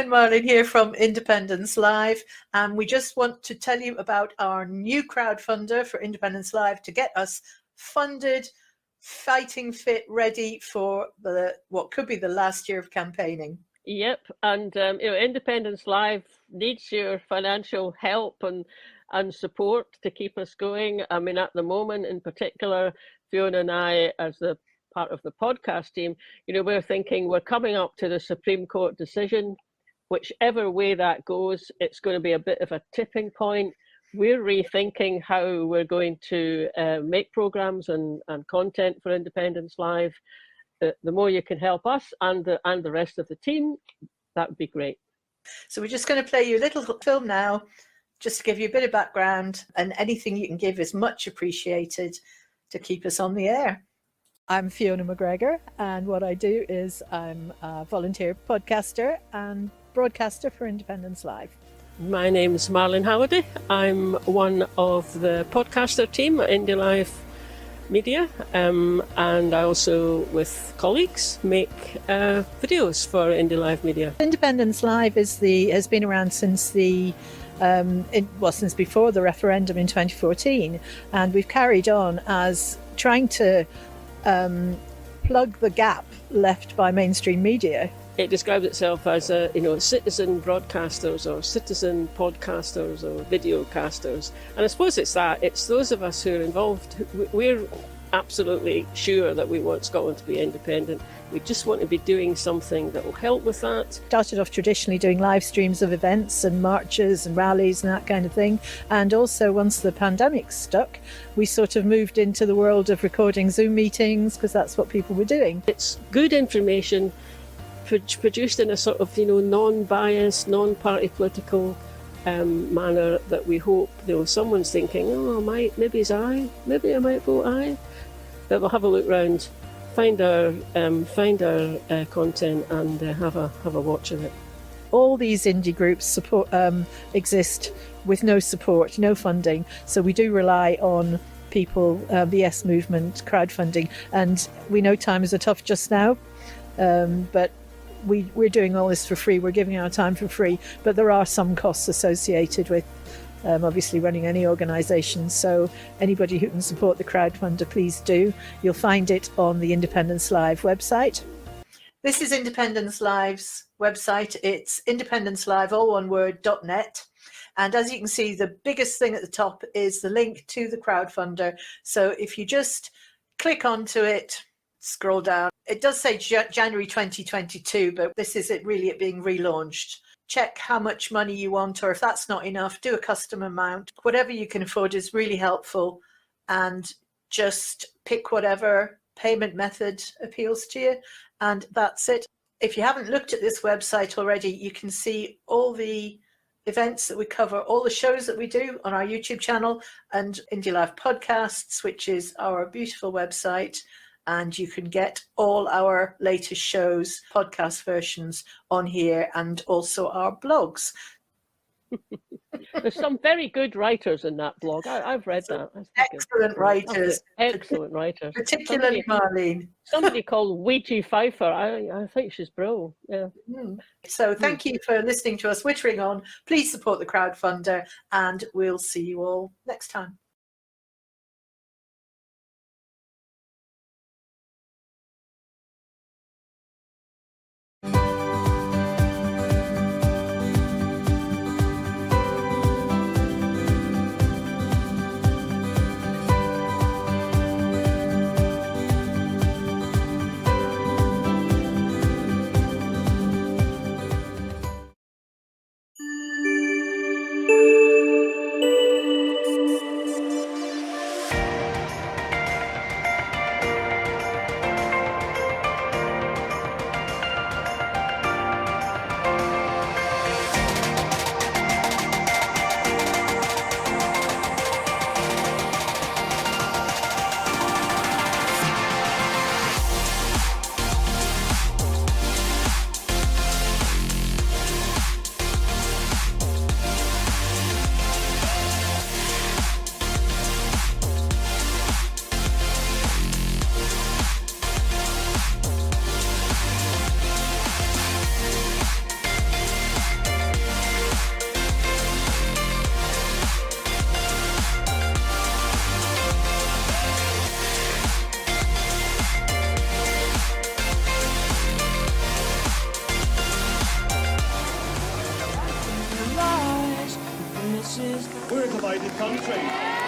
and Marlene here from Independence Live, and we just want to tell you about our new crowdfunder for Independence Live to get us funded, fighting fit, ready for what could be the last year of campaigning. Yep, and Independence Live needs your financial help and support to keep us going. I mean, at the moment, in particular, Fiona and I, as the part of the podcast team, we're thinking we're coming up to the Supreme Court decision. Whichever way that goes, it's going to be a bit of a tipping point. We're rethinking how we're going to make programs and content for Independence Live. The more you can help us and the rest of the team, that would be great. So we're just going to play you a little film now, just to give you a bit of background, and anything you can give is much appreciated to keep us on the air. I'm Fiona McGregor, and what I do is I'm a volunteer podcaster and broadcaster for Independence Live. My name is Marlene Halliday. I'm one of the podcaster team at Indie Live Media, and I also, with colleagues, make videos for Indie Live Media. Independence Live has been around since since before the referendum in 2014, and we've carried on as trying to plug the gap left by mainstream media. It describes itself as citizen broadcasters or citizen podcasters or videocasters. And I suppose it's those of us who are involved. We're absolutely sure that we want Scotland to be independent. We just want to be doing something that will help with that. Started off traditionally doing live streams of events and marches and rallies and that kind of thing. And also once the pandemic stuck, we sort of moved into the world of recording Zoom meetings because that's what people were doing. It's good information produced in a sort of non-biased, non-party political manner that we hope someone's thinking, maybe I might vote aye, but we'll have a look round, find our content and have a watch of it. All these indie groups exist with no support, no funding, so we do rely on people, the Yes movement, crowdfunding, and we know times are tough just now, but we're doing all this for free. We're giving our time for free, but there are some costs associated with obviously running any organisation. So anybody who can support the crowdfunder, please do. You'll find it on the Independence Live website. This is Independence Live's website. It's independencelive, all one word, .net. And as you can see, the biggest thing at the top is the link to the crowdfunder. So if you just click onto it, scroll down. It does say January 2022, but this is it being relaunched. Check how much money you want, or if that's not enough, do a custom amount. Whatever you can afford is really helpful, and just pick whatever payment method appeals to you, and that's it. If you haven't looked at this website already, you can see all the events that we cover, all the shows that we do on our YouTube channel and Indie Live Podcasts, which is our beautiful website. And you can get all our latest shows, podcast versions on here, and also our blogs. There's some very good writers in that blog. I've read that. Excellent writers. Excellent writers. Particularly Marlene. Somebody called Ouija Pfeiffer. I think she's brilliant. Yeah. So thank you for listening to us wittering on. Please support the crowdfunder, and we'll see you all next time. differences. We're a divided country.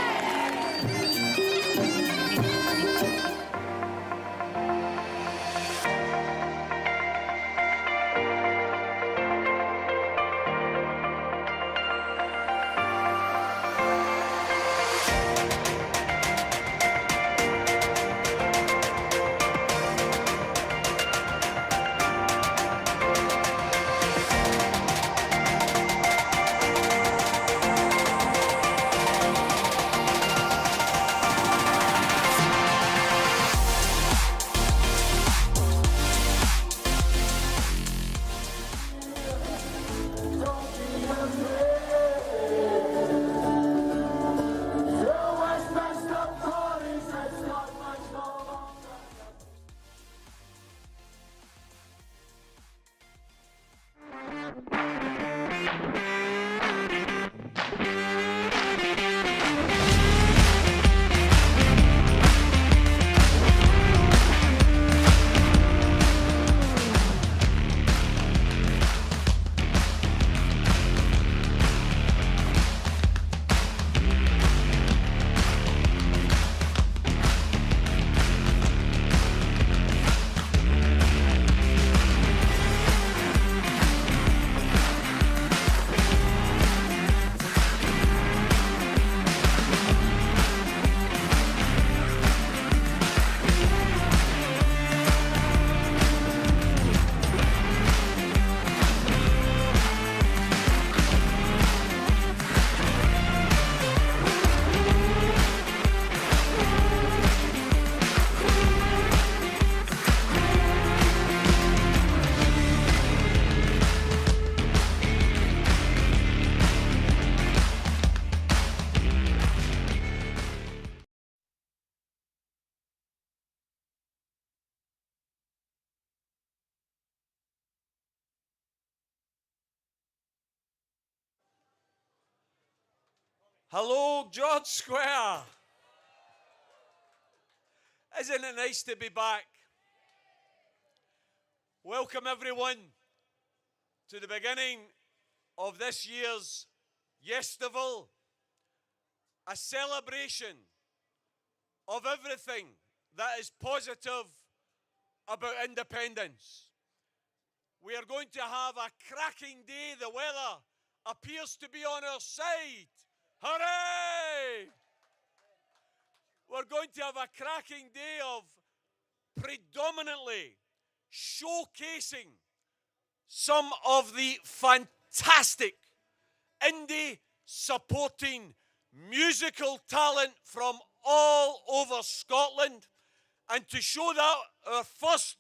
Hello, George Square. Isn't it nice to be back? Welcome everyone to the beginning of this year's Yestival, a celebration of everything that is positive about independence. We are going to have a cracking day. The weather appears to be on our side. Hooray! We're going to have a cracking day of predominantly showcasing some of the fantastic indie supporting musical talent from all over Scotland, and to show that our first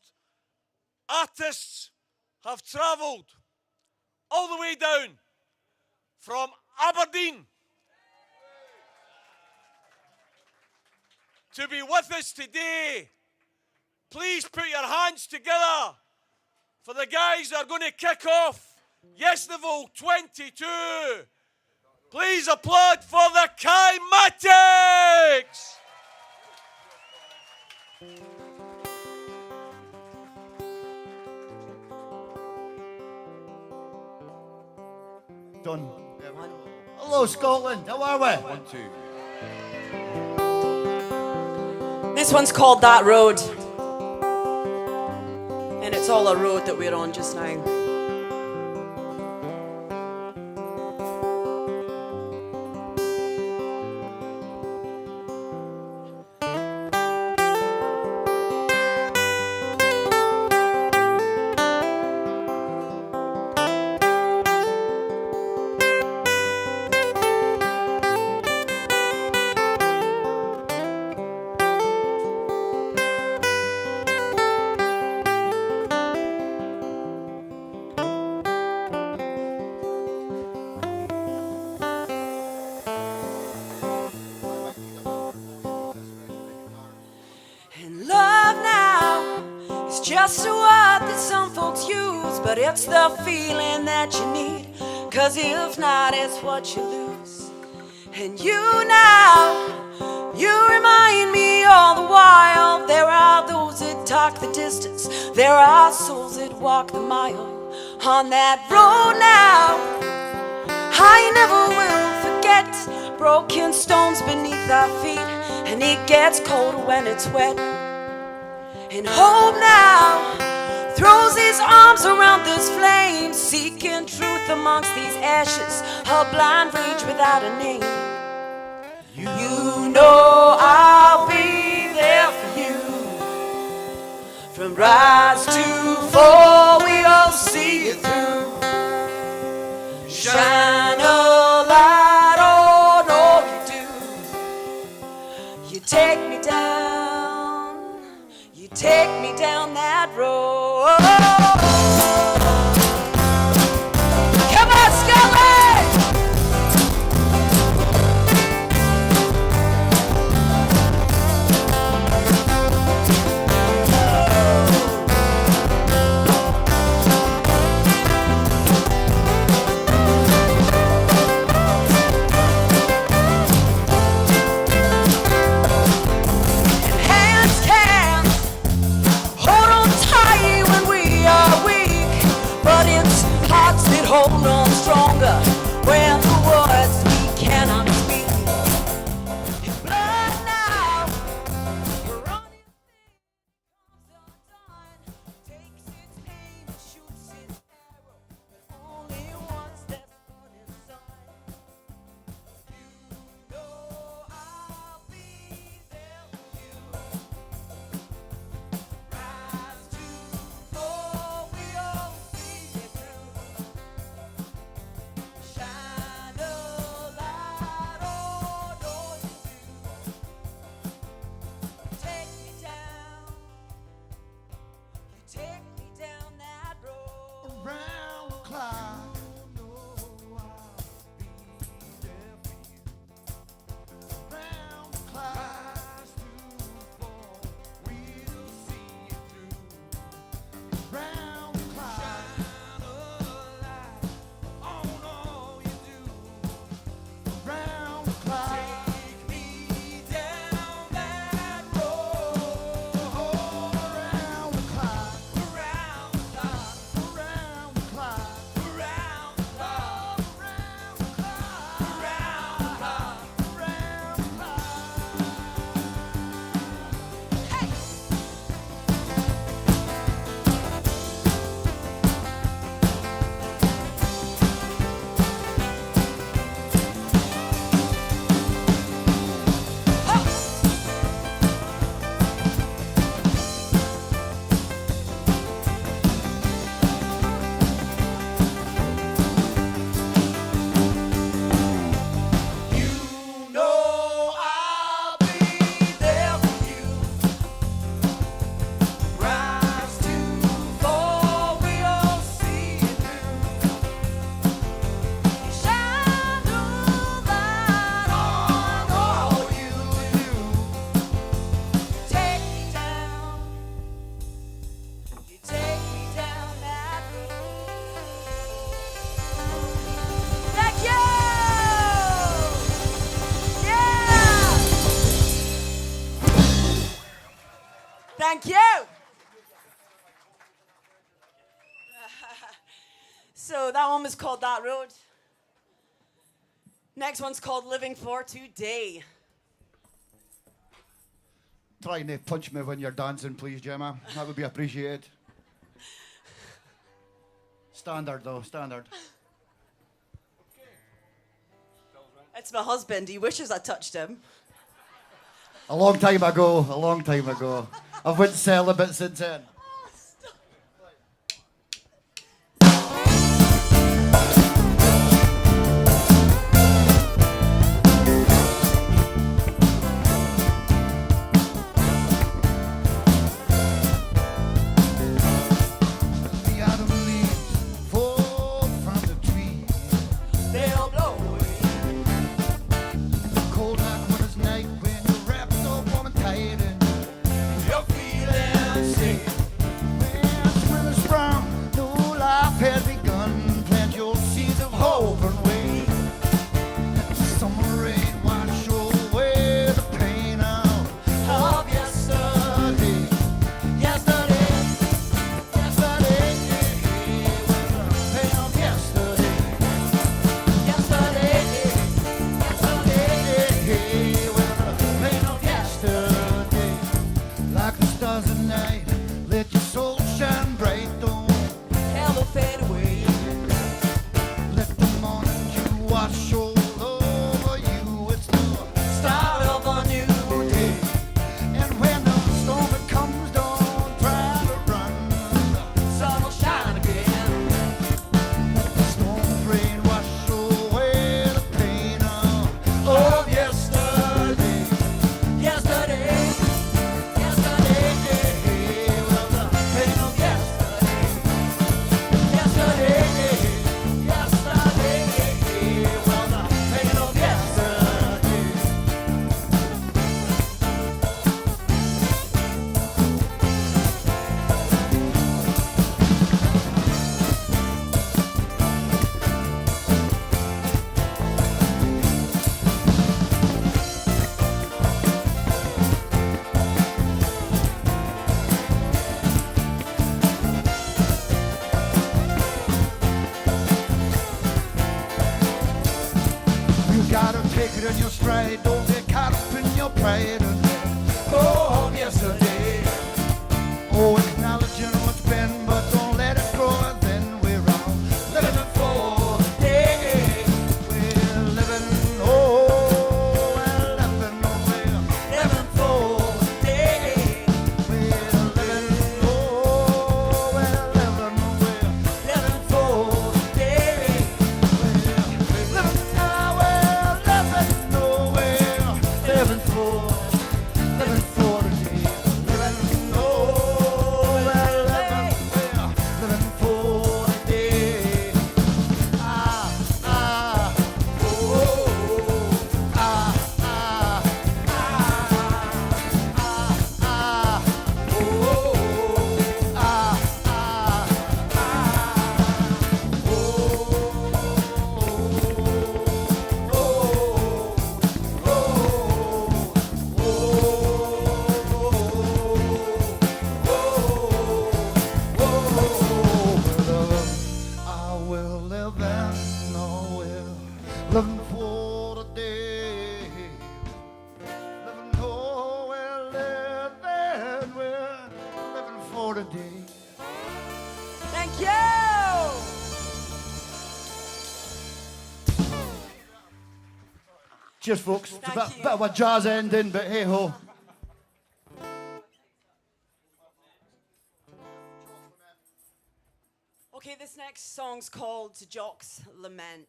artists have travelled all the way down from Aberdeen to be with us today. Please put your hands together for the guys that are going to kick off Yestival 22. Please applaud for the Kymatiks. Done. Hello, Scotland. How are we? 1, 2. This one's called That Road. And it's all a road that we're on just now. Just a word that some folks use, but it's the feeling that you need. Cause if not, it's what you lose. And you now, you remind me all the while, there are those that talk the distance, there are souls that walk the mile. On that road now, I never will forget. broken stones beneath our feet, and it gets colder when it's wet. And hope now throws his arms around this flame, seeking truth amongst these ashes, her blind rage without a name. You know I'll be there for you. From rise to fall, we'll see you through. Shine a light on all you do. You take me down that road. Come on, Scully! Hold on stronger when the words we cannot speak. His blood now, running comes undone, takes its pain and shoots its arrow, but only once that's fun inside. You know I'll be there for you. Rise to fall, we all see it through. Shine a light on all you do. Take me down, you take me down that road. Around the clock. Around the clock. We'll see it through. Around the clock. Shine a light on all you do. Around the clock. Take me down that road. Around the clock. Around the clock. Around the clock. Around the clock. Around the clock. Around the clock. Around the clock. Hey! You know I'll be there for you. Rise to fall, we'll see it through. You shine the light on all you do. Take me down, you take me down that road. Thank you! Yeah! Thank you! So that one was called That Road. Next one's called Living for Today. Try to punch me when you're dancing, please, Gemma. That would be appreciated. Standard, though, standard. It's my husband. He wishes I touched him. A long time ago, a long time ago. I've went celibate since then. The autumn leaves fall from the trees. They'll blow away. Cold hot winter's night when you're wrapped so warm and tight and You're feeling sick. Gotta take it in your stride, don't get caught up in your pride. Go on yesterday. Oh, acknowledging what's been, but don't let it go, and then we're all living for the day. We're living, oh, we're living, oh, we're living for the day. We're living, oh, we're living, oh, we're living for the day. We're living now, we're living, oh, we're living for the day. Living for the day. Living, oh, we're living for the day. Thank you. Cheers, folks. It's a Thank bit of a jazz ending, but hey ho. Okay, this next song's called Jock's Lament.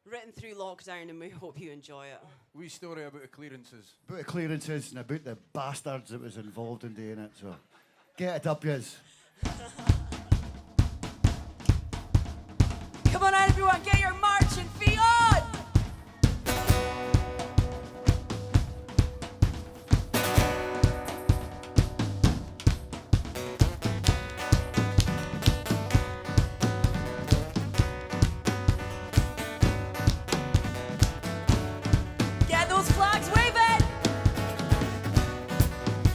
Written through lockdown, and we hope you enjoy it. Wee story about the clearances. About the clearances and about the bastards that was involved in doing it, so get it up, yes. Come on, everyone, get your marching feet on! Get those flags waving!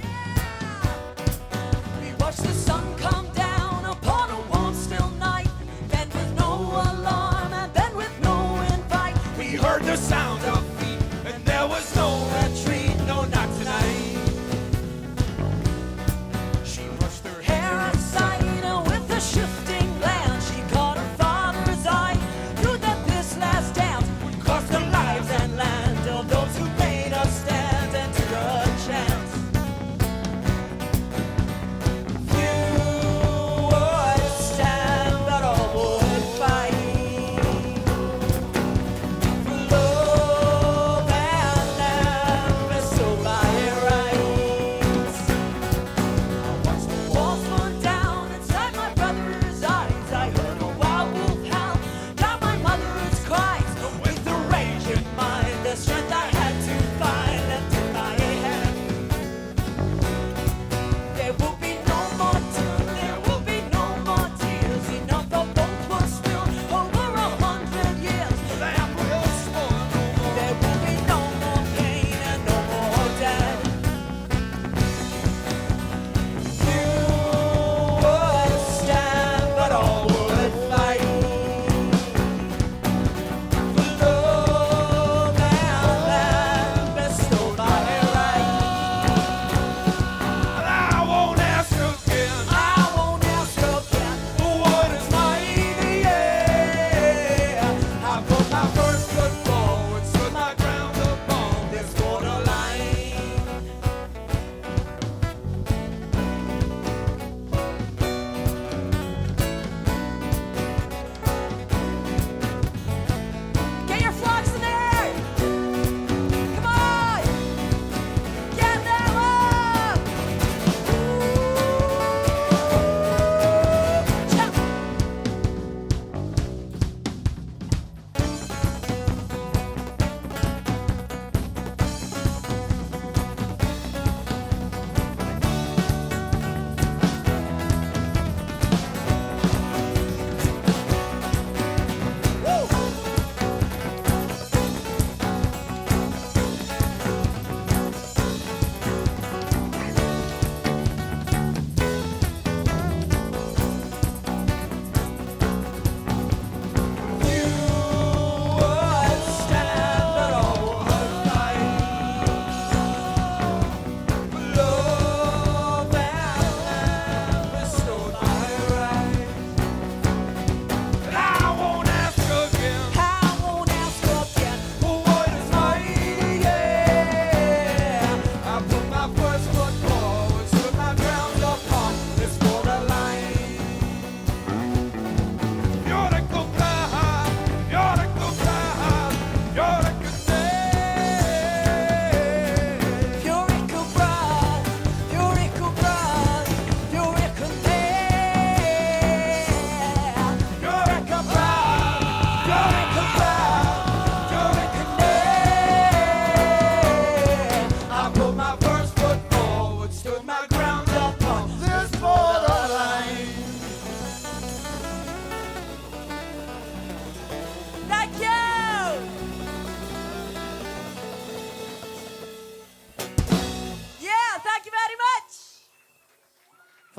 Yeah! We watch the sun come down upon a warm, still night. Then with no alarm and then with no invite, we heard the sound of feet, and there was no retreat, no, not tonight. She brushed her hair aside, and with the shifting glance, she caught her father's eye. Knew that this last dance would cost the lives and land of those who made us stand and took a chance. Few would stand, but all would fight for love and land.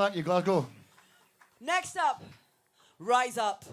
Thank you, Glasgow. Next up, Rise Up.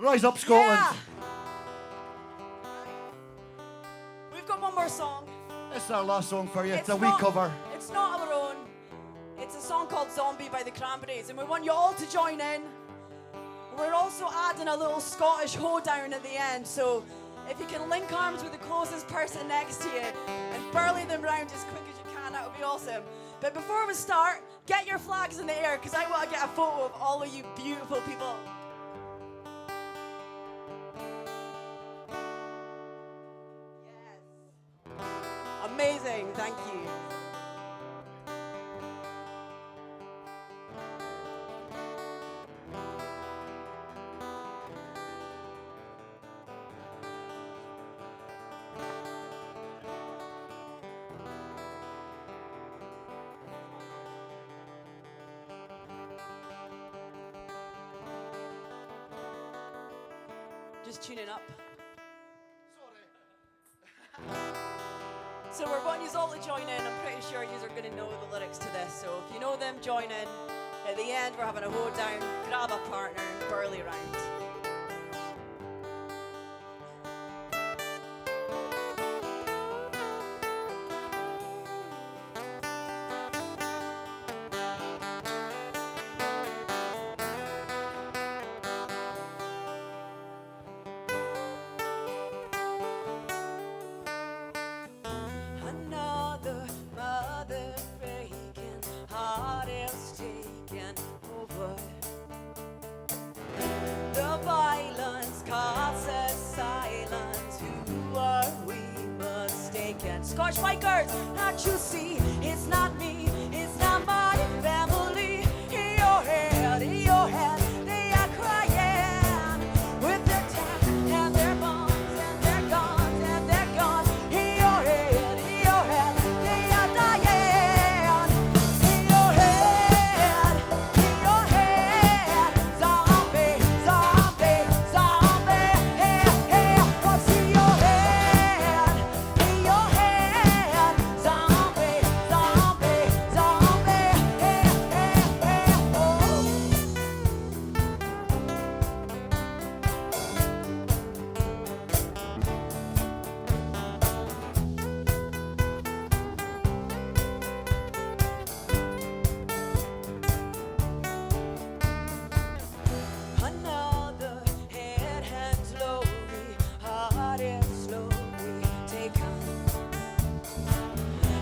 Rise up, Scotland. Yeah. We've got one more song. This is our last song for you. It's a wee not- cover. It's not our own. It's a song called Zombie by the Cranberries, and we want you all to join in. We're also adding a little Scottish hoedown at the end, so if you can link arms with the closest person next to you and burly them round as quick as you can. That would be awesome. But before we start, get your flags in the air because I want to get a photo of all of you beautiful people. Yes. Amazing. Thank you. Just tuning up. So we're wanting you all to join in. I'm pretty sure you are going to know the lyrics to this. So if you know them, join in. At the end, we're having a hold down, grab a partner, and burly round. Scotch bikers, can't you see? It's not me, it's not my family. In your head, they are crying with their tax and their bombs and their guns and their guns. In your head, they are dying. In your head, zombie, zombie, zombie. Hey, hey, what's in your head? In your head, zombie, zombie, zombie. Hey, hey, hey, oh. Another head hangs slowly, heart is slowly taken.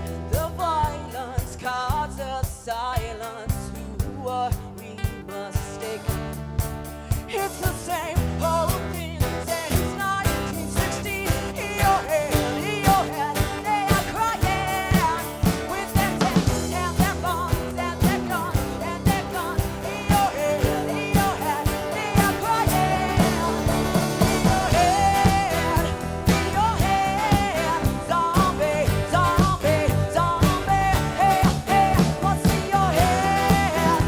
And the violence causes silence. Who are we mistaken? It's the same old thing since 1960. In your head, they are crying with their tanks and their bombs and their guns and their guns. In your head, they are crying. In your head, zombie, zombie, zombie. Hey, hey, what's in your head?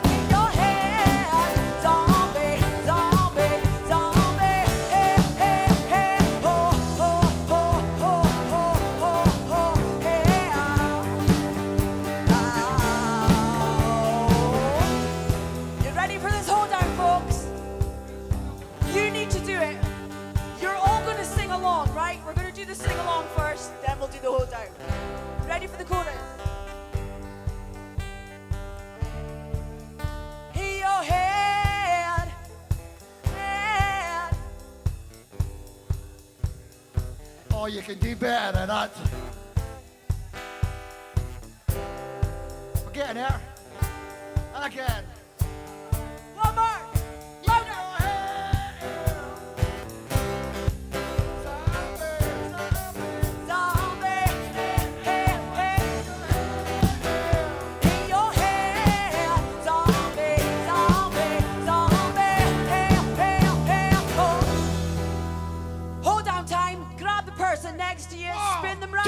In your head, zombie, zombie, zombie. Hey, hey, hey, oh, oh, oh, oh, oh, oh, oh, hey, You ready for this hold down, folks? You need to do it. You're all going to sing along, right? We're going to do the sing along first, then we'll do the hold down. Ready for the chorus? In your head, head. Oh, you can do better than that. We're getting there. And again. One more. Louder. Zombie, hey, hey, hey. In your head, zombie, zombie, zombie. Hey, hey, hey, oh. Hold down time. Grab the person next to you. Spin them round.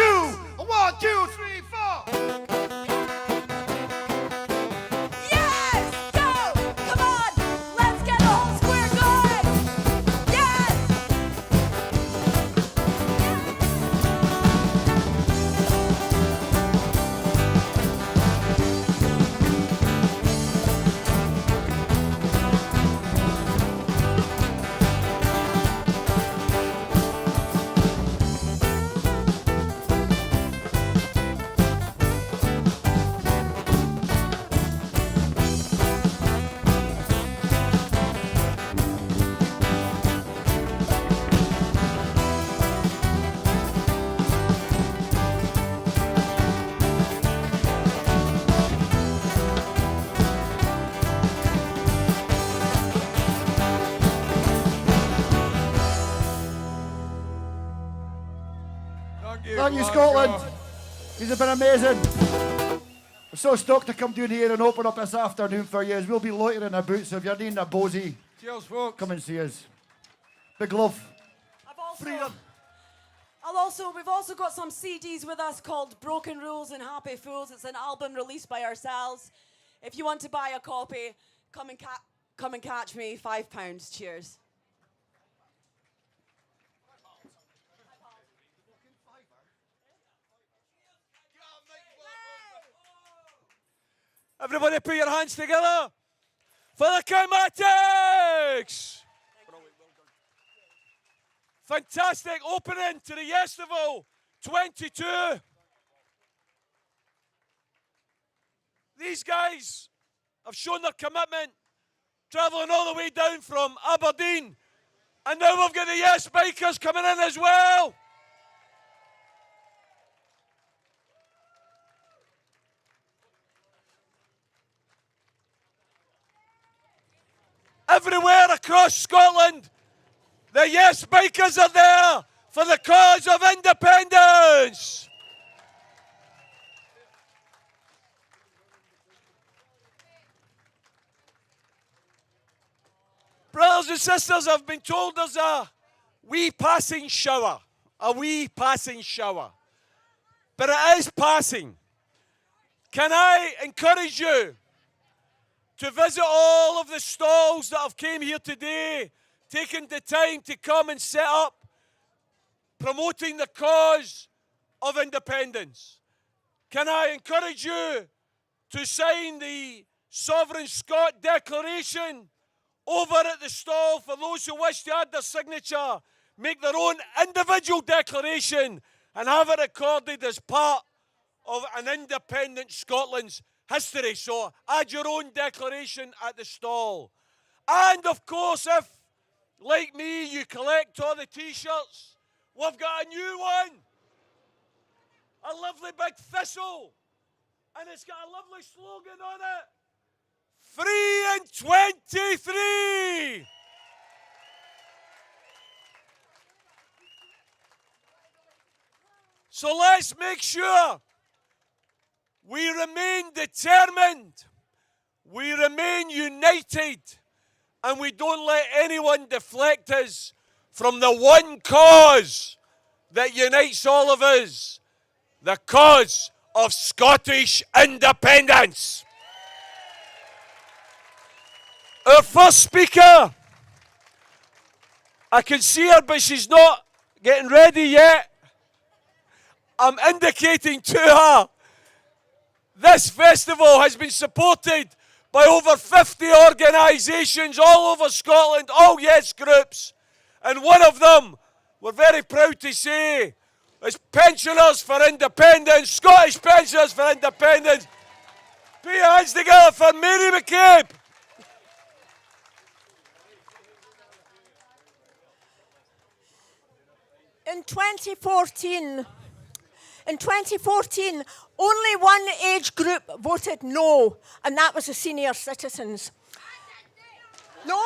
1, 2, 3, 4. Yes! Thank you, Scotland. These have been amazing. I'm so stoked to come down here and open up this afternoon for you. We'll be loitering about, so if you're needing a bosey, Cheers, folks. come and see us. Big love. Freedom. We've also got some CDs with us called Broken Rules and Happy Fools. It's an album released by ourselves. If you want to buy a copy, come and catch me. £5. Cheers. Everybody put your hands together for the Kymatiks! Fantastic opening to the Yestival 22. These guys have shown their commitment, travelling all the way down from Aberdeen. And now we've got the Yes Bikers coming in as well. Everywhere across Scotland, the Yes Bikers are there for the cause of independence. Brothers and sisters, I've been told there's a wee passing shower. A wee passing shower. But it is passing. Can I encourage you to visit all of the stalls that have came here today, taking the time to come and set up, promoting the cause of independence? Can I encourage you to sign the Sovereign Scot Declaration over at the stall for those who wish to add their signature, make their own individual declaration and have it recorded as part of an independent Scotland's history. So add your own declaration at the stall. And of course, if, like me, you collect all the t-shirts, we've got a new one. A lovely big thistle. And it's got a lovely slogan on it. 3 and 23. So let's make sure we remain determined, we remain united, and we don't let anyone deflect us from the one cause that unites all of us, the cause of Scottish independence. Our first speaker, I can see her, but she's not getting ready yet. I'm indicating to her, this festival has been supported by over 50 organisations all over Scotland, all yes groups. And one of them, we're very proud to say, is Pensioners for Independence, Scottish Pensioners for Independence. Put your hands together for Mary McCabe. In 2014, only one age group voted no, and that was the senior citizens. No,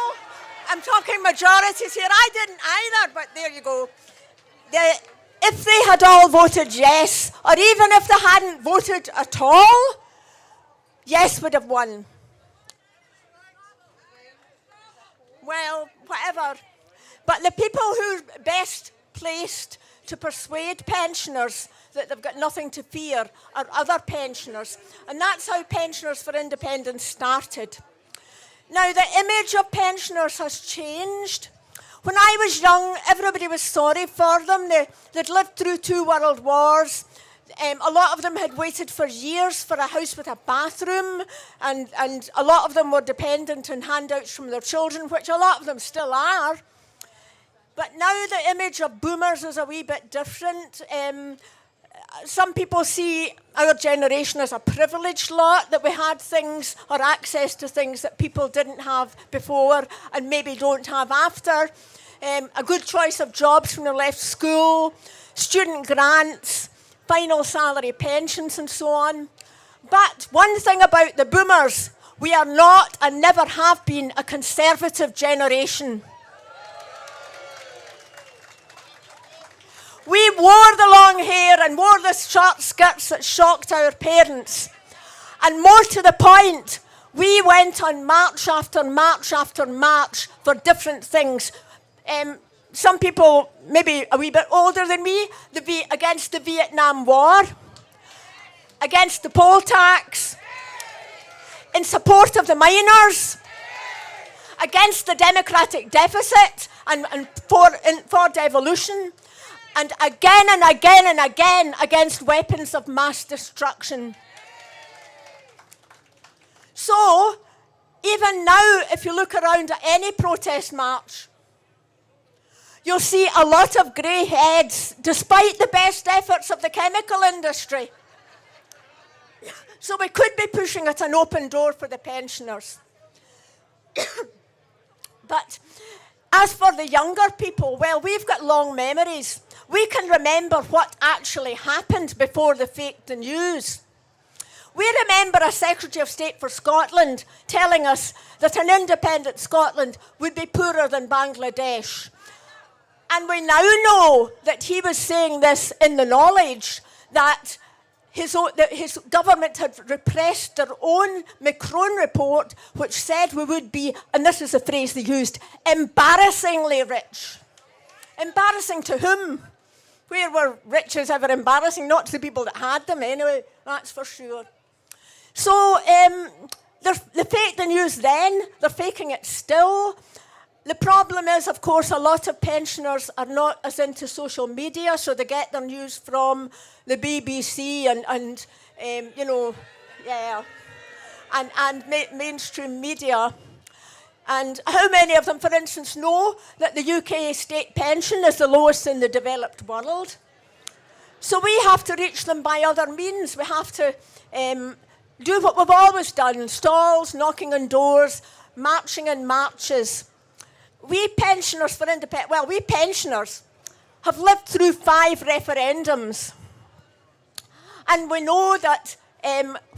I'm talking majorities here. I didn't either, but there you go. If they had all voted yes, or even if they hadn't voted at all, yes would have won. Well, whatever. But the people who are best placed to persuade pensioners that they've got nothing to fear are other pensioners. And that's how Pensioners for Independence started. Now, the image of pensioners has changed. When I was young, everybody was sorry for them. They'd lived through 2 world wars. A lot of them had waited for years for a house with a bathroom, and a lot of them were dependent on handouts from their children, which a lot of them still are. But now the image of boomers is a wee bit different. Some people see our generation as a privileged lot, that we had things or access to things that people didn't have before and maybe don't have after. A good choice of jobs when they left school, student grants, final salary pensions and so on. But one thing about the boomers, we are not and never have been a conservative generation. We wore the long hair and wore the short skirts that shocked our parents. And more to the point, we went on march after march after march for different things. Some people, maybe a wee bit older than me, against the Vietnam War, against the poll tax, in support of the miners, against the democratic deficit and for devolution, and again and again and again against weapons of mass destruction. So, even now, if you look around at any protest march, you'll see a lot of grey heads, despite the best efforts of the chemical industry. So we could be pushing at an open door for the pensioners. But as for the younger people, well, we've got long memories. We can remember what actually happened before the fake news. We remember a Secretary of State for Scotland telling us that an independent Scotland would be poorer than Bangladesh. And we now know that he was saying this in the knowledge that his government had repressed their own Macron report, which said we would be, and this is the phrase they used, embarrassingly rich. Embarrassing to whom? Where were riches ever embarrassing? Not to the people that had them anyway, that's for sure. So they faked the news then, they're faking it still. The problem is, of course, a lot of pensioners are not as into social media, so they get their news from the BBC and mainstream media. And how many of them, for instance, know that the UK state pension is the lowest in the developed world? So we have to reach them by other means. We have to do what we've always done: stalls, knocking on doors, marching in marches. We pensioners have lived through 5 referendums. And we know that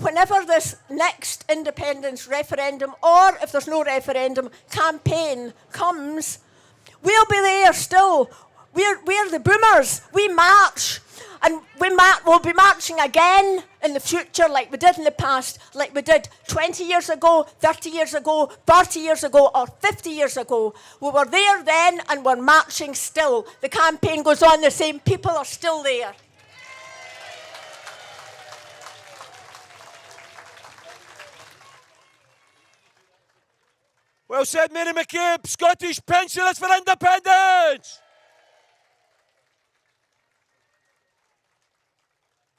whenever this next independence referendum, or if there's no referendum, campaign comes, we'll be there still. We're the boomers. We march. And we'll be marching again in the future like we did in the past, like we did 20 years ago, 30 years ago, 40 years ago, or 50 years ago. We were there then and we're marching still. The campaign goes on the same. People are still there. Well said, Mary McCabe, Scottish Pensioners for Independence!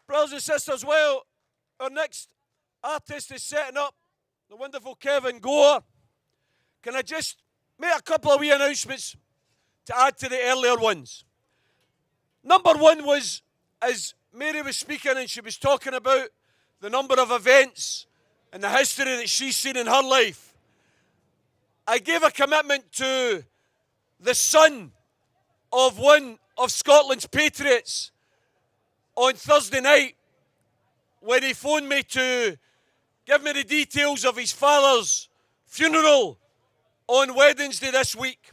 Brothers and sisters, well, our next artist is setting up, the wonderful Kevin Gore. Can I just make a couple of wee announcements to add to the earlier ones? Number one was, as Mary was speaking and she was talking about the number of events and the history that she's seen in her life, I gave a commitment to the son of one of Scotland's patriots on Thursday night when he phoned me to give me the details of his father's funeral on Wednesday this week.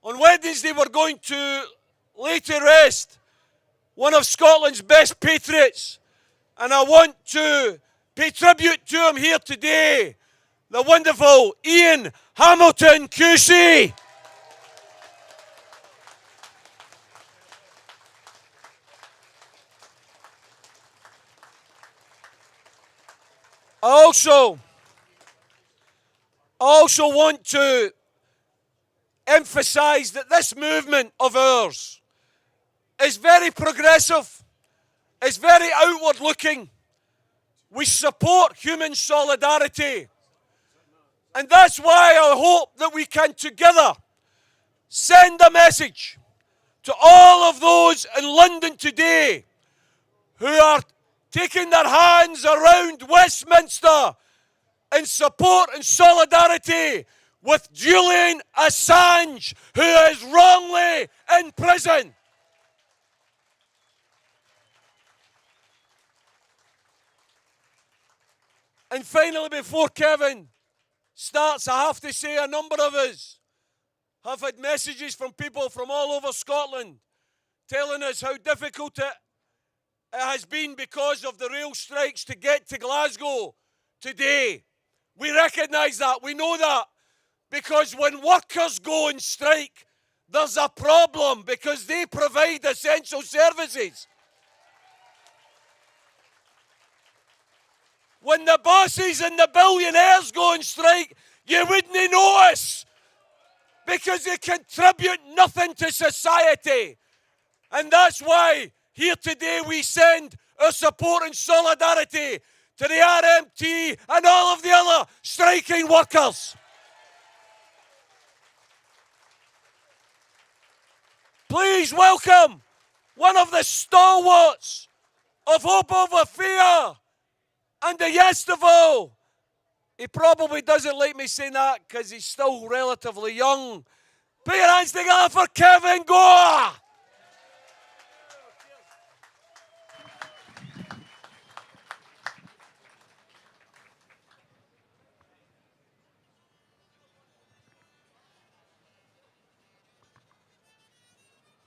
On Wednesday we're going to lay to rest one of Scotland's best patriots, and I want to pay tribute to him here today, the wonderful Ian Hamilton QC. I also want to emphasise that this movement of ours is very progressive, it's very outward looking. We support human solidarity. And that's why I hope that we can together send a message to all of those in London today who are taking their hands around Westminster in support and solidarity with Julian Assange, who is wrongly in prison. And finally, before Kevin starts, I have to say a number of us have had messages from people from all over Scotland telling us how difficult it has been because of the rail strikes to get to Glasgow today. We recognise that, we know that, because when workers go on strike, there's a problem because they provide essential services. When the bosses and the billionaires go on strike, you wouldn't notice because they contribute nothing to society. And that's why here today we send our support and solidarity to the RMT and all of the other striking workers. Please welcome one of the stalwarts of Hope Over Fear and the Yestival. He probably doesn't like me saying that because he's still relatively young. Put your hands together for Kevin Gore.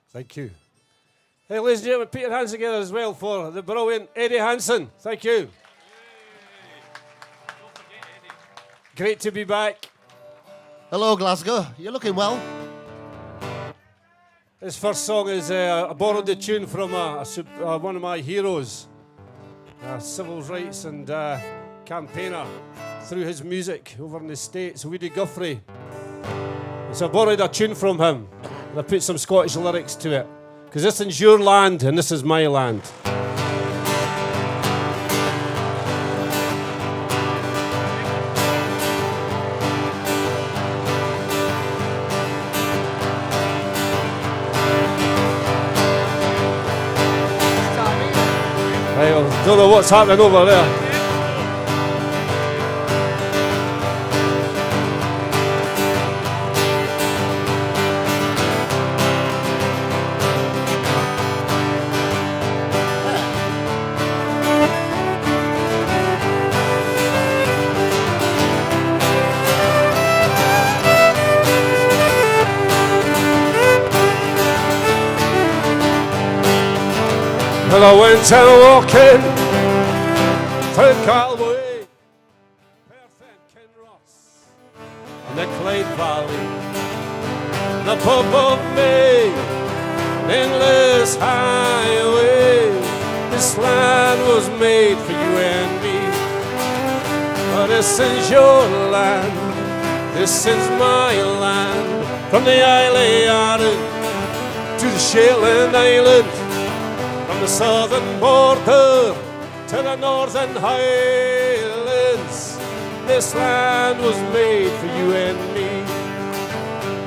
Thank you. Hey, ladies and gentlemen, put your hands together as well for the brilliant Eddie Hansen. Thank you. Great to be back. Hello, Glasgow. You're looking well. This first song is I borrowed the tune from one of my heroes, civil rights and campaigner through his music over in the States, Weedy Guthrie. So I borrowed a tune from him. And I put some Scottish lyrics to it. Because this is your land and this is my land. I don't know what's happening over there. Well, I went out walking through Calway, Perth and Kinross, and the Clyde Valley, and above of me, an endless highway. This land was made for you and me, but this is your land, this is my land, from the Isle of Arran to the Shetland Islands. From the southern border to the northern highlands, this land was made for you and me.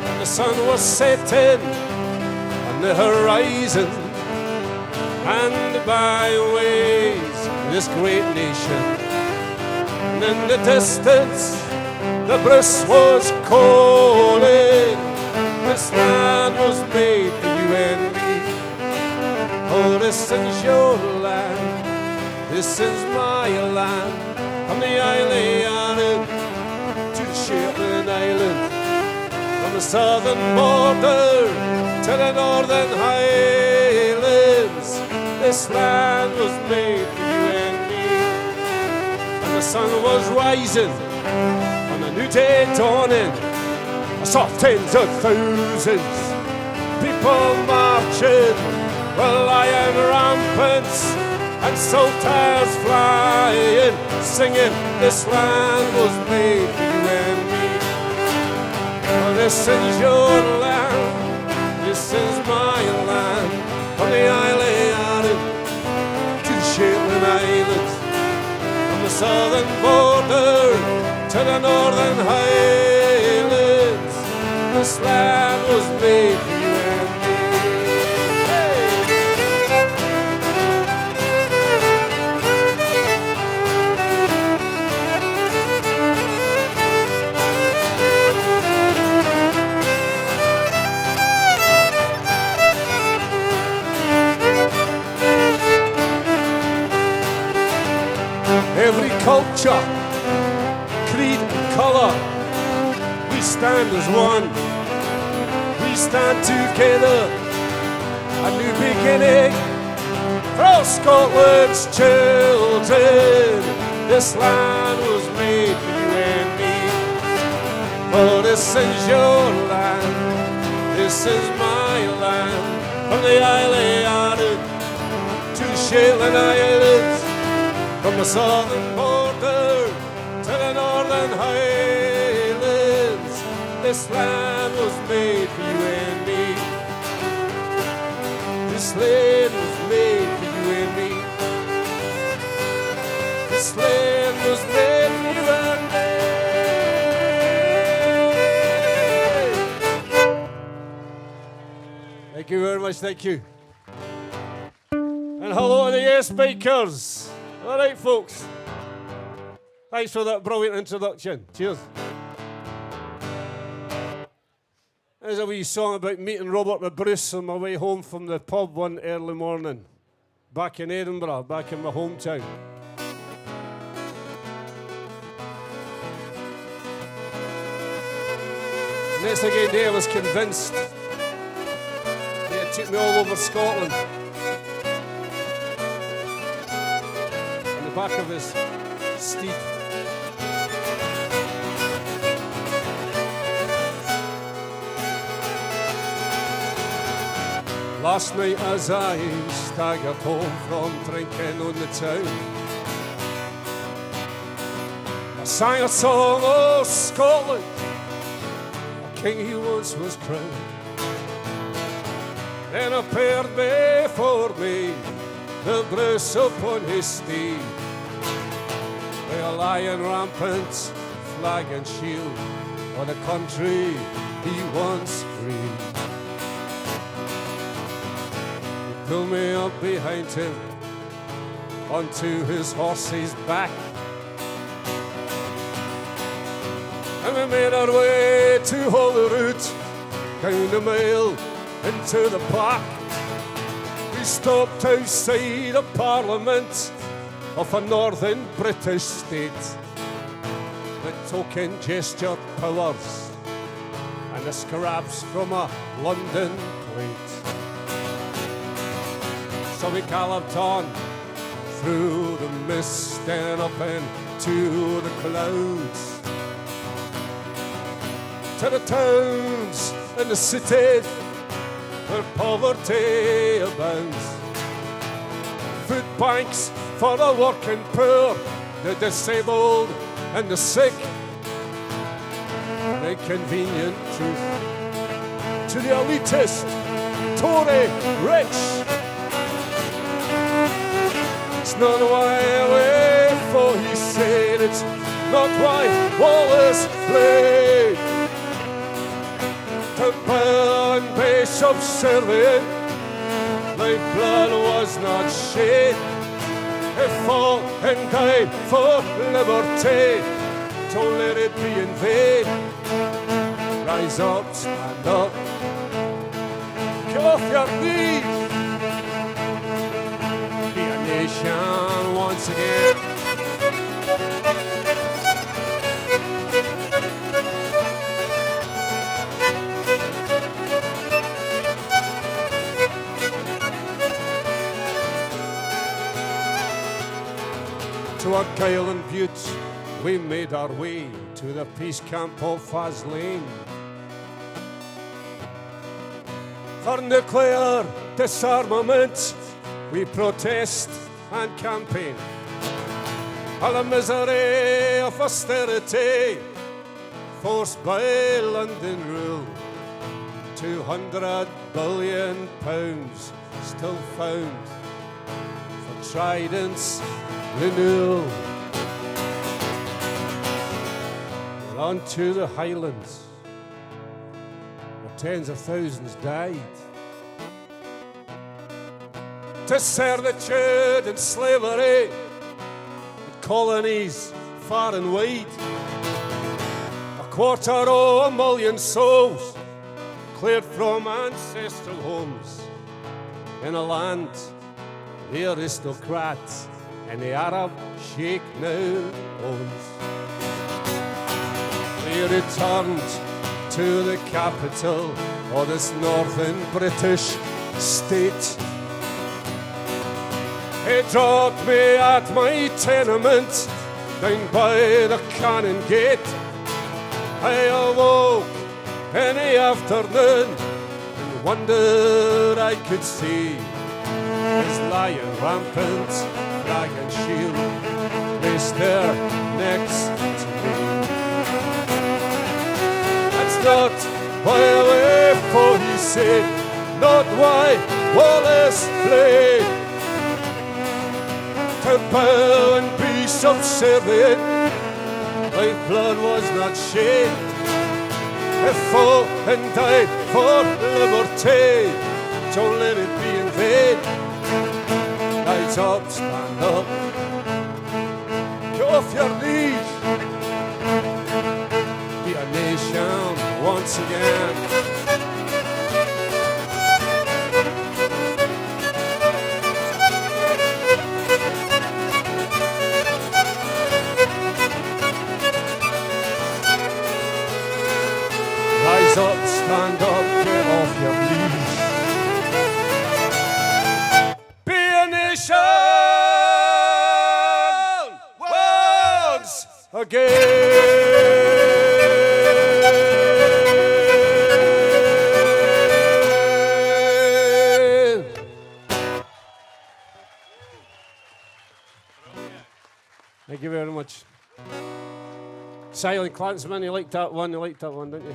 And the sun was setting on the horizon, and the byways of this great nation. And in the distance, the bliss was calling. This land was made for you and me. Oh, this is your land, this is my land, from the Isle of Arran to the Shetland Islands, from the southern border to the northern highlands. This land was made for you and me. And the sun was rising on a new day dawning. I saw tens of thousands, people marching, well, lion rampants and saltires flying, singing, this land was made for you and me. Oh, this is your land, this is my land, from the Isle of Arran to the Shetland Islands, from the southern border to the northern highlands. This land was made for you and me. Every culture, creed and colour, we stand as one. We stand together a new beginning for Scotland's children. This land was made for you and me. For this is your land, this is my land. From the Isle of Arran to the Shetland Islands, from the southern border to the northern highlands, this land was made for you and me. This land was made for you and me. This land was made for you and me. Thank you very much, thank you. And hello to the Yes Bikers. All right, folks. Thanks for that brilliant introduction. Cheers. There's a wee song about meeting Robert the Bruce on my way home from the pub one early morning. Back in Edinburgh, back in my hometown. Next again day I was convinced. It took me all over Scotland. On the back of his steed. Last night as I staggered home from drinking on the town, I sang a song of Scotland, a king he once was crowned. Then appeared before me the Bruce upon his steed, with a lion rampant, flag and shield, on the country he once freed. He pulled me up behind him, onto his horse's back, and we made our way to Holyrood, down the mile into the park. We stopped outside the Parliament of a northern British state, the token gesture powers and the scraps from a London plate. So we galloped on through the mist and up into the clouds, to the towns and the cities where poverty abounds. Food banks for the working poor, the disabled and the sick. The convenient truth to the elitist, Tory, rich. It's not why away, for he said it's not why Wallace fled. To burn Bishop Sheridan, thy blood was not shed. He fought and died for liberty, don't let it be in vain. Rise up, stand up, get off your knees, be a nation once again. To Argyll and Butte, we made our way to the peace camp of Faslane. For nuclear disarmament, we protest and campaign. On the misery of austerity, forced by London rule. £200 billion still found for Trident's renewal. We're on to the Highlands, where tens of thousands died. To servitude and slavery, in colonies far and wide. 250,000 souls cleared from ancestral homes in a land the aristocrats and the Arab sheikh now owns. They returned to the capital of this northern British state. He dropped me at my tenement down by the Cannon Gate. I awoke in the afternoon and wondered I could see his lying rampant flag and shield placed there next to me. That's not why I wait for, he said, not why Wallace fled. To bow and be subservient, lifeblood was not shed. He fought and died for liberty, don't let it be in vain. Rise up, stand up, get off your knees, be a nation once again. Rise up, stand up, get off your knees. Be a nation once again. Thank you very much. Silent Clansman, you liked that one, didn't you?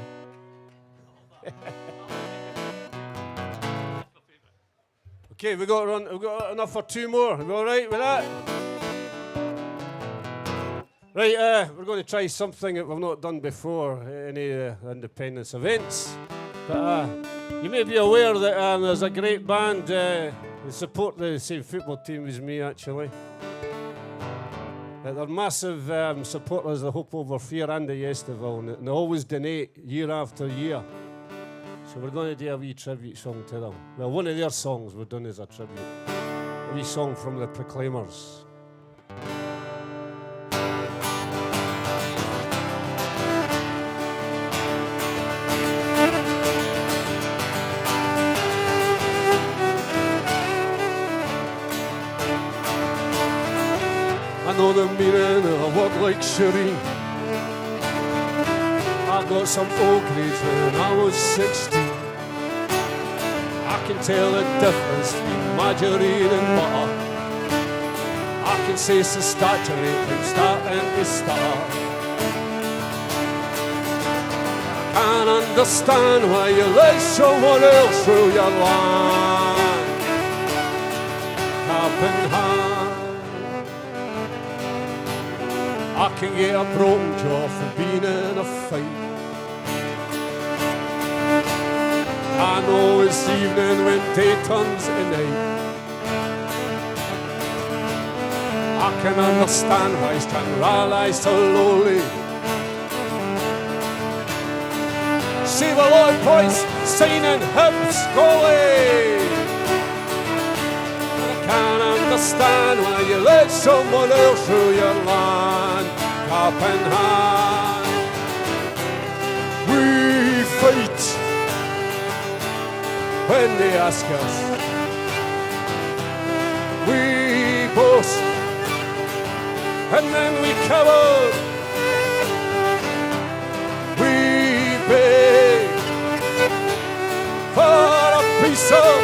Okay, we got enough for two more. Are we all right with that? Right, we're going to try something that we've not done before, any independence events. But you may be aware that there's a great band that support the same football team as me, actually. They're massive supporters of the Hope Over Fear and the Yestival, and they always donate year after year. So we're going to do a wee tribute song to them. Well, one of their songs we're doing as a tribute. A wee song from the Proclaimers. I know the meaning of a word like Sheridan. I got some old grades when I was 16. I can tell the difference between margarine and butter. I can say saturated from starting to start. I can't understand why you let someone else rule your land. Cap in hand, I can get a broken jaw for being in a fight. I know it's evening when day turns to night. I can understand why he's trying to realise so lowly. See the Lord points signing hips goalie. I can't understand why you let someone else rule your land. Cap in hand, we fight when they ask us. We boast and then we cover. We beg for a piece of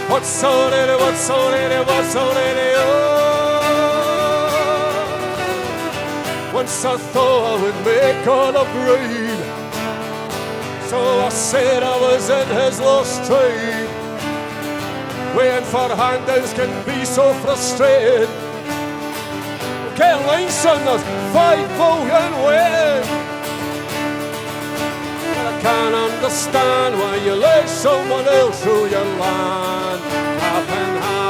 what's already, oh. Once I thought I would make on a bride, so I said I was in his lost tribe. Waiting for handouts can be so frustrating. Can't line son, there's 5 million ways. I can't understand why you let someone else rule your land. Cap in hand.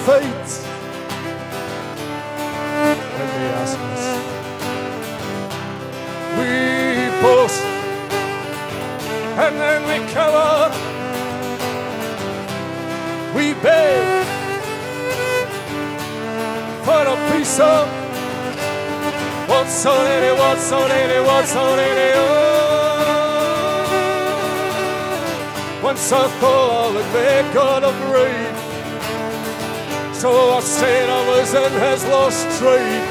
fight when they ask us. We boast and then we cover. We beg for a piece of what's so lady, what's so lady, what's so lady, oh. Once I thought I would make God a breed, so I said I was in his lost trade.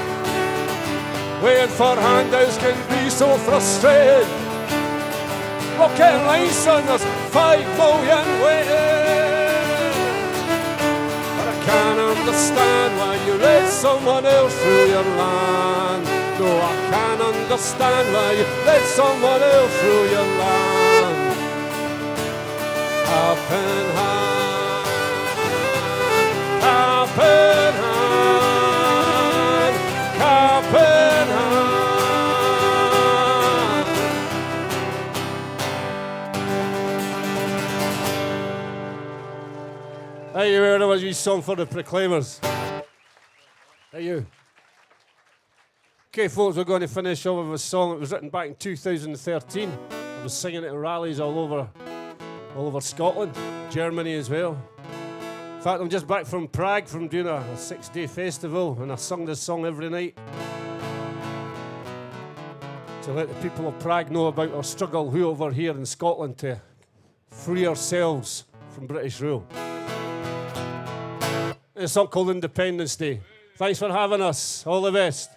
Waiting for handouts can be so frustrated. What can I son, there's 5 million waiting. But I can't understand why you let someone else through your land. No, I can't understand why you let someone else through your land. Up in hand, up in hand, up in hand. Hey, you heard of a wee song for the Proclaimers? Hey, you. Okay, folks, we're going to finish off with a song that was written back in 2013. I was singing it at rallies all over Scotland, Germany as well. In fact, I'm just back from Prague from doing a 6-day festival, and I sung this song every night to let the people of Prague know about our struggle over here in Scotland to free ourselves from British rule. It's a song called Independence Day. Thanks for having us. All the best.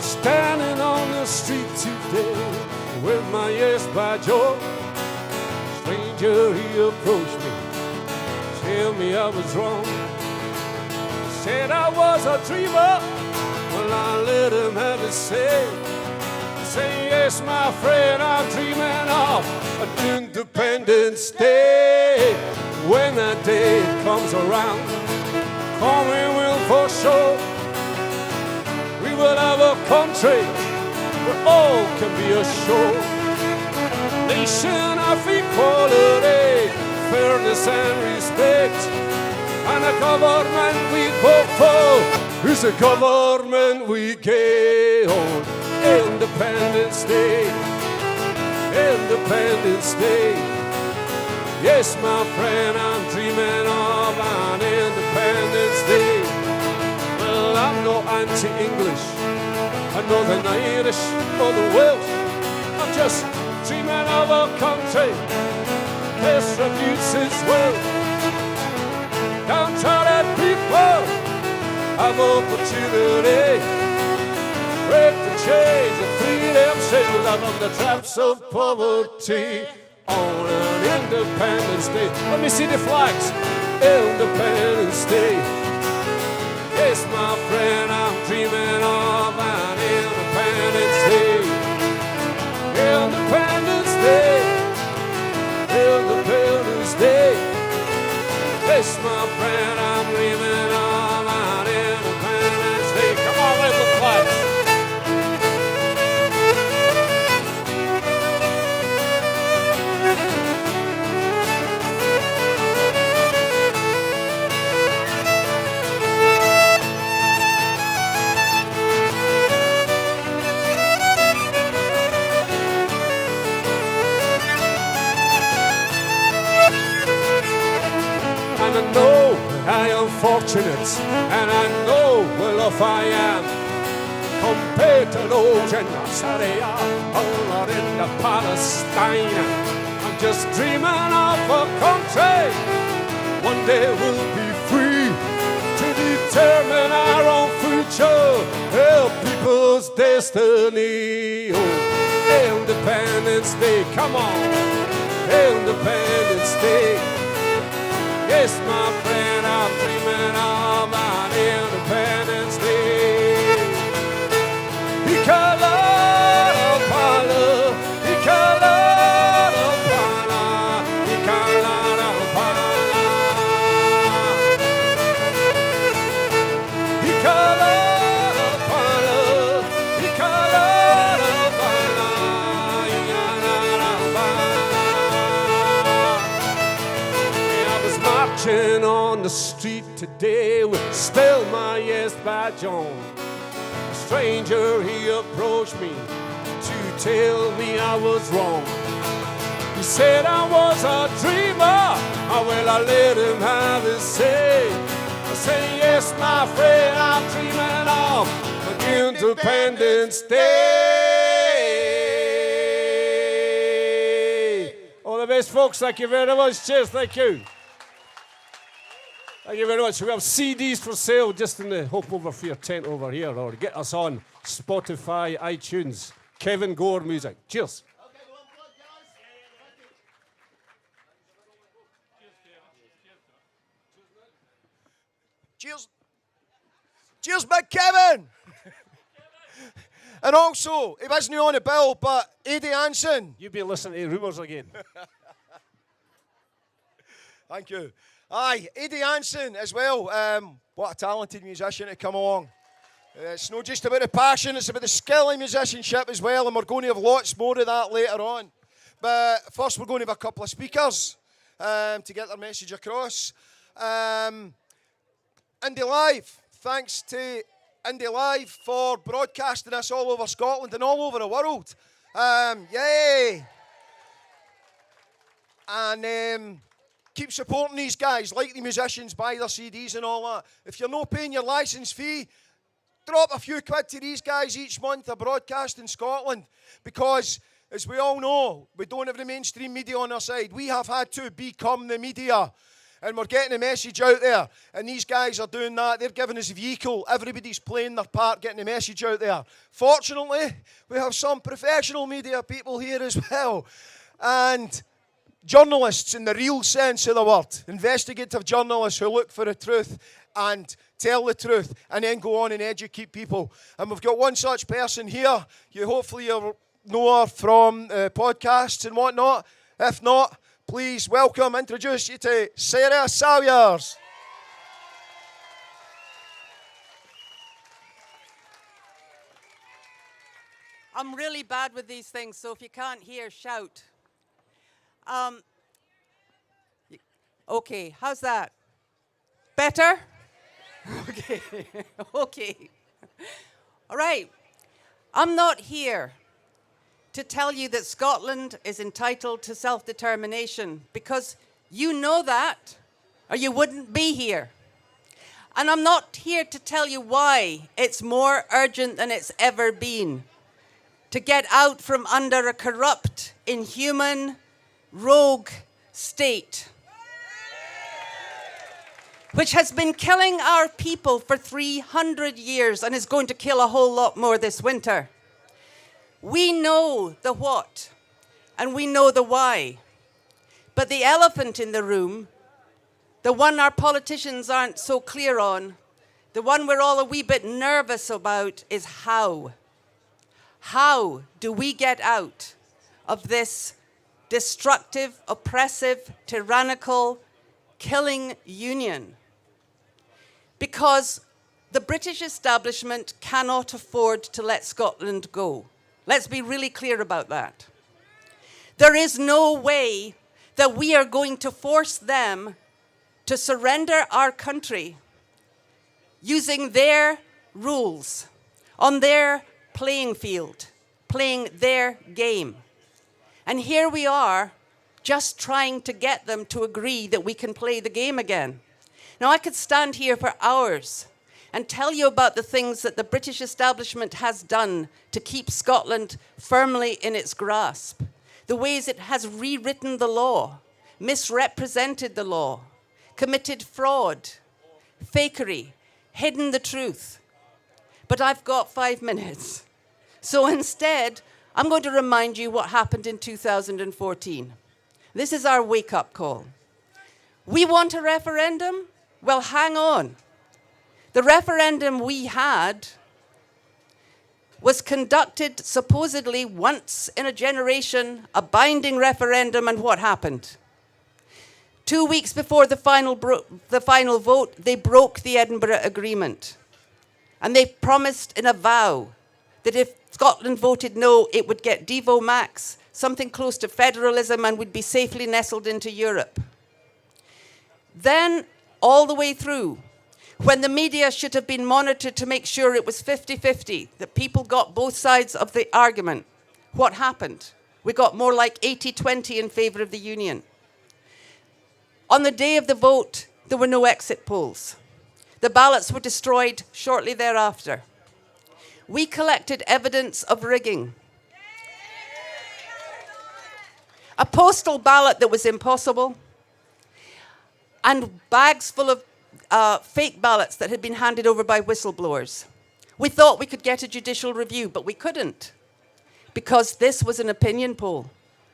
Standing on the street today with my yes by Jock. Stranger, he approached me, tell me I was wrong. Said I was a dreamer, well I let him have his say. Say yes my friend, I'm dreaming of an Independence Day. When that day comes around, Comrie will for sure. We will have a country where all can be assured. Nation of equality, fairness and respect. And a government we vote for is a government we get on Independence Day. Independence Day. Yes, my friend, I'm dreaming of an Independence Day. Well, I'm no anti-English, I'm Northern Irish or the Welsh. I'm just dreaming of a country distributes its wealth. Downtrodden people have opportunity, break the chains and free themselves out of the traps of poverty on an Independence Day. Let me see the flags. Independence Day. Yes, my friend, I'm dreaming of an Independence Day. Independence Day. Independence Day. Yes, my friend, I'm dreaming of an Independence Day. Come on, wave the flags. And I know I am fortunate, and I know well off I am, compared to those in Syria or in the Palestine. I'm just dreaming of a country one day we'll be free to determine our own future, help people's destiny. Oh, Independence Day, come on, Independence Day. Yes, my friend, I'm dreaming of an Independence Day. Because the street today with still my yes badge on. A stranger, he approached me to tell me I was wrong. He said I was a dreamer. Well, I let him have his say. I said, yes, my friend, I'm dreaming of Independence Day. All the best, folks. Thank you very much. Cheers. Thank you. Thank you very much. We have CDs for sale just in the Hope Over Fear tent over here, or get us on Spotify, iTunes. Kevin Gore music. Cheers. Cheers. Cheers, big Kevin. And also, he wasn't on the bill, but Eddie Hansen. You be listening to rumours again. Thank you. Aye, Eddie Hansen as well. What a talented musician to come along. It's not just about the passion, it's about the skill in musicianship as well, and we're going to have lots more of that later on. But first we're going to have a couple of speakers to get their message across. Indie Live, thanks to Indie Live for broadcasting us all over Scotland and all over the world. Yay! And keep supporting these guys, like the musicians, buy their CDs and all that. If you're not paying your licence fee, drop a few quid to these guys each month to broadcast in Scotland, because as we all know, we don't have the mainstream media on our side. We have had to become the media, and we're getting the message out there, and these guys are doing that. They're giving us a vehicle. Everybody's playing their part, getting the message out there. Fortunately, we have some professional media people here as well, and journalists in the real sense of the word, investigative journalists who look for the truth and tell the truth and then go on and educate people. And we've got one such person here. Hopefully you know her from podcasts and whatnot. If not, please welcome, introduce you to Sara Salyers. I'm really bad with these things, so if you can't hear, shout. Okay, how's that? Better? Okay, okay. All right, I'm not here to tell you that Scotland is entitled to self-determination, because you know that, or you wouldn't be here. And I'm not here to tell you why it's more urgent than it's ever been to get out from under a corrupt, inhuman, rogue state, which has been killing our people for 300 years and is going to kill a whole lot more this winter. We know the what and we know the why. But the elephant in the room, the one our politicians aren't so clear on, the one we're all a wee bit nervous about, is how. How do we get out of this destructive, oppressive, tyrannical, killing union? Because the British establishment cannot afford to let Scotland go. Let's be really clear about that. There is no way that we are going to force them to surrender our country using their rules, on their playing field, playing their game. And here we are, just trying to get them to agree that we can play the game again. Now, I could stand here for hours and tell you about the things that the British establishment has done to keep Scotland firmly in its grasp, the ways it has rewritten the law, misrepresented the law, committed fraud, fakery, hidden the truth. But I've got 5 minutes. So instead, I'm going to remind you what happened in 2014. This is our wake-up call. We want a referendum? Well, hang on. The referendum we had was conducted supposedly once in a generation, a binding referendum, and what happened? 2 weeks before the final vote, they broke the Edinburgh Agreement. And they promised in a vow that if Scotland voted no, it would get Devo Max, something close to federalism, and would be safely nestled into Europe. Then all the way through, when the media should have been monitored to make sure it was 50-50, that people got both sides of the argument, what happened? We got more like 80-20 in favour of the union. On the day of the vote, there were no exit polls. The ballots were destroyed shortly thereafter. We collected evidence of rigging. A postal ballot that was impossible, and bags full of fake ballots that had been handed over by whistleblowers. We thought we could get a judicial review, but we couldn't, because this was an opinion poll.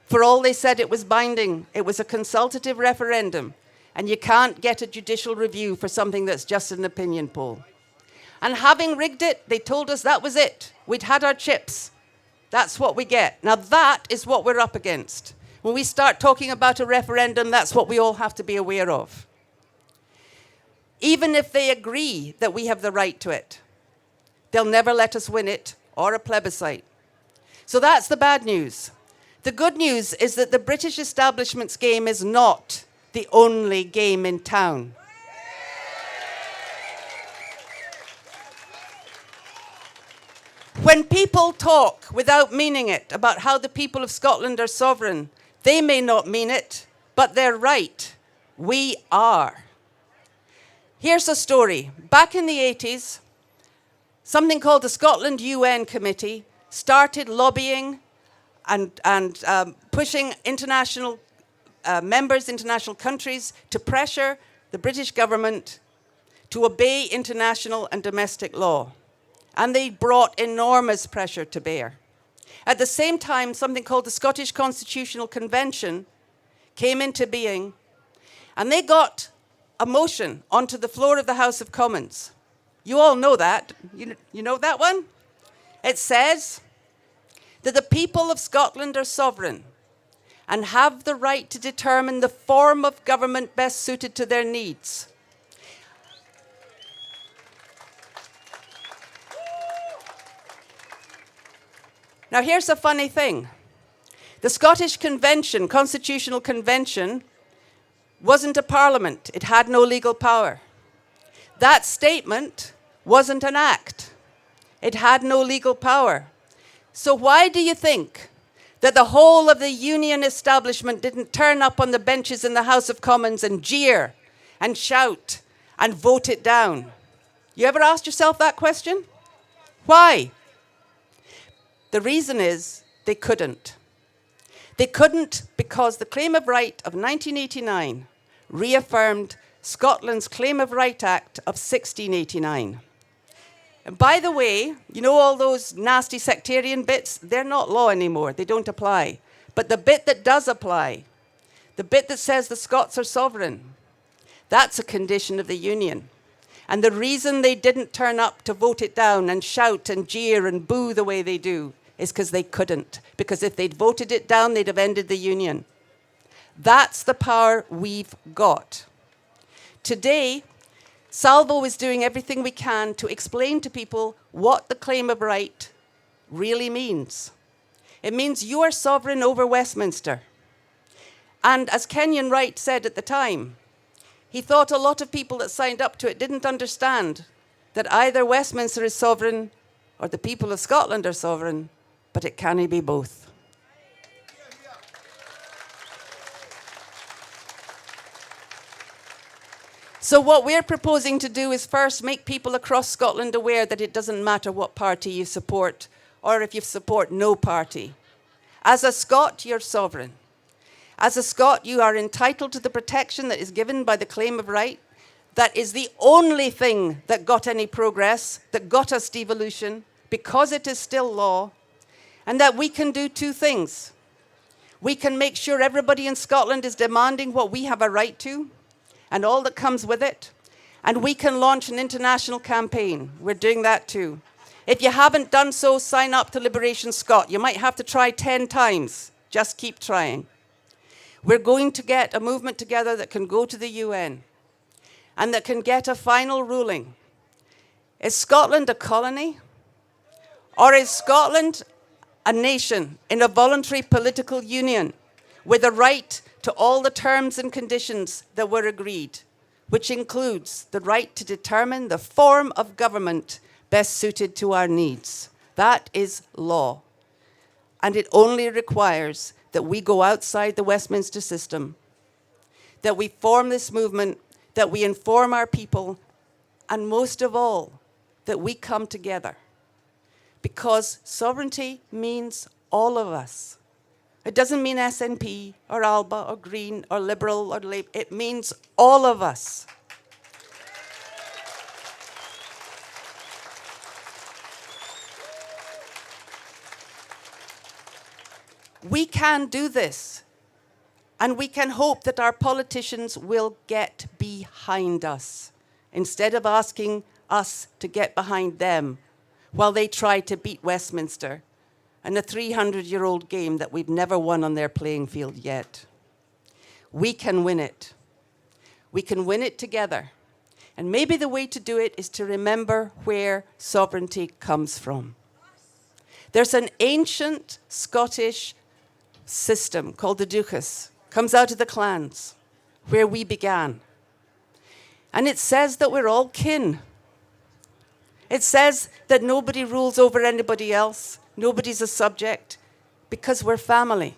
For all they said it was binding, it was a consultative referendum, and you can't get a judicial review for something that's just an opinion poll. And having rigged it, they told us that was it. We'd had our chips. That's what we get. Now that is what we're up against. When we start talking about a referendum, that's what we all have to be aware of. Even if they agree that we have the right to it, they'll never let us win it or a plebiscite. So that's the bad news. The good news is that the British establishment's game is not the only game in town. When people talk without meaning it about how the people of Scotland are sovereign, they may not mean it, but they're right. We are. Here's a story. Back in the 80s, something called the Scotland UN Committee started lobbying and pushing international members, international countries, to pressure the British government to obey international and domestic law. And they brought enormous pressure to bear. At the same time, something called the Scottish Constitutional Convention came into being, and they got a motion onto the floor of the House of Commons. You all know that. You know that one? It says that the people of Scotland are sovereign and have the right to determine the form of government best suited to their needs. Now, here's a funny thing. The Scottish Convention, Constitutional Convention, wasn't a parliament. It had no legal power. That statement wasn't an act. It had no legal power. So why do you think that the whole of the union establishment didn't turn up on the benches in the House of Commons and jeer and shout and vote it down? You ever asked yourself that question? Why? The reason is they couldn't. They couldn't because the Claim of Right of 1989 reaffirmed Scotland's Claim of Right Act of 1689. And by the way, you know all those nasty sectarian bits? They're not law anymore. They don't apply. But the bit that does apply, the bit that says the Scots are sovereign, that's a condition of the Union. And the reason they didn't turn up to vote it down and shout and jeer and boo the way they do is because they couldn't. Because if they'd voted it down, they'd have ended the Union. That's the power we've got. Today, Salvo is doing everything we can to explain to people what the Claim of Right really means. It means you are sovereign over Westminster. And as Kenyon Wright said at the time, he thought a lot of people that signed up to it didn't understand that either Westminster is sovereign or the people of Scotland are sovereign, but it can't be both. So what we're proposing to do is first make people across Scotland aware that it doesn't matter what party you support or if you support no party. As a Scot, you're sovereign. As a Scot, you are entitled to the protection that is given by the Claim of Right. That is the only thing that got any progress, that got us devolution, because it is still law, and that we can do two things. We can make sure everybody in Scotland is demanding what we have a right to, and all that comes with it, and we can launch an international campaign. We're doing that too. If you haven't done so, sign up to Liberation Scot. You might have to try 10 times. Just keep trying. We're going to get a movement together that can go to the UN and that can get a final ruling. Is Scotland a colony? Or is Scotland a nation in a voluntary political union with a right to all the terms and conditions that were agreed? which includes the right to determine the form of government best suited to our needs. That is law. And it only requires that we go outside the Westminster system, that we form this movement, that we inform our people, and most of all, that we come together. Because sovereignty means all of us. It doesn't mean SNP or ALBA or Green or Liberal or Labour. It means all of us. We can do this, and we can hope that our politicians will get behind us instead of asking us to get behind them while they try to beat Westminster in a 300-year-old game that we've never won on their playing field yet. We can win it. We can win it together. And maybe the way to do it is to remember where sovereignty comes from. There's an ancient Scottish system called the Duchess, comes out of the clans, where we began. And it says that we're all kin. It says that nobody rules over anybody else, nobody's a subject, because we're family.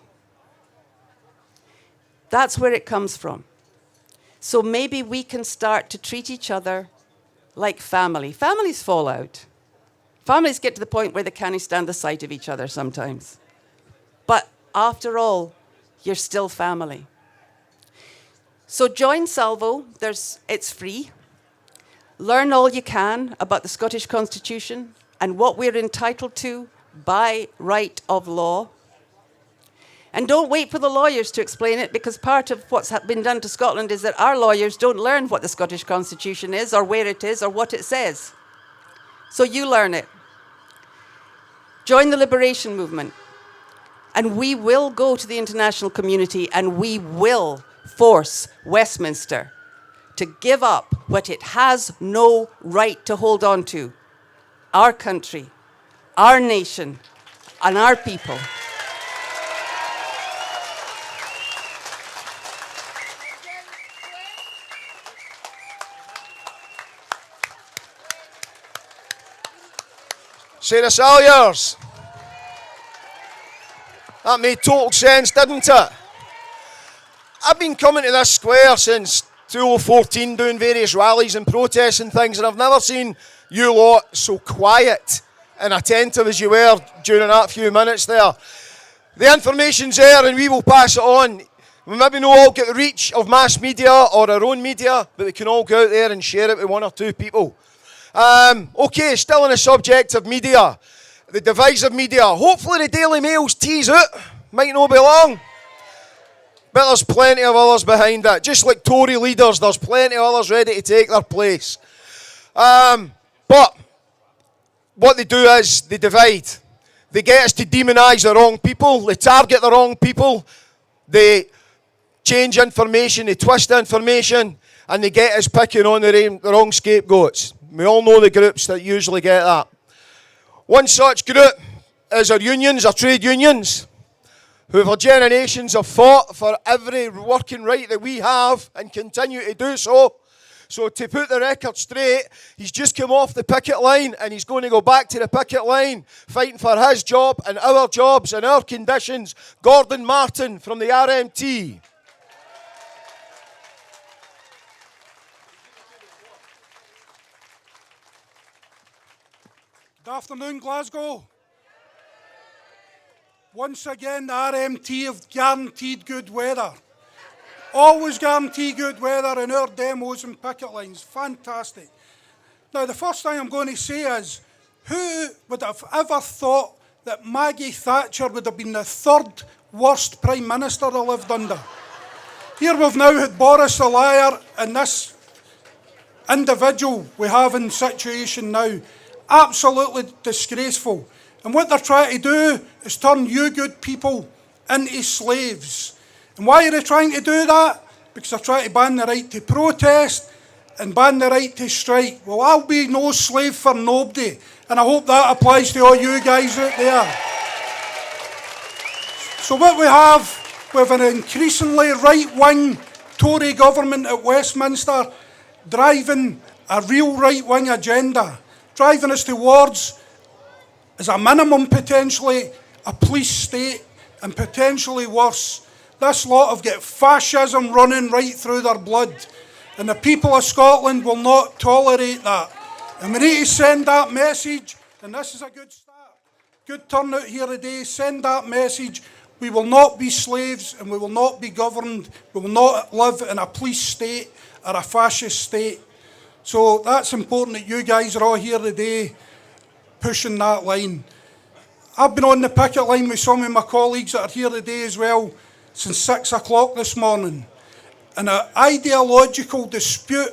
That's where it comes from. So maybe we can start to treat each other like family. Families fall out. Families get to the point where they can't stand the sight of each other sometimes. But after all, you're still family. So join Salvo. It's free. Learn all you can about the Scottish Constitution and what we're entitled to by right of law. And don't wait for the lawyers to explain it, because part of what's been done to Scotland is that our lawyers don't learn what the Scottish Constitution is or where it is or what it says. So you learn it. Join the liberation movement. And we will go to the international community and we will force Westminster to give up what it has no right to hold on to. Our country, our nation, and our people. Sara Salyers. That made total sense, didn't it? I've been coming to this square since 2014 doing various rallies and protests and things, and I've never seen you lot so quiet and attentive as you were during that few minutes there. The information's there and we will pass it on. We maybe not all get the reach of mass media or our own media, but we can all go out there and share it with one or two people. Okay, still on the subject of media. The divisive media. Hopefully the Daily Mail's tease out. Might not be long. But there's plenty of others behind it. Just like Tory leaders, there's plenty of others ready to take their place. But what they do is they divide. They get us to demonise the wrong people. They target the wrong people. They change information. They twist information. And they get us picking on the wrong scapegoats. We all know the groups that usually get that. One such group is our unions, our trade unions, who for generations have fought for every working right that we have and continue to do so. So to put the record straight, he's just come off the picket line and he's going to go back to the picket line, fighting for his job and our jobs and our conditions. Gordon Martin from the RMT. Good afternoon, Glasgow. Once again, the RMT have guaranteed good weather. Always guarantee good weather in our demos and picket lines. Fantastic. Now, the first thing I'm going to say is, who would have ever thought that Maggie Thatcher would have been the third worst Prime Minister I lived under? Here we've now had Boris the liar and this individual we have in situation now. Absolutely disgraceful. And what they're trying to do is turn you good people into slaves. And why are they trying to do that? Because they're trying to ban the right to protest and ban the right to strike. Well, I'll be no slave for nobody. And I hope that applies to all you guys out there. So what we have an increasingly right-wing Tory government at Westminster, driving a real right-wing agenda, driving us towards, as a minimum, potentially a police state, and potentially worse. This lot have got fascism running right through their blood, and the people of Scotland will not tolerate that. And we need to send that message, and this is a good start. Good turnout here today. Send that message. We will not be slaves, and we will not be governed. We will not live in a police state or a fascist state. So that's important that you guys are all here today pushing that line. I've been on the picket line with some of my colleagues that are here today as well since 6 o'clock this morning. And an ideological dispute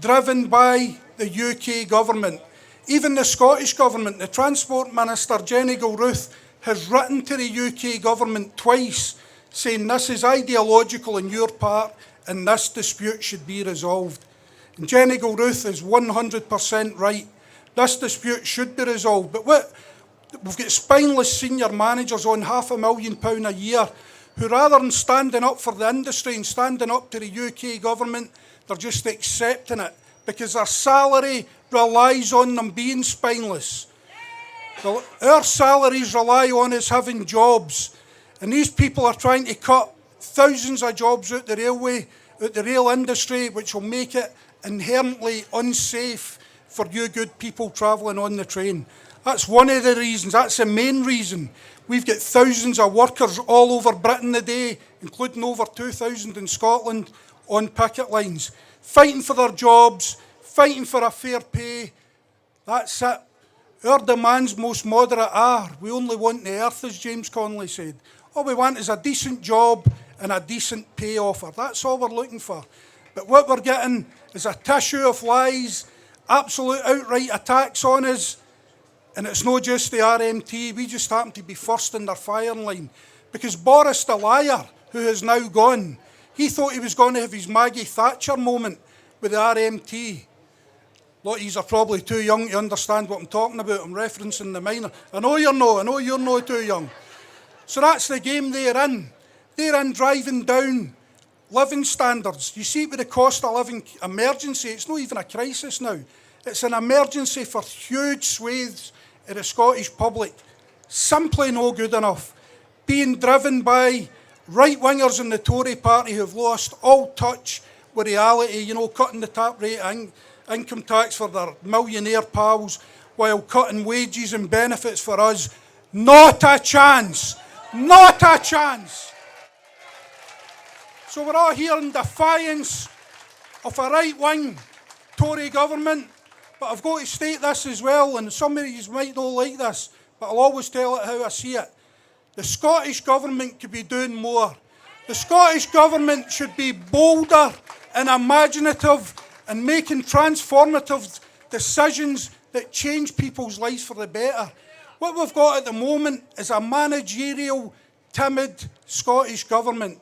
driven by the UK government. Even the Scottish government, the Transport Minister, Jenny Gilruth, has written to the UK government twice saying this is ideological on your part and this dispute should be resolved. And Jenny Gilruth is 100% right. This dispute should be resolved. But we've got spineless senior managers on £500,000 a year who, rather than standing up for the industry and standing up to the UK government, they're just accepting it because their salary relies on them being spineless. Our salaries rely on us having jobs, and these people are trying to cut thousands of jobs out the railway, out the rail industry, which will make it inherently unsafe for you good people travelling on the train. That's one of the reasons, that's the main reason. We've got thousands of workers all over Britain today, including over 2,000 in Scotland, on picket lines, fighting for their jobs, fighting for a fair pay. That's it. Our demands, most moderate, are we only want the earth, as James Connolly said. All we want is a decent job and a decent pay offer. That's all we're looking for. But what we're getting is a tissue of lies, absolute outright attacks on us. And it's not just the RMT, we just happen to be first in their firing line. Because Boris the liar, who has now gone, he thought he was going to have his Maggie Thatcher moment with the RMT. A lot of you are probably too young to understand what I'm talking about. I'm referencing the minor. I know you're not too young. So that's the game they're in. They're in driving down living standards. You see it with the cost of living emergency. It's not even a crisis now. It's an emergency for huge swathes of the Scottish public. Simply no good enough. Being driven by right-wingers in the Tory party who've lost all touch with reality, cutting the top rate income tax for their millionaire pals while cutting wages and benefits for us. Not a chance. Not a chance. So we're all here in defiance of a right-wing Tory government. But I've got to state this as well, and some of you might not like this, but I'll always tell it how I see it. The Scottish government could be doing more. The Scottish government should be bolder and imaginative and making transformative decisions that change people's lives for the better. What we've got at the moment is a managerial, timid Scottish government.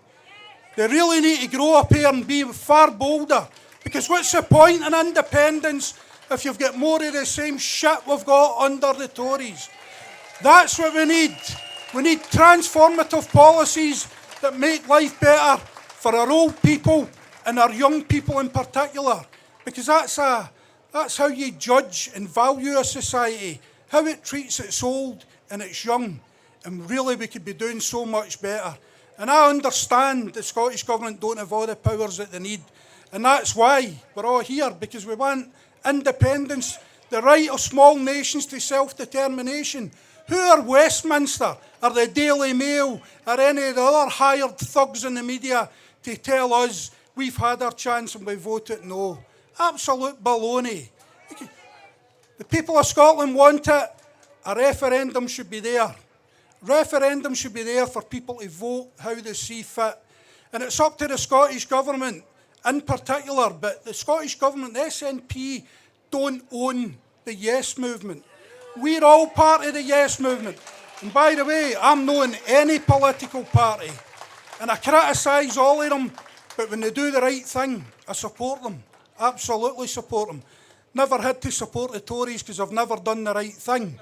They really need to grow up here and be far bolder. Because what's the point in independence if you've got more of the same shit we've got under the Tories? That's what we need. We need transformative policies that make life better for our old people and our young people in particular. Because that's how you judge and value a society, how it treats its old and its young. And really we could be doing so much better. And I understand the Scottish Government don't have all the powers that they need. And that's why we're all here, because we want independence, the right of small nations to self-determination. Who are Westminster, or the Daily Mail, or any of the other hired thugs in the media to tell us we've had our chance and we voted no? Absolute baloney. The people of Scotland want it. A referendum should be there. Referendum should be there for people to vote how they see fit. And it's up to the Scottish Government in particular, but the Scottish Government, the SNP, don't own the Yes movement. We're all part of the Yes movement. And by the way, I'm not in any political party. And I criticise all of them, but when they do the right thing, I support them. Absolutely support them. Never had to support the Tories because I've never done the right thing.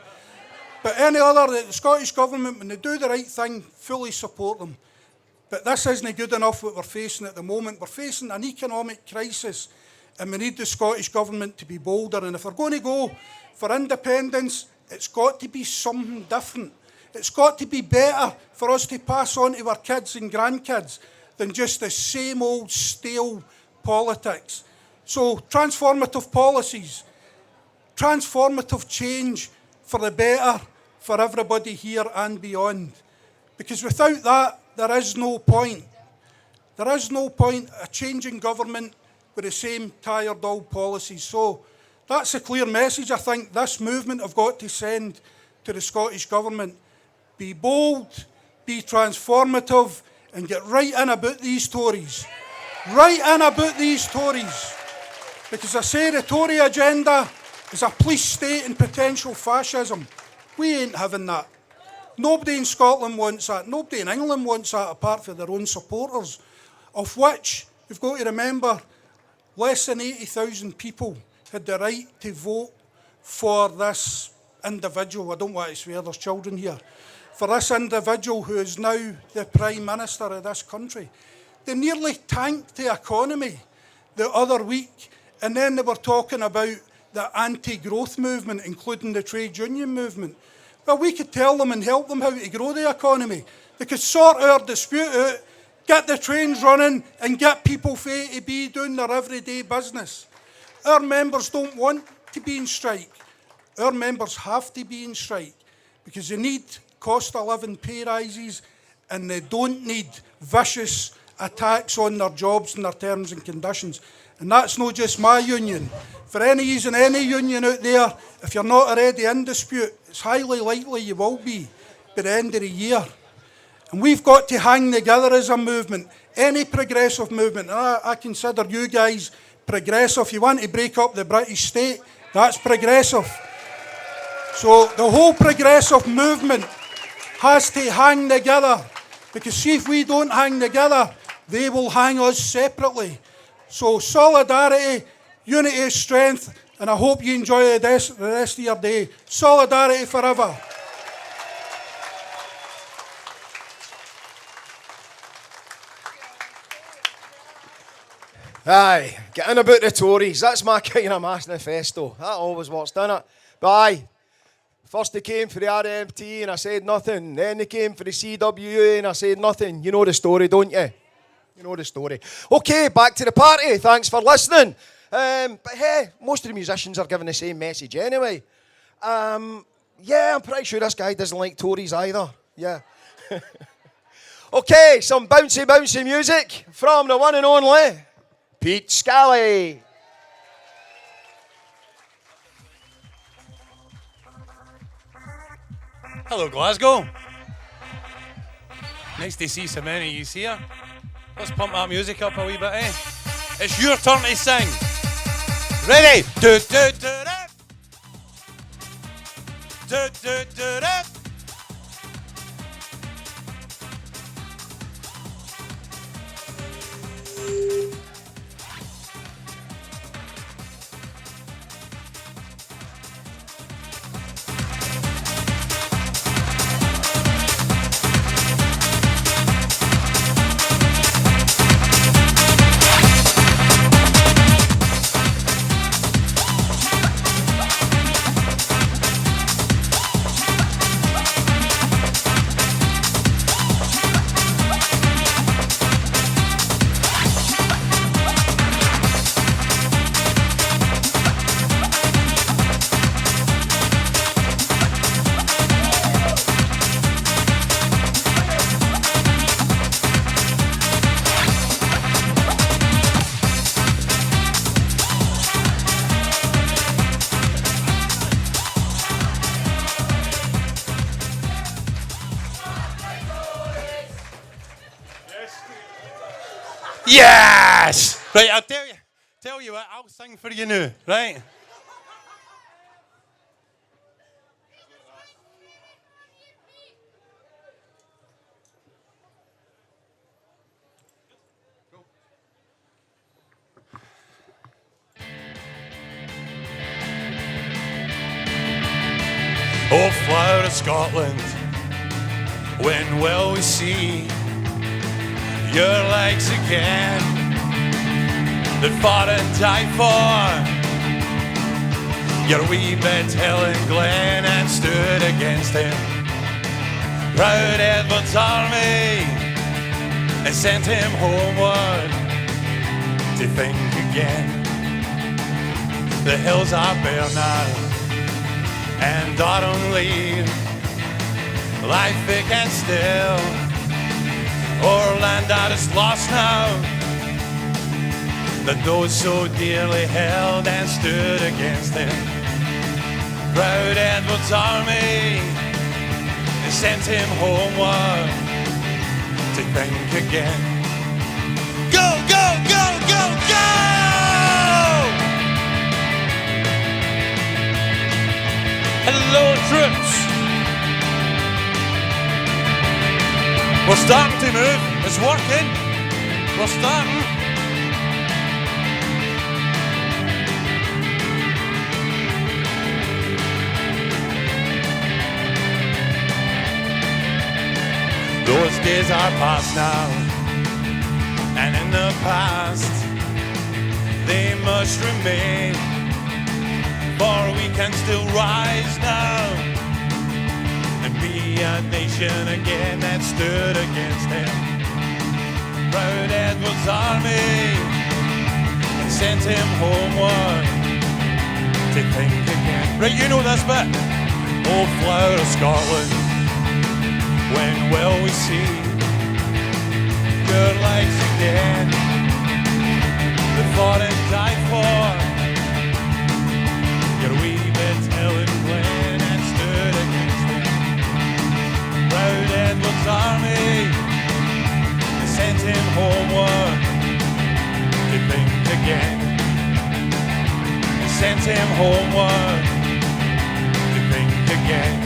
But any other, the Scottish Government, when they do the right thing, fully support them. But this isn't good enough what we're facing at the moment. We're facing an economic crisis. and we need the Scottish Government to be bolder. And if we're going to go for independence, it's got to be something different. It's got to be better for us to pass on to our kids and grandkids than just the same old stale politics. So transformative policies, transformative change for the better for everybody here and beyond. Because without that, there is no point. There is no point a changing government with the same tired old policies. So that's a clear message I think this movement have got to send to the Scottish Government. Be bold, be transformative, and get right in about these Tories. Right in about these Tories. Because I say the Tory agenda is a police state and potential fascism. We ain't having that. Nobody in Scotland wants that. Nobody in England wants that apart from their own supporters, of which, you've got to remember, less than 80,000 people had the right to vote for this individual. I don't want to swear, there's children here. For this individual who is now the Prime Minister of this country. They nearly tanked the economy the other week, and then they were talking about the anti-growth movement, including the trade union movement. Well, we could tell them and help them how to grow the economy. They could sort our dispute out, get the trains running, and get people from A to B doing their everyday business. Our members don't want to be in strike. Our members have to be in strike because they need cost of living pay rises and they don't need vicious attacks on their jobs and their terms and conditions. And that's not just my union. For any union out there, if you're not already in dispute, it's highly likely you will be by the end of the year. And we've got to hang together as a movement, any progressive movement. And I consider you guys progressive. If you want to break up the British state, that's progressive. So the whole progressive movement has to hang together. Because see, if we don't hang together, they will hang us separately. So solidarity, unity is strength, and I hope you enjoy the rest of your day. Solidarity forever. Aye, getting about the Tories, that's my kind of manifesto. That always works, doesn't it? But aye, first they came for the RMT and I said nothing. Then they came for the CWA and I said nothing. You know the story, don't you? You know the story. Okay, back to the party. Thanks for listening. But hey, most of the musicians are giving the same message anyway. Yeah, I'm pretty sure this guy doesn't like Tories either. Yeah. Okay, some bouncy music from the one and only Pete Scally. Hello, Glasgow. Nice to see so many of you here. Let's pump that music up a wee bit, eh? It's your turn to sing. Ready? Do do do do do do do. Yes! Right, I'll tell you what, I'll sing for you now, right? Oh, flower of Scotland, when will we see your legs again? that fought and died for your wee bit hill and glen and stood against him. Proud Edward's army and sent him homeward to think again. The hills are bare now and autumn leaves lie thick and still. O'er land that is lost now, that those so dearly held and stood against him. Proud Edward's army sent him homeward to think again. Go, go, go, go, go! Hello, troops. We're starting to move. It's working. We're starting. Those days are past now, and in the past they must remain. For we can still rise now and be a nation again that stood against him. Proud Edward's army and sent him homeward to think again. Right, you know this bit. Oh, flower of Scotland, when will we see your lights again? The fought and died for your wee bit hill and glen and stood against him. Proud Edward's army sent him homeward to think again. Sent him homeward to think again.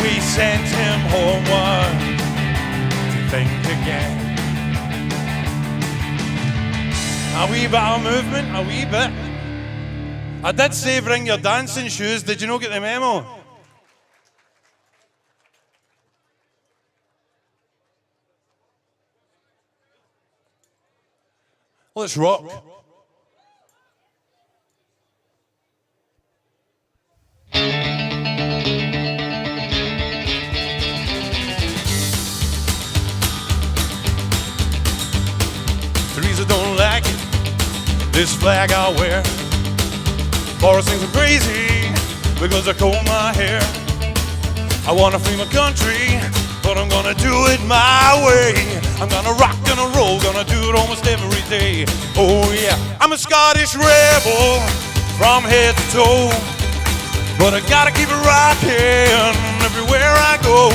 We sent him homeward to think again. A wee bit of movement, a wee bit. I did say bring your dancing shoes. Did you not get the memo? Let's rock. Teresa don't like it, this flag I'll wear. Boris thinks I'm crazy because I comb my hair. I wanna free my country, but I'm gonna do it my way. I'm gonna rock, gonna roll, gonna do it almost every day. Oh yeah, I'm a Scottish rebel from head to toe, but I gotta keep it rocking everywhere I go.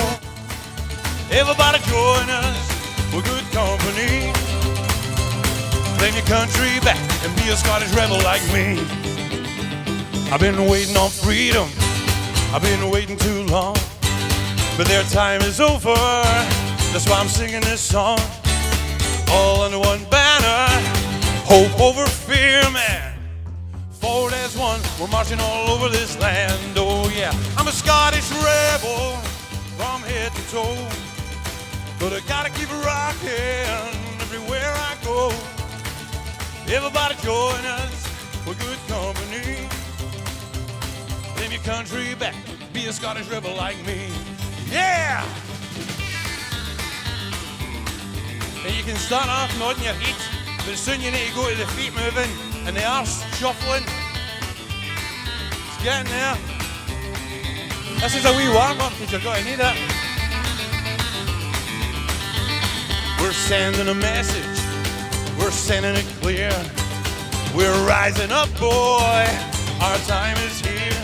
Everybody join us, we're good company. Claim your country back and be a Scottish rebel like me. I've been waiting on freedom, I've been waiting too long, but their time is over, that's why I'm singing this song. All under one banner, hope over fear, man. Forward as one, we're marching all over this land. Oh yeah, I'm a Scottish rebel from head to toe, but I gotta keep it rocking everywhere I go. Everybody join us, we're good company. Claim your country back, be a Scottish rebel like me. Yeah! And you can start off nodding your head, but soon you need to go to the feet moving and the arse shuffling. It's getting there. This is a wee warm-up because you're going to need it. We're sending a message, we're sending it clear. We're rising up, boy, our time is here.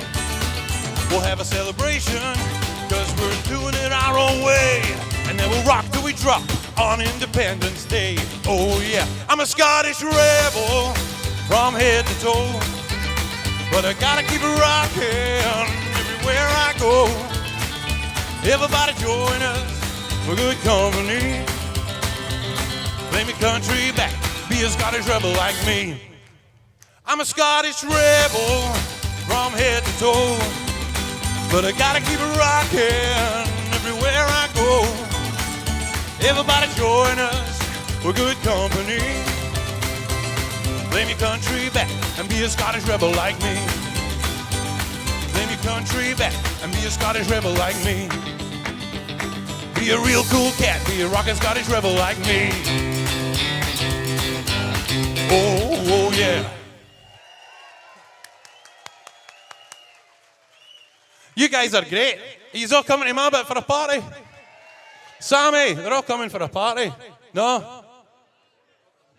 We'll have a celebration, cause we're doing it our own way. And then we'll rock till we drop on Independence Day. Oh yeah, I'm a Scottish rebel from head to toe, but I gotta keep it rocking everywhere I go. Everybody join us, we're good company. Claim your country back, be a Scottish rebel like me. I'm a Scottish rebel from head to toe, but I gotta keep it rocking everywhere I go. Everybody join us, we're good company. Claim your country back and be a Scottish rebel like me. Claim your country back and be a Scottish rebel like me. Be a real cool cat, be a rockin' Scottish rebel like me. Oh, yeah. You guys are great. You're all coming to my bit for a party? Sammy, they're all coming for a party. No?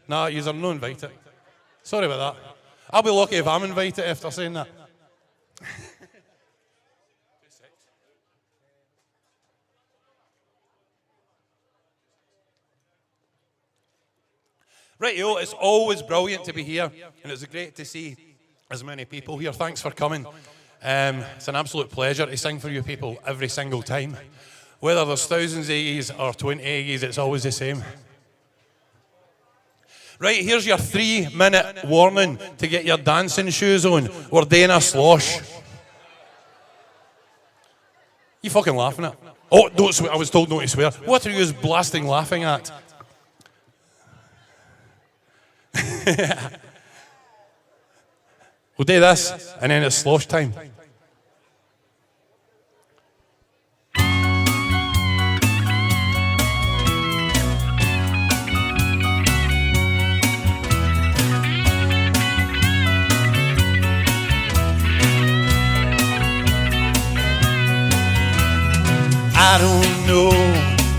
No, you're not invited. Sorry about that. I'll be lucky if I'm invited after saying that. Right, yo, it's always brilliant to be here, and it's great to see as many people here. Thanks for coming. It's an absolute pleasure to sing for you people every single time. Whether there's thousands of yous or 20 yous, it's always the same. Right, here's your 3-minute warning to get your dancing shoes on. We're doing a slosh. You fucking laughing at? Oh, don't swear. I was told not to swear. What are you blasting laughing at? We'll do this, and then it's slosh time. I don't know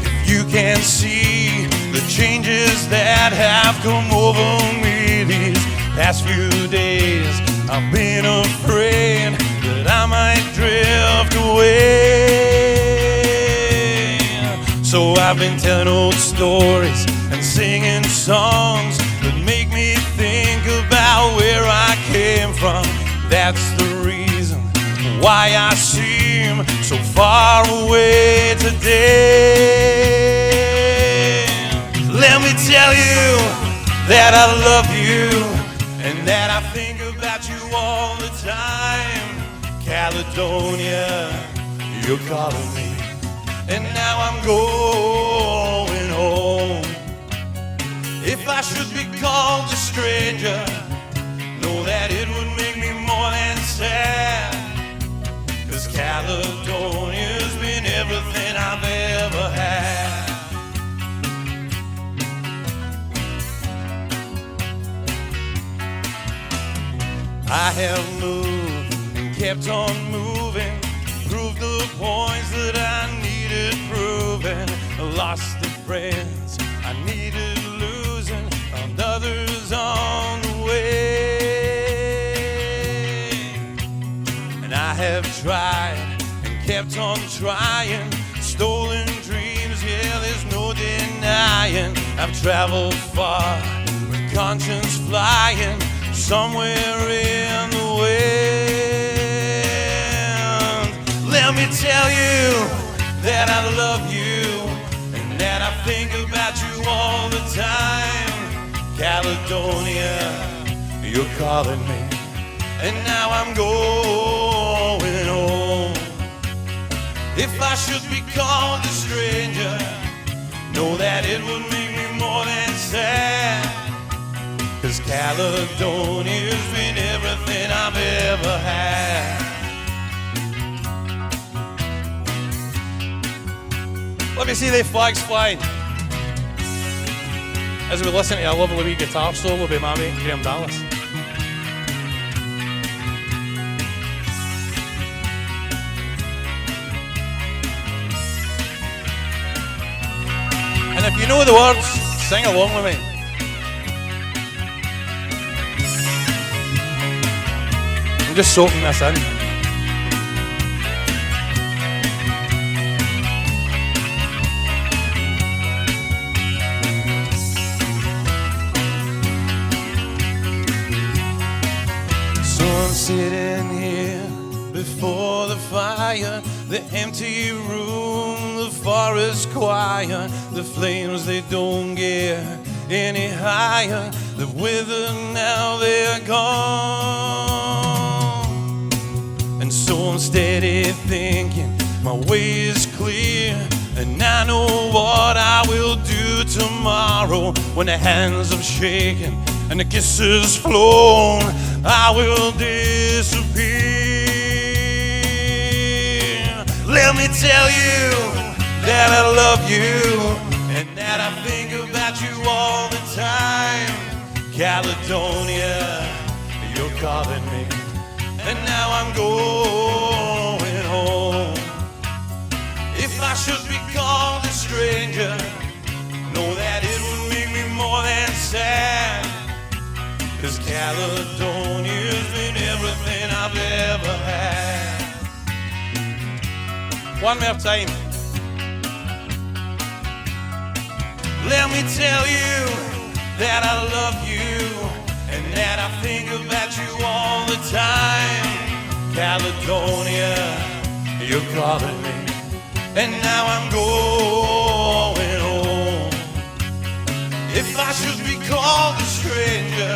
if you can see the changes that have come over me these past few days. I've been afraid that I might drift away. So I've been telling old stories and singing songs that make me think about where I came from. That's the reason why I seem so far away today. Let me tell you that I love you and that I think about you all the time. Caledonia, you're calling me, and now I'm going home. If I should be called a stranger, know that it would make me more than sad. 'Cause Caledonia's been everything I've ever had. I have moved and kept on moving, proved the points that I needed proving. I lost the friends I needed losing, found others on the way. And I have tried and kept on trying, stolen dreams, yeah, there's no denying. I've traveled far with conscience flying, somewhere in the wind. Let me tell you that I love you and that I think about you all the time. Caledonia, you're calling me, and now I'm going home. If I should be called a stranger, know that it would make me more than sad. 'Cause Caledonia's been everything I've ever had. Let me see the flags flying as we listen to a lovely wee guitar solo by my mate Graham Dallas. And if you know the words, sing along with me. I'm just soaking this in. So I'm sitting here before the fire, the empty room, the forest quiet, the flames they don't get any higher, the wither now they're gone. And so I'm steady thinking my way is clear, and I know what I will do tomorrow when the hands of shaking and the kisses flown, I will disappear. Let me tell you that I love you and that I think about you all the time. Caledonia, you're calling me, and now I'm going home. If I should be called a stranger, know that it would make me more than sad. 'Cause Caledonia's been everything I've ever had. One more time. Let me tell you that I love you and that I think about you all the time. Caledonia, you're calling me, and now I'm going home. If I should be called a stranger,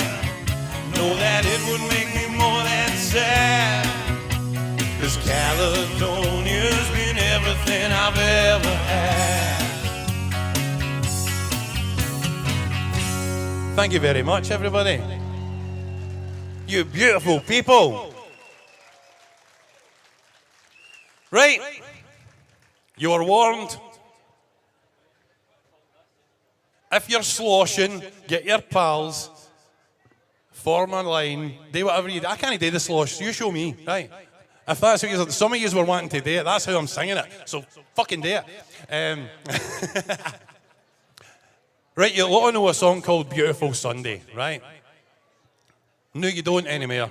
know that it would make me more than sad. 'Cause Caledonia's been everything I've ever had. Thank you very much, everybody. You beautiful people. Right. You are warned. If you're sloshing, get your pals, form a line, do whatever you do. I can't do the slosh, so you show me, right? If that's what you, some of you were wanting to do it, that's how I'm singing it, so fucking do it. Right, you lot know a song called Beautiful Sunday, right? No, you don't anymore.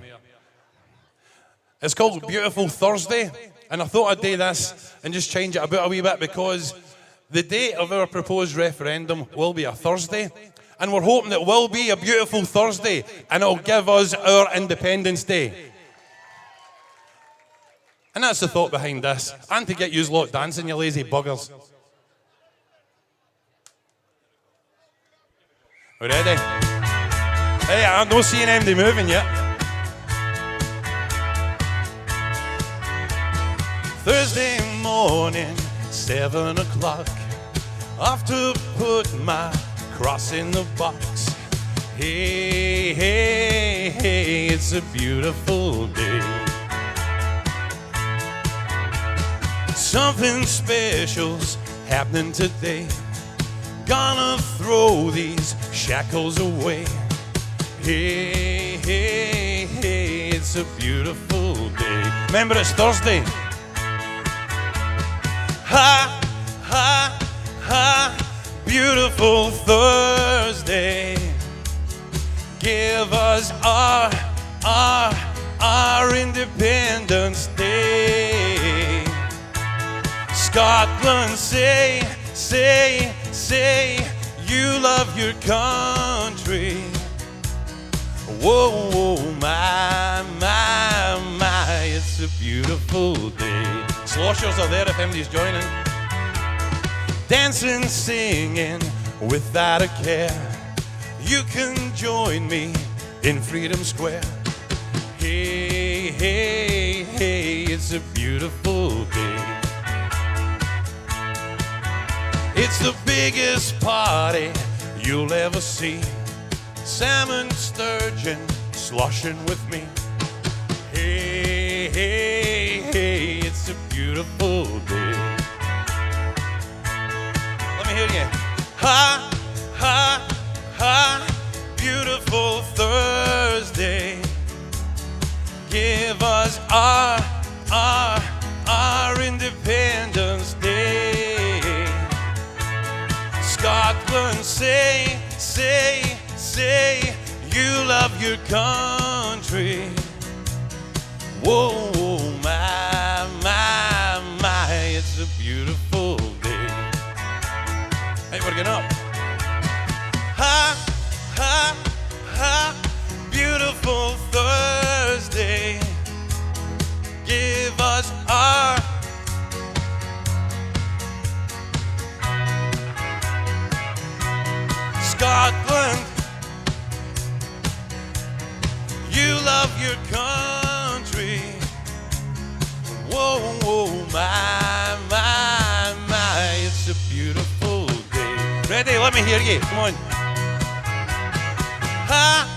It's called Beautiful Thursday, and I thought I'd do this and just change it about a wee bit because the date of our proposed referendum will be a Thursday, and we're hoping it will be a beautiful Thursday, and it'll give us our Independence Day. And that's the thought behind this, and to get yous lot dancing, you lazy buggers. We ready? Hey, I'm not seeing anybody moving yet. Thursday morning, 7 o'clock. Off to put my cross in the box. Hey, hey, hey, it's a beautiful day. Something special's happening today. Gonna throw these shackles away. Hey, hey, hey, it's a beautiful day. Remember, it's Thursday. Ha, ha, ha, beautiful Thursday. Give us our Independence Day. Scotland, say, you love your country. Whoa, whoa, my, it's a beautiful day. Sloshers are there if anybody's joining. Dancing, singing, without a care. You can join me in Freedom Square. Hey, hey, hey, it's a beautiful day. It's the biggest party you'll ever see. Salmon, sturgeon, sloshing with me. Hey, hey, hey, it's a beautiful day. Let me hear you. Ha, ha, ha, beautiful Thursday. Give us our Independence Day. Scotland, say, you love your country. Whoa, my, it's a beautiful day. Hey, we're getting up. Ha, ha, ha, beautiful Thursday. Give us our Scotland, you love your country. Whoa, whoa, my, it's a beautiful day. Ready? Let me hear you. Come on. Ha!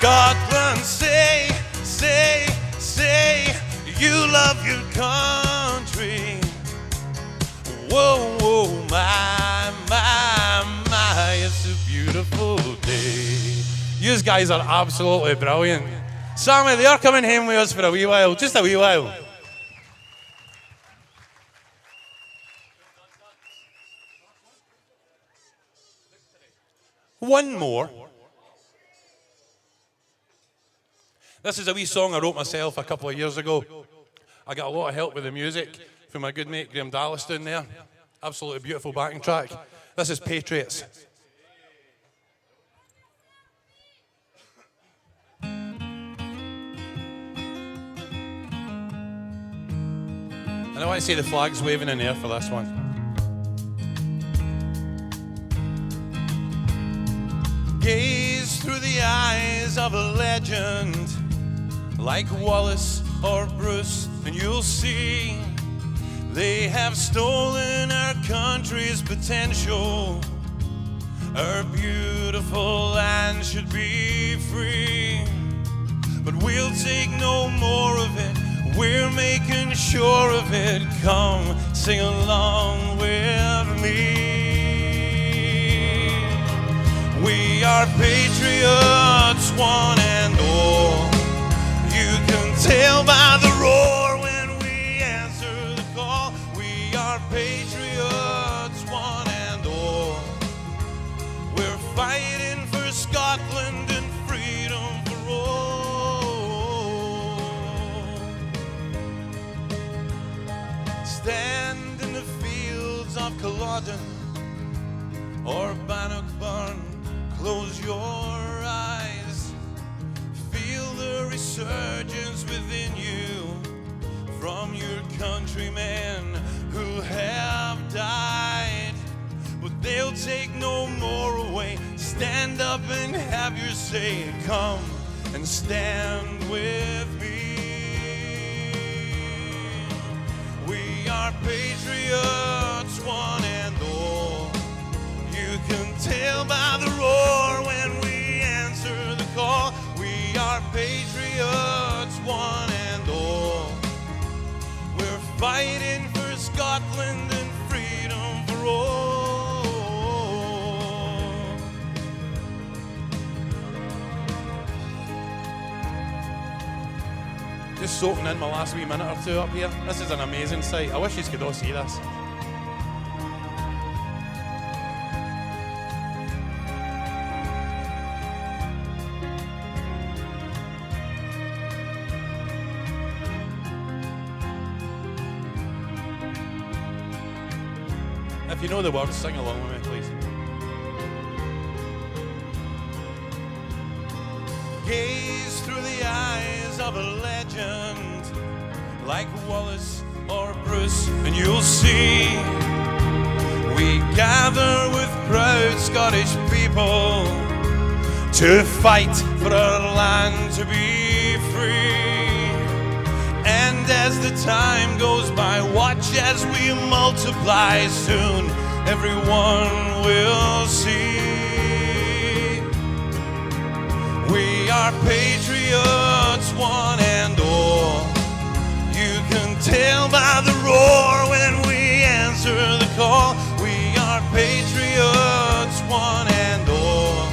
Scotland, say, say, say you love your country. Whoa, whoa, my, it's a beautiful day. You guys are absolutely brilliant. Sammy, they are coming home with us for a wee while, just a wee while. One more. This is a wee song I wrote myself a couple of years ago. I got a lot of help with the music from my good mate Graham Dallas down there. Absolutely beautiful backing track. This is Patriots. And I want to see the flags waving in the air for this one. Gaze through the eyes of a legend like Wallace or Bruce, and you'll see they have stolen our country's potential. Our beautiful land should be free, but we'll take no more of it. We're making sure of it. Come sing along with me. We are patriots, one and all. You can tell by the roar when we answer the call. We are patriots, one and all. We're fighting for Scotland and freedom for all. Stand in the fields of Culloden or Bannockburn. Close your eyes, feel the resurgence within you from your countrymen who have died, but they'll take no more away. Stand up and have your say. Come and stand with me. We are patriots, one and all. You can tell by the roar when we answer the call. We are patriots, one and all. We're fighting for Scotland and freedom for all. Just soaking in my last wee minute or two up here. This is an amazing sight. I wish you could all see this. If you know the words, sing along with me, please. Gaze through the eyes of a legend like Wallace or Bruce, and you'll see we gather with proud Scottish people to fight for our land to be free. And as the time goes by, watch as we multiply. Soon everyone will see. We are patriots, one and all. You can tell by the roar when we answer the call. We are patriots, one and all.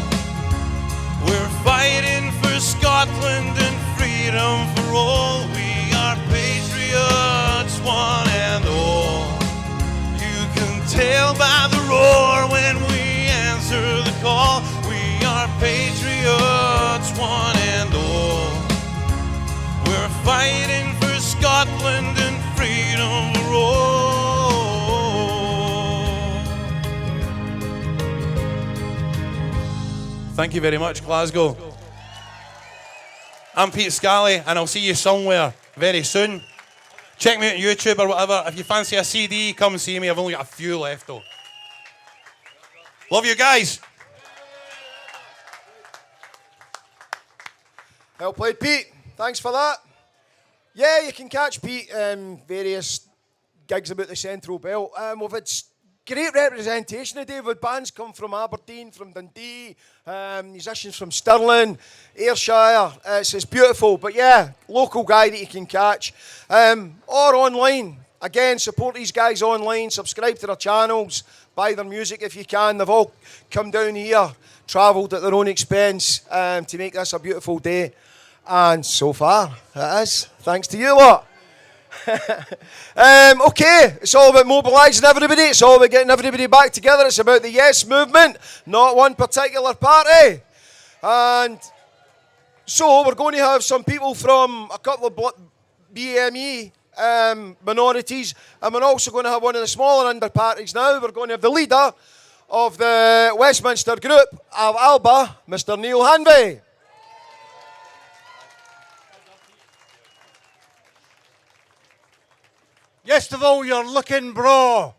We're fighting for Scotland and freedom for all. We are patriots, one and all. You can tell by the roar when we answer the call. We are patriots, one and all. We're fighting for Scotland and freedom for all. Thank you very much, Glasgow. I'm Pete Scally, and I'll see you somewhere very soon. Check me out on YouTube or whatever. If you fancy a CD, come and see me. I've only got a few left, though. Love you guys. Well played, Pete. Thanks for that. Yeah, you can catch Pete various gigs about the Central Belt. We've had great representation of David. Bands come from Aberdeen, from Dundee, musicians from Stirling, Ayrshire. It's beautiful. But yeah, local guy that you can catch. Or online. Again, support these guys online. Subscribe to their channels. Buy their music if you can. They've all come down here, travelled at their own expense to make this a beautiful day. And so far, it is. Thanks to you lot. Okay, it's all about mobilising everybody. It's all about getting everybody back together. It's about the Yes movement, not one particular party. And so we're going to have some people from a couple of BME minorities, and we're also going to have one of the smaller under parties now. We're going to have the leader of the Westminster group of ALBA, Mr. Neale Hanvey. Yestival, you're looking bra.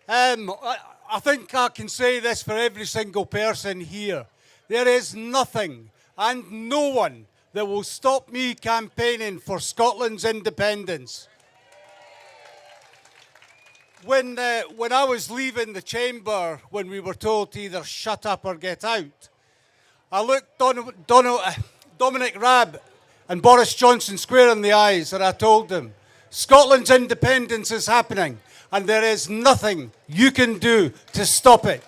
I think I can say this for every single person here. There is nothing and no one that will stop me campaigning for Scotland's independence. When I was leaving the chamber, when we were told to either shut up or get out, I looked Dominic Raab and Boris Johnson square in the eyes and I told them, Scotland's independence is happening and there is nothing you can do to stop it.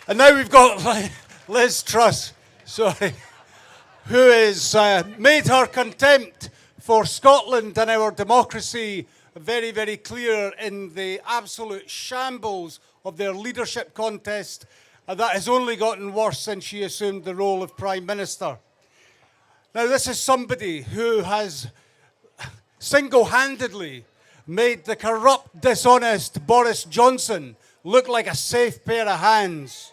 And now we've got Liz Truss, who has made her contempt for Scotland and our democracy very, very clear in the absolute shambles of their leadership contest. And that has only gotten worse since she assumed the role of Prime Minister. Now, this is somebody who has single-handedly made the corrupt, dishonest Boris Johnson look like a safe pair of hands.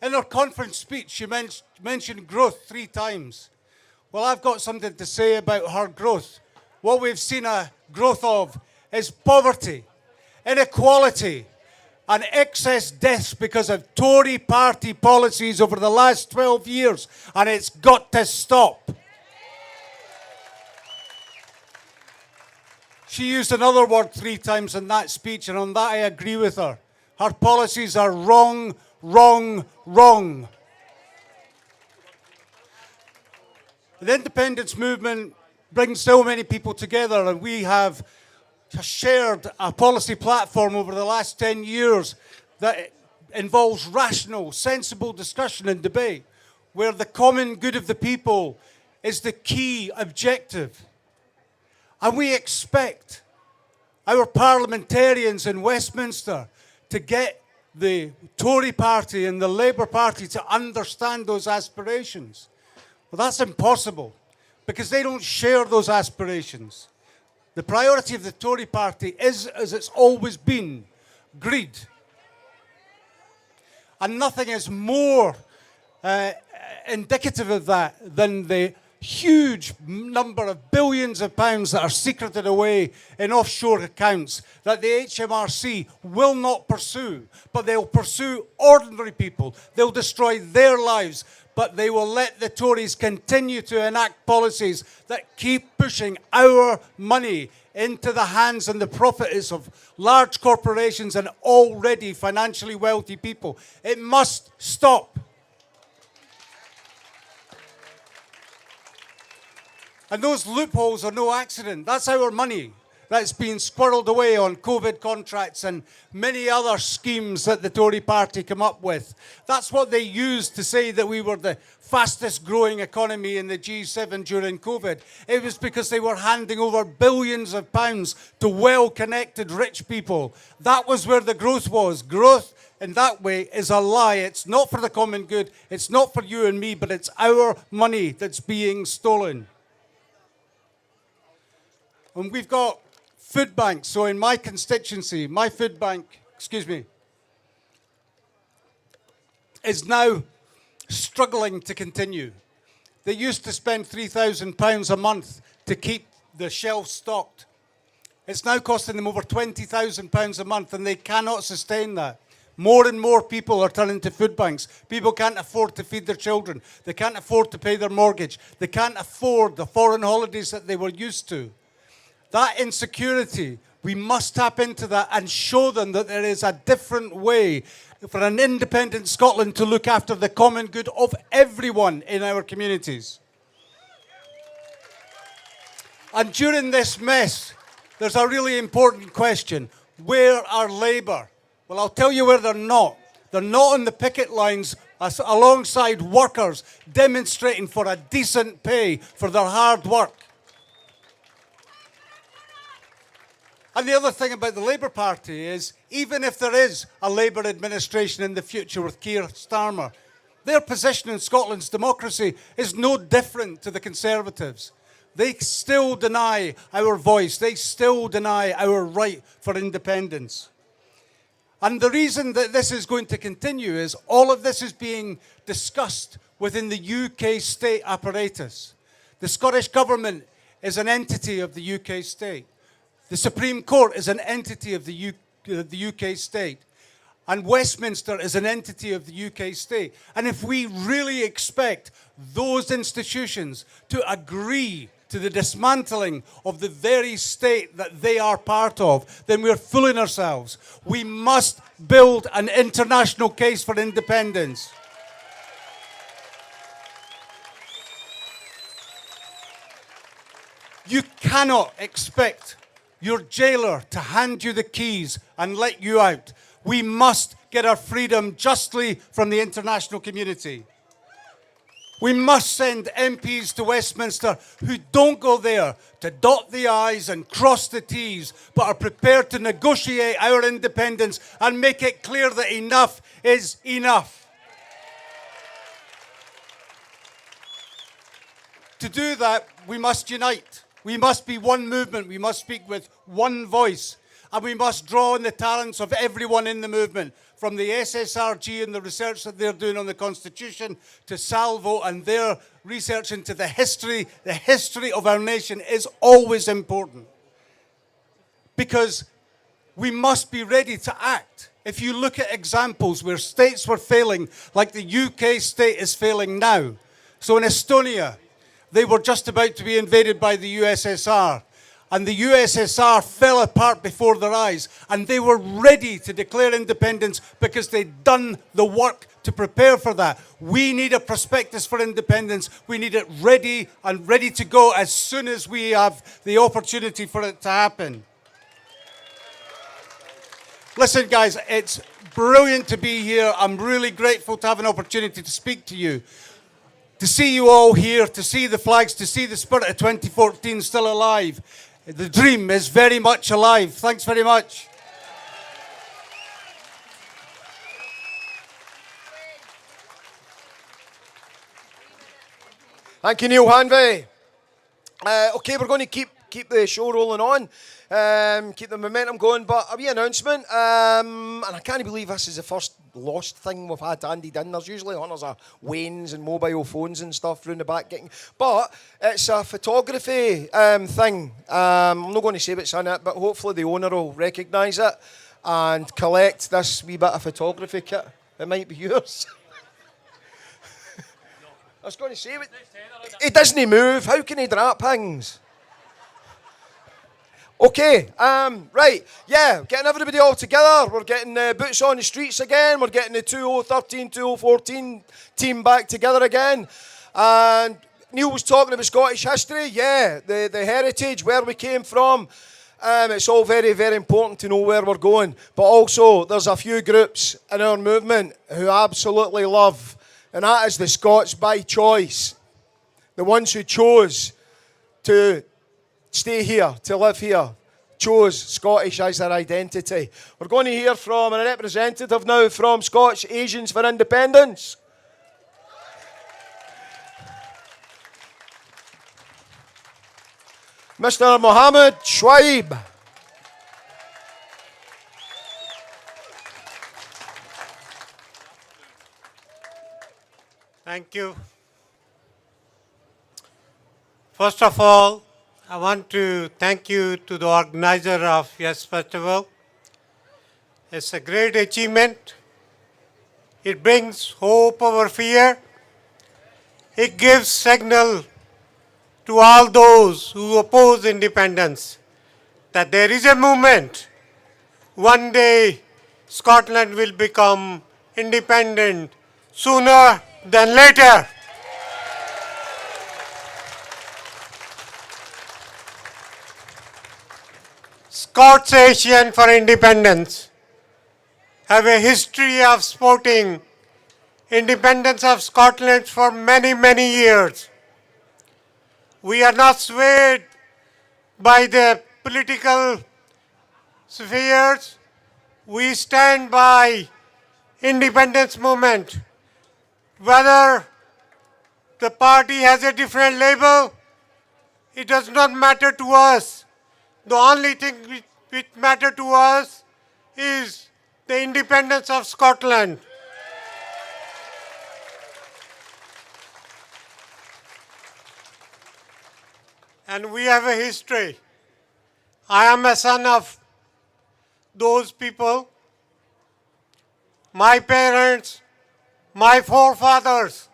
In her conference speech, she mentioned growth 3 times. Well, I've got something to say about her growth. What we've seen a growth of is poverty, inequality, and excess deaths because of Tory party policies over the last 12 years, and it's got to stop. She used another word 3 times in that speech, and on that I agree with her. Her policies are wrong, wrong, wrong. The independence movement brings so many people together, and we have shared a policy platform over the last 10 years that involves rational, sensible discussion and debate, where the common good of the people is the key objective. And we expect our parliamentarians in Westminster to get the Tory party and the Labour Party to understand those aspirations. Well, that's impossible because they don't share those aspirations. The priority of the Tory party is, as it's always been, greed. And nothing is more indicative of that than the huge number of billions of pounds that are secreted away in offshore accounts that the HMRC will not pursue, but they'll pursue ordinary people. They'll destroy their lives, but they will let the Tories continue to enact policies that keep pushing our money into the hands and the profits of large corporations and already financially wealthy people. It must stop. And those loopholes are no accident. That's our money that's been squirreled away on COVID contracts and many other schemes that the Tory party come up with. That's what they used to say that we were the fastest growing economy in the G7 during COVID. It was because they were handing over billions of pounds to well-connected rich people. That was where the growth was. Growth in that way is a lie. It's not for the common good. It's not for you and me, but it's our money that's being stolen. And we've got food banks. So in my constituency, my food bank, is now struggling to continue. They used to spend £3,000 a month to keep the shelves stocked. It's now costing them over £20,000 a month, and they cannot sustain that More and more people are turning to food banks. People can't afford to feed their children. They can't afford to pay their mortgage. They can't afford the foreign holidays that they were used to. That insecurity, we must tap into that and show them that there is a different way for an independent Scotland to look after the common good of everyone in our communities. And during this mess, there's a really important question. Where are Labour? Well, I'll tell you where they're not. They're not on the picket lines alongside workers demonstrating for a decent pay for their hard work. And the other thing about the Labour Party is, even if there is a Labour administration in the future with Keir Starmer, their position in Scotland's democracy is no different to the Conservatives. They still deny our voice. They still deny our right for independence. And the reason that this is going to continue is all of this is being discussed within the UK state apparatus. The Scottish Government is an entity of the UK state. The Supreme Court is an entity of the UK state. And Westminster is an entity of the UK state. And if we really expect those institutions to agree to the dismantling of the very state that they are part of, then we're fooling ourselves. We must build an international case for independence. You cannot expect your jailer to hand you the keys and let you out. We must get our freedom justly from the international community. We must send MPs to Westminster who don't go there to dot the I's and cross the T's, but are prepared to negotiate our independence and make it clear that enough is enough. To do that, we must unite. We must be one movement. We must speak with one voice. And we must draw on the talents of everyone in the movement, from the SSRG and the research that they're doing on the Constitution, to Salvo and their research into the history. The history of our nation is always important, because we must be ready to act. If you look at examples where states were failing, like the UK state is failing now. So in Estonia, they were just about to be invaded by the USSR. And the USSR fell apart before their eyes. And they were ready to declare independence because they'd done the work to prepare for that. We need a prospectus for independence. We need it ready and ready to go as soon as we have the opportunity for it to happen. Listen, guys, it's brilliant to be here. I'm really grateful to have an opportunity to speak to you. To see you all here, to see the flags, to see the spirit of 2014 still alive. The dream is very much alive. Thanks very much. Thank you, Neale Hanvey. Okay, we're going to keep the show rolling on, keep the momentum going, but a wee announcement, and I can't believe this is the first lost thing we've had Andy done. There's usually hunters of wains and mobile phones and stuff round the back getting, but it's a photography thing. I'm not going to say what's in it, but hopefully the owner will recognise it and collect this wee bit of photography kit. It might be yours. I was going to say, he doesn't move. How can he drop things? Okay, right, yeah, getting everybody all together. We're getting boots on the streets again. We're getting the 2013, 2014 team back together again. And Neale was talking about Scottish history. Yeah, the heritage, where we came from. It's all very, very important to know where we're going. But also, there's a few groups in our movement who absolutely love, and that is the Scots by choice. The ones who chose to stay here, to live here, chose Scottish as their identity. We're going to hear from a representative now from Scots Asians for Independence. Mr. Mohammed Shoaib. Thank you. First of all, I want to thank you to the organizer of Yes Festival. It's a great achievement It brings hope over fear. It gives signal to all those who oppose independence that there is a movement. One day Scotland will become independent sooner than later. Scots Asian for Independence have a history of supporting independence of Scotland for many, many years. We are not swayed by the political spheres. We stand by independence movement. Whether the party has a different label, it does not matter to us. The only thing which matters to us is the independence of Scotland. And we have a history. I am a son of those people. My parents, my forefathers,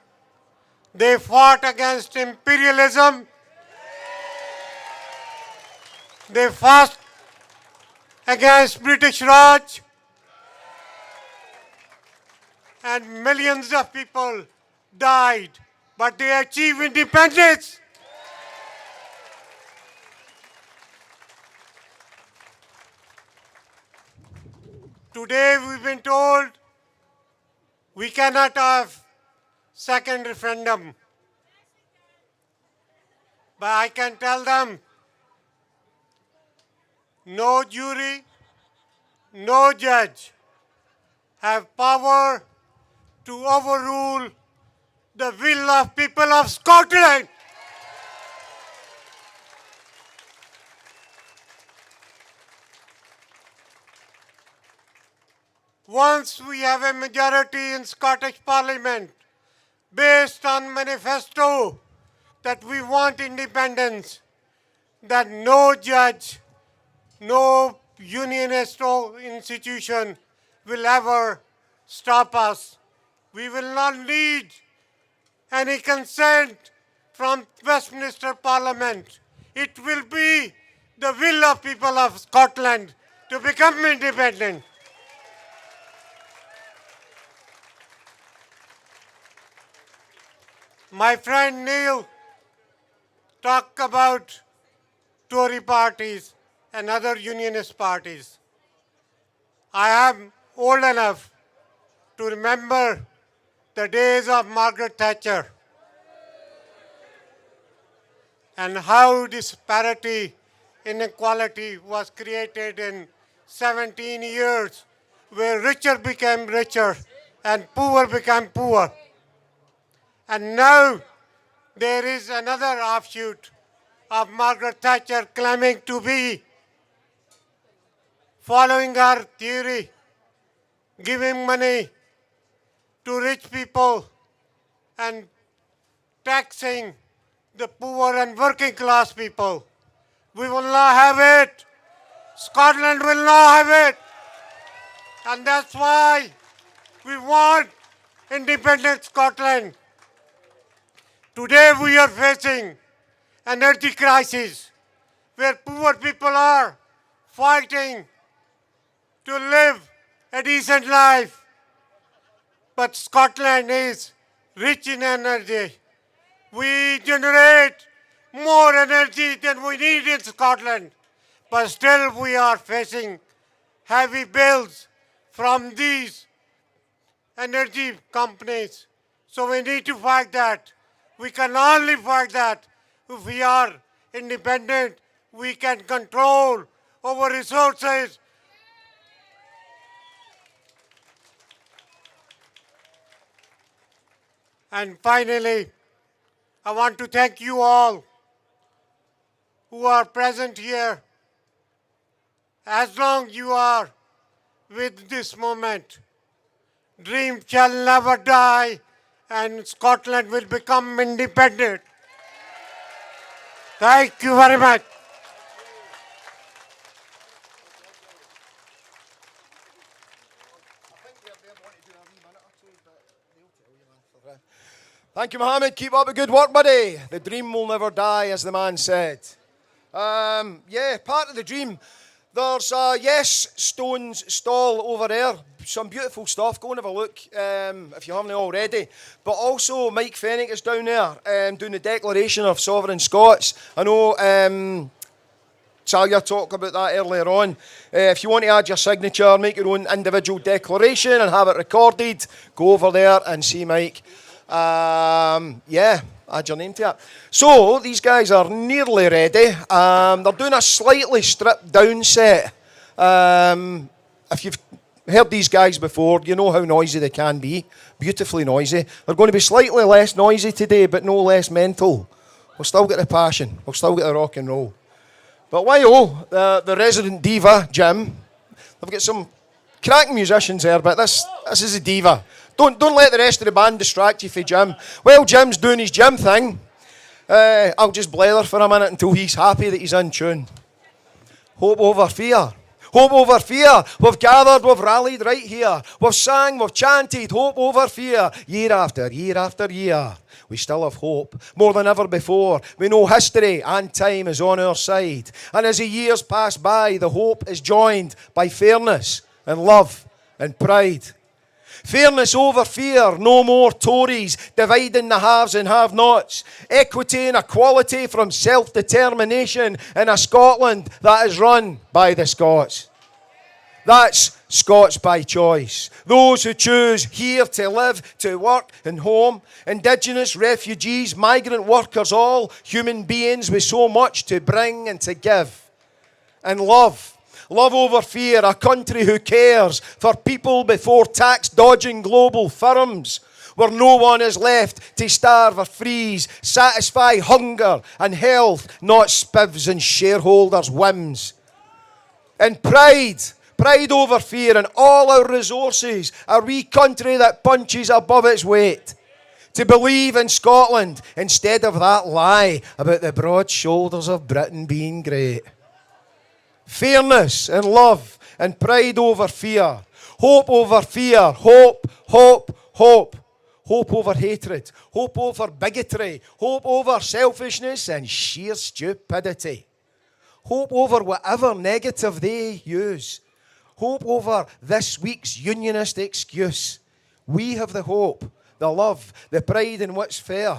they fought against imperialism. They fought against British Raj. And millions of people died, but they achieved independence. Today we've been told we cannot have second referendum. But I can tell them, no jury, no judge have power to overrule the will of people of Scotland. Once we have a majority in Scottish Parliament based on manifesto that we want independence, that no judge, no unionist institution will ever stop us. We will not need any consent from Westminster Parliament. It will be the will of people of Scotland to become independent. My friend Neale talked about Tory parties and other unionist parties. I am old enough to remember the days of Margaret Thatcher and how disparity, inequality was created in 17 years, where richer became richer and poor became poor. And now there is another offshoot of Margaret Thatcher claiming to be following her theory, giving money to rich people and taxing the poor and working class people. We will not have it. Scotland will not have it. And that's why we want independent Scotland. Today we are facing energy crisis where poor people are fighting to live a decent life. But Scotland is rich in energy. We generate more energy than we need in Scotland. But still we are facing heavy bills from these energy companies. So we need to fight that. We can only fight that if we are independent. We can control our resources. And finally, I want to thank you all who are present here. As long as you are with this moment, dream shall never die and Scotland will become independent. Thank you very much. Thank you, Mohammed. Keep up the good work, buddy. The dream will never die, as the man said. Yeah, part of the dream. There's a Yes Stones stall over there. Some beautiful stuff. Go and have a look if you haven't already. But also, Mike Fennick is down there doing the Declaration of Sovereign Scots. I know Salyers talked about that earlier on. If you want to add your signature, make your own individual declaration and have it recorded, go over there and see Mike. Yeah, add your name to it. So, these guys are nearly ready. They're doing a slightly stripped down set. If you've heard these guys before, you know how noisy they can be. Beautifully noisy. They're going to be slightly less noisy today, but no less mental. We'll still get the passion. We'll still get the rock and roll. But Weal, the resident diva, Jim, they've got some cracking musicians there, but this is a diva. Don't let the rest of the band distract you from Jim. While Jim's doing his Jim thing, I'll just blather for a minute until he's happy that he's in tune. Hope over fear. Hope over fear. We've gathered, we've rallied right here. We've sang, we've chanted, hope over fear. Year after year after year. We still have hope, more than ever before. We know history and time is on our side. And as the years pass by, the hope is joined by fairness and love and pride. Fairness over fear, no more Tories dividing the haves and have-nots. Equity and equality from self-determination in a Scotland that is run by the Scots. That's Scots by choice. Those who choose here to live, to work and home. Indigenous, refugees, migrant workers, all human beings with so much to bring and to give. And love. Love over fear, a country who cares for people before tax-dodging global firms, where no one is left to starve or freeze, satisfy hunger and health, not spivs and shareholders' whims. And pride over fear and all our resources, a wee country that punches above its weight. To believe in Scotland instead of that lie about the broad shoulders of Britain being great. Fairness and love and pride over fear. Hope over fear. Hope, hope, hope. Hope over hatred. Hope over bigotry. Hope over selfishness and sheer stupidity. Hope over whatever negative they use. Hope over this week's unionist excuse. We have the hope, the love, the pride in what's fair.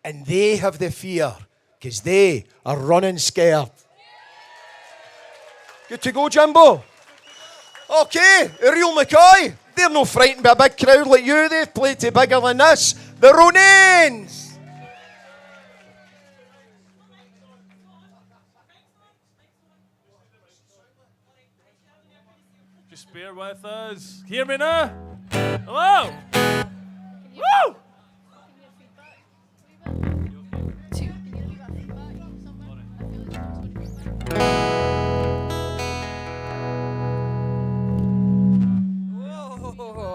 And they have the fear, because they are running scared. Good to go, Jimbo. Okay, Real McCoy. They're no frightened by a big crowd like you. They've played to bigger than this. The Ronains. Just bear with us. Hear me now? Hello? Woo!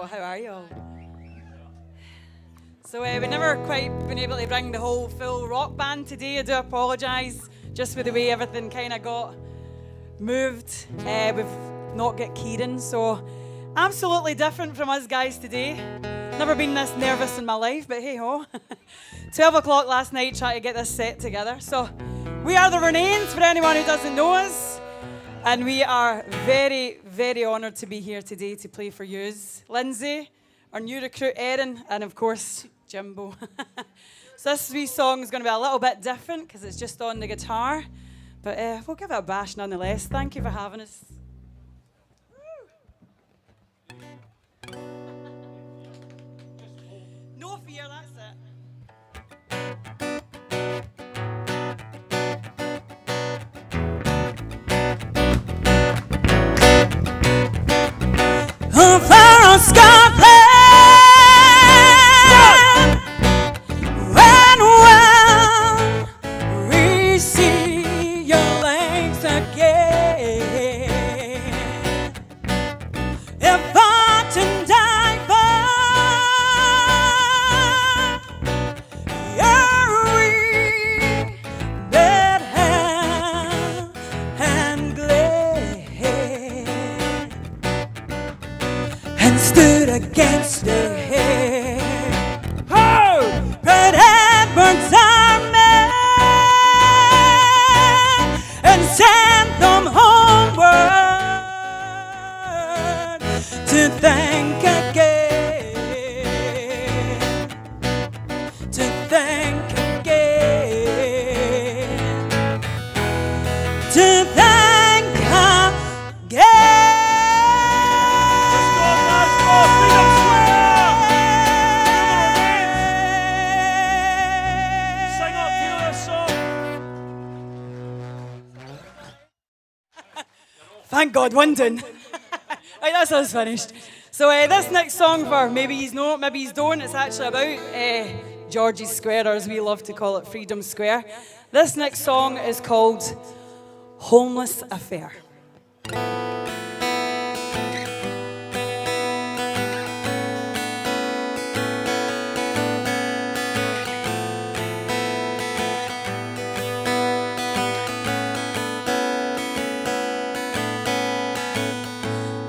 How are you all? So we've never quite been able to bring the whole full rock band today. I do apologise, just with the way everything kind of got moved. We've not got Kieran, so absolutely different from us guys today. Never been this nervous in my life, but hey ho. 12 o'clock last night trying to get this set together. So we are the Ronains, for anyone who doesn't know us. And we are very, very honoured to be here today to play for yous. Lindsay, our new recruit Erin, and of course, Jimbo. So this wee song is going to be a little bit different because it's just on the guitar. But we'll give it a bash nonetheless. Thank you for having us. No fear, that's it. From Scotland, when will we see your legs again? If I to die for your wee Bethlehem and Glen, and stood against the hair. Oh! Prayed Thank God, one done. Right, that's us finished. So this next song, for maybe he's know, maybe he's don't, it's actually about George's Square, or as we love to call it, Freedom Square. This next song is called Homeless Affair.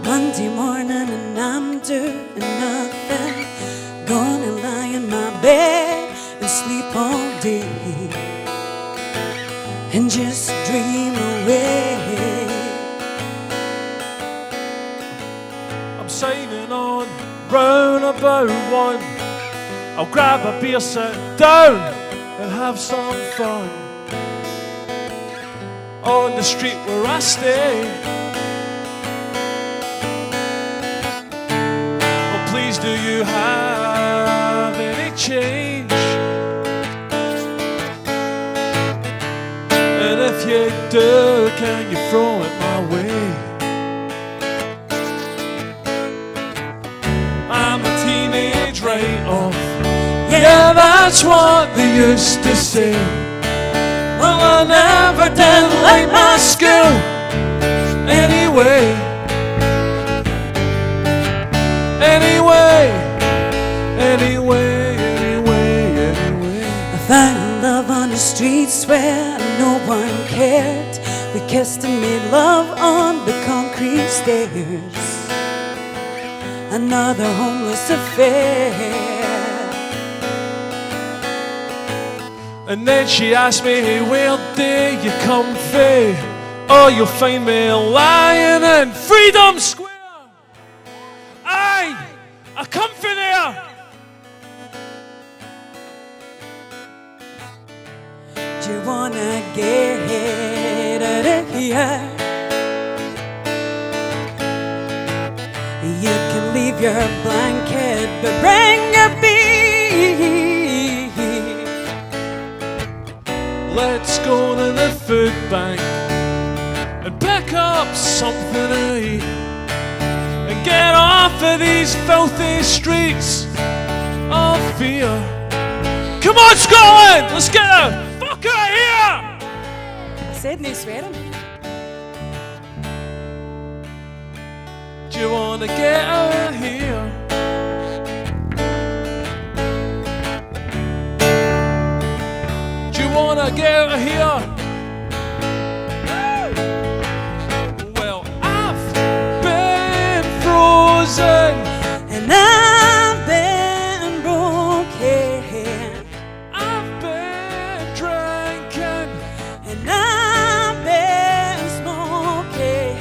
Monday morning and I'm doing nothing. Gonna lie in my bed and sleep all day and just dream away. I'm signing on, round about 1. I'll grab a beer, sit down and have some fun on the street where I stay. Please, do you have any change? And if you do, can you throw it my way? I'm a teenage write-off. Yeah, that's what they used to say. Well, I never did like my school anyway. I found love on the streets where no one cared. We kissed and made love on the concrete stairs. Another homeless affair. And then she asked me, hey, where do you come from? Oh, you'll find me lying in Freedom Square. Aye, I come from there. Do you wanna get out of here? You can leave your blanket, but bring a beer. Let's go to the food bank and pick up something to eat and get off of these filthy streets of fear. Come on, Scotland! Let's get the fuck out of here! I said no swearing. Do you wanna get out of here? Do you wanna get out of here? Well, I've been frozen and I've been broken. I've been drinking and I've been smoking.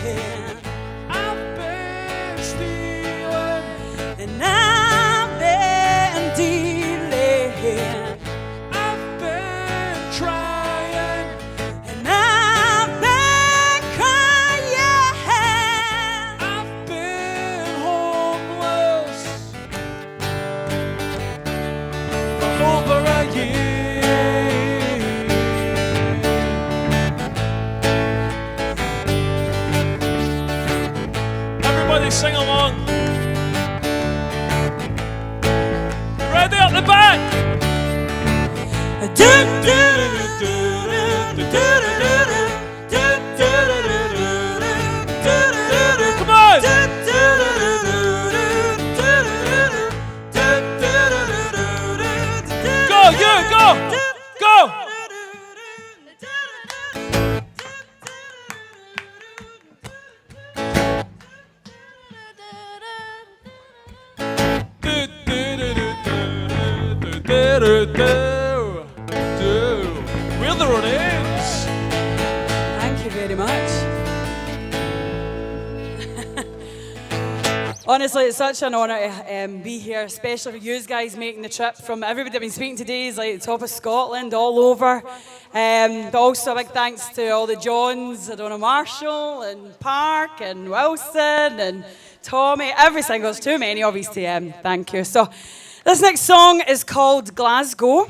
I've been stealing and I've been dealing. I've been trying and I've been crying. I've been homeless for over a year. Everybody sing along. Ready at the back. Come on. Go, you, go, go. We're the Ronains. Thank you very much. Honestly, it's such an honour to be here, especially for you guys making the trip from everybody I've been speaking today is like the top of Scotland, all over. But also a big thanks to all the Johns, I don't know, Marshall and Park and Wilson and Tommy, every single, there's too many obviously, thank you. So this next song is called Glasgow.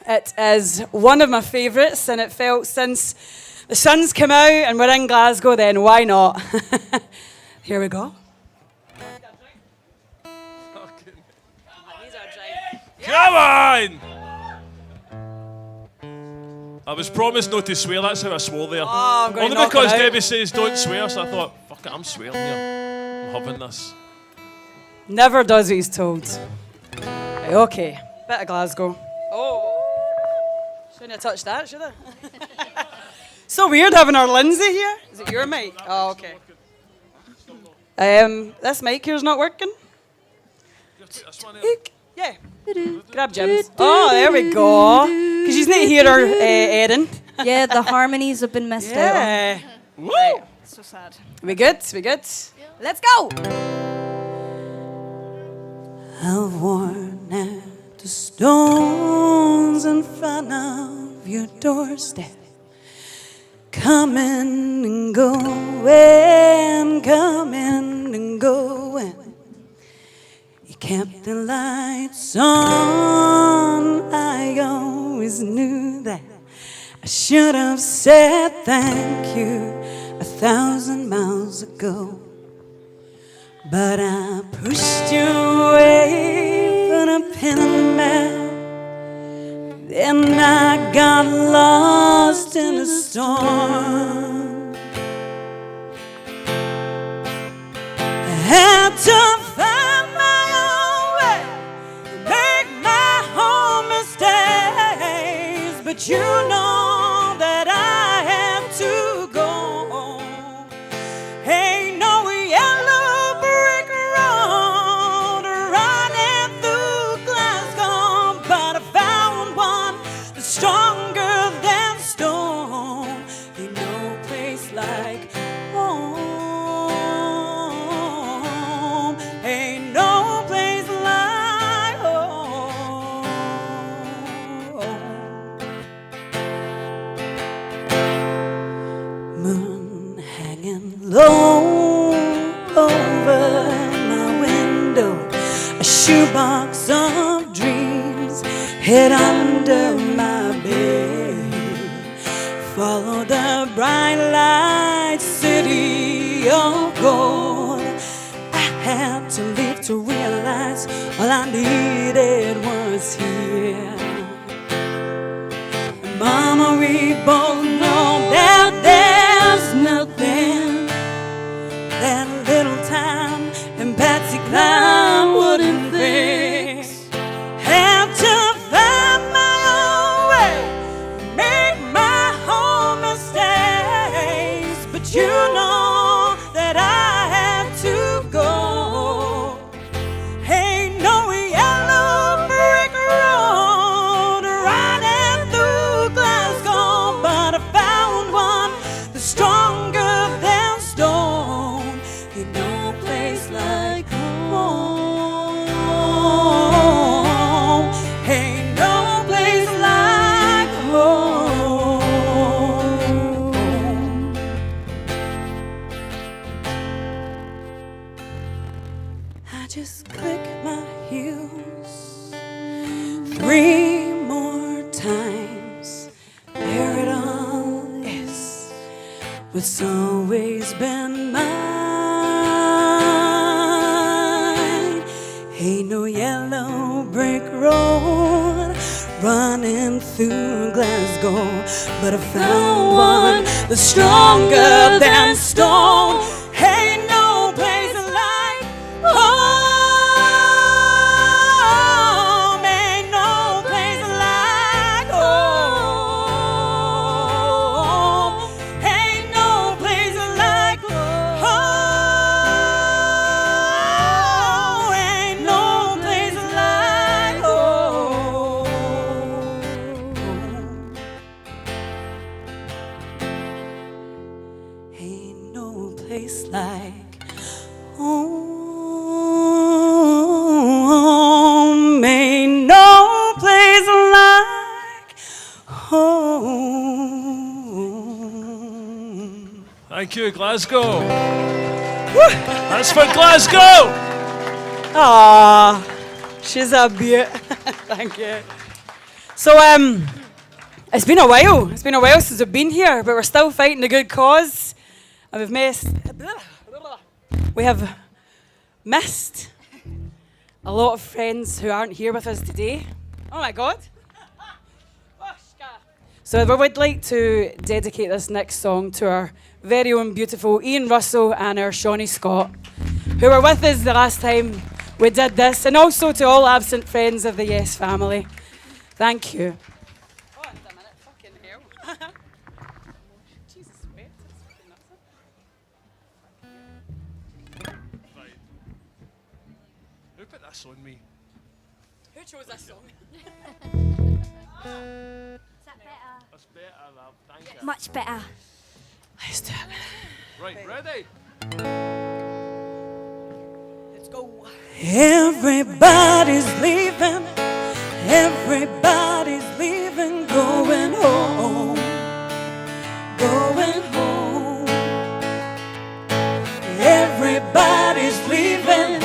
It is one of my favourites and it felt since The sun's come out and we're in Glasgow, then why not? Here we go. Come on! I was promised not to swear, that's how I swore there. I'm gonna Only knock because it out. Debbie says don't swear, so I thought, fuck it, I'm swearing here. I'm having this. Never does what he's told. Right, okay, bit of Glasgow. Oh, shouldn't have touched that, should I? So weird having our Lindsay here. Is it your mic? Oh, okay. This mic here's not working. Yeah. Grab Jim's. Oh, there we go. Because she's not here, Erin. Yeah, the harmonies have been messed out. Yeah. Woo! Right. So sad. We good? We good? Let's go! I've worn at the stones in front of your doorstep, coming and going, coming and going. You kept the lights on. I always knew that I should have said thank you 1,000 miles ago. But I pushed you away, put a pin in the map. Then I got lost in a storm. I had to find my own way, make my own mistakes. But you know that I had to go. Ain't no yellow brick road running through Glasgow, but I found one that's stronger than stone. Ain't no place like home. Ain't no place like home. Moon hanging low over my window, a shoebox of dreams hid under my bed. Follow the bright light, city of gold. I had to leave to realize all I needed was here. Mama, we both know that there's nothing that little time and Patsy Cline wouldn't fix. Have to find my own way, make my own mistakes. But you know that I had to go. Ain't no yellow brick road running through Glasgow, but I found one that's stronger than stone. Ain't no place like home. Ain't no place like home. I just click my heels 3 more times. There it all is, what's always been mine. Ain't no yellow brick road running through Glasgow, but I found one that's stronger than stone. Ain't no place like home. Ain't no place like home. Ain't no place like home. Ain't no place like home. Ain't no place like home. Ain't no place like home. Thank you, Glasgow. That's for Glasgow. Ah, she's a beaut. Thank you. So, It's been a while. It's been a while since we've been here, but we're still fighting a good cause. And we have missed a lot of friends who aren't here with us today. Oh my God. So we would like to dedicate this next song to our very own beautiful Ian Russell and our Shawnee Scott, who were with us the last time we did this, and also to all absent friends of the Yes family. Thank you. Who put this on me? Who chose this song? That's better, love. Thank you. Much better. Let's do it. Right, ready? Let's go. Everybody's leaving, everybody's leaving, going home, going home. Everybody's leaving,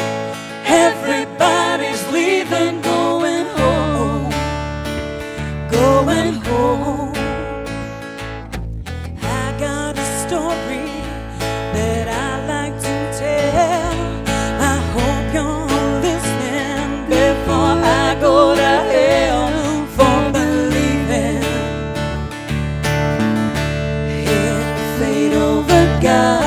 everybody's leaving, going home, going home. I got a story that I like to tell. I hope you're listening before I go to hell for believing in the fate of a God.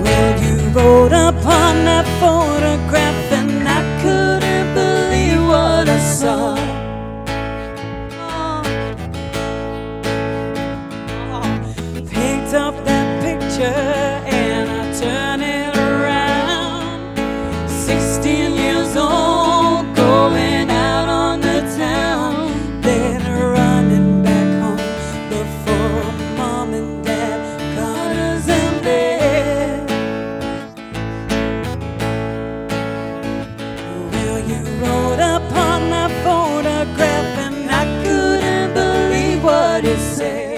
Well, you wrote upon that photograph and I couldn't believe what I saw. Picked up that picture and I turned it around. 16 years old, going out on the town, then running back home before mom and dad caught us in bed. Well, you wrote upon that photograph and I couldn't believe what it said.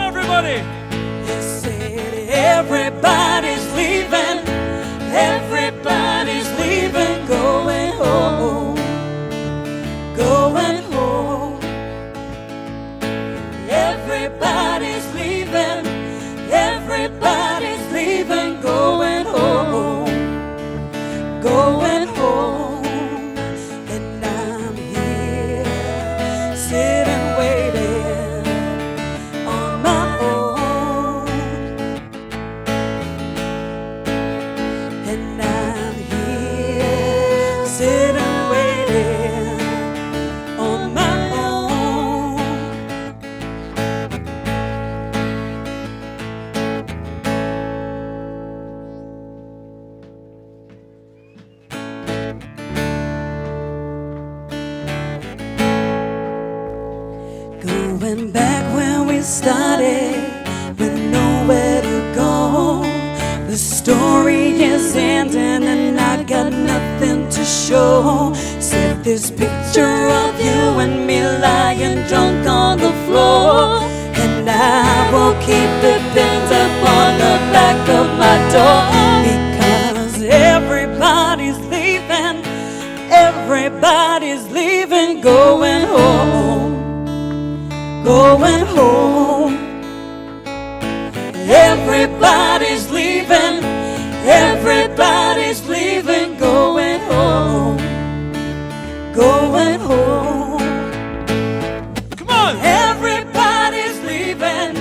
Everybody! You said everybody's leaving, everybody's leaving, going home, going home. Everybody's leaving, everybody's leaving, going home, going home. And I'm here sitting waiting on my own. And I'm here sitting waiting on my own. Going back where we started with nowhere to go. The story is ending and I got nothing to show. Set this picture of you and me lying drunk on the floor. And I will keep it pinned up on the back of my door. Because everybody's leaving, everybody's leaving, going home, going home. Everybody's leaving, everybody's leaving, going home, going home. Come on! Everybody's leaving,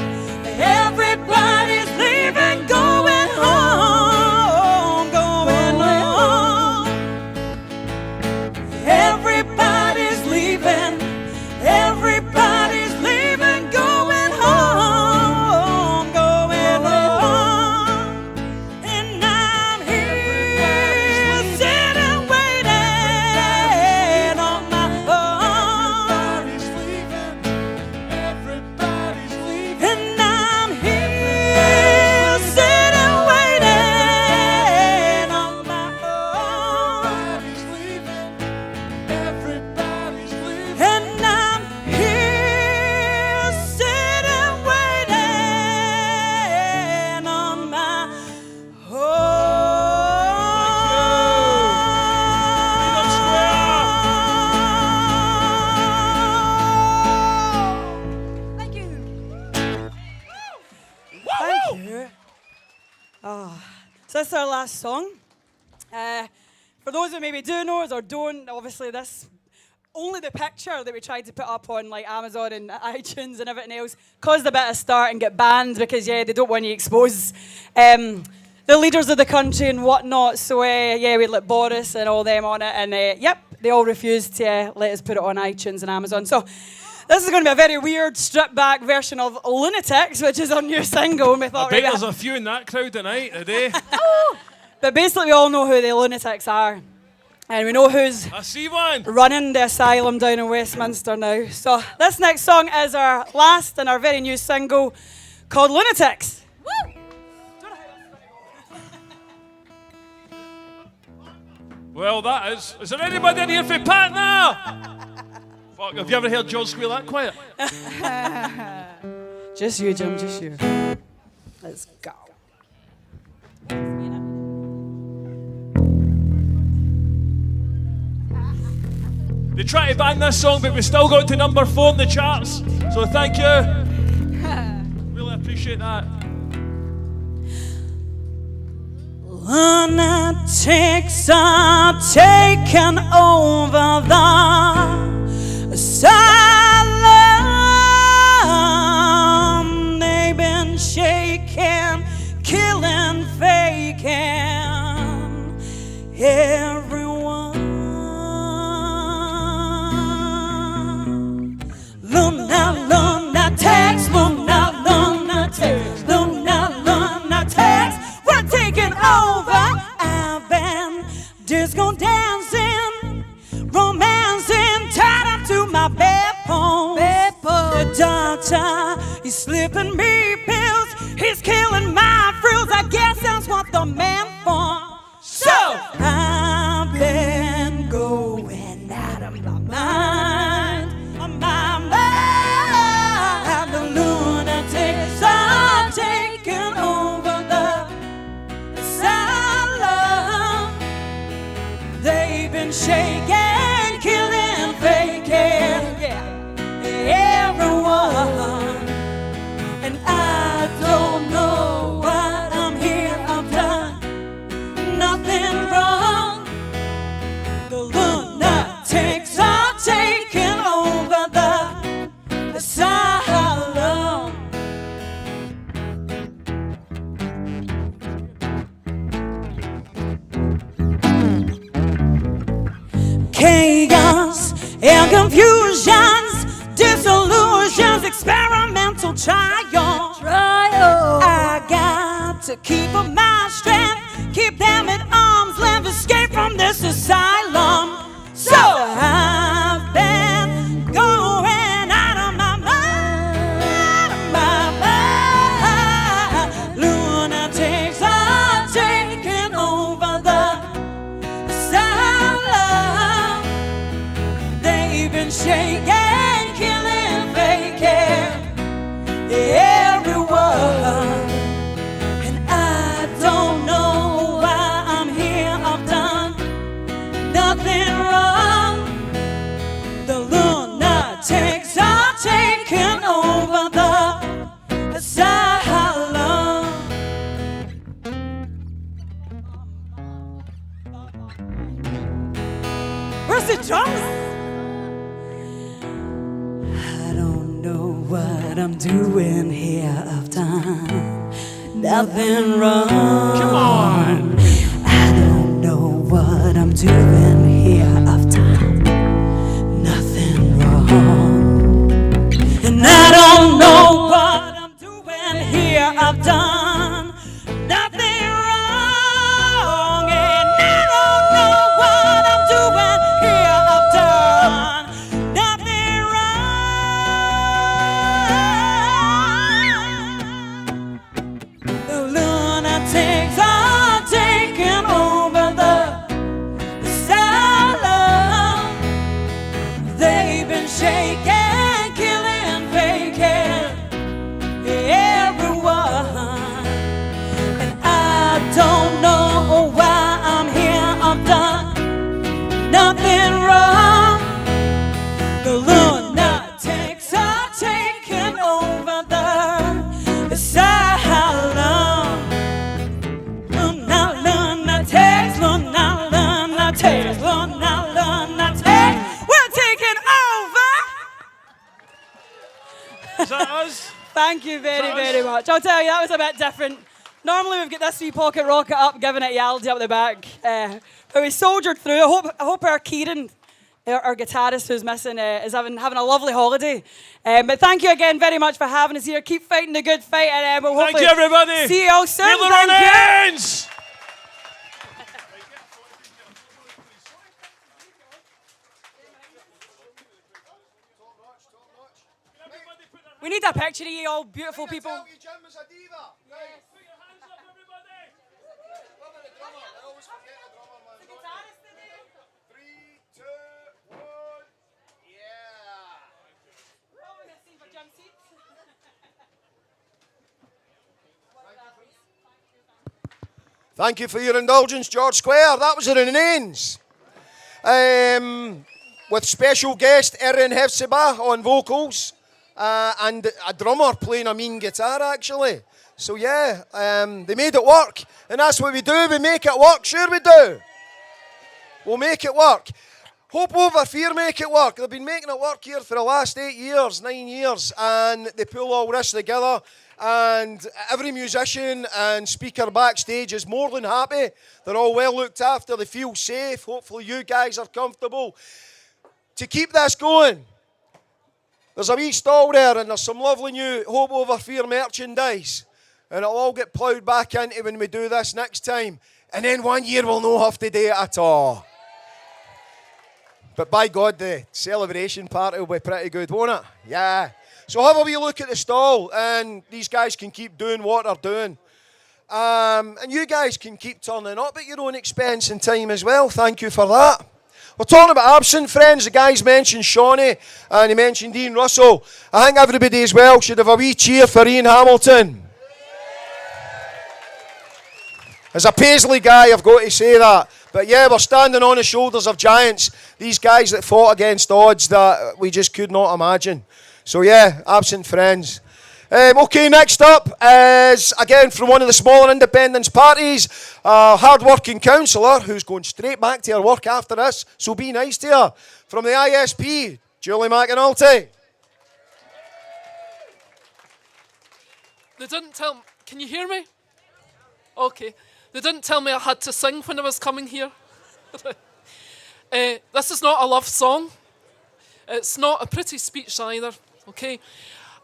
everybody's leaving, going home, going home. Everybody's leaving, everybody's leaving, going home, going home. this is our last song. For those who maybe do know us or don't, obviously this, only the picture that we tried to put up on like Amazon and iTunes and everything else caused a bit of start and get banned because, yeah, they don't want you to expose the leaders of the country and whatnot. So, yeah, we let Boris and all them on it. And, yep, they all refused to let us put it on iTunes and Amazon. So this is going to be a very weird, stripped-back version of Lunatics, which is our new single. And we thought, I bet there's a few in that crowd tonight, today. But basically, we all know who the Lunatics are. And we know who's running the asylum down in Westminster now. So this next song is our last and our very new single called Lunatics. Woo! Well, that is. Is there anybody in here for Pat now? Fuck, have you ever heard George squeal that quiet? Just you, Jim, just you. Let's go. They tried to ban this song, but we still got to number 4 in the charts. So thank you. Really appreciate that. Lunatics are taking over the asylum. They've been shaking, killing, faking everyone. Lunatics, lunatics, lunatics, we're taking over. I've been disco dancing, romancing, tied up to my bedpost. The doctor, he's slipping me pills, he's killing my frills. I guess that's what the man for. So I've been going out of my mind. My mind, the lunatics are taking over the asylum. They've been shaking, killing, faking, everyone. And I don't know what I'm here. I've done nothing wrong. The lunatics are taking over the asylum. Chaos and confusions, disillusions, experimental trial. I got to keep up my strength, keep them at arm's length, escape from this asylum. So I've been going out of my mind, lunatics are taking over the asylum. They've been shaking, killing, faking everyone. And I don't know why I'm here. I've done nothing wrong. The lunatics are taking over the asylum. Where's the drums? I don't know what I'm doing here. I've done nothing wrong. Come on. I don't know what I'm doing here. I've done nothing wrong. And I don't know what I'm doing here. I've done nothing wrong. And I don't know what I'm doing here. I've done nothing wrong. The lunatics are taking over the asylum. Thank you very, very much. I'll tell you, that was a bit different. Normally we've got this wee pocket rocket up, giving it Yaldi up the back. But we soldiered through. I hope our Kieran, our guitarist who's missing, is having a lovely holiday. But thank you again very much for having us here. Keep fighting the good fight, and we'll hopefully Thank you, everybody. see you all soon. Neale Thank you. Ronains! We need a picture of you all beautiful people. Thank you for your indulgence, George Square. That was the Ronains. With special guest Erin Hefzibah on vocals and a drummer playing a mean guitar, actually. So yeah, they made it work. And that's what we do. We make it work. Sure we do. We'll make it work. Hope Over Fear make it work. They've been making it work here for the last 9 years. And they pull all this together. And every musician and speaker backstage is more than happy. They're all well looked after. They feel safe. Hopefully you guys are comfortable. To keep this going, there's a wee stall there and there's some lovely new Hope Over Fear merchandise. And it'll all get ploughed back into when we do this next time. And then 1 year we'll not have to do it at all. But by God, the celebration party will be pretty good, won't it? Yeah. So have a wee look at the stall, and these guys can keep doing what they're doing. And you guys can keep turning up at your own expense and time as well. Thank you for that. We're talking about absent friends. The guys mentioned Shawnee, and he mentioned Ian Russell. I think everybody as well should have a wee cheer for Ian Hamilton. As a Paisley guy, I've got to say that. But yeah, we're standing on the shoulders of giants. These guys that fought against odds that we just could not imagine. So yeah, absent friends. Okay, next up is, again, from one of the smaller independence parties, a hard-working councillor who's going straight back to her work after this, so be nice to her. From the ISP, Julie McAnulty. They didn't tell me, can you hear me? Okay. They didn't tell me I had to sing when I was coming here. This is not a love song. It's not a pretty speech either, okay?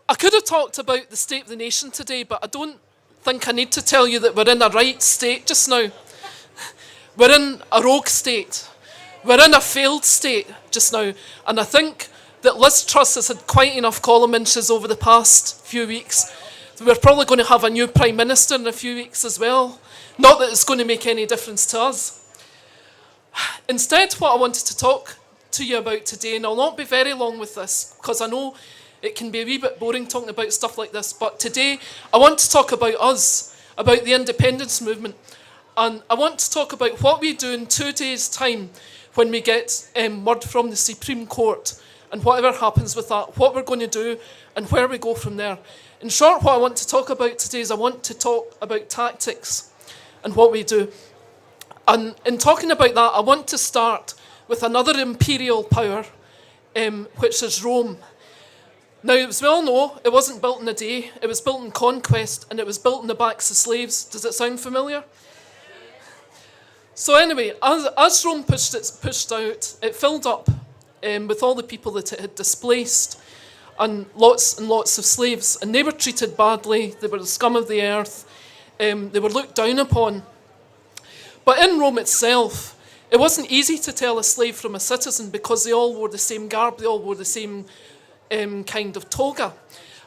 I could have talked about the state of the nation today, but I don't think I need to tell you that we're in a right state just now. We're in a rogue state. We're in a failed state just now. And I think that Liz Truss has had quite enough column inches over the past few weeks. We're probably going to have a new Prime Minister in a few weeks as well. Not that it's going to make any difference to us. Instead, what I wanted to talk to you about today, and I'll not be very long with this, because I know it can be a wee bit boring talking about stuff like this, but today I want to talk about us, about the independence movement. And I want to talk about what we do in 2 days' time when we get word from the Supreme Court, and whatever happens with that, what we're going to do and where we go from there. In short, what I want to talk about today is I want to talk about tactics and what we do. And in talking about that, I want to start with another imperial power, which is Rome. Now, as we all know, it wasn't built in a day. It was built in conquest, and it was built on the backs of slaves. Does it sound familiar? So anyway, as Rome pushed out, it filled up with all the people that it had displaced, and lots of slaves. And they were treated badly. They were the scum of the earth. They were looked down upon. But in Rome itself, it wasn't easy to tell a slave from a citizen because they all wore the same garb, they all wore the same kind of toga.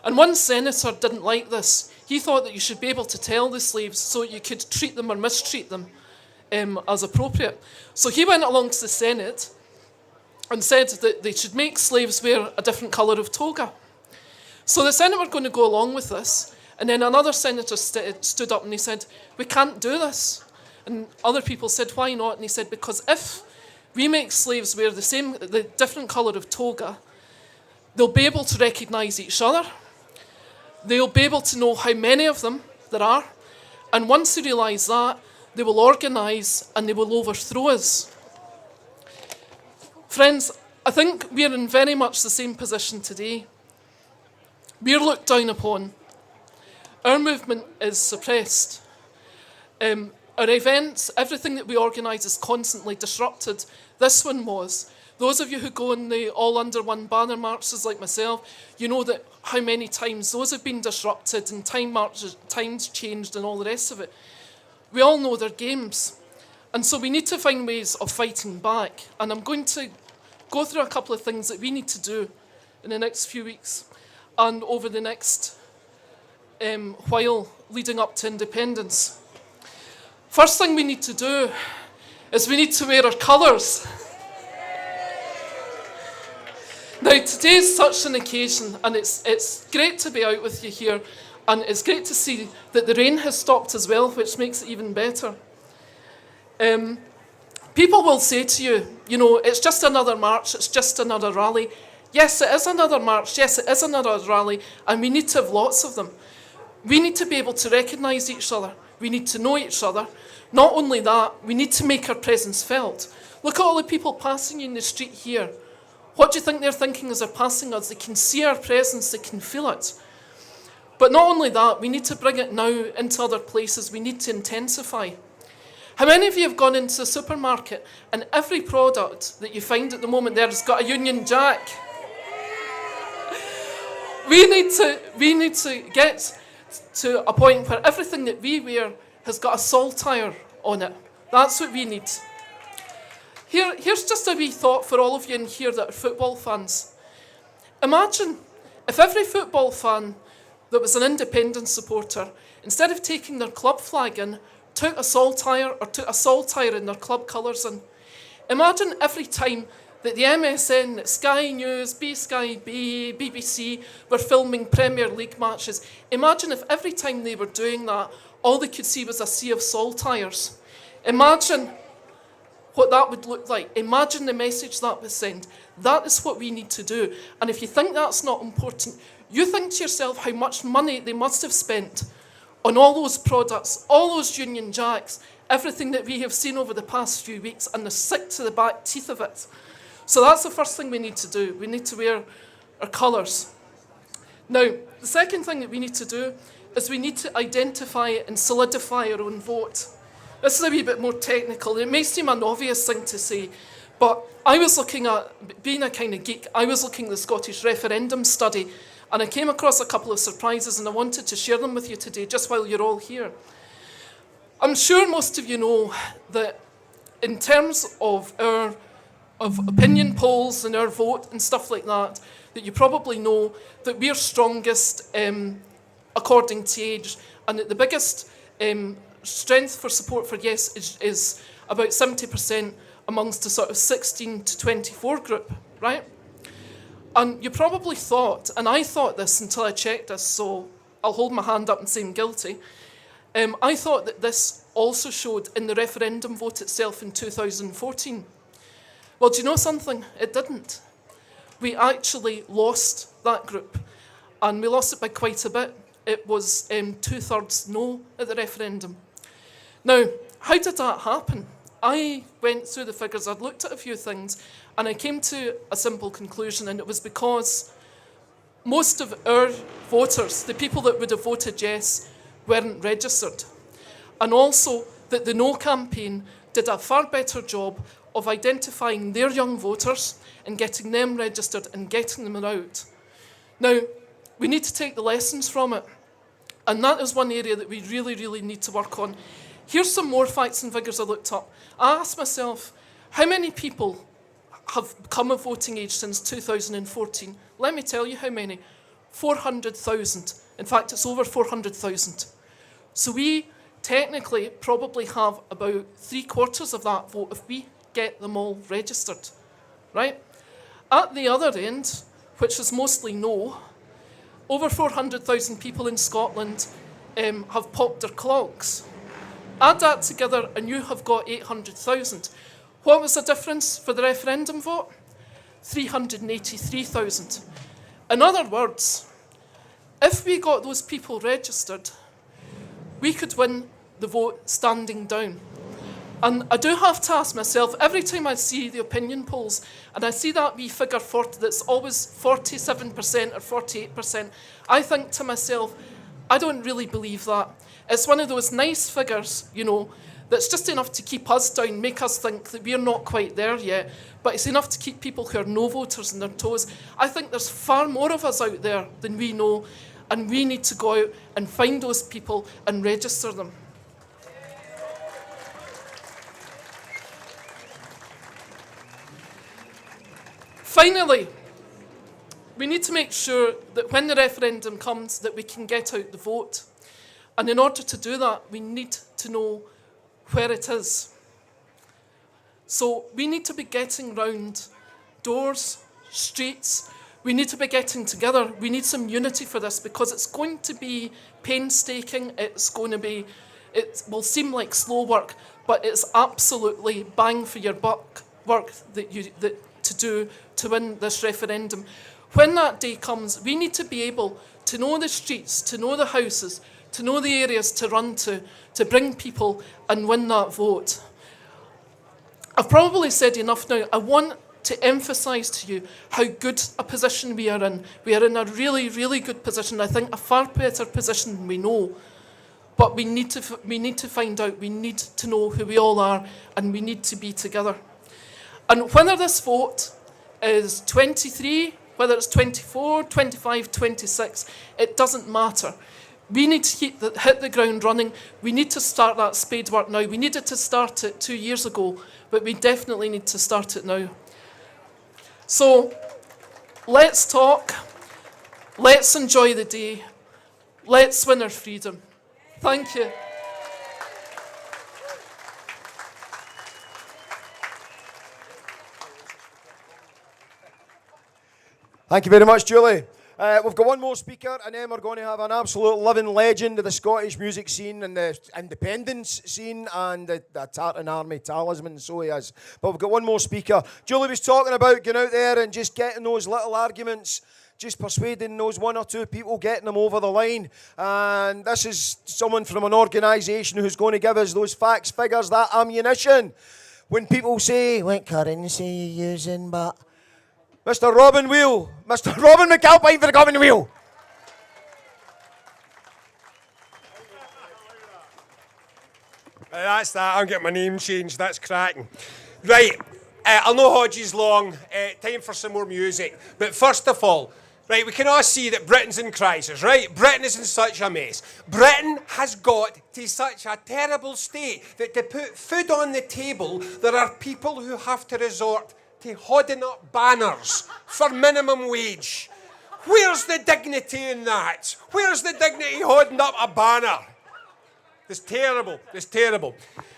And one senator didn't like this. He thought that you should be able to tell the slaves so you could treat them or mistreat them as appropriate. So he went along to the Senate and said that they should make slaves wear a different colour of toga. So the Senate were going to go along with this, and then another senator stood up and he said, "We can't do this." And other people said, "Why not?" And he said, "Because if we make slaves wear the different colour of toga, they'll be able to recognise each other. They'll be able to know how many of them there are. And once they realise that, they will organise and they will overthrow us." Friends, I think we're in very much the same position today. We're looked down upon. Our movement is suppressed. Our events, everything that we organise is constantly disrupted. This one was. Those of you who go on the all under one banner marches like myself, you know that how many times those have been disrupted and times changed and all the rest of it. We all know their games. And so we need to find ways of fighting back. And I'm going to go through a couple of things that we need to do in the next few weeks and over the next while leading up to independence. First thing we need to do is we need to wear our colours. Now, today is such an occasion, and it's great to be out with you here, and it's great to see that the rain has stopped as well, which makes it even better. People will say to you, you know, it's just another march, it's just another rally. Yes, it is another march, yes, it is another rally, and we need to have lots of them. We need to be able to recognise each other. We need to know each other. Not only that, we need to make our presence felt. Look at all the people passing you in the street here. What do you think they're thinking as they're passing us? They can see our presence, they can feel it. But not only that, we need to bring it now into other places. We need to intensify. How many of you have gone into the supermarket and every product that you find at the moment there has got a Union Jack? We need to get to a point where everything that we wear has got a saltire on it. That's what we need. Here's just a wee thought for all of you in here that are football fans. Imagine if every football fan that was an independent supporter, instead of taking their club flag in, took a saltire or took a saltire in their club colours in. Imagine every time that the MSN, that Sky News, Sky B, BBC were filming Premier League matches. Imagine if every time they were doing that, all they could see was a sea of saltires. Imagine what that would look like. Imagine the message that was sent. That is what we need to do. And if you think that's not important, you think to yourself how much money they must have spent on all those products, all those Union Jacks, everything that we have seen over the past few weeks, and the sick to the back teeth of it. So that's the first thing we need to do. We need to wear our colours. Now, the second thing that we need to do is we need to identify and solidify our own vote. This is a wee bit more technical. It may seem an obvious thing to say, but I was looking at, being a kind of geek, I was looking at the Scottish referendum study, and I came across a couple of surprises, and I wanted to share them with you today, just while you're all here. I'm sure most of you know that in terms of our opinion polls and our vote and stuff like that, that you probably know that we're strongest according to age, and that the biggest strength for support for yes is about 70% amongst the sort of 16 to 24 group, right? And you probably thought, and I thought this until I checked this, so I'll hold my hand up and say I'm guilty. I thought that this also showed in the referendum vote itself in 2014. Well, do you know something? It didn't. We actually lost that group, and we lost it by quite a bit. It was 2/3 no at the referendum. Now, how did that happen? I went through the figures, I'd looked at a few things, and I came to a simple conclusion, and it was because most of our voters, the people that would have voted yes, weren't registered. And also that the No campaign did a far better job of identifying their young voters and getting them registered and getting them out. Now, we need to take the lessons from it. And that is one area that we really, really need to work on. Here's some more facts and figures I looked up. I asked myself, how many people have come of voting age since 2014? Let me tell you how many. 400,000. In fact, it's over 400,000. So we technically probably have about 3/4 of that vote if we get them all registered, right? At the other end, which is mostly no, over 400,000 people in Scotland have popped their clogs. Add that together and you have got 800,000. What was the difference for the referendum vote? 383,000. In other words, if we got those people registered, we could win the vote standing down. And I do have to ask myself, every time I see the opinion polls, and I see that wee figure 40, that's always 47% or 48%, I think to myself, I don't really believe that. It's one of those nice figures, you know, that's just enough to keep us down, make us think that we're not quite there yet, but it's enough to keep people who are no voters on their toes. I think there's far more of us out there than we know, and we need to go out and find those people and register them. Finally, we need to make sure that when the referendum comes, that we can get out the vote. And in order to do that, we need to know where it is. So we need to be getting round doors, streets. We need to be getting together. We need some unity for this because it's going to be painstaking. It will seem like slow work, but it's absolutely bang for your buck work to do to win this referendum. When that day comes, we need to be able to know the streets, to know the houses, to know the areas to run to bring people and win that vote. I've probably said enough now. I want to emphasise to you how good a position we are in. We are in a really, really good position. I think a far better position than we know. But we need to find out. We need to know who we all are, and we need to be together. And whether this vote is 23, whether it's 24, 25, 26, it doesn't matter. We need to hit the ground running. We need to start that spade work now. We needed to start it 2 years ago, but we definitely need to start it now. So let's talk. Let's enjoy the day. Let's win our freedom. Thank you. Thank you very much, Julie. We've got one more speaker, and then we're going to have an absolute living legend of the Scottish music scene and the independence scene and the Tartan Army talisman, so he is. But we've got one more speaker. Julie was talking about going out there and just getting those little arguments, just persuading those one or two people, getting them over the line. And this is someone from an organisation who's going to give us those facts, figures, that ammunition. When people say, what currency are you using, but... Mr. Robin Weal. Mr. Robin McAlpine for the Coming Wheel. That's that. I'm getting my name changed. That's cracking. Right. I'll no hodges long. Time for some more music. But first of all, right, we can all see that Britain's in crisis, right? Britain is in such a mess. Britain has got to such a terrible state that to put food on the table, there are people who have to resort to holding up banners for minimum wage. Where's the dignity in that? Where's the dignity holding up a banner? It's terrible. It's terrible.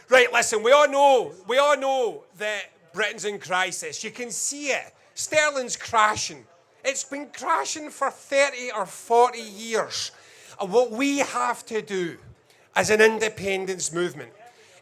Right, listen, we all know that Britain's in crisis. You can see it. Sterling's crashing. It's been crashing for 30 or 40 years. And what we have to do as an independence movement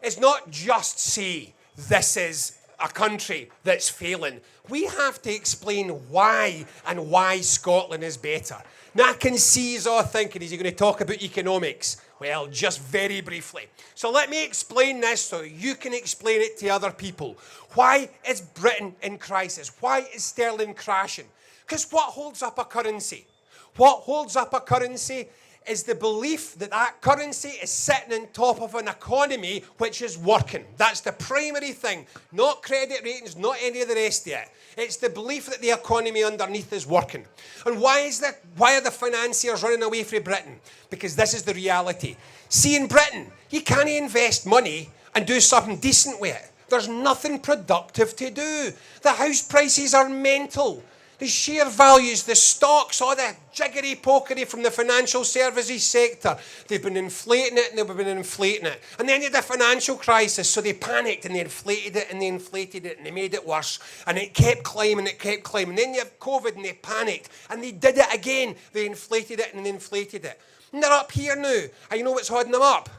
is not just say this is a country that's failing. We have to explain why and why Scotland is better. Now I can see he's all thinking, is he going to talk about economics? Well, just very briefly. So let me explain this so you can explain it to other people. Why is Britain in crisis? Why is sterling crashing? Because what holds up a currency? What holds up a currency is the belief that that currency is sitting on top of an economy which is working. That's the primary thing. Not credit ratings, not any of the rest of it. It's the belief that the economy underneath is working. And why are the financiers running away from Britain? Because this is the reality. See, in Britain, you can't invest money and do something decent with it. There's nothing productive to do. The house prices are mental. The share values, the stocks, all the jiggery-pokery from the financial services sector. They've been inflating it and they've been inflating it. And then you had the financial crisis, so they panicked and they inflated it and they inflated it and they made it worse. And it kept climbing, it kept climbing. Then you have COVID and they panicked and they did it again. They inflated it and they inflated it. And they're up here now. And you know what's holding them up?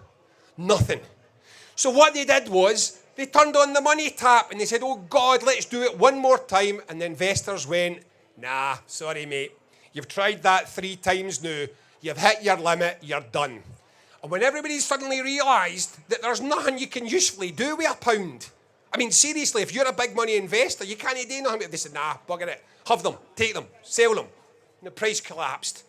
Nothing. So what they did was, they turned on the money tap and they said, oh God, let's do it one more time. And the investors went, nah, sorry mate, you've tried that 3 times now, you've hit your limit, you're done. And when everybody suddenly realised that there's nothing you can usefully do with a pound. I mean, seriously, if you're a big money investor, you can't do nothing. They said, nah, bugger it. Have them, take them, sell them. And the price collapsed.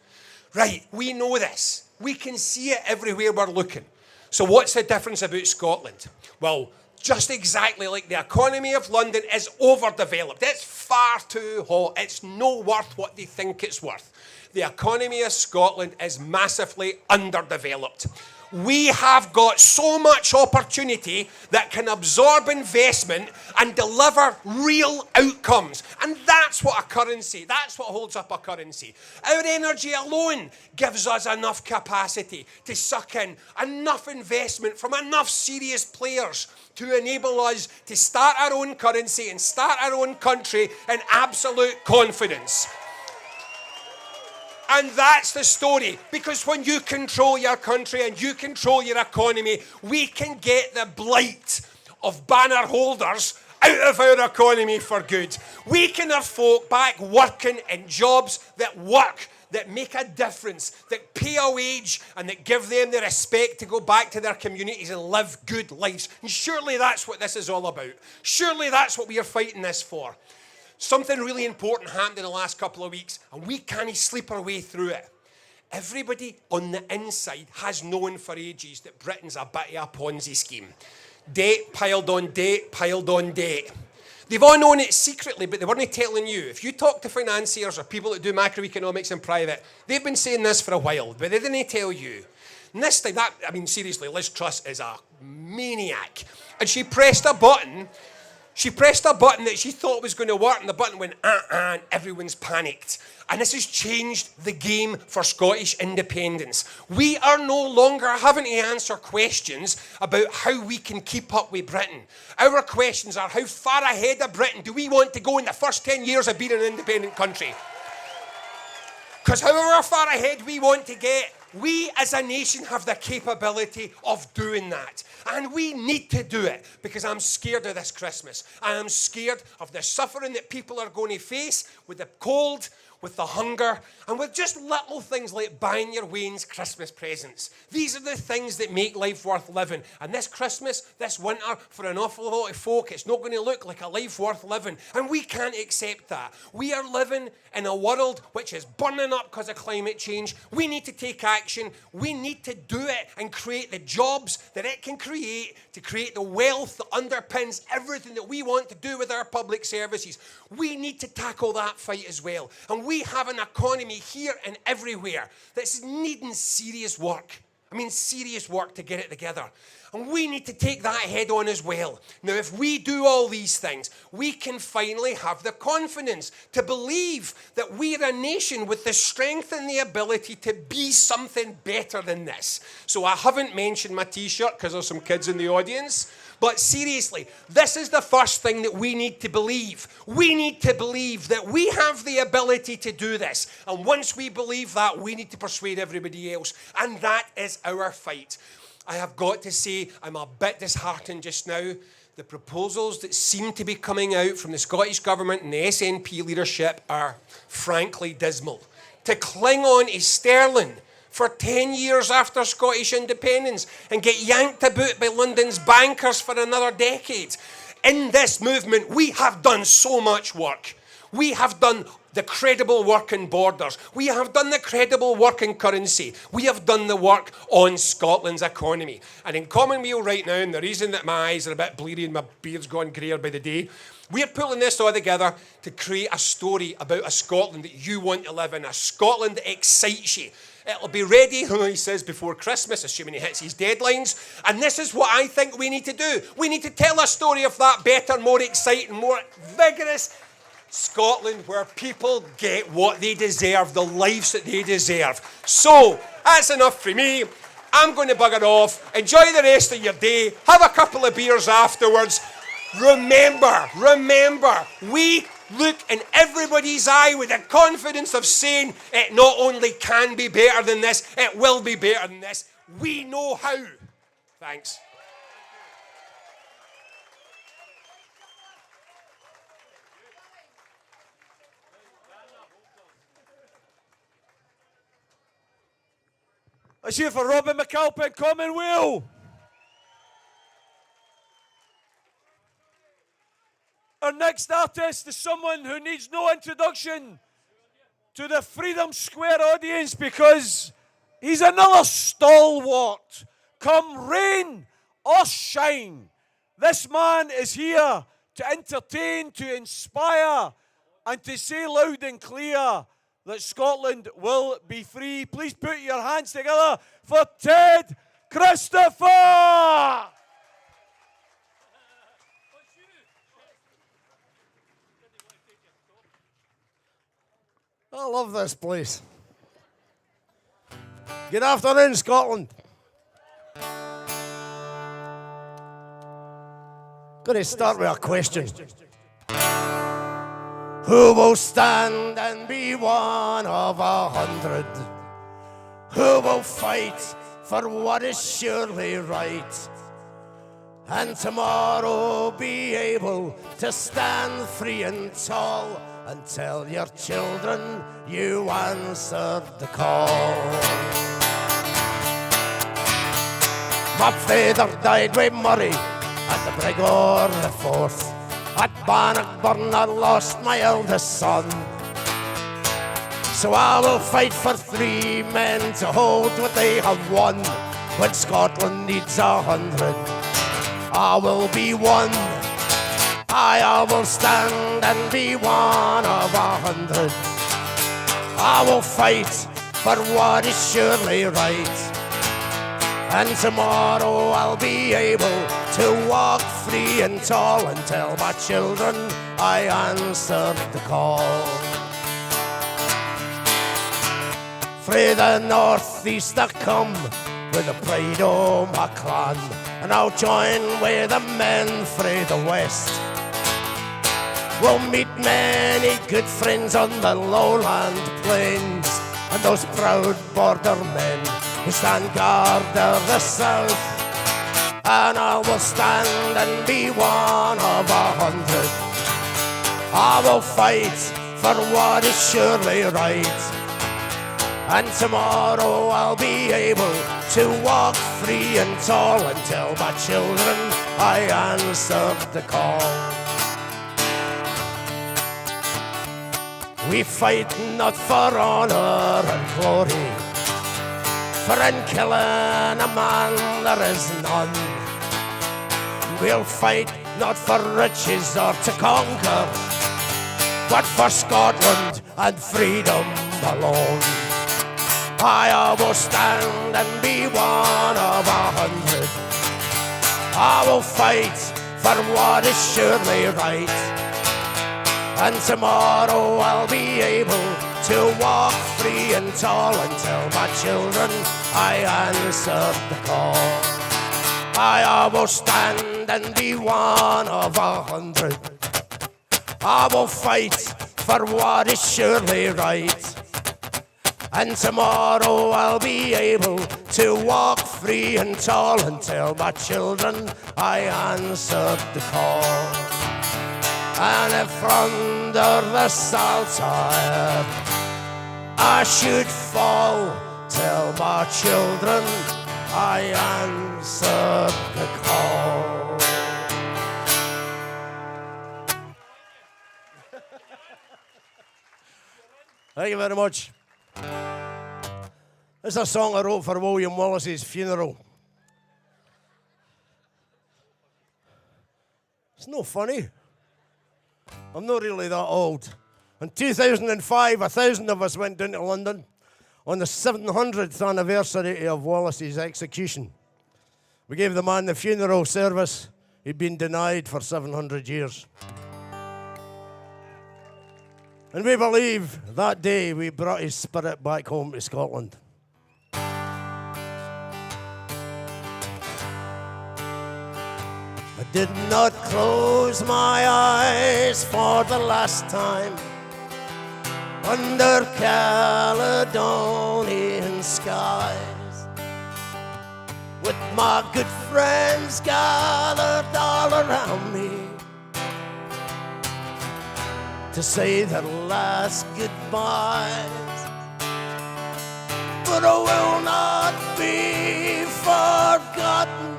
Right, we know this. We can see it everywhere we're looking. So what's the difference about Scotland? Well, just exactly like the economy of London is overdeveloped. It's far too hot. It's no worth what they think it's worth. The economy of Scotland is massively underdeveloped. We have got so much opportunity that can absorb investment and deliver real outcomes. And that's what a currency, that's what holds up a currency. Our energy alone gives us enough capacity to suck in enough investment from enough serious players to enable us to start our own currency and start our own country in absolute confidence. And that's the story, because when you control your country and you control your economy, we can get the blight of banner holders out of our economy for good. We can have folk back working in jobs that work, that make a difference, that pay a wage, and that give them the respect to go back to their communities and live good lives. And surely that's what this is all about. Surely that's what we are fighting this for. Something really important happened in the last couple of weeks, and we can't sleep our way through it. Everybody on the inside has known for ages that Britain's a bit of a Ponzi scheme. Debt piled on debt, piled on debt. They've all known it secretly, but they weren't telling you. If you talk to financiers or people that do macroeconomics in private, they've been saying this for a while, but they didn't tell you. And this time, seriously, Liz Truss is a maniac. And she pressed a button. She pressed a button that she thought was going to work, and the button went, and everyone's panicked. And this has changed the game for Scottish independence. We are no longer having to answer questions about how we can keep up with Britain. Our questions are, how far ahead of Britain do we want to go in the first 10 years of being an independent country? Because however far ahead we want to get, we as a nation have the capability of doing that. And we need to do it, because I'm scared of this Christmas. I am scared of the suffering that people are going to face with the cold, with the hunger, and with just little things like buying your Wayne's Christmas presents. These are the things that make life worth living. And this Christmas, this winter, for an awful lot of folk, it's not going to look like a life worth living. And we can't accept that. We are living in a world which is burning up because of climate change. We need to take action. We need to do it and create the jobs that it can create, to create the wealth that underpins everything that we want to do with our public services. We need to tackle that fight as well. And we have an economy here and everywhere that's needing serious work. Serious work to get it together. And we need to take that head on as well. Now, if we do all these things, we can finally have the confidence to believe that we're a nation with the strength and the ability to be something better than this. So I haven't mentioned my T-shirt because there's some kids in the audience. But seriously, this is the first thing that we need to believe. We need to believe that we have the ability to do this. And once we believe that, we need to persuade everybody else. And that is our fight. I have got to say, I'm a bit disheartened just now. The proposals that seem to be coming out from the Scottish Government and the SNP leadership are frankly dismal. To cling on to sterling for 10 years after Scottish independence and get yanked about by London's bankers for another decade. In this movement, we have done so much work. We have done the credible work in borders. We have done the credible work in currency. We have done the work on Scotland's economy. And in Commonweal right now, and the reason that my eyes are a bit bleary and my beard's gone greyer by the day, we're pulling this all together to create a story about a Scotland that you want to live in, a Scotland that excites you. It'll be ready, he says, before Christmas, assuming he hits his deadlines. And this is what I think we need to do. We need to tell a story of that better, more exciting, more vigorous Scotland, where people get what they deserve, the lives that they deserve. So, that's enough for me. I'm going to bugger off. Enjoy the rest of your day. Have a couple of beers afterwards. Remember, we look in everybody's eye with the confidence of saying it not only can be better than this, it will be better than this. We know how. Thanks. Let's hear for Robin McAlpine, Common Weal. Our next artist is someone who needs no introduction to the Freedom Square audience because he's another stalwart. Come rain or shine, this man is here to entertain, to inspire, and to say loud and clear that Scotland will be free. Please put your hands together for Ted Christopher! I love this place. Good afternoon, Scotland. Going to start with a question. Who will stand and be one of 100? Who will fight for what is surely right? And tomorrow be able to stand free and tall and tell your children you answered the call. My father died with Murray at the Brig or the Forth. At Bannockburn I lost my eldest son. So I will fight for 3 men to hold what they have won. When Scotland needs 100, I will be one. I will stand and be one of 100. I will fight for what is surely right. And tomorrow I'll be able to walk free and tall and tell my children I answered the call. Frae the northeast I come with the pride of my clan, and I'll join with the men frae the west. We'll meet many good friends on the lowland plains, and those proud border men who stand guard of the south. And I will stand and be one of 100. I will fight for what is surely right. And tomorrow I'll be able to walk free and tall and tell my children I answered the call. We fight not for honour and glory, for in killing a man there is none. We'll fight not for riches or to conquer, but for Scotland and freedom alone. I will stand and be one of 100. I will fight for what is surely right. And tomorrow I'll be able to walk free and tall and tell my children I answered the call. I will stand and be one of 100. I will fight for what is surely right. And tomorrow I'll be able to walk free and tall and tell my children I answered the call. And if under the saltire I should fall, tell my children I answered the call. Thank you very much. This is a song I wrote for William Wallace's funeral. It's no funny. I'm not really that old. In 2005, 1,000 of us went down to London on the 700th anniversary of Wallace's execution. We gave the man the funeral service. He'd been denied for 700 years. And we believe that day we brought his spirit back home to Scotland. I did not close my eyes for the last time under Caledonian skies, with my good friends gathered all around me to say their last goodbyes. for will not be forgotten.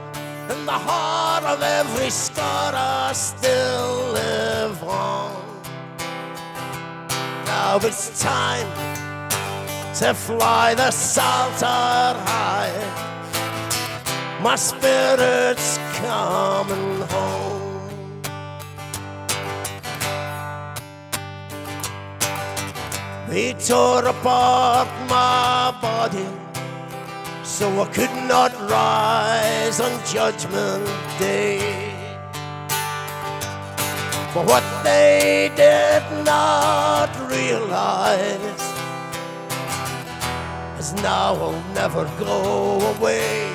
In the heart of every Scot I still live on. Now it's time to fly the Salter high. My spirit's coming home. They tore apart my body so I could not rise on Judgment Day. But what they did not realize is now I'll never go away.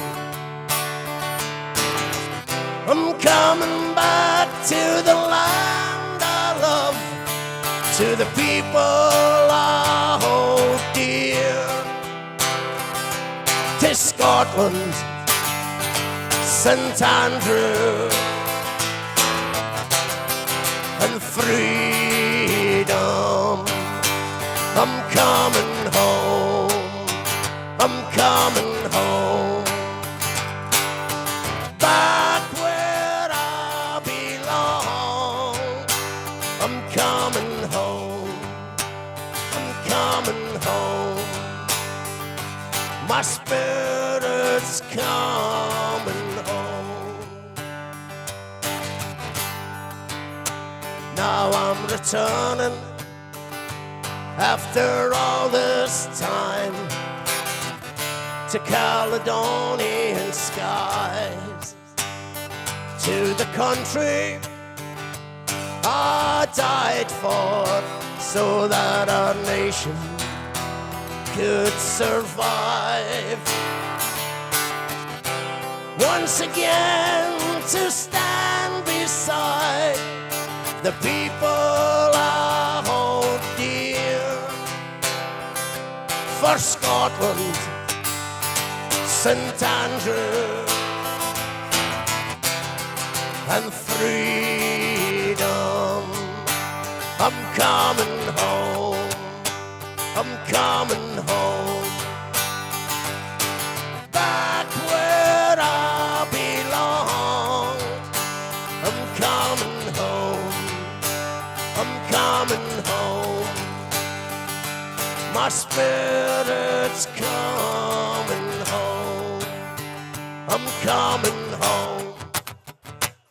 I'm coming back to the land I love, to the people I hold dear, to Scotland, St Andrew, and freedom. I'm coming home, I'm coming home, back where I belong. I'm coming home, I'm coming home, my spirit's coming home. Now I'm returning after all this time to Caledonian skies, to the country I died for, so that our nation could survive. Once again to stand beside the people I hold dear, for Scotland, St Andrew, and freedom. I'm coming home, I'm coming home, back where I belong. I'm coming home, I'm coming home, my spirit's coming home. I'm coming home,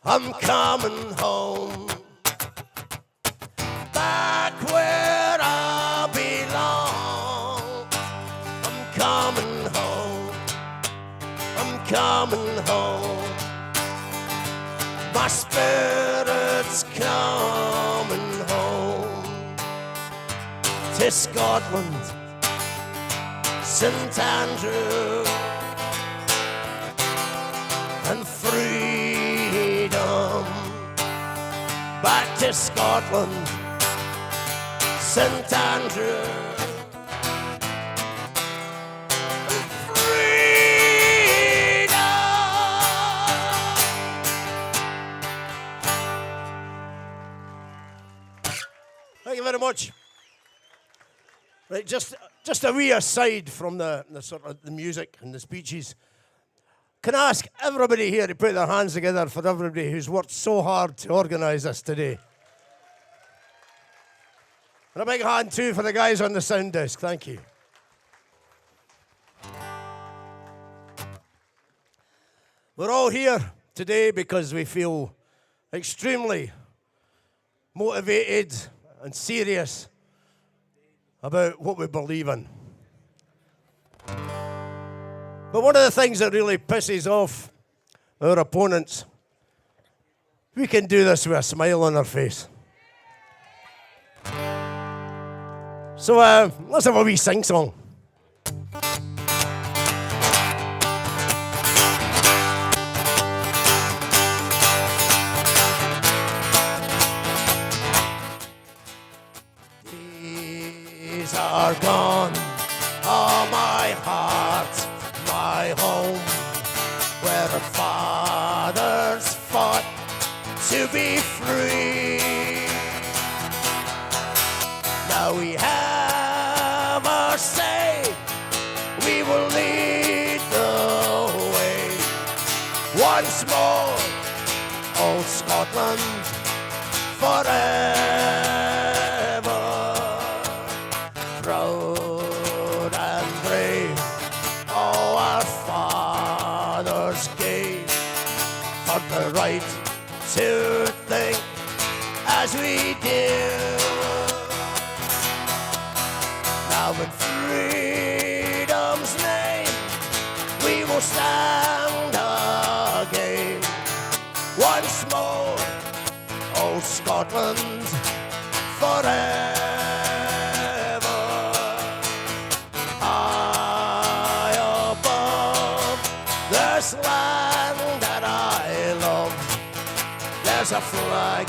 I'm coming home, back where I belong. I'm coming home, I'm coming home, my spirit's coming home, to Scotland, St Andrew, and freedom. Back to Scotland, St Andrew, and freedom. Thank you very much. Right, just a wee aside from the sort of the music and the speeches. Can I ask everybody here to put their hands together for everybody who's worked so hard to organise this today? And a big hand too for the guys on the sound desk. Thank you. We're all here today because we feel extremely motivated and serious about what we believe in. But one of the things that really pisses off our opponents, we can do this with a smile on our face. So let's have a wee sing-song. These are gone, all my heart, my home, where our fathers fought to be free. Now we have our say, we Scotland forever. Proud and brave, all our fathers gave for the right to think as we do. Now in freedom's name we will stand again once more. Old Scotland forever. High above this land that I love, there's a flag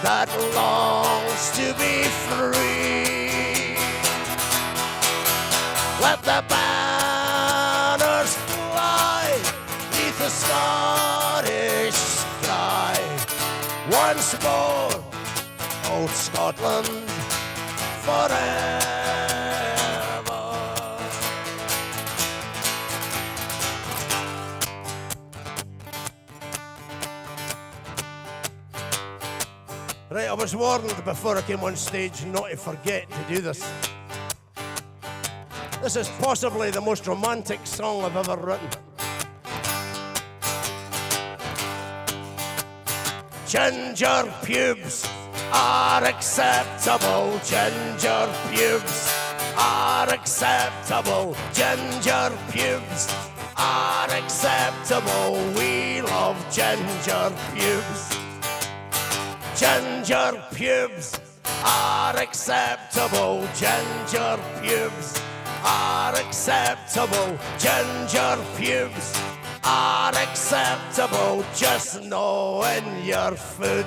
that longs to be free. Let the banners fly neath the Scottish sky. Once more, old Scotland forever. Right, I was warned before I came on stage not to forget to do this. This is possibly the most romantic song I've ever written. Ginger pubes are acceptable. Ginger pubes are acceptable. Ginger pubes are acceptable. We love ginger pubes. Ginger pubes are acceptable. Ginger pubes are acceptable. Ginger pubes are acceptable. Just knowing your food.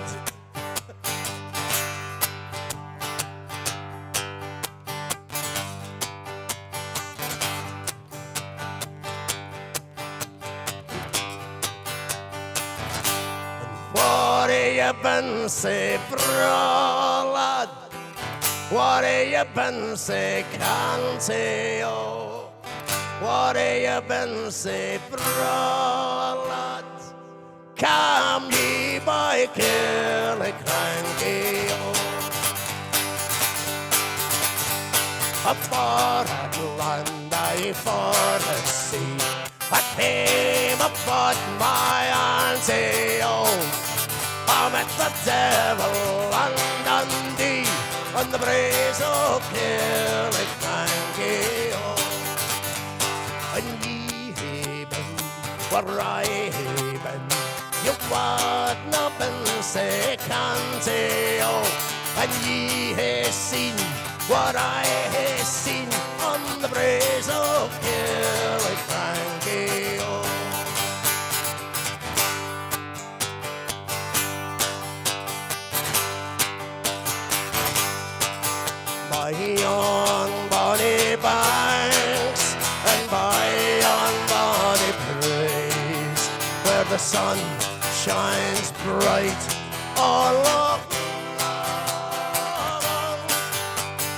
What have you been say, bro, lad? What have you been say, canty, oh? What have you been say, bro, lad? Come ye by Killicranky, oh. A foreign land, I for the sea. I came upon my auntie, oh. I met the devil and Dundee on the braes of Killicranky, oh. And ye hae been where I hae been, you wadna been sae canty, oh. And ye hae seen what I hae seen on the braes of Killicranky, oh. By yon bonny banks and by yon bonny braes, where the sun shines bright all along,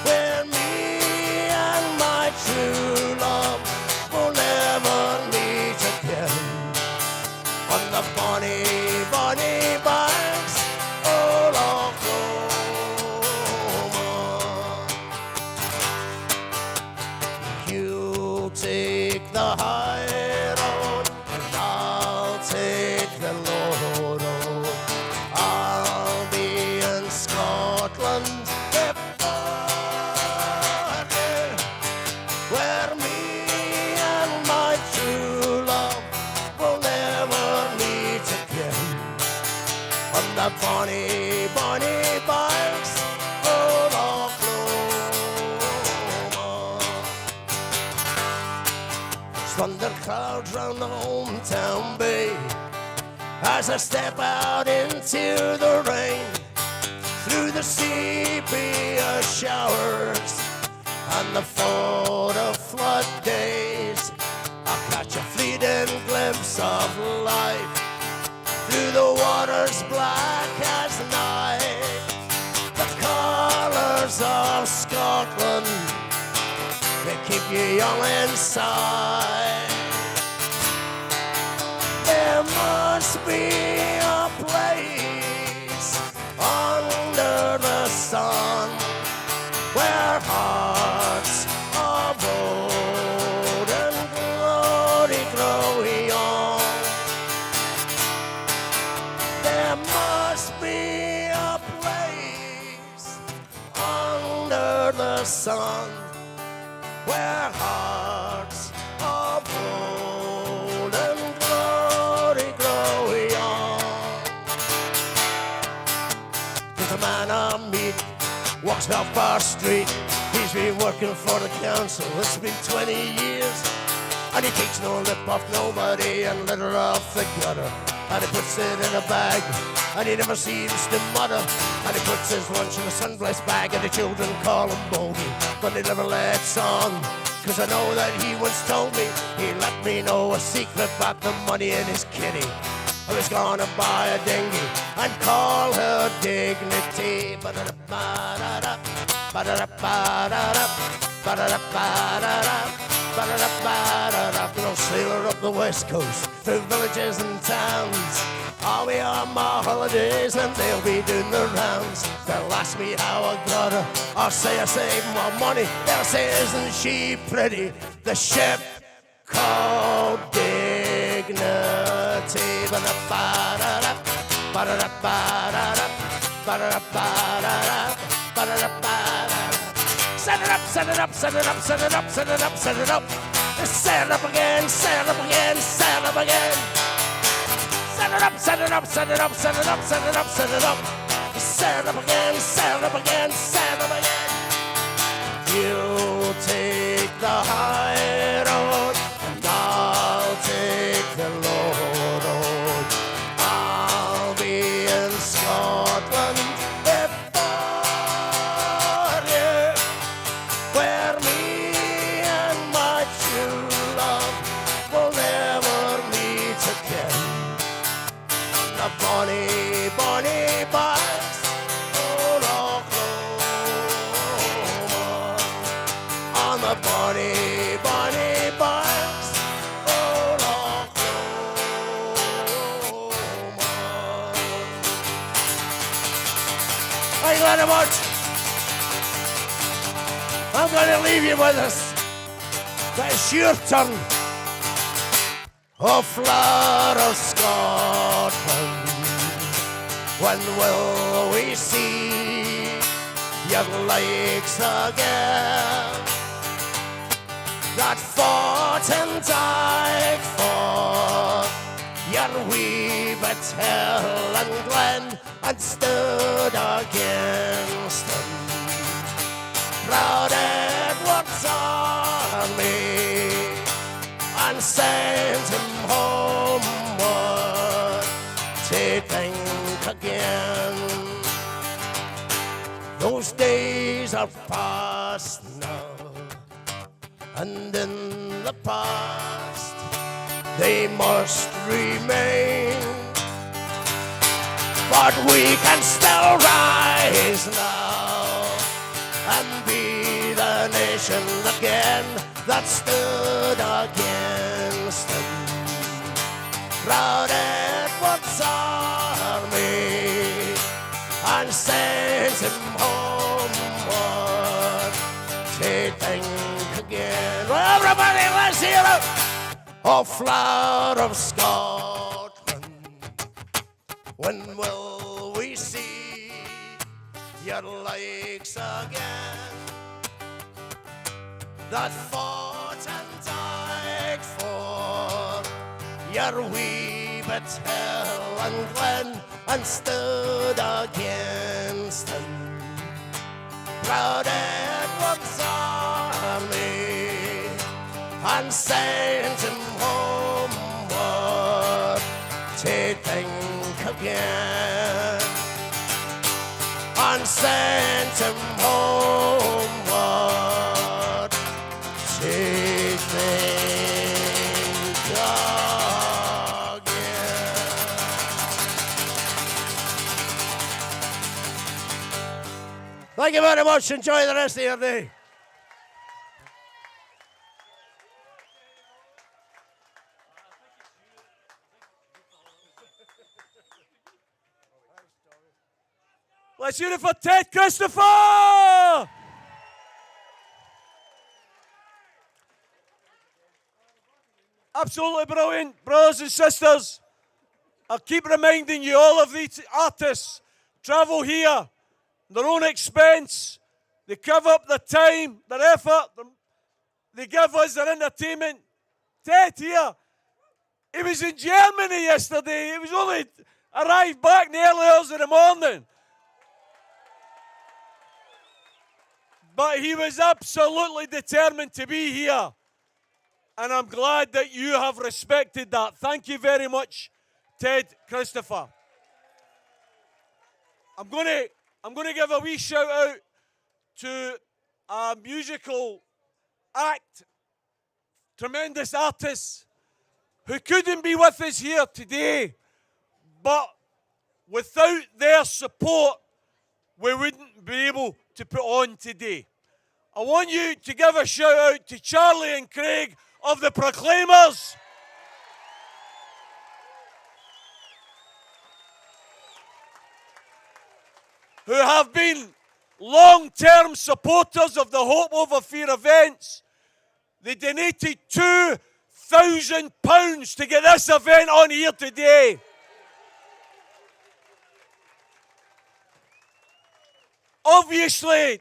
where me and my true love will never meet again, on the bonny, bonny banks all along. Take the high road, and I'll take the low road. I'll be in Scotland where me and my true love will never meet again. On the bonny, bonny banks of thunder clouds round the hometown bay as I step out into the rain, through the sepia showers and the photo flood days. I catch a fleeting glimpse of life through the waters black as night. The colours of Scotland, they keep you young inside. There must be a place where hearts of old and glory grow young. There must be a place under the sun where hearts of old and glory grow young. There's a man I meet, walks off our street. He's been working for the council, it's been 20 years. And he takes no lip off nobody and litter off the gutter. And he puts it in a bag, and he never seems to mutter. And he puts his lunch in a sun-blessed bag, and the children call him Bodie, but he never lets on. Cause I know that he once told me, he let me know a secret about the money in his kitty. I was gonna buy a dinghy and call her Dignity. Ba-da-da-ba-da-da, ba-da-da-ba-da-da, ba-da-da-ba-da-da, ba-da-da-ba-da-da. No sailor up the west coast, through villages and towns. I'll be on my holidays and they'll be doing the rounds. They'll ask me how I got her, I'll say I saved my money. They'll say, isn't she pretty? The ship called Dignity. Ba-da-ba-da-da, ba-da-da-ba-da-da, ba-da-da-ba-da-da, ba-da-da-ba-da-da. Set it up, set it up, set it up, set it up, set it up, set it up. Set it up again, set it up again, set it up again. Set it up, set it up, set it up, set it up, set it up, set it up. Set it up again, set it up again, set it up again. You'll take the high road, and I'll take the low road. I'll be in Scotland before you, where me and my true love will never meet again. The bonny, bonny banks of Oklahoma, on the bonny, bonny banks of Oklahoma. Thank you very much. I'm going to leave you with this. It's your turn. Oh, flower of Scotland, when will we see your lakes again? That fought and died for your wee bit hill and glen, and stood against them. Proud Edward's army, and sent him homeward to think again. Those days are past now, and in the past they must remain. But we can still rise now and be the nation again that stood against them. Proud Edward's army, and sent him homeward to think again. Well, everybody, let's hear it! Oh, flower of Scotland, when will we see your lakes again? That fought and died for your wee bit hill and glen, and stood against them. Proud Edward's army, and sent him homeward to think again. And sent him homeward to think again. Thank you very much. Enjoy the rest of your day. Let's hear it for Ted Christopher! Absolutely brilliant, brothers and sisters. I'll keep reminding you, all of these artists travel here, their own expense. They give up their time, their effort. They give us their entertainment. Ted here, he was in Germany yesterday. He was only arrived back in the early hours of the morning. But he was absolutely determined to be here. And I'm glad that you have respected that. Thank you very much, Ted Christopher. I'm going to give a wee shout out to a musical act, tremendous artists who couldn't be with us here today, but without their support, we wouldn't be able to put on today. I want you to give a shout out to Charlie and Craig of the Proclaimers. Who have been long-term supporters of the Hope Over Fear events. They donated £2,000 to get this event on here today. Obviously,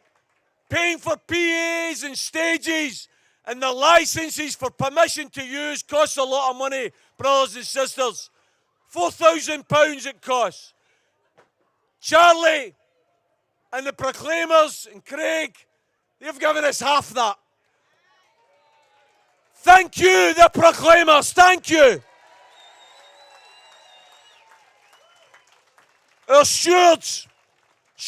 paying for PAs and stages and the licenses for permission to use costs a lot of money, brothers and sisters. £4,000 it costs. Charlie and the Proclaimers and Craig, they've given us half that. Thank you, the Proclaimers, thank you. Our stewards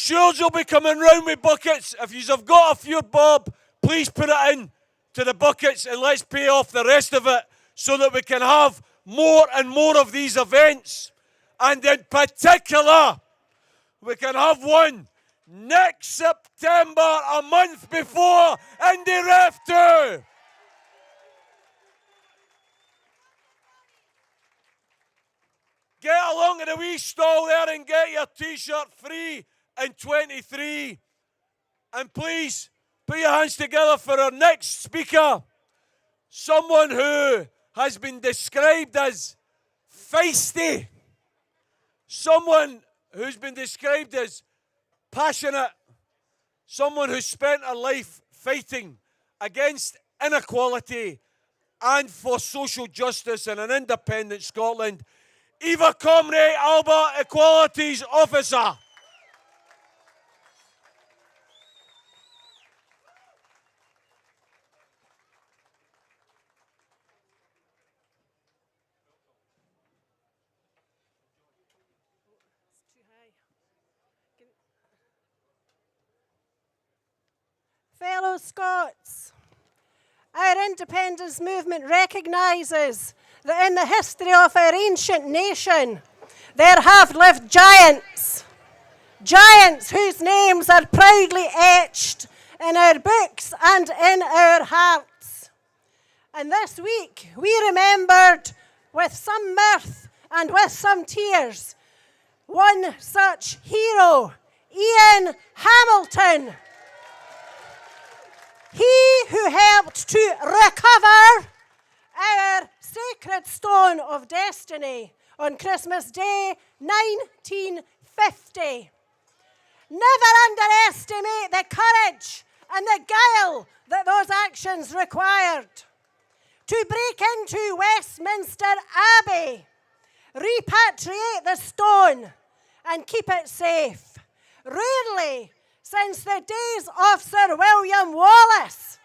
will be coming round with buckets. If you've got a few bob, please put it in to the buckets and let's pay off the rest of it so that we can have more and more of these events. And in particular, we can have one next September, a month before, in the Ref 2. Get along to the wee stall there and get your T-shirt free in 23. And please, put your hands together for our next speaker. Someone who has been described as feisty. Someone who's been described as passionate. Someone who spent her life fighting against inequality and for social justice in an independent Scotland. Eva Comrie, ALBA Equalities Officer. Fellow Scots, our independence movement recognises that in the history of our ancient nation, there have lived giants. Giants whose names are proudly etched in our books and in our hearts. And this week, we remembered with some mirth and with some tears one such hero, Ian Hamilton. He who helped to recover our sacred stone of destiny on Christmas Day 1950. Never underestimate the courage and the guile that those actions required. To break into Westminster Abbey, repatriate the stone and keep it safe. Rarely since the days of Sir William Wallace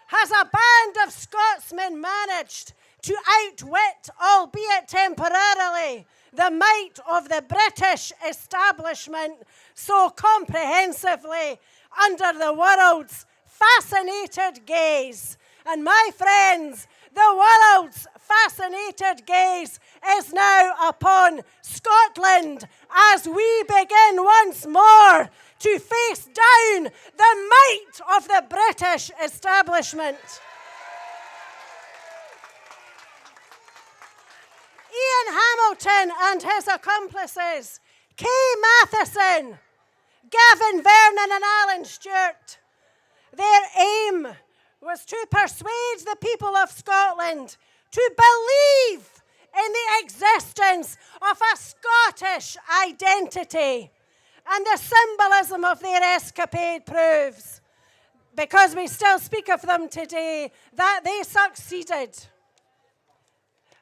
has a band of Scotsmen managed to outwit, albeit temporarily, the might of the British establishment so comprehensively under the world's fascinated gaze. And my friends, the world's fascinated gaze is now upon Scotland as we begin once more to face down the might of the British establishment. Ian Hamilton and his accomplices, Kay Matheson, Gavin Vernon and Alan Stewart, their aim was to persuade the people of Scotland to believe in the existence of a Scottish identity. And the symbolism of their escapade proves, because we still speak of them today, that they succeeded.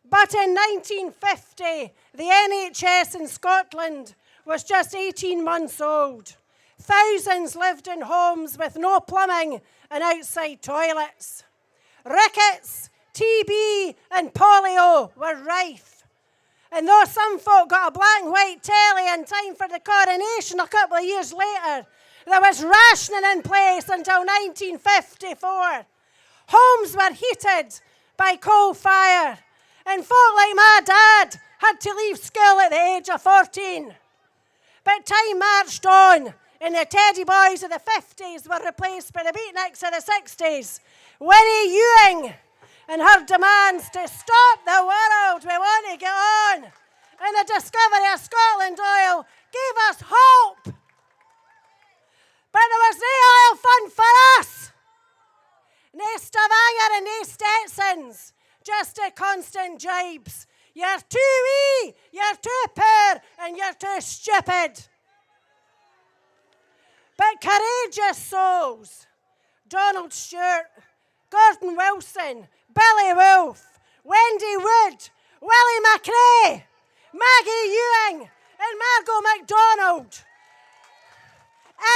But in 1950, the NHS in Scotland was just 18 months old. Thousands lived in homes with no plumbing and outside toilets. Rickets, TB and polio were rife. And though some folk got a black and white telly in time for the coronation a couple of years later, there was rationing in place until 1954. Homes were heated by coal fire, and folk like my dad had to leave school at the age of 14. But time marched on, and the Teddy Boys of the 50s were replaced by the Beatniks of the 60s. Winnie Ewing and her demands to stop the world, we want to get on. And the discovery of Scotland oil gave us hope. But there was no oil fund for us. No Stavanger and no Stetsons, just a constant jibes. You're too wee, you're too poor, and you're too stupid. But courageous souls, Donald Stewart, Gordon Wilson, Billy Wolfe, Wendy Wood, Willie McRae, Maggie Ewing, and Margot MacDonald.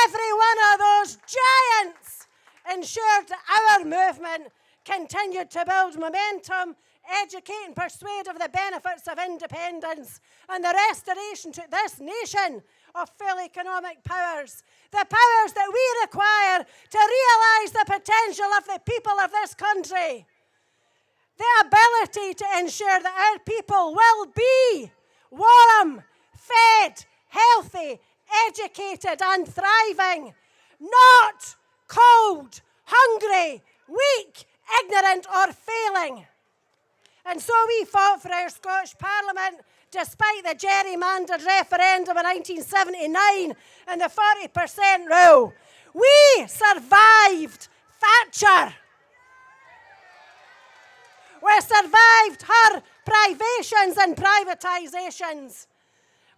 Every one of those giants ensured that our movement continued to build momentum, educate and persuade of the benefits of independence and the restoration to this nation of full economic powers, the powers that we require to realise the potential of the people of this country, the ability to ensure that our people will be warm, fed, healthy, educated and thriving, not cold, hungry, weak, ignorant or failing. And so we fought for our Scottish Parliament despite the gerrymandered referendum in 1979 and the 40% rule. We survived Thatcher. We survived her privations and privatisations.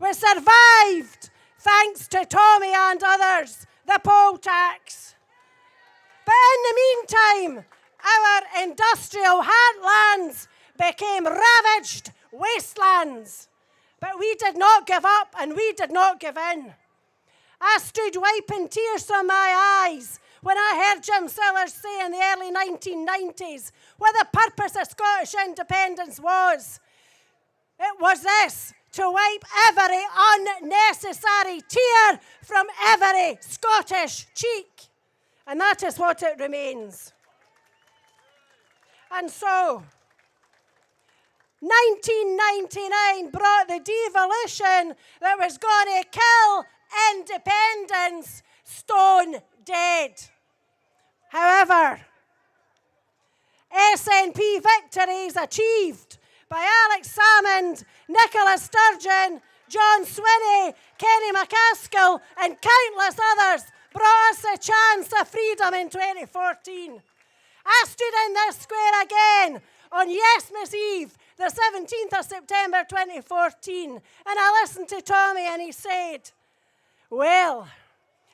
We survived, thanks to Tommy and others, the poll tax. But in the meantime, our industrial heartlands became ravaged wastelands. But we did not give up and we did not give in. I stood wiping tears from my eyes when I heard Jim Salyers say in the early 1990s what the purpose of Scottish independence was. It was this: to wipe every unnecessary tear from every Scottish cheek. And that is what it remains. And so, 1999 brought the devolution that was going to kill independence stone dead. However, SNP victories achieved by Alex Salmond, Nicola Sturgeon, John Swinney, Kenny McAskill and countless others brought us a chance of freedom in 2014. I stood in this square again on Yesmas Eve, the 17th of September 2014, and I listened to Tommy and he said, well,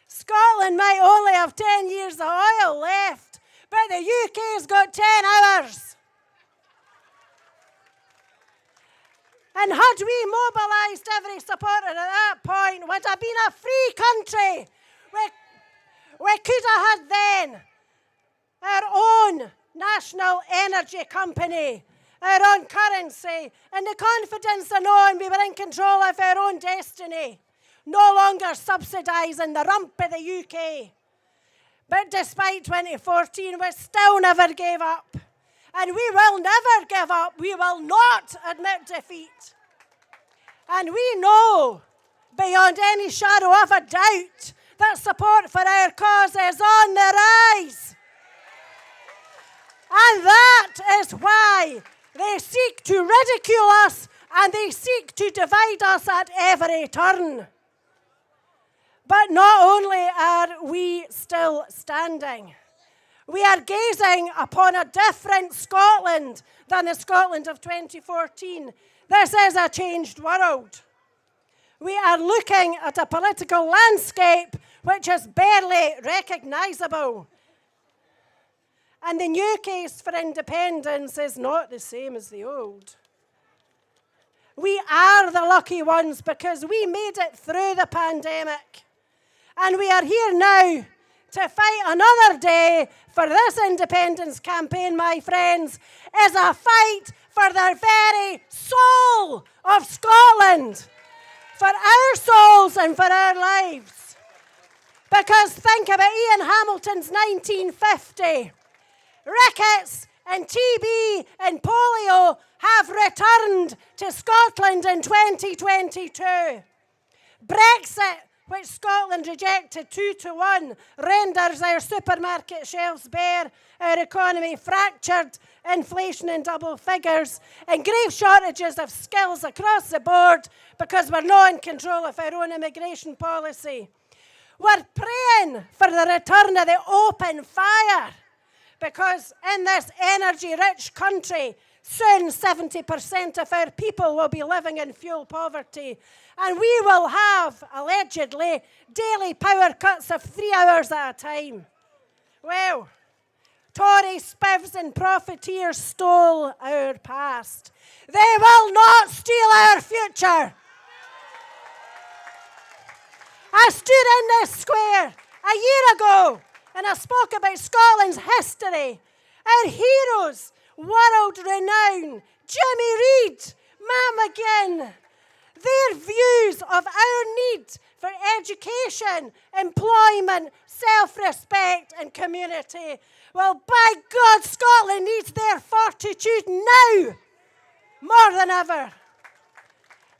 Scotland might only have 10 years of oil left, but the UK's got 10 hours. And had we mobilised every supporter at that point, would have been a free country. We could have had then our own national energy company, our own currency, and the confidence of knowing we were in control of our own destiny, no longer subsidising the rump of the UK. But despite 2014, we still never gave up. And we will never give up. We will not admit defeat. And we know, beyond any shadow of a doubt, that support for our cause is on the rise. And that is why they seek to ridicule us and they seek to divide us at every turn. But not only are we still standing, We are gazing upon a different Scotland than the Scotland of 2014. This is a changed world. We are looking at a political landscape which is barely recognisable. And the new case for independence is not the same as the old. We are the lucky ones because we made it through the pandemic. And we are here now to fight another day, for this independence campaign, my friends, is a fight for the very soul of Scotland. For our souls and for our lives. Because think about Ian Hamilton's 1950. Rickets and TB and polio have returned to Scotland in 2022. Brexit, which Scotland rejected 2-1, renders our supermarket shelves bare, our economy fractured, inflation in double figures, and grave shortages of skills across the board because we're not in control of our own immigration policy. We're praying for the return of the open fire because in this energy-rich country, soon 70% of our people will be living in fuel poverty. And we will have, allegedly, daily power cuts of 3 hours at a time. Well, Tory spivs and profiteers stole our past. They will not steal our future. I stood in this square a year ago and I spoke about Scotland's history. Our heroes, world renowned, Jimmy Reid, Matt McGinn, their views of our need for education, employment, self-respect and community. Well, by God, Scotland needs their fortitude now, more than ever.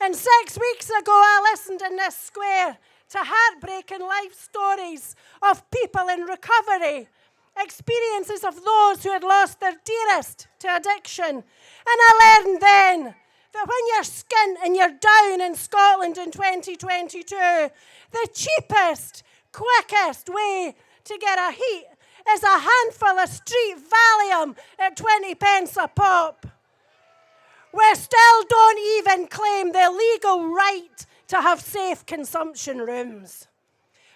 And 6 weeks ago, I listened in this square to heartbreaking life stories of people in recovery, experiences of those who had lost their dearest to addiction. And I learned then that when you're skint and you're down in Scotland in 2022, the cheapest, quickest way to get a heat is a handful of street Valium at 20 pence a pop. We still don't even claim the legal right to have safe consumption rooms.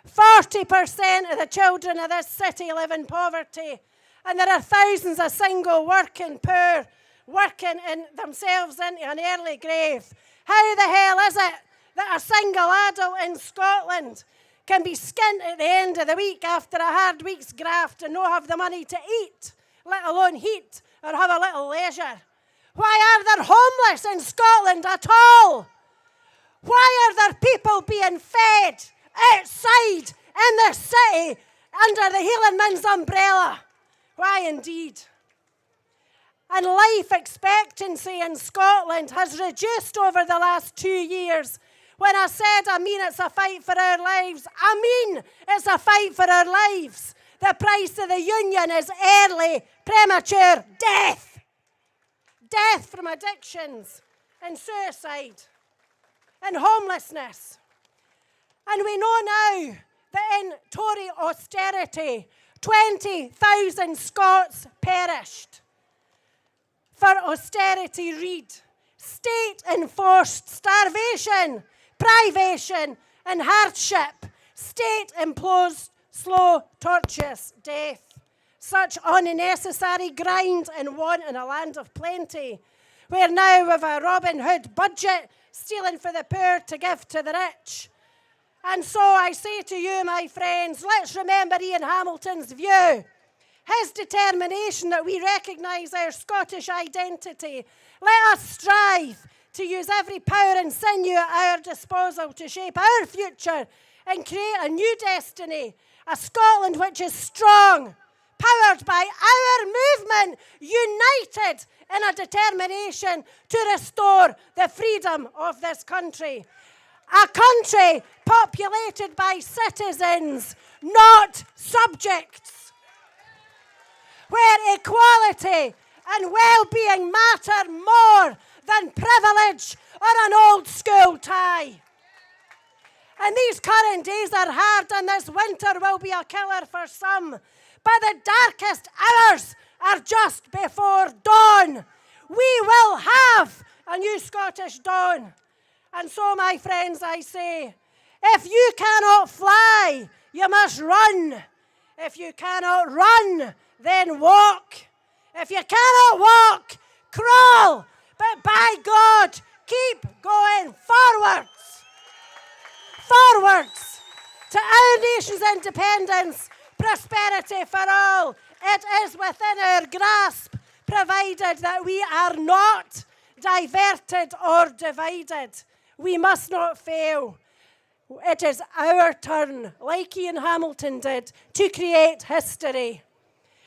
40% of the children of this city live in poverty, and there are thousands of single working poor working in themselves into an early grave. How the hell is it that a single adult in Scotland can be skint at the end of the week after a hard week's graft and not have the money to eat, let alone heat or have a little leisure? Why are there homeless in Scotland at all? Why are there people being fed outside in the city under the Healing Men's umbrella? Why indeed? And life expectancy in Scotland has reduced over the last 2 years. When I said, I mean it's a fight for our lives, I mean it's a fight for our lives. The price of the union is early, premature death. Death from addictions and suicide and homelessness. And we know now that in Tory austerity, 20,000 Scots perished. For austerity, read state-enforced starvation, privation and hardship, state-imposed slow, tortuous death. Such unnecessary grind and want in a land of plenty, where now with a Robin Hood budget, stealing for the poor to give to the rich. And so I say to you, my friends, let's remember Ian Hamilton's view. His determination that we recognise our Scottish identity. Let us strive to use every power and sinew at our disposal to shape our future and create a new destiny, a Scotland which is strong, powered by our movement, united in a determination to restore the freedom of this country. A country populated by citizens, not subjects, where equality and well-being matter more than privilege or an old school tie. And these current days are hard, and this winter will be a killer for some. but the darkest hours are just before dawn. We will have a new Scottish dawn. And so, my friends, I say, if you cannot fly, you must run. If you cannot run, then walk. If you cannot walk, crawl. But by God, keep going forwards. Forwards to our nation's independence, prosperity for all. It is within our grasp, provided that we are not diverted or divided. We must not fail. It is our turn, like Ian Hamilton did, to create history,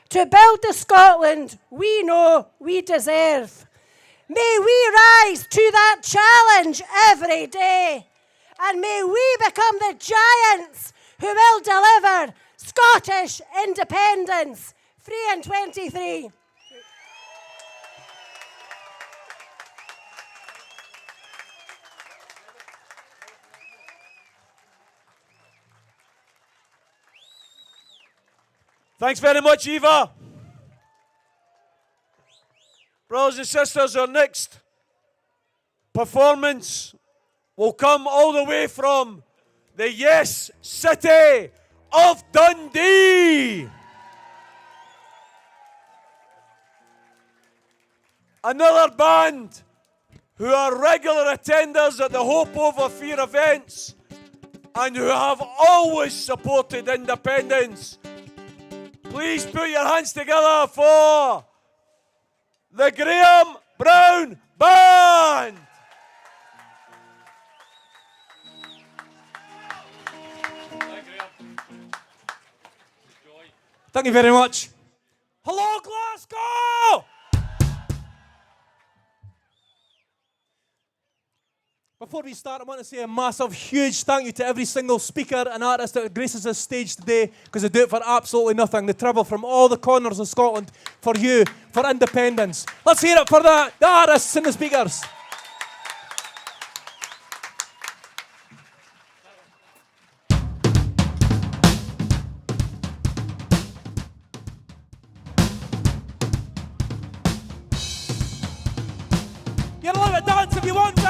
to build the Scotland we know we deserve. May we rise to that challenge every day, and may we become the giants who will deliver Scottish independence. 3 and 23. Thanks very much, Eva. Brothers and sisters, our next performance will come all the way from the Yes City of Dundee. Another band who are regular attenders at the Hope Over Fear events and who have always supported independence. Please put your hands together for the Graham Brown Band. Thank you very much. Hello, Glasgow! Before we start, I want to say a massive, huge thank you to every single speaker and artist that graces this stage today, because they do it for absolutely nothing. They travel from all the corners of Scotland for you, for independence. Let's hear it for the artists and the speakers. Get a little bit dance if you want to.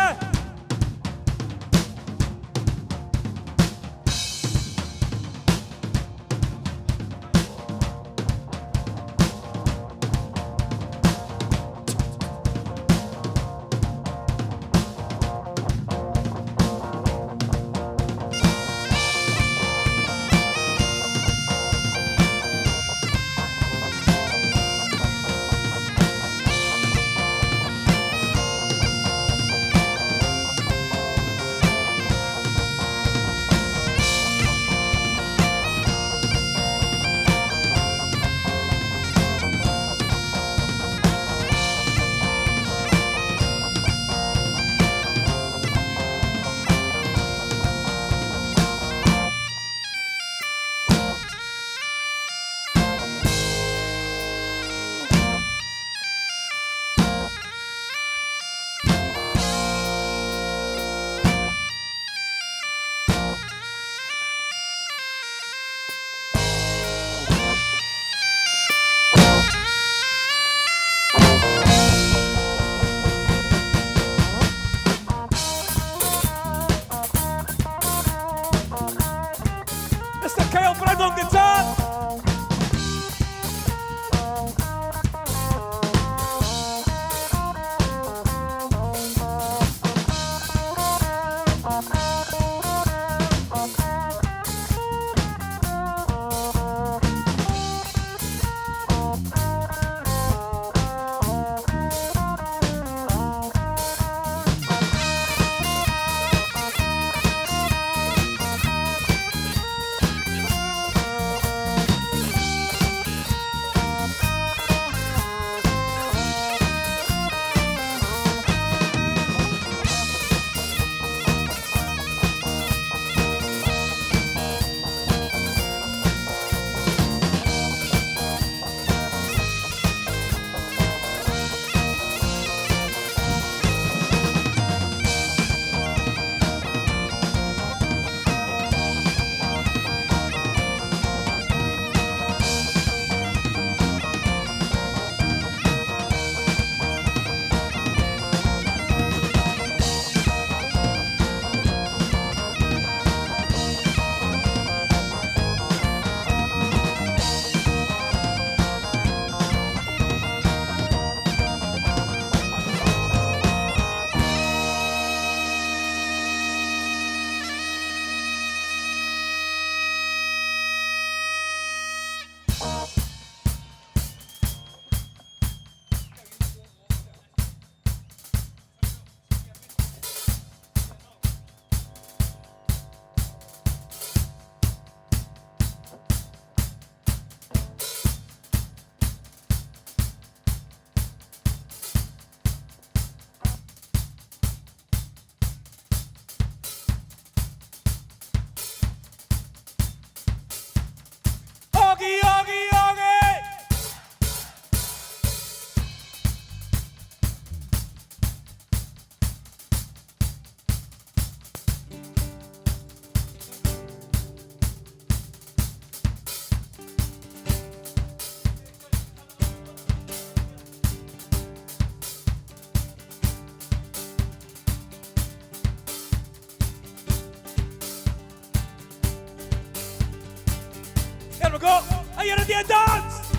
we go. Are you ready to dance?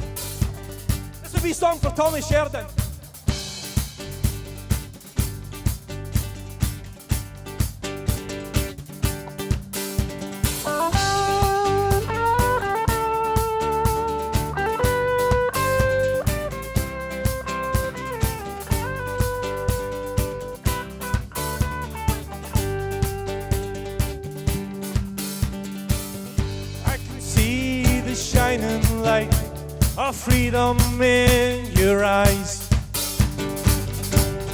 This will be a song for Tommy Sheridan. Shining light of freedom in your eyes.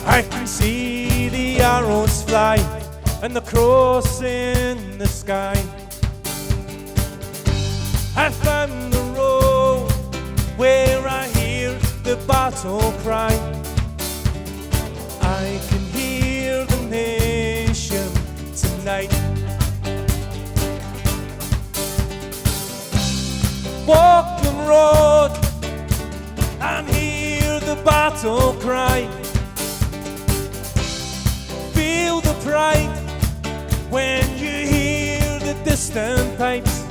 I can see the arrows fly and the cross in the sky. I found the road where I hear the battle cry. I can hear the nation tonight. Walk the road and hear the battle cry. Feel the pride when you hear the distant pipes.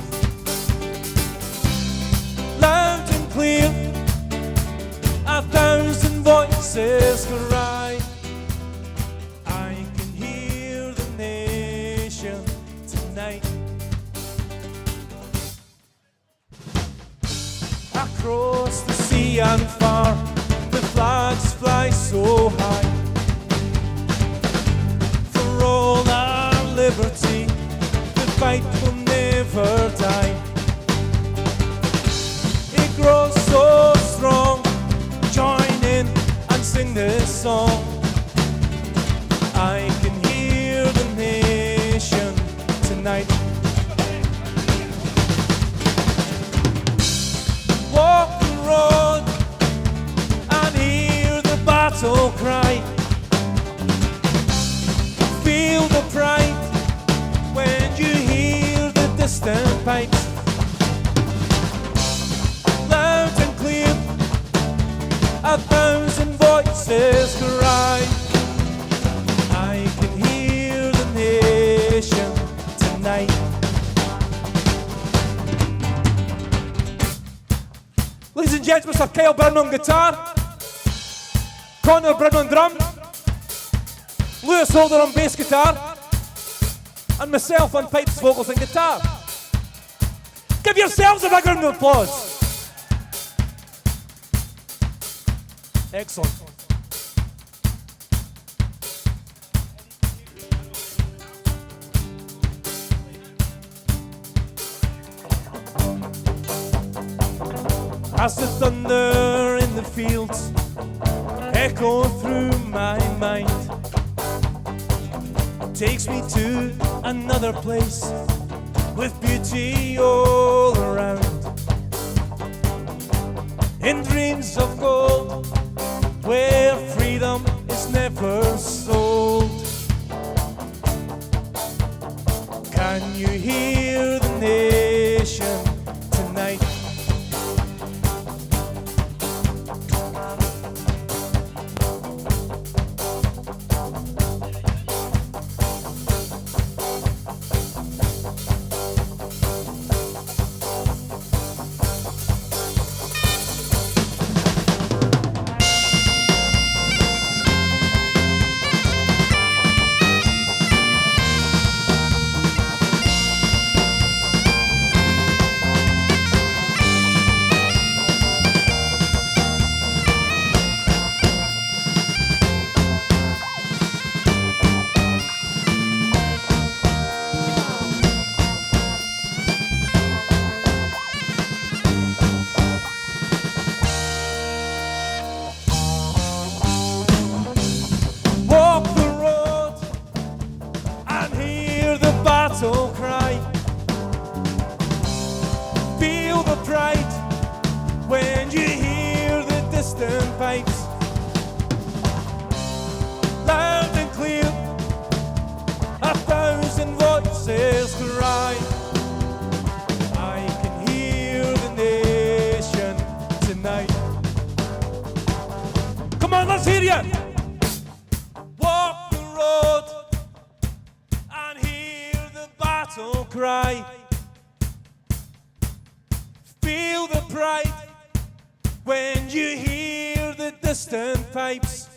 Loud and clear, 1,000 voices cry. I can hear the nation tonight. Across the sea and far, the flags fly so high. For all our liberty, the fight will never die. It grows so strong, join in and sing this song. I can hear the nation tonight. Walk the road and hear the battle cry. Feel the pride when you hear the distant pipes. Loud and clear, 1,000 voices cry. I can hear the nation tonight. Ladies and gents, Mr. Kyle Byrne on guitar, Connor Byrne on drum, Lewis Holder on bass guitar, and myself on pipes, vocals and guitar. Give yourselves a big round of applause. Excellent. As the thunder in the fields echo through my mind, takes me to another place with beauty all around. In dreams of gold, where freedom is never sold. Can you hear the nation tonight? when you hear the distant pipes,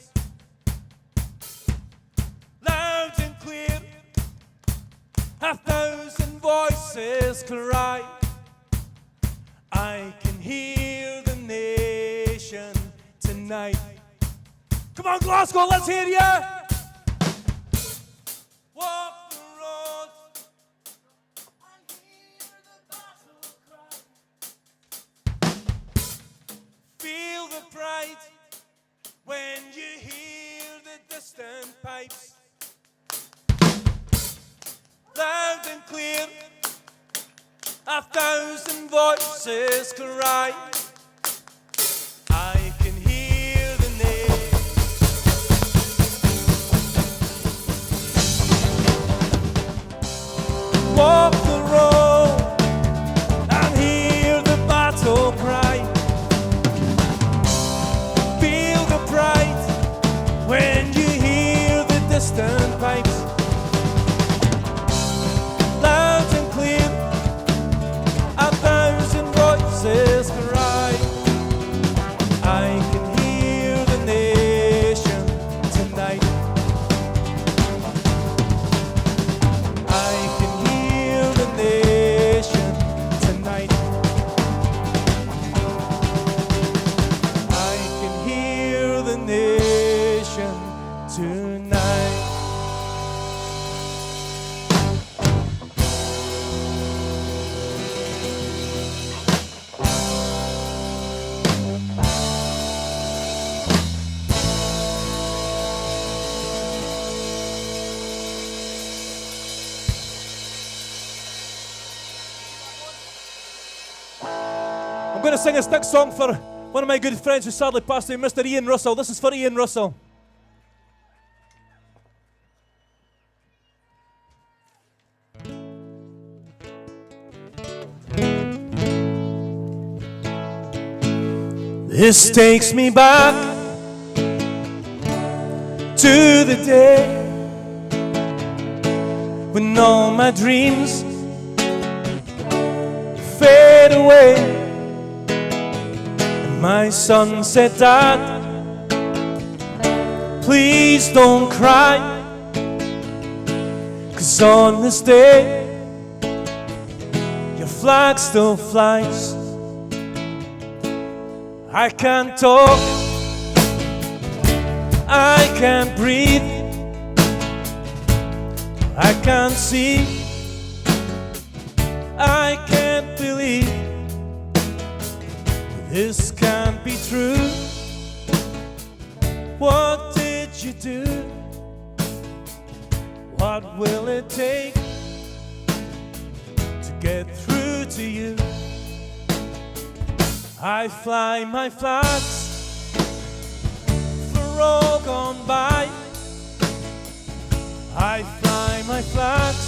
loud and clear, 1,000 voices cry. I can hear the nation tonight. Come on, Glasgow, let's hear ya! Walk the road and hear the battle cry. Feel the pride when you hear the distant pipes. Loud and clear, 1,000 voices cry. I can hear the name. Walk the road and hear the battle cry. Feel the pride when you hear the distant pipes. Loud and clear, 1,000 voices cry. I can hear the nation tonight. I can hear the nation tonight. I can hear the nation tonight. I'm going to sing a next song for one of my good friends who sadly passed away, Mr. Ian Russell. This is for Ian Russell. This takes me back to the day when all my dreams fade away. And my son said, Dad, please don't cry, 'cause on this day your flag still flies. I can't talk, I can't breathe, I can't see, I can't believe this can't be true. What did you do? What will it take to get through to you? I fly my flags for all gone by. I fly my flags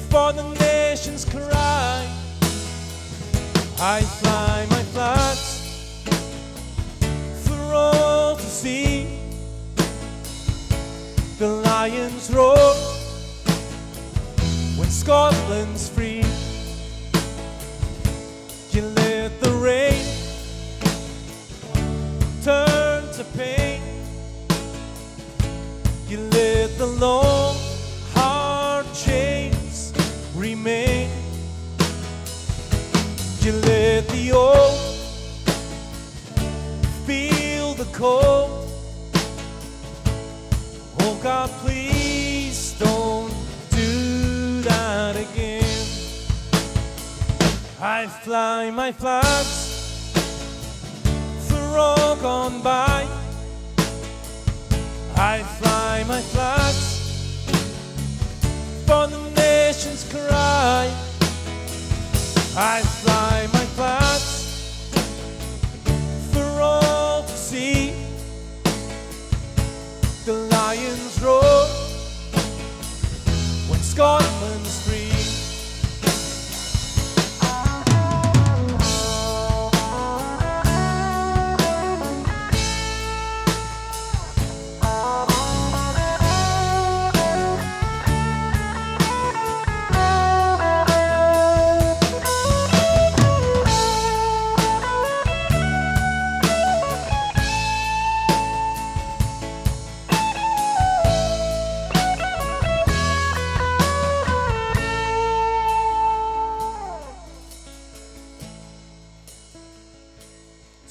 for the nation's cry. I fly my flags for all to see. The lions roar when Scotland's free. You let the rain turn to pain. You let the long, hard chains remain. You let the old feel the cold. Oh God, please don't do that again. I fly my flags for all gone by. I fly my flags for the nation's cry. I fly my flags for all to see. The lions roar when Scotland's free.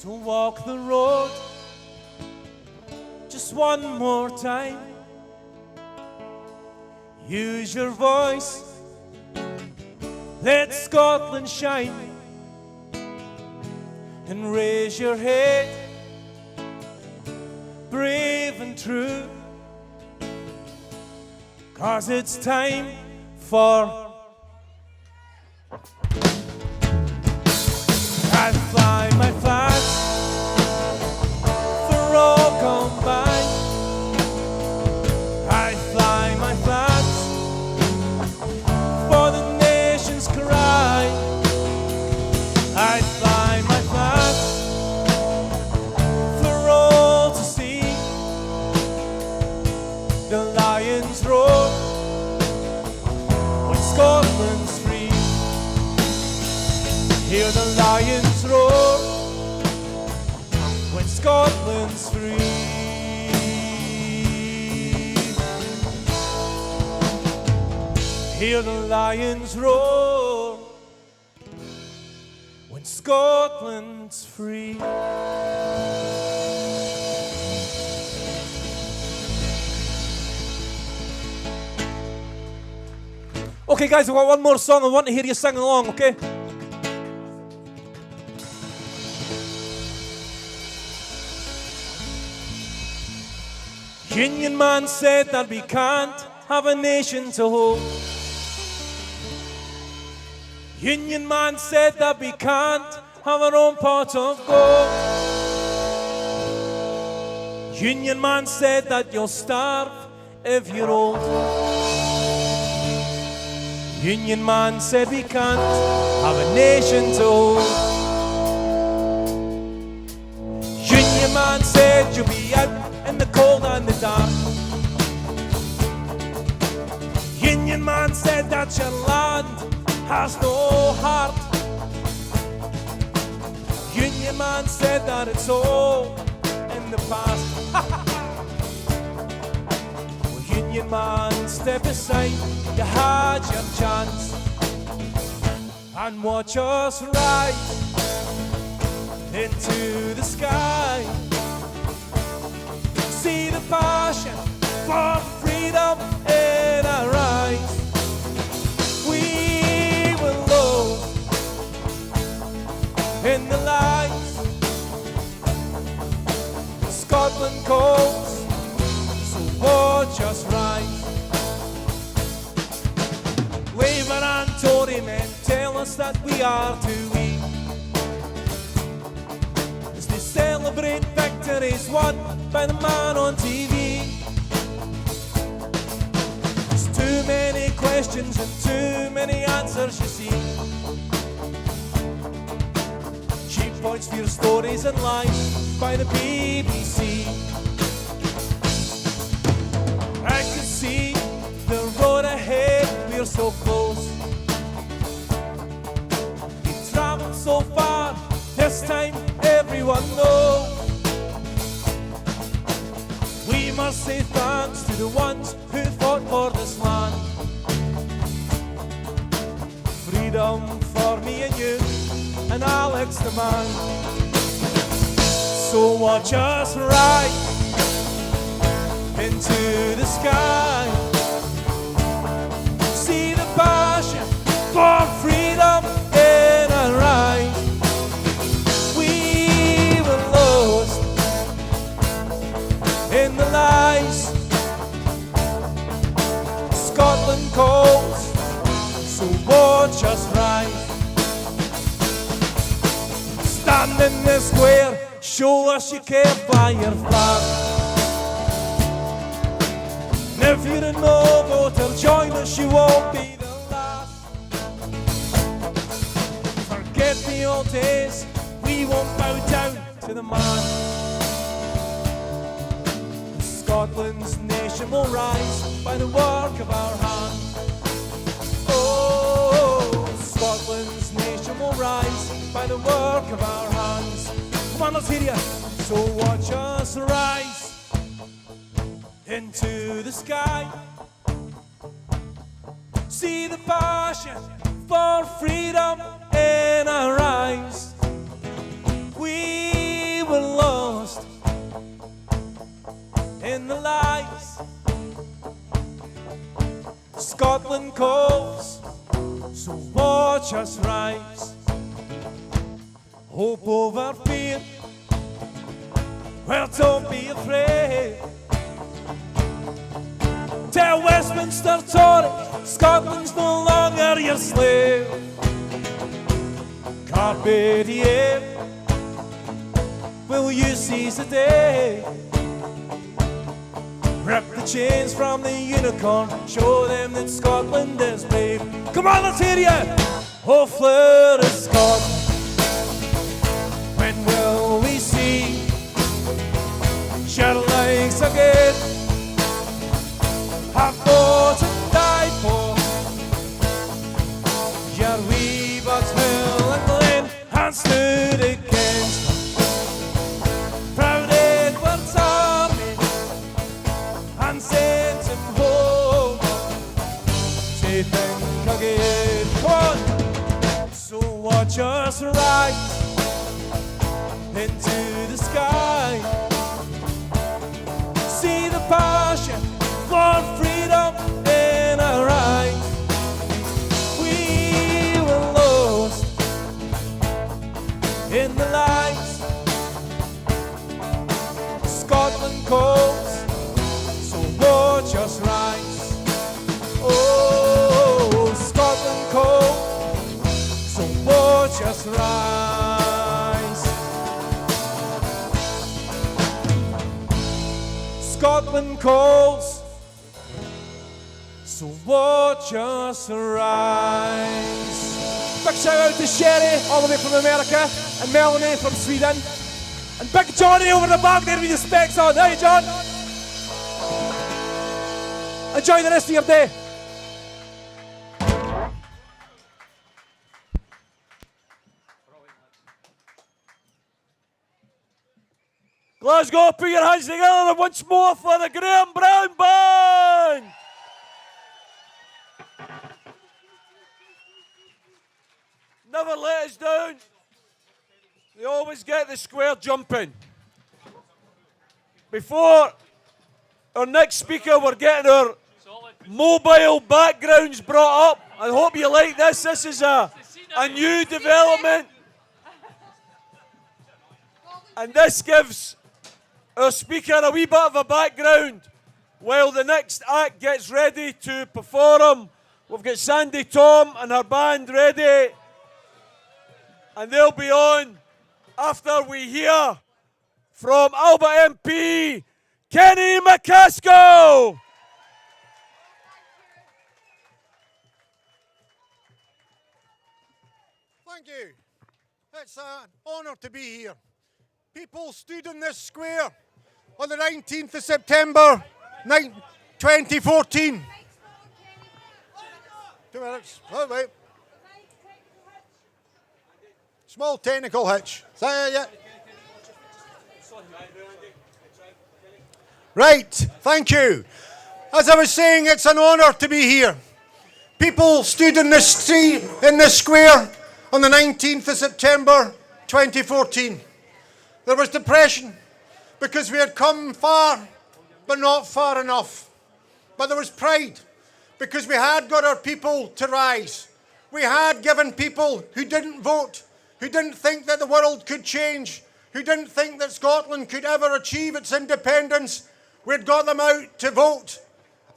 to walk the road just one more time. Use your voice, let Scotland shine, and raise your head, brave and true, 'cause it's time for I fly my flag for all combined. I fly my flag for the nation's cry. I fly my flag for all to see. The lions roar when Scotland's free. Hear the lions roar when Scotland's free. Hear the lions roar when Scotland's free. Okay, guys, I've got one more song. I want to hear you sing along, okay? Union man said that we can't have a nation to hold. Union man said that we can't have our own pot of gold. Union man said that you'll starve if you're old. Union man said we can't have a nation to hold. Union man said you'll be out in the cold and the dark. Union man said that your land has no heart. Union man said that it's all in the past. Well, Union man, step aside, you had your chance, and watch us rise into the sky. See the passion for freedom in our eyes. We will love in the lights. Scotland calls, so watch us rise. Labour and Tory men tell us that we are too weak as they celebrate victories won by the man on TV. There's too many questions and too many answers, you see. Cheap points for your stories and lies by the BBC. I could see the road ahead, we're so close. We've travelled so far, this time everyone knows. We must say thanks to the ones who fought for this land. Freedom for me and you and Alex the man. So watch us rise into the sky. See the passion for freedom in our eyes. We were lost in the lies. Scotland calls, so watch us rise. Stand in the square, show us you care, fly your flag. And if you're a no voter, join us, you won't be the last. Forget the old days, we won't bow down to the man. Scotland's nation will rise by the work of our hands. Oh, Scotland's nation will rise by the work of our hands. Come on, let's hear you. So watch us rise into the sky. See the passion for freedom in our eyes. We watch us rise. Hope over fear. Well, don't be afraid. Tell Westminster Tory, Scotland's no longer your slave. Carpe diem, will you seize the day? Rip the chains from the unicorn, show them that Scotland is brave. Come on, let's hear ya! Oh, Fleur of Scotland, when will we see your legs again? Have fought and died for your wee but hill and glen, and stood against proud Edward's army and sent him home to think again. Come on! So watch us rise into the sky. See the passion for freedom in our eyes. We were lost in the lights. Scotland calls, so watch us rise. Oh, Scotland calls, so watch us rise. Scotland calls, so watch us rise. Big shout out to Sherry, all the way from America, and Melanie from Sweden. And Big Johnny over the back there with the specs on. Hey, John. Enjoy the rest of your day. Glasgow, put your hands together once more for the Graham Brown Band! Never let us down. They always get the square jumping. Before our next speaker, we're getting our mobile backgrounds brought up. I hope you like this. This is a new development. And this gives our speaker a wee bit of a background while the next act gets ready to perform. We've got Sandi Thom and her band ready. And they'll be on after we hear from ALBA MP, Kenny McAskill. Thank you. It's an honour to be here. People stood in this square on the 19th of September 2014. 2 minutes. Oh, wait. Small technical hitch. Yeah. Right, thank you. As I was saying, it's an honour to be here. People stood in this square on the 19th of September 2014. There was depression because we had come far, but not far enough. But there was pride because we had got our people to rise. We had given people who didn't vote, who didn't think that the world could change, who didn't think that Scotland could ever achieve its independence, we'd got them out to vote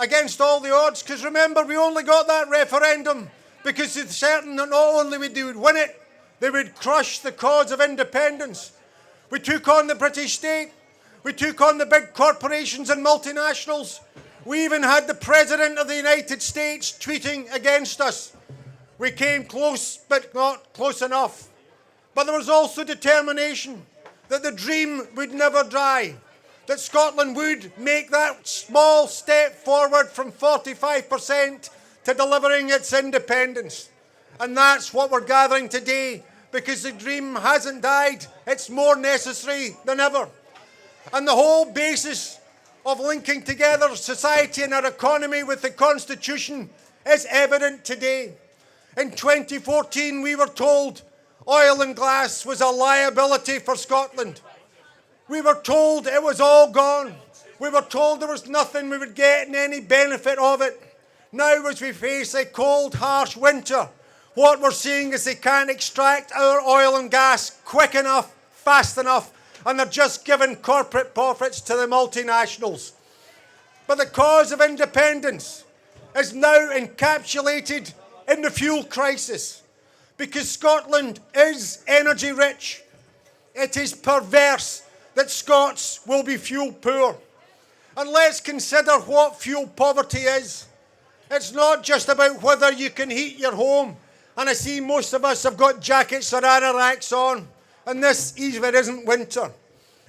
against all the odds. Because remember, we only got that referendum because it's certain that not only would they win it, they would crush the cause of independence. We took on the British state. We took on the big corporations and multinationals. We even had the President of the United States tweeting against us. We came close, but not close enough. But there was also determination that the dream would never die, that Scotland would make that small step forward from 45% to delivering its independence. And that's what we're gathering today, because the dream hasn't died. It's more necessary than ever. And the whole basis of linking together society and our economy with the Constitution is evident today. In 2014, we were told oil and gas was a liability for Scotland. We were told it was all gone. We were told there was nothing we would get in any benefit of it. Now, as we face a cold, harsh winter, What we're seeing is they can't extract our oil and gas quick enough, fast enough, and they're just giving corporate profits to the multinationals. But the cause of independence is now encapsulated in the fuel crisis, because Scotland is energy rich. It is perverse that Scots will be fuel poor. And let's consider what fuel poverty is. It's not just about whether you can heat your home. And I see most of us have got jackets or anoraks on. And this even isn't winter.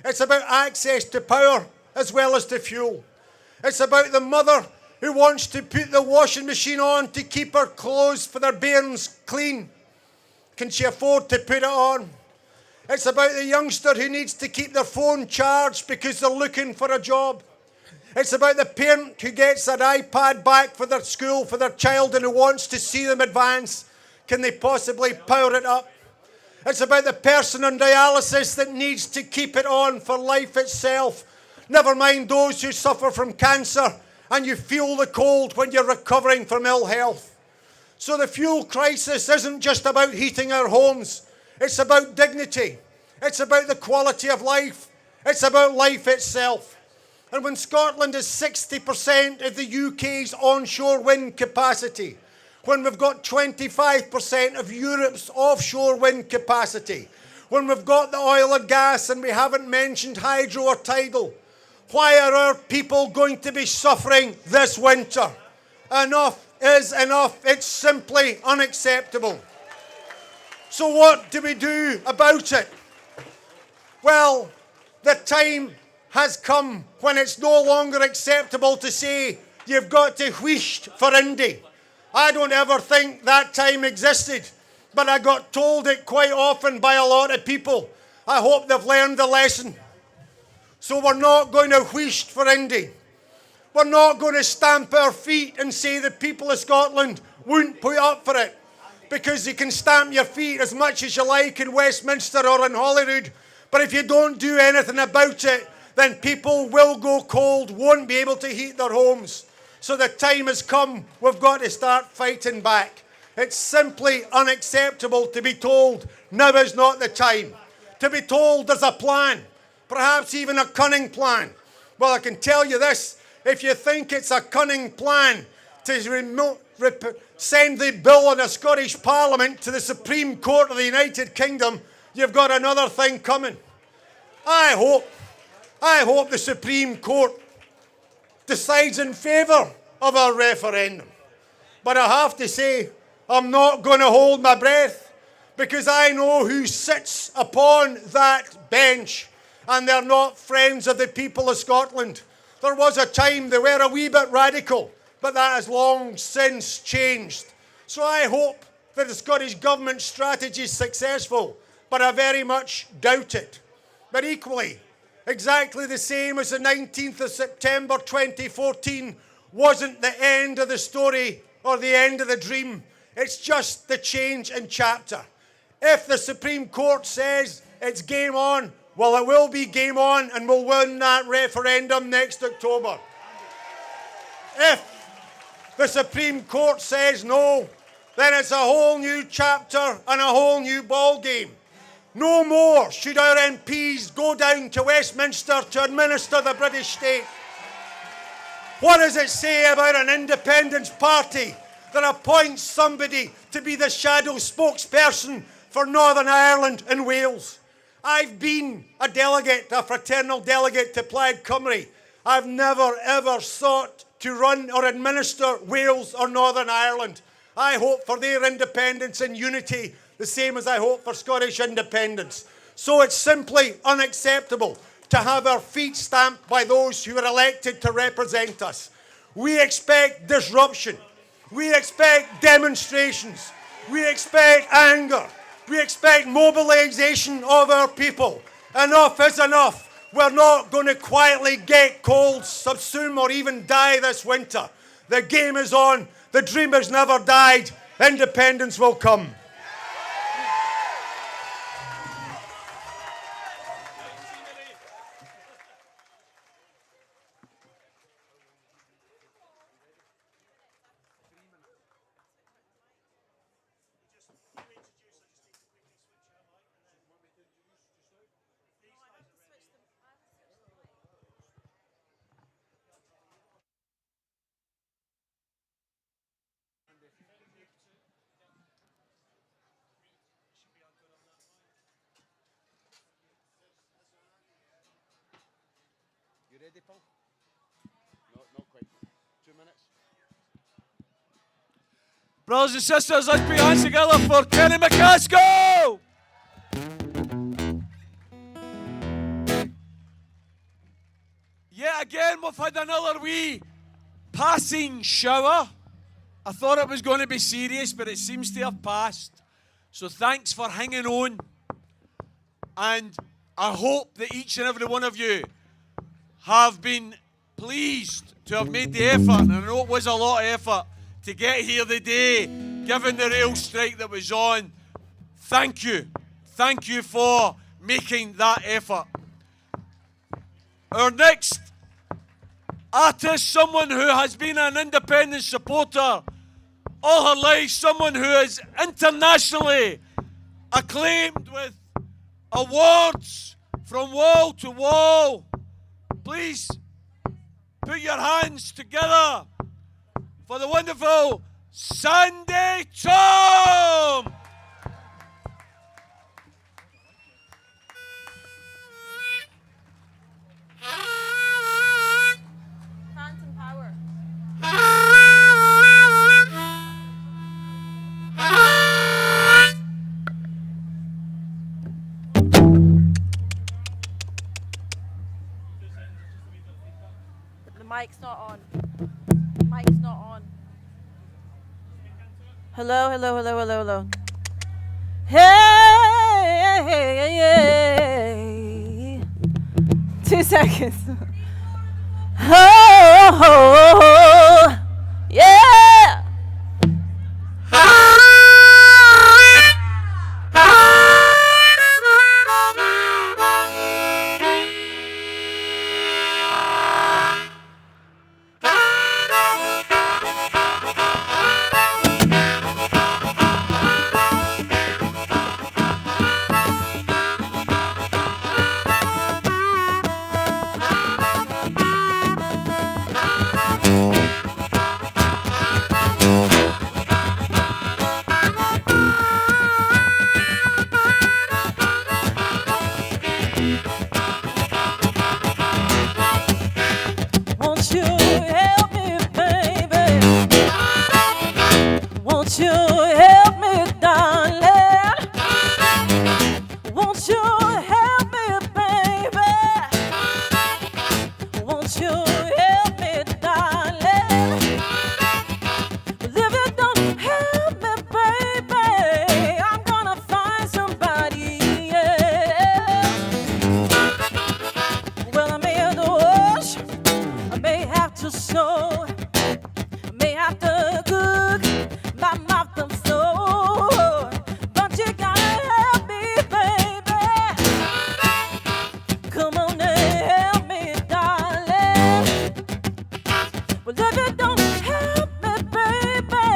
It's about access to power as well as to fuel. It's about the mother who wants to put the washing machine on to keep her clothes for their bairns clean. Can she afford to put it on? It's about the youngster who needs to keep their phone charged because they're looking for a job. It's about the parent who gets their iPad back for their school for their child and who wants to see them advance. Can they possibly power it up? It's about the person on dialysis that needs to keep it on for life itself. Never mind those who suffer from cancer and you feel the cold when you're recovering from ill health. So the fuel crisis isn't just about heating our homes. It's about dignity. It's about the quality of life. It's about life itself. And when Scotland is 60% of the UK's onshore wind capacity, when we've got 25% of Europe's offshore wind capacity, when we've got the oil and gas and we haven't mentioned hydro or tidal, why are our people going to be suffering this winter? Enough is enough. It's simply unacceptable. So what do we do about it? Well, the time has come when it's no longer acceptable to say you've got to wheesht for Indy. I don't ever think that time existed, but I got told it quite often by a lot of people. I hope they've learned the lesson. So we're not going to wheesht for Indy. We're not going to stamp our feet and say the people of Scotland won't put up for it, because you can stamp your feet as much as you like in Westminster or in Holyrood, but if you don't do anything about it, then people will go cold, won't be able to heat their homes. So the time has come, we've got to start fighting back. It's simply unacceptable to be told now is not the time. To be told there's a plan, perhaps even a cunning plan. Well, I can tell you this, if you think it's a cunning plan to send the bill in a Scottish Parliament to the Supreme Court of the United Kingdom, you've got another thing coming. I hope the Supreme Court decides in favour of a referendum. But I have to say, I'm not going to hold my breath, because I know who sits upon that bench, and they're not friends of the people of Scotland. There was a time they were a wee bit radical, but that has long since changed. So I hope that the Scottish Government strategy is successful, but I very much doubt it. But equally, exactly the same as the 19th of September 2014 wasn't the end of the story or the end of the dream. It's just the change in chapter. If the Supreme Court says it's game on, well, it will be game on and we'll win that referendum next October. If the Supreme Court says no, then it's a whole new chapter and a whole new ball game. No more should our MPs go down to Westminster to administer the British state. What does it say about an independence party that appoints somebody to be the shadow spokesperson for Northern Ireland and Wales? I've been a delegate, a fraternal delegate to Plaid Comrie. I've never ever sought to run or administer Wales or Northern Ireland. I hope for their independence and unity the same as I hope for Scottish independence. So it's simply unacceptable to have our feet stamped by those who are elected to represent us. We expect disruption. We expect demonstrations. We expect anger. We expect mobilisation of our people. Enough is enough. We're not going to quietly get cold, subsume or even die this winter. The game is on. The dream has never died. Independence will come. ready, Paul? No, not quite. 2 minutes. Brothers and sisters, let's put hands together for Kenny McAskill! Yet again, we've had another wee passing shower. I thought it was going to be serious, but it seems to have passed. So thanks for hanging on. And I hope that each and every one of you have been pleased to have made the effort, and I know it was a lot of effort, to get here today, given the rail strike that was on. Thank you. Thank you for making that effort. Our next artist, someone who has been an independent supporter all her life, someone who is internationally acclaimed with awards from wall to wall. Please put your hands together for the wonderful Sandi Thom. Phantom power. The mic's not on. Mic's not on. Hello, hello, hello, hello, hello. Hey, 2 seconds. Oh, yeah. Won't you help me, baby? Won't you help me, darling? Won't you help me, baby? Won't you help me, darling? If you don't help me, baby, I'm gonna find somebody else. Well, I may have to wash, I may have to sew, I may have to cook, my mouth I'm sore, but you gotta help me, baby. Come on and help me, darling. Well, if you don't help me, baby,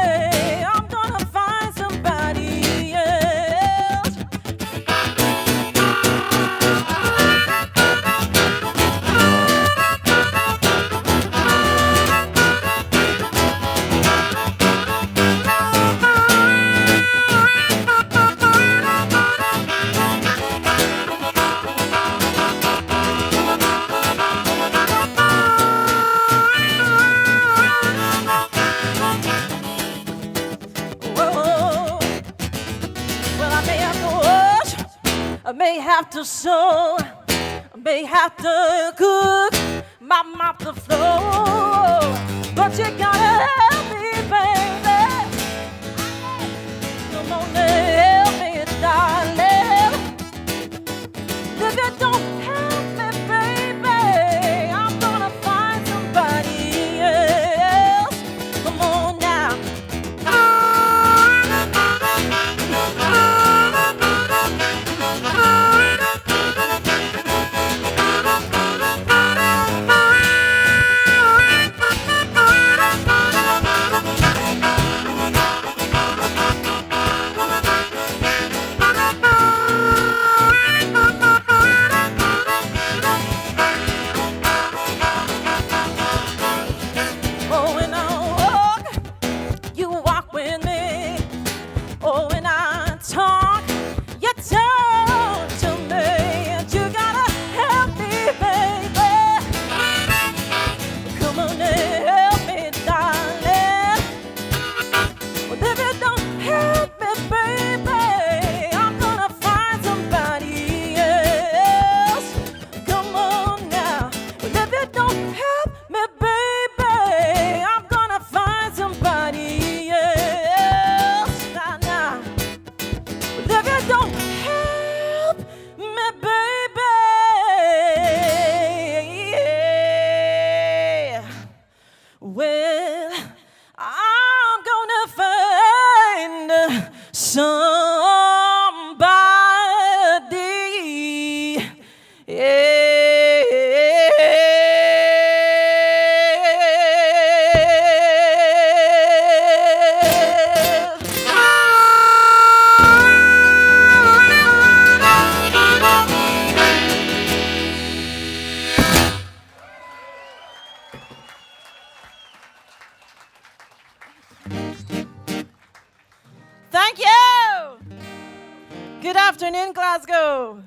I'm gonna find somebody else. Whoa. Well, I may have to wash, I may have to sew, I may have to cook, my mouth to flow, but you gotta help me, baby. Come on and help me, darling. If you don't help me, baby, I'm gonna find somebody else. Come on now. afternoon, Glasgow.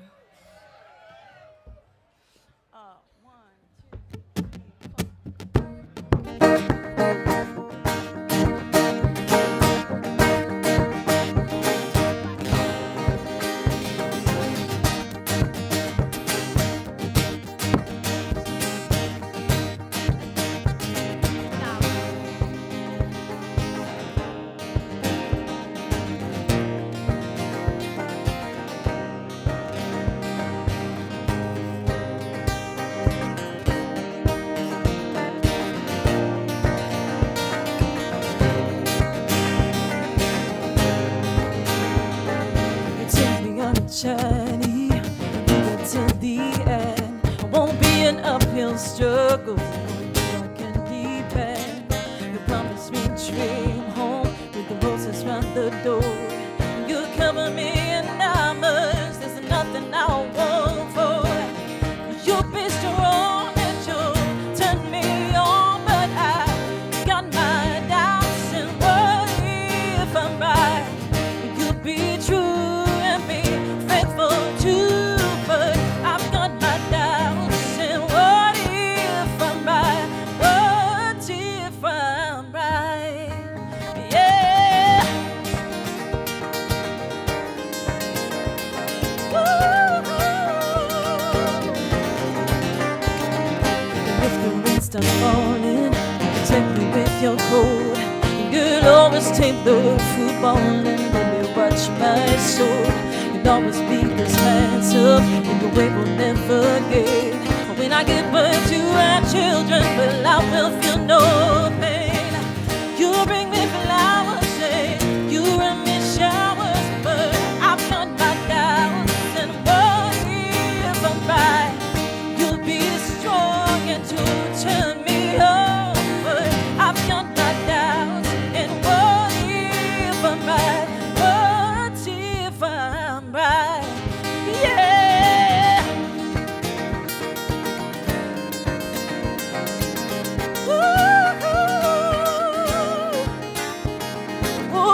Journey, till the end. I won't be an uphill struggle. I can depend. You promised me a dream home with the roses round the door. You cover me in diamonds. There's nothing I won't for. You'll be strong and you'll turn me on, but I got my doubts. And what if I'm right? You'll be true. Morning, take me with your coat. You'll always take the football and let me watch my soul. You'll always be this handsome in the way we'll never get. When I give birth to our children, well, I will feel no pain. You bring me flowers and you bring me showers, but I've got my doubts. And what if I'm right? You'll be strong and to turn me on, but I've got my doubts. And what if I'm right? What if I'm right? Yeah. Ooh, ooh,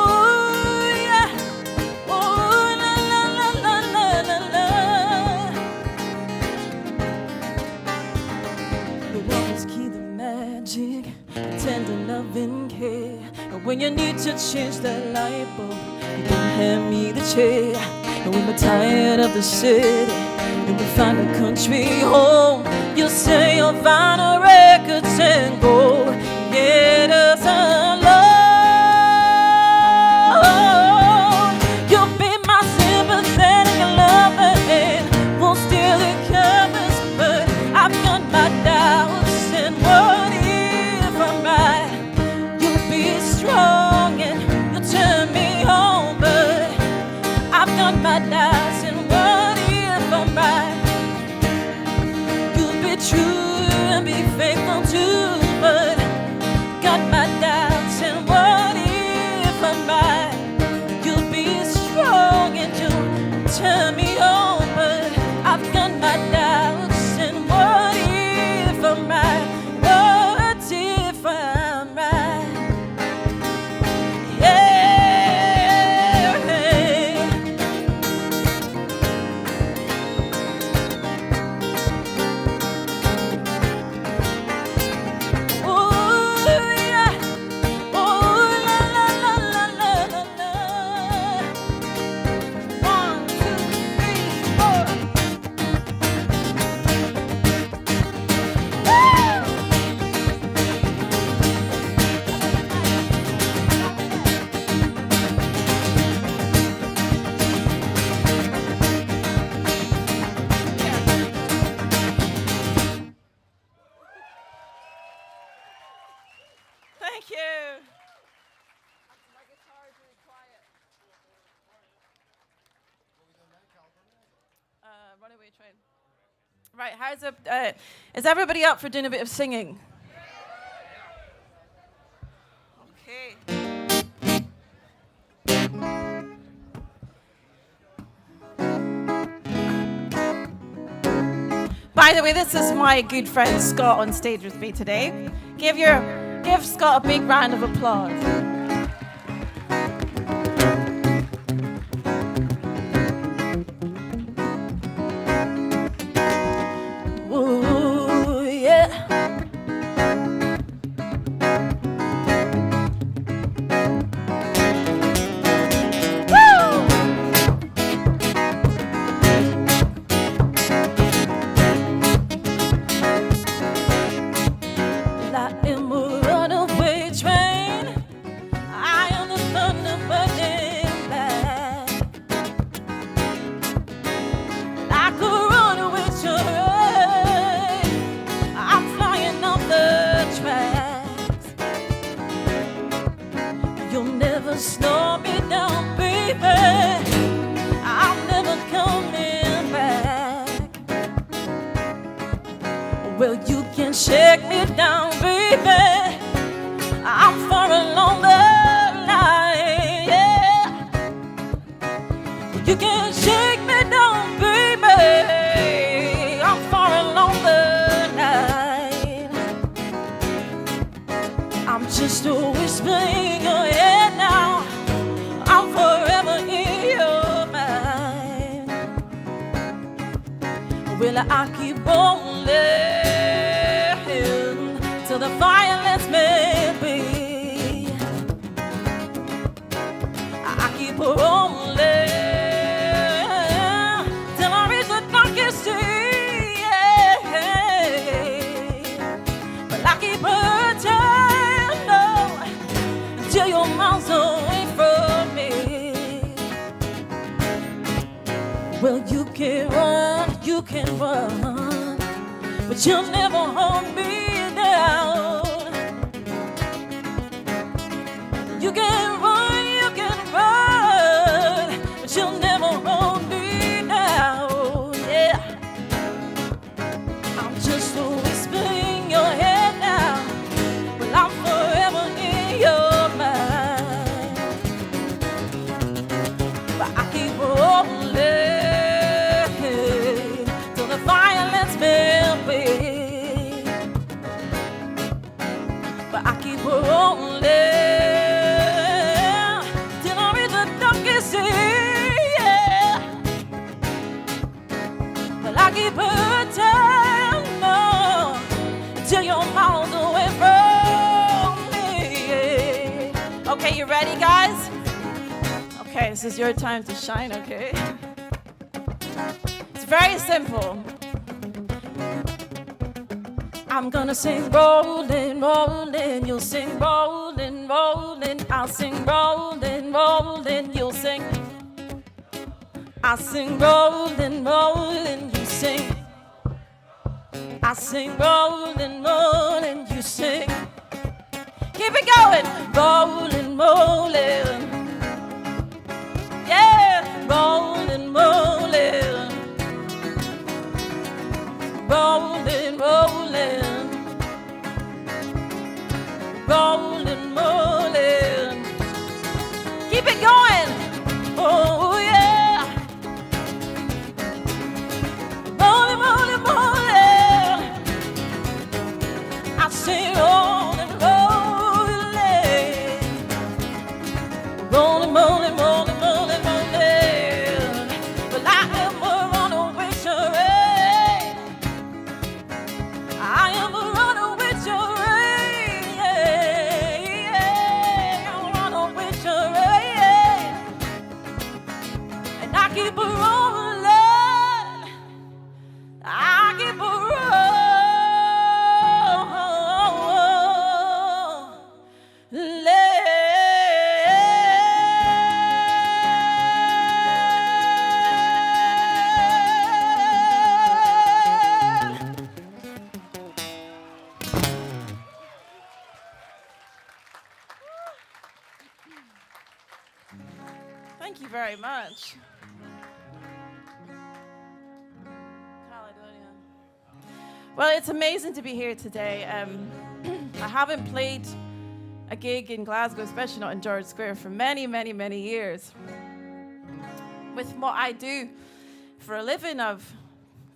yeah. Oh, la la la la la la. You'll always keep the magic, tender love and care. And when you need to change that light bulb, you can hand me the chair. And when we're tired of the city and we find a country home, you'll say you'll find a records and go get us alone. You'll be my sympathetic lover and won't steal the covers, but I've got my doubts. And what if I'm right? You'll be strong and you'll turn me on, but I've got my doubts. And what if I'm right? You'll be true and be faithful too, but got my doubts. And what if I'm right? You'll be strong and you'll turn me on, but I've got my doubts. And what if I'm right? What if I'm right? Yeah. Oh, yeah. Oh, la la la la la la la. 1, 2, 3, 4. Thank you. Runaway Train. Right, is everybody up for doing a bit of singing? Okay. By the way, this is my good friend Scott on stage with me today. Give Scott a big round of applause. baby, I'm never coming back. Well, you can shake me down, baby, I'm far along the line, yeah. You can shake me down, baby, I'm far along the line. I'm just a whisper in your head now, I'm forever in your mind. Will I keep on living till the fire lets me be? I keep on living till I reach the darkest sea, yeah. But I keep hurting, no, until you're miles away from me. Well, you can run, but you'll never hold me down. You can run, but you'll never hold me down, yeah. I'm just a whisper in your head now, but I'm forever in your mind. But I keep on living till the fire lets me be. But I keep on living till I reach the darkest sea, yeah. But I keep hurting, no, till you're miles away from me, yeah. Okay, you ready, guys? Okay, this is your time to shine, okay? It's very simple. I'm gonna sing rolling, rolling, you'll sing rolling, rolling, I'll sing rolling, rolling, you'll sing. I sing rolling, rolling, you sing. I sing rolling, rolling, you sing. Keep it going, rolling, rolling. Yeah, rolling, rolling. Rolling, rolling. Rolling, rolling. Keep it going. Oh, yeah. Rolling, rolling, rolling. I say rolling, rolling. Rolling, rolling, rolling, rolling, rolling. Well, I am a runaway charade. I am a runaway charade. Yeah, I'm a runaway charade. And I keep a rolling. I keep a Thank you very much. Well, it's amazing to be here today. I haven't played a gig in Glasgow, especially not in George Square, for many, many, many years. With what I do for a living, I've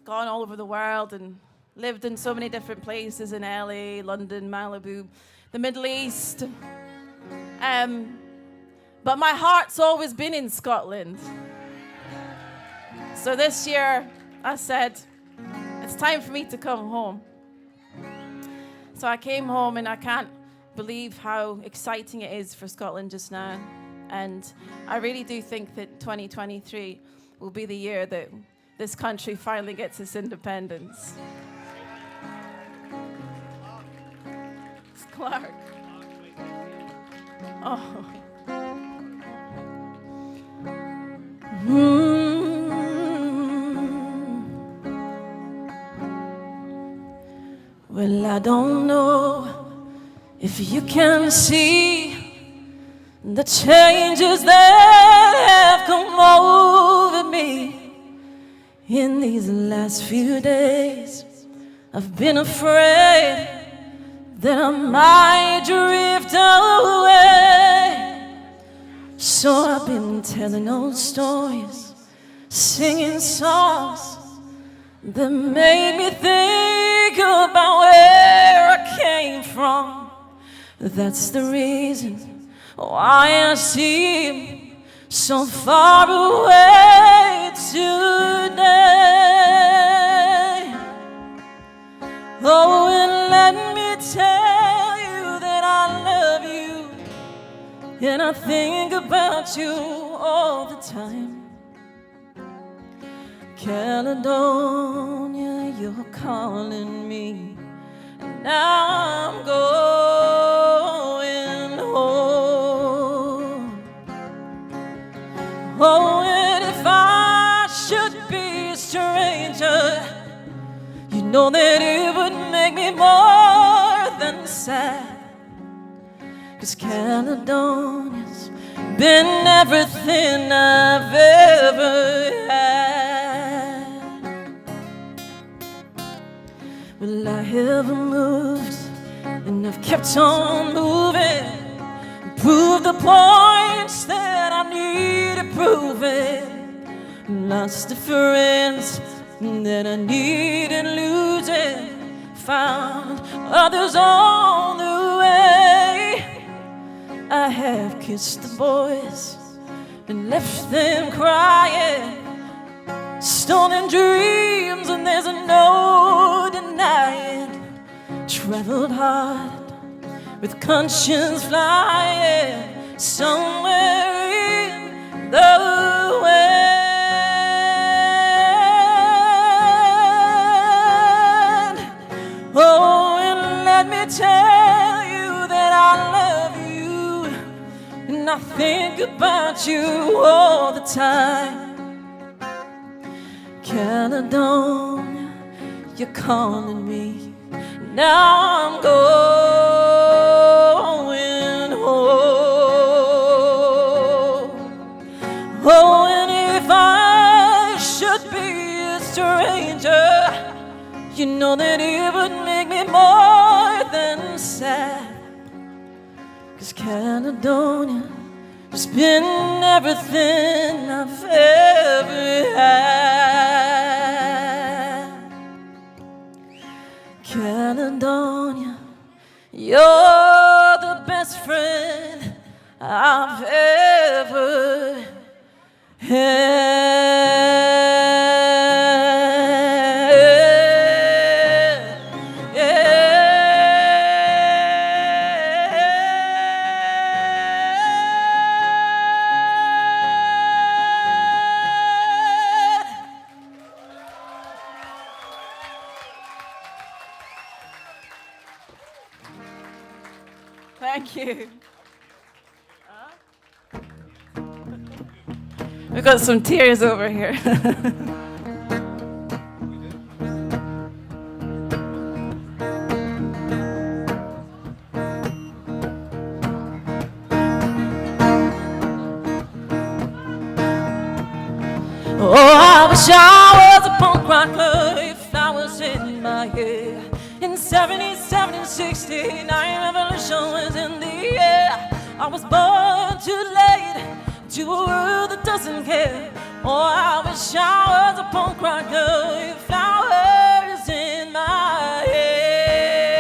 gone all over the world and lived in so many different places in LA, London, Malibu, the Middle East. But my heart's always been in Scotland. So this year, I said, it's time for me to come home. So I came home, and I can't believe how exciting it is for Scotland just now. And I really do think that 2023 will be the year that this country finally gets its independence. It's Clark. Oh. Well, I don't know if you can see The changes that have come over me in these last few days. I've been afraid that I might drift away. So I've been telling old stories, singing songs that made me think about where I came from. That's the reason why I seem so far away today. Oh, and let me tell you that I love you, and I think about you all the time. Caledonia, you're calling me, and now I'm going home. Oh, and if I should be a stranger, you know that it would make me more than sad. 'Cause Caledonia's been everything I've ever had. Well, I have moved, and I've kept on moving, proved the points that I needed proving, lost the friends that I needed losing, found others on the way. I have kissed the boys and left them crying, stolen dreams, and there's no denying. Traveled hard with conscience flying somewhere in the wind. Oh, and let me tell you that I love you, and I think about you all the time. Caledonia, you're calling me, now I'm going home. Oh, and if I should be a stranger, you know that it would make me more than sad. 'Cause Caledonia has been everything I've ever had. Caledonia, you're the best friend I've ever had. Thank you. We've got some tears over here. Oh, I wish I was a punk rocker if I was in my head. In 77 and 69, revolution was in the air. I was born too late to a world that doesn't care. Oh, I wish I was a punk rocker with flowers in my hair.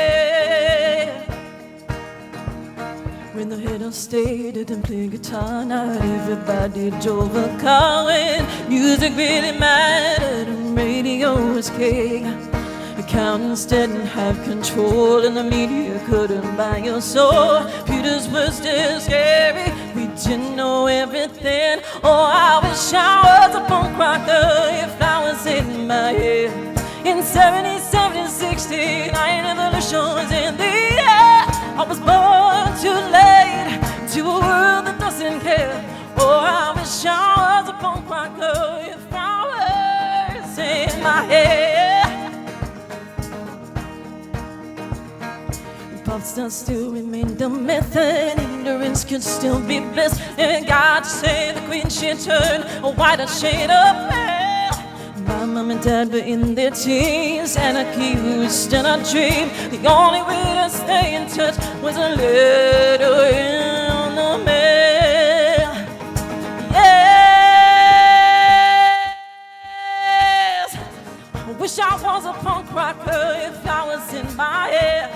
When the head of state didn't play guitar night, everybody drove a car. When music really mattered and radio was king, accountants didn't have control and the media couldn't buy your soul. Computers were still scary, we didn't know everything. Oh, I wish I was a punk rocker if I was in my head. In 77 and 69, revolution was in the air. I was born too late to a world that doesn't care. Oh, I wish I was a punk rocker if I was in my head. hip-hop stars still remain the myth, and ignorance could still be bliss. And God say the queen she turned a whiter shade of pale. My mom and dad were in their teens, anarchy was still a dream. The only way to stay in touch was a letter in the mail. Yes, I wish I was a punk rocker if I was in my head.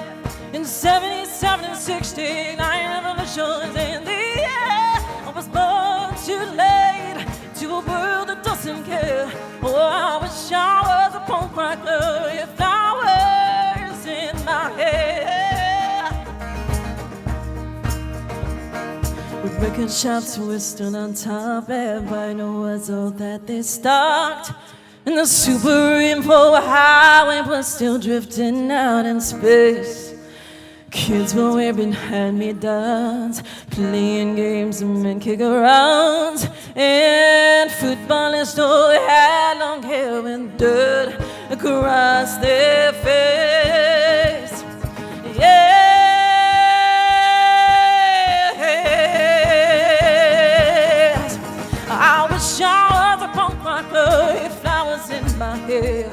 In 77 and 69 revolutions in the air, I was born too late to a world that doesn't care. Oh, I wish I was a punk rocker if flowers in my hair. With record shops twisted on top, everybody knows all that they stocked. And the super info highway was still drifting out in space. Kids were wearing hand-me-downs, playing games and men kick-arounds, and footballers still had long hair and dirt across their face. Yes, I wish I was a punk rocker if flowers in my hair.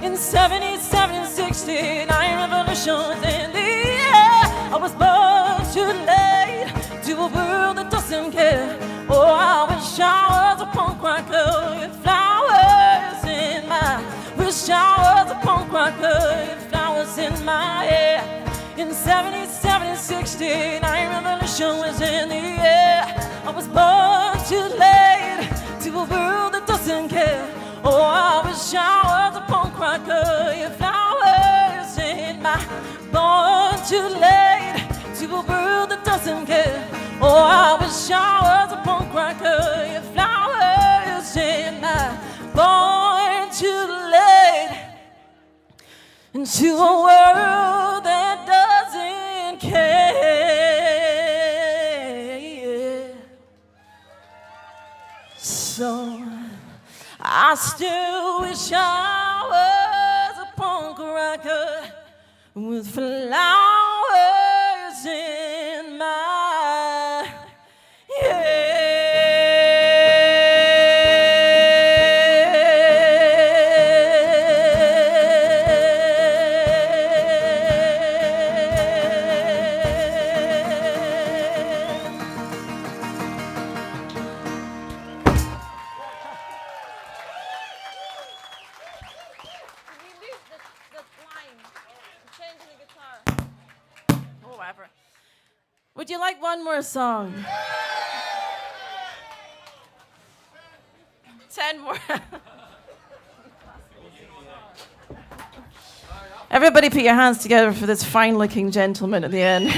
In 77 and 69 revolutions in the air, I was born too late to a world that doesn't care. Oh, I wish I was a punk rocker with flowers in my. Wish I was a punk rocker with flowers in my hair. In 77 and 69 revolution was in the air. I was born too late to a world that doesn't care. Oh, I wish I was a punk rocker, your flowers in my. Born too late to a world that doesn't care. Oh, I wish I was a punk rocker, your flowers in my. Born too late into a world that doesn't care. So I still wish I was a punk rocker with flowers in my hair. Would you like one more song? 10 more. Everybody put your hands together for this fine-looking gentleman at the end.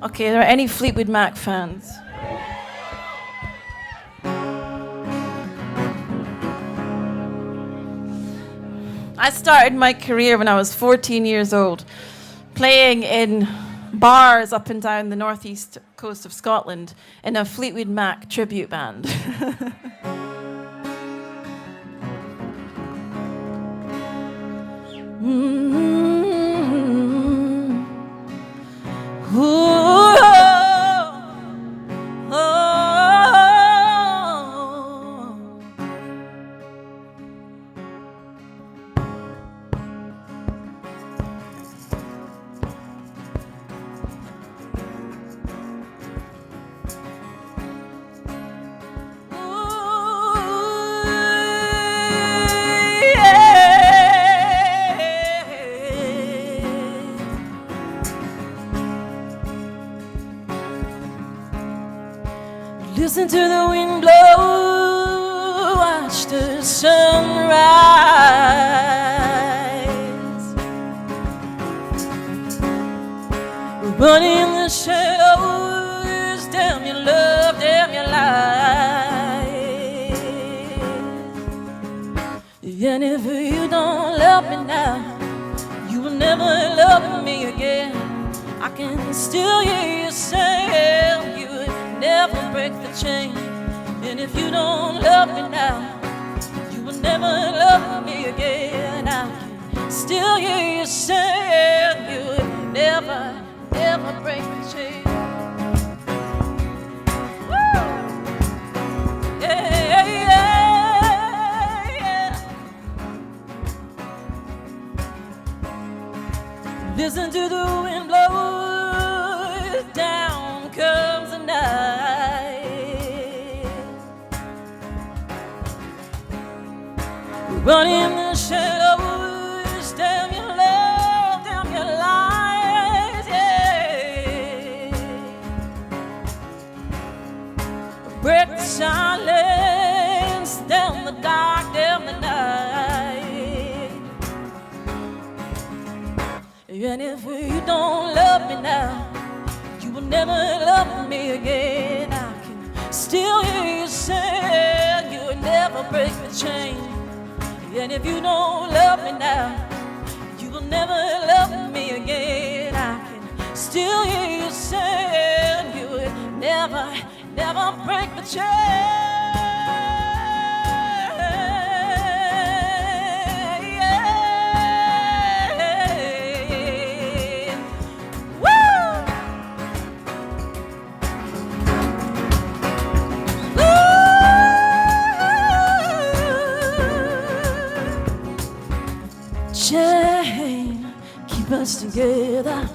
Okay, are there any Fleetwood Mac fans? I started my career when I was 14 years old, playing in bars up and down the northeast coast of Scotland in a Fleetwood Mac tribute band. Listen to the wind blow, watch the sunrise. Run in the shadows, damn your love, damn your life. And if you don't love me now, never love me again. I can still hear you say you would never break the chain. And if you don't love me now, you will never love me again. I can still hear you say you would never, never break the chain. Woo! Yeah, yeah, yeah. Listen to the wind blow, down comes the night. Run in the shadows, damn your love, damn your lies, yeah. Break the silence, damn the dark, damn the night. And if you don't love me now, you will never love me again. I can still hear you say you will never break the chain. And if you don't love me now, you will never love me again. I can still hear you say you would never, never break the chain. Chain, keep us together.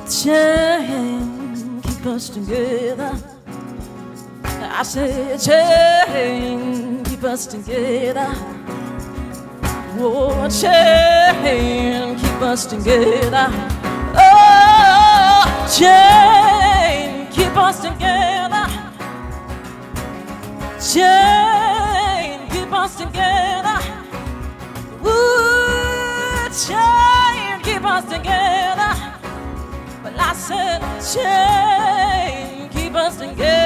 Chain, keep us together. I said, chain, keep us together. Oh, chain, keep us together. Oh, chain, keep us together. Chain, keep us together. Ooh, chain, keep us together. Well, I said, chain, keep us together.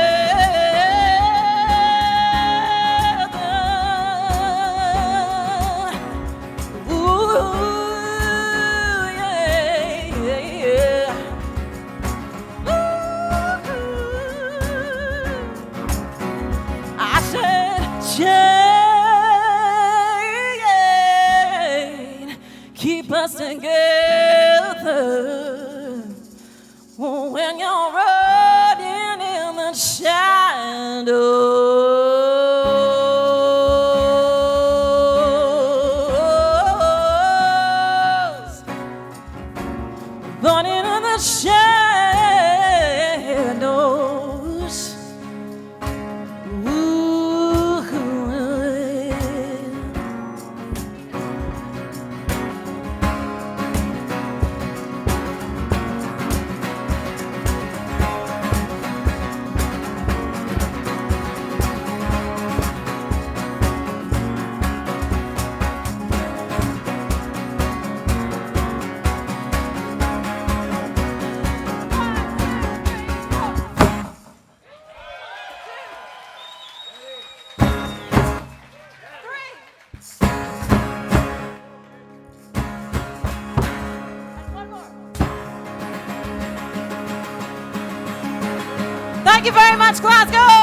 Keep us together when you're running in the shadows, running in the shadows. Thank you very much, Glasgow!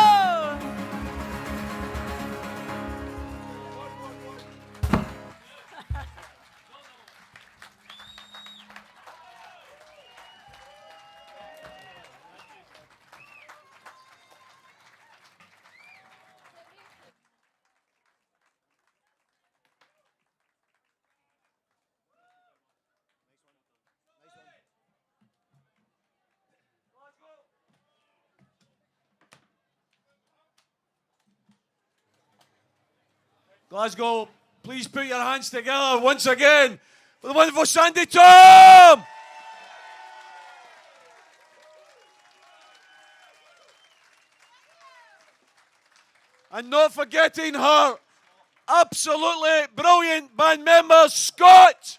Glasgow, please put your hands together once again for the wonderful Sandi Thom! And not forgetting her absolutely brilliant band member, Scott!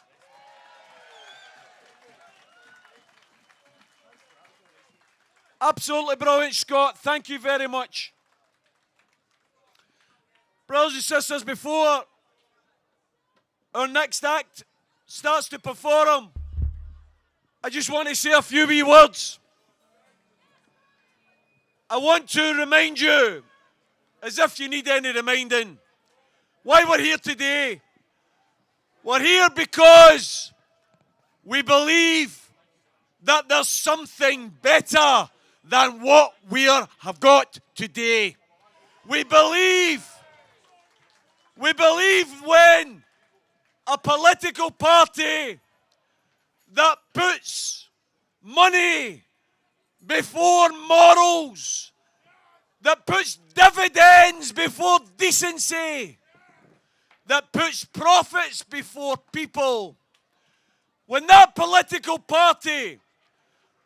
Absolutely brilliant, Scott. Thank you very much. Brothers and sisters, before our next act starts to perform, I just want to say a few wee words. I want to remind you, as if you need any reminding, why we're here today. We're here because we believe that there's something better than what we have got today. We believe when a political party that puts money before morals, that puts dividends before decency, that puts profits before people, when that political party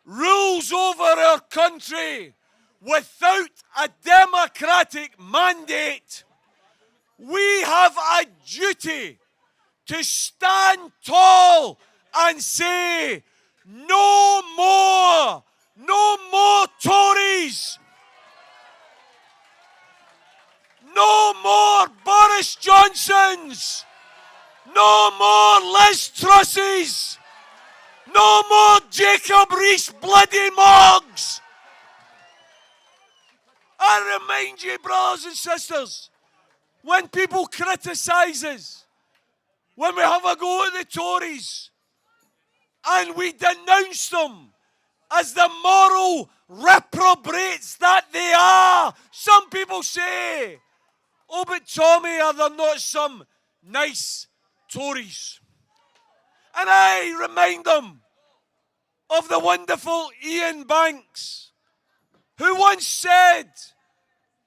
rules over our country without a democratic mandate, we have a duty to stand tall and say, no more Tories, no more Boris Johnsons, no more Liz Trusses, no more Jacob Rees bloody Moggs. I remind you, brothers and sisters, when people criticise us, when we have a go at the Tories, and we denounce them as the moral reprobates that they are, some people say, oh, but Tommy, are there not some nice Tories? And I remind them of the wonderful Ian Banks, who once said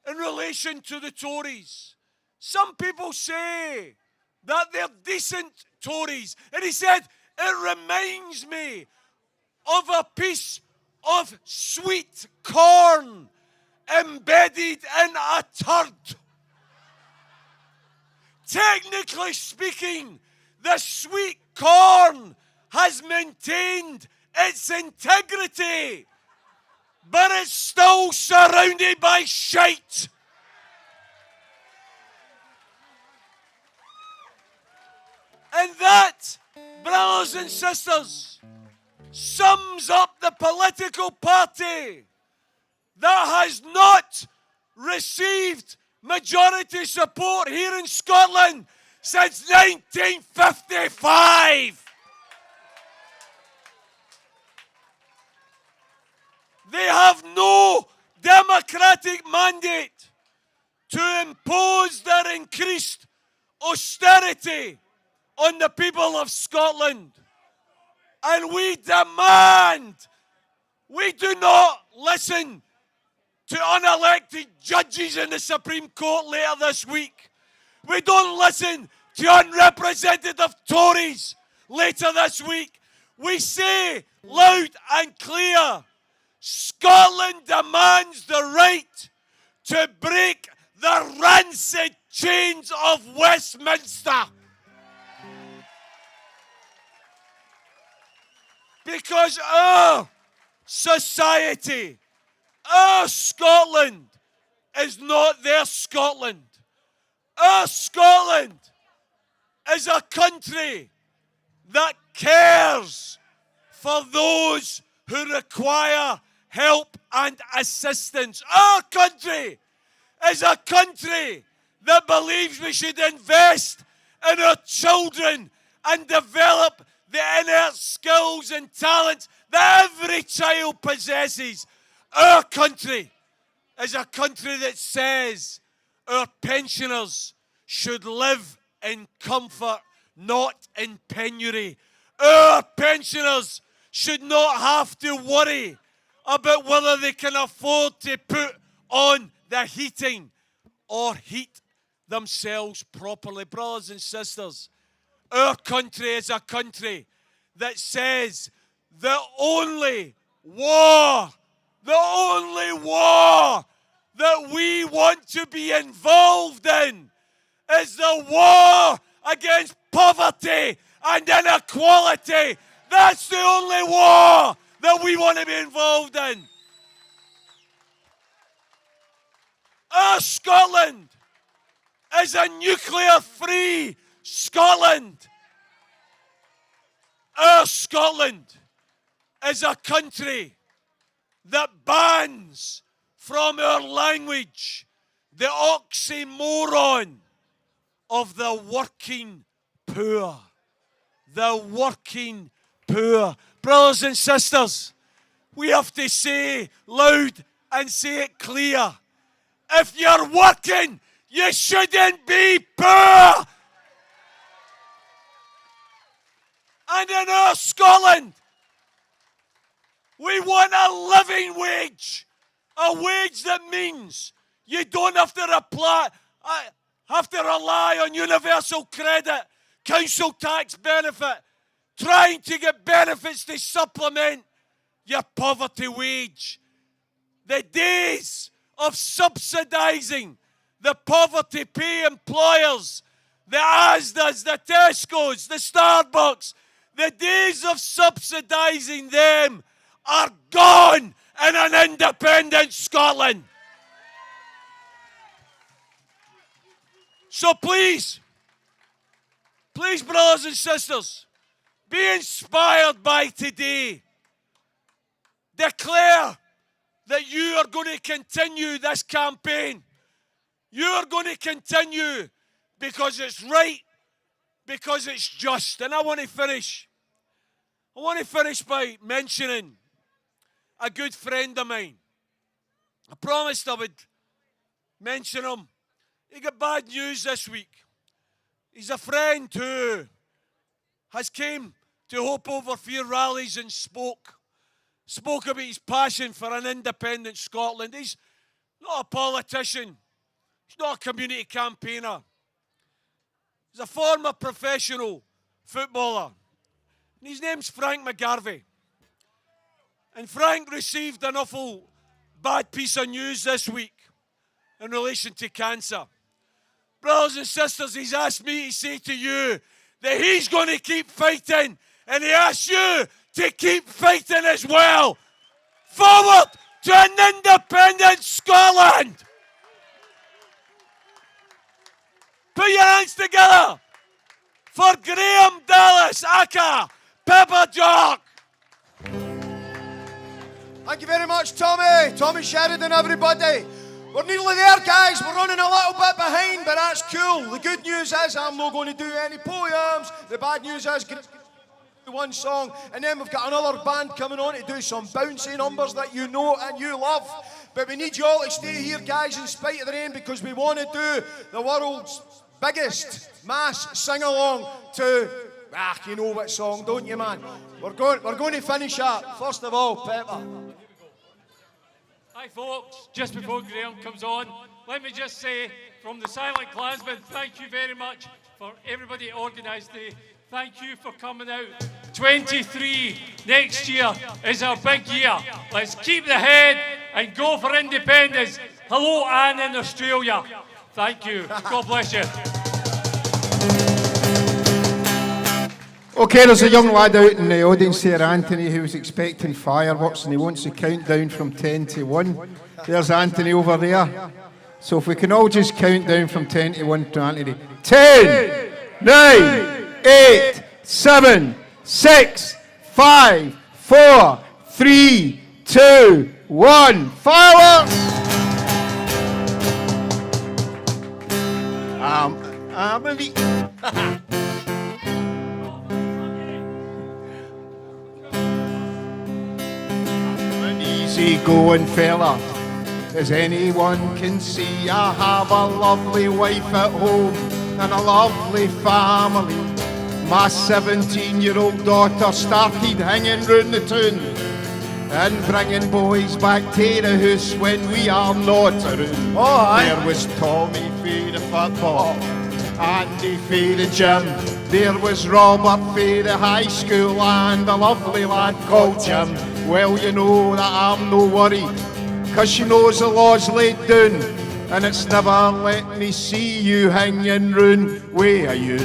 in relation to the Tories, some people say that they're decent Tories. And he said, it reminds me of a piece of sweet corn embedded in a turd. Technically speaking, the sweet corn has maintained its integrity, but it's still surrounded by shite. And that, brothers and sisters, sums up the political party that has not received majority support here in Scotland since 1955. They have no democratic mandate to impose their increased austerity on the people of Scotland. And we demand, we do not listen to unelected judges in the Supreme Court later this week. We don't listen to unrepresentative Tories later this week. We say loud and clear, Scotland demands the right to break the rancid chains of Westminster. Because our society, our Scotland, is not their Scotland. Our Scotland is a country that cares for those who require help and assistance. Our country is a country that believes we should invest in our children and develop the inner skills and talents that every child possesses. Our country is a country that says our pensioners should live in comfort, not in penury. Our pensioners should not have to worry about whether they can afford to put on the heating or heat themselves properly. Brothers and sisters, our country is a country that says the only war that we want to be involved in is the war against poverty and inequality. That's the only war that we want to be involved in. Our Scotland is a nuclear-free Scotland. our Scotland is a country that bans from our language the oxymoron of the working poor. The working poor. Brothers and sisters, we have to say loud and say it clear. If you're working, you shouldn't be poor. And in our Scotland, we want a living wage. A wage that means you don't have to rely on universal credit, council tax benefit, trying to get benefits to supplement your poverty wage. The days of subsidising the poverty pay employers, the Asdas, the Tesco's, the Starbucks, the days of subsidising them are gone in an independent Scotland. So please, brothers and sisters, be inspired by today. Declare that you are going to continue this campaign. You are going to continue because it's right, because it's just. And I want to finish by mentioning a good friend of mine. I promised I would mention him. He got bad news this week. He's a friend who has came to Hope Over Fear rallies and spoke about his passion for an independent Scotland. He's not a politician. He's not a community campaigner. He's a former professional footballer. And his name's Frank McGarvey. And Frank received an awful bad piece of news this week in relation to cancer. Brothers and sisters, he's asked me to say to you that he's going to keep fighting, and he asks you to keep fighting as well. Forward to an independent Scotland. Put your hands together for Graham Dallas, aka Pepper Jock. Thank you very much, Tommy. Tommy Sheridan, everybody. We're nearly there, guys. We're running a little bit behind, but that's cool. The good news is I'm not going to do any poems. The bad news is one song, and then we've got another band coming on to do some bouncy numbers that you know and you love. But we need you all to stay here, guys, in spite of the rain, because we want to do the world's biggest mass sing-along to, you know what song, don't you, man? We're going to finish up. First of all, Pepper. Hi folks, just before Graham comes on, let me just say from the Silent Klansmen, thank you very much for everybody that organised the thank you for coming out. 23 next year is our big year. Let's keep the head and go for independence. Hello Anne in Australia. Thank you. God bless you. Okay, there's a young lad out in the audience here, Anthony, who's expecting fireworks and he wants to count down from 10 to 1. There's Anthony over there. So if we can all just count down from 10 to 1 to Anthony. 10, 9, 8, 7, 6, 5, 4, 3, 2, 1. Fireworks! Easy going fella, as anyone can see. I have a lovely wife at home and a lovely family. My 17-year-old daughter started hanging round the town and bringing boys back to the house when we are not around. There was Tommy for the football, Andy for the gym. There was Robert for the high school and a lovely lad called Jim. Well, you know that I'm no worry, 'cause she knows the law's laid down, and it's never let me see you hanging round. Where are you?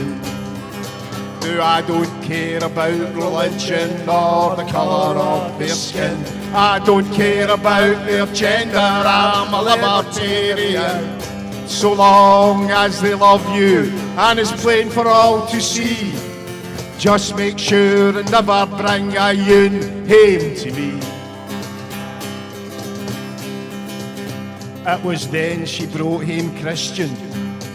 No, I don't care about religion or the colour of their skin. I don't care about their gender, I'm a libertarian. So long as they love you and it's plain for all to see, Just make sure and never bring a yoon home to me. It was then she brought home Christian.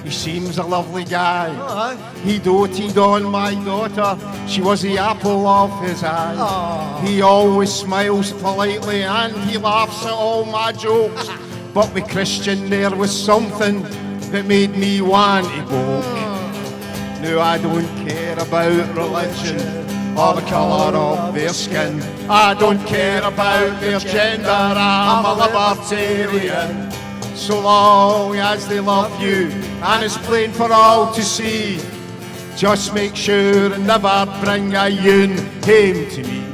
He seems a lovely guy. He doted on my daughter. She was the apple of his eye. He always smiles politely and he laughs at all my jokes. But with Christian there was something that made me want to poke. Now I don't care about religion or the colour of their skin. I don't care about their gender, I'm a libertarian. So long as they love you and it's plain for all to see, just make sure and never bring a yoon home to me.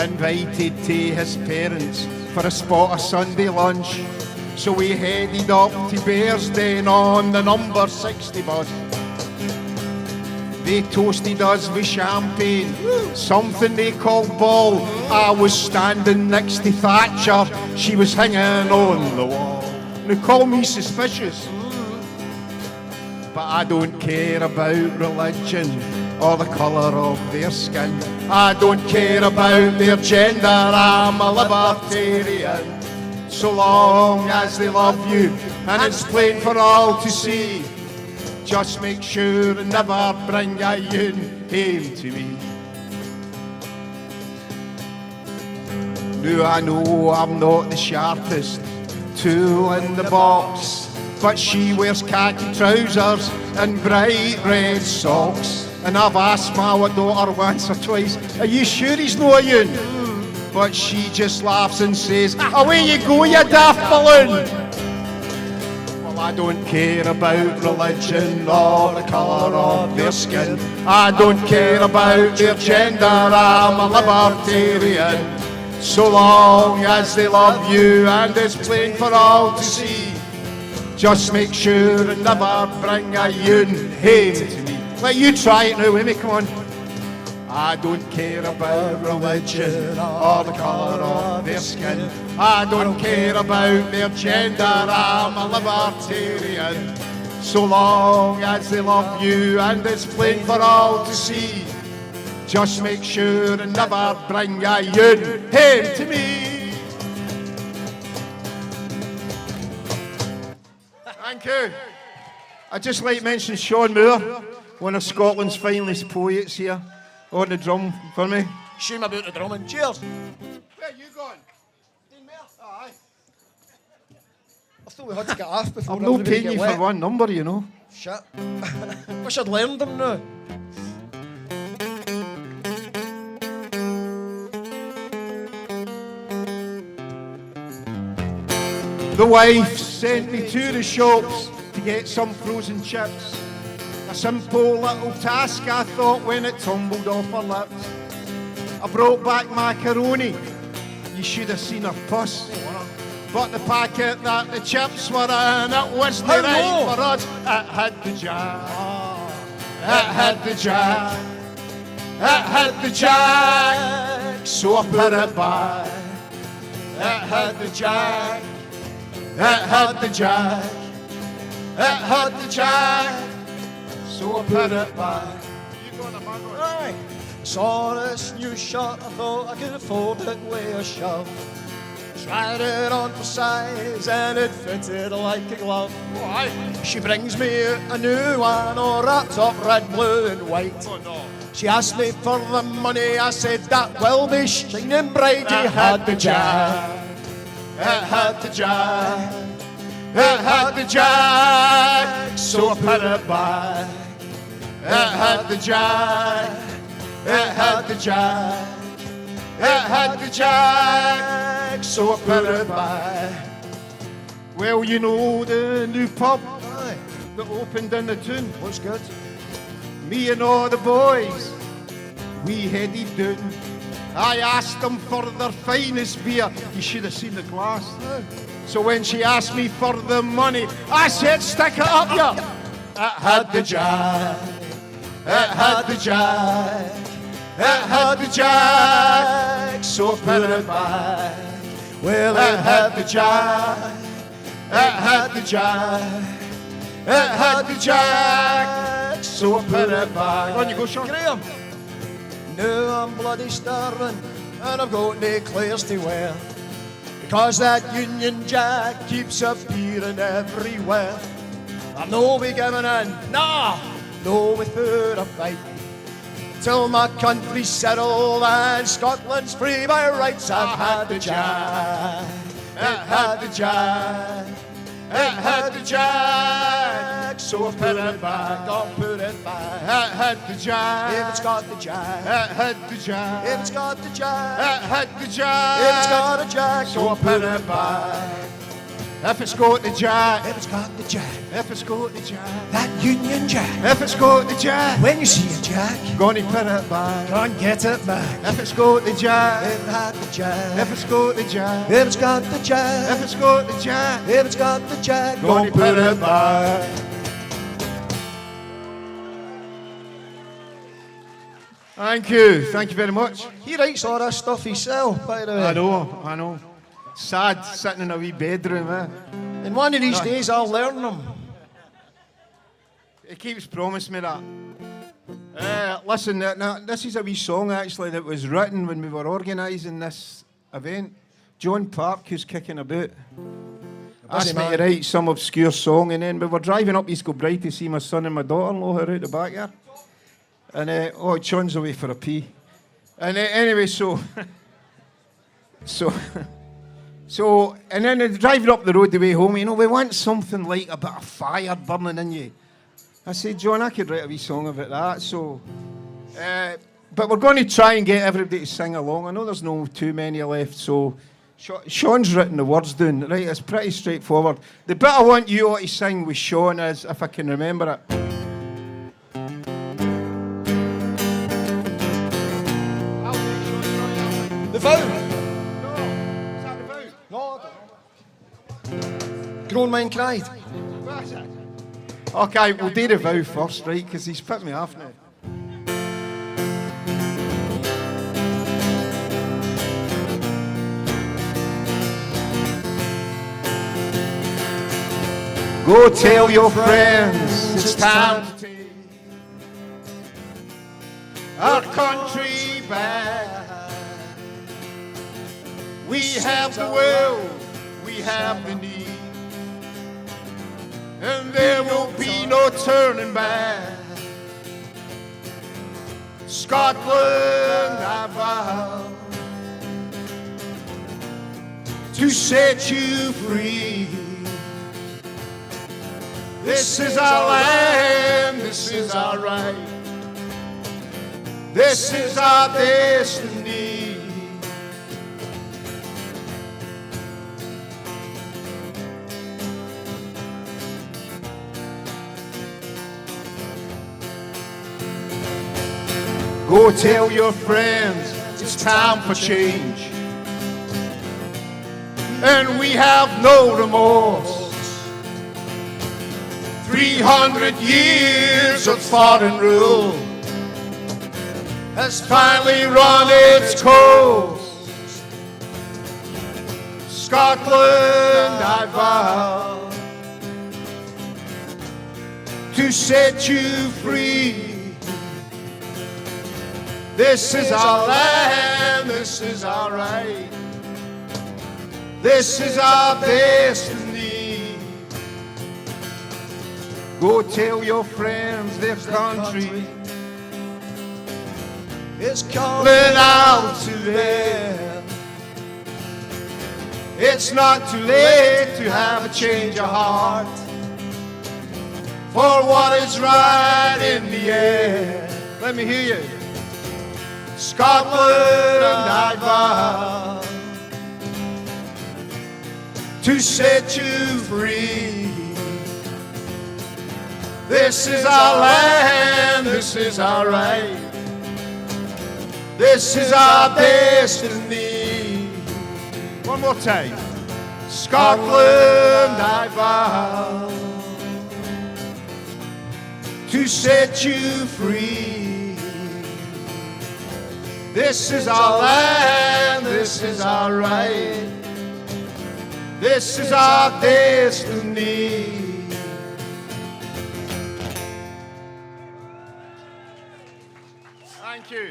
Invited to his parents for a spot of Sunday lunch, so we headed up to Bearsden on the number 60 bus. They toasted us with champagne, something they call ball. I was standing next to Thatcher, she was hanging on the wall. Now call me suspicious, but I don't care about religion or the colour of their skin. I don't care about their gender, I'm a libertarian. So long as they love you and it's plain for all to see, just make sure and never bring a yoon home to me. Now I know I'm not the sharpest tool in the box, but she wears khaki trousers and bright red socks. And I've asked my daughter once or twice, are you sure he's no a yoon? But she just laughs and says, away you go, you daft balloon. Well, I don't care about religion or the colour of their skin. I don't care about their gender, I'm a libertarian. So long as they love you and it's plain for all to see, just make sure and never bring a yoon home to me. Let you try it now with me, come on. I don't care about religion or the colour of their skin. I don't care about their gender, I'm a libertarian. So long as they love you and it's plain for all to see, just make sure and never bring a yoon home to me. Thank you. I'd just like to mention Shaun Moore, one of Scotland's finest poets here, on the drum for me. Shame about the drumming. Cheers. Where you going? Aye. I thought we had to get off before I'm not everybody paying get you wet. for one number, you know. Shit. Wish I'd learned them now. The wife sent me to the shops to get some frozen chips. A simple little task, I thought, when it tumbled off her lips. I brought back macaroni. You should have seen her puss. But the packet that the chips were in, it wasn't right for us. It had the jack. It had the jack. It had the jack. So I put it back. It had the jack. It had the jack. It had the jack. So I put it back. Aye. Saw this new shirt, I thought I could afford it with a shove. Tried it on for size and it fitted like a glove. Aye. She brings me out a new one, all wrapped up red, blue and white. Oh, no. She asked me for the money, I said that will be shining bright. It had the jack. It had the jack. It had the jack. So I put it back. It had the jack. It had the jack. It had the jack. So I put it back. Well, you know the new pub that opened in the town. Looks good. Me and all the boys, we headed down. I asked them for their finest beer. You should have seen the glass. So when she asked me for the money, I said, stick it up, ya. It had the jack. It had the jack. It had the jack. So I put it back. Well, it had the jack. It had the jack. It had the jack, so I put it back. On you go, Shaun. Graham. Now I'm bloody starving and I've got no clothes to wear, because that Union Jack keeps appearing everywhere. I'm no be giving in, nah, no without a fight, till my country's settled and Scotland's free by rights. I've had the Jack, it had the Jack, it had the Jack, so I put it back, I'll put it back. It had the jack, If it's got the Jack, it had the jack, if it's got the Jack, it had the jack, if it's got a Jack, so I put it back. If it's got the jack, if it's got the Jack, if it's got the jack, that Union Jack, if it's got the jack, when you see a Jack, gonna put it back. can't get it back. If it's got the jack, If it had the Jack, if it's got the jack, if it's got the Jack, if it's got the jack, if it's got the Jack, gonna put it back. Thank you very much. He writes all that stuff himself, by the way. I know. Sad, sitting in a wee bedroom, eh? And one of these days I'll learn them. He keeps promising me that. Listen, now, this is a wee song actually that was written when we were organising this event. John Park, who's kicking about, asked me to write some obscure song, and then we were driving up East Kilbride to see my son and my daughter-in-law who are out the back here. And, John's away for a pee. And anyway, so, and then driving up the road the way home, we want something like a bit of fire burning in you. I said, John, I could write a wee song about that, so... but we're going to try and get everybody to sing along. I know there's no too many left, so... Shaun's written the words down, right? It's pretty straightforward. The bit I want you all to sing with Shaun is, if I can remember it. The vow. No, is that the vow? No, I don't know. Grown man cried. What's it? Okay, we'll do the vow first, right? Because he's put me off now. Go tell your friends it's time to take our country back. We have the will, we have the need, and there will be no turning back. Scotland, I vow to set you free. This is our land, this is our right, this is our destiny. Go tell your friends it's time for change, and we have no remorse. 300 years of foreign rule has finally run its course. Scotland, I vow to set you free. This is our land, this is our right, this is our destiny. Go tell your friends their country is calling out to them. It's not too late to have a change of heart for what is right in the end. Let me hear you. Scotland, I vow to set you free. This is our land, this is our right, this is our destiny. One more time. Scotland, I vow to set you free. This is our land, this is our right, this is our destiny. Thank you.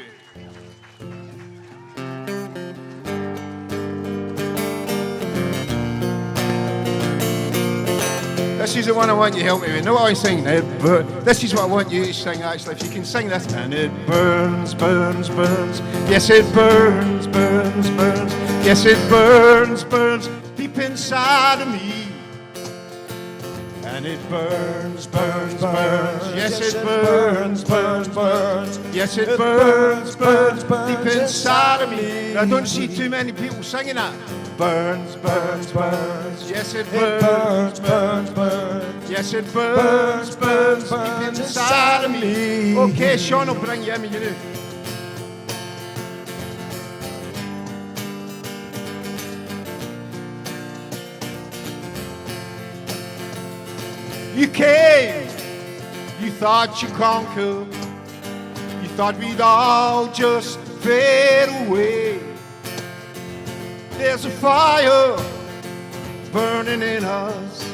This is the one I want you to help me with. Know what I sing? This is what I want you to sing, actually. If you can sing this. And it burns, burns, burns. Yes, it burns, burns, burns. Yes, it burns, burns. Deep inside of me. And it burns, burns, burns. Yes, it burns, burns, burns. Yes, it burns, burns, burns. Deep inside of me. I don't see too many people singing that. Burns, burns, burns. Yes, it burns, burns, burns. Yes, it burns, burns, burns. Deep inside of me. Okay, Shaun will bring you in when you do. You came, you thought you conquered, you thought we'd all just fade away. There's a fire burning in us,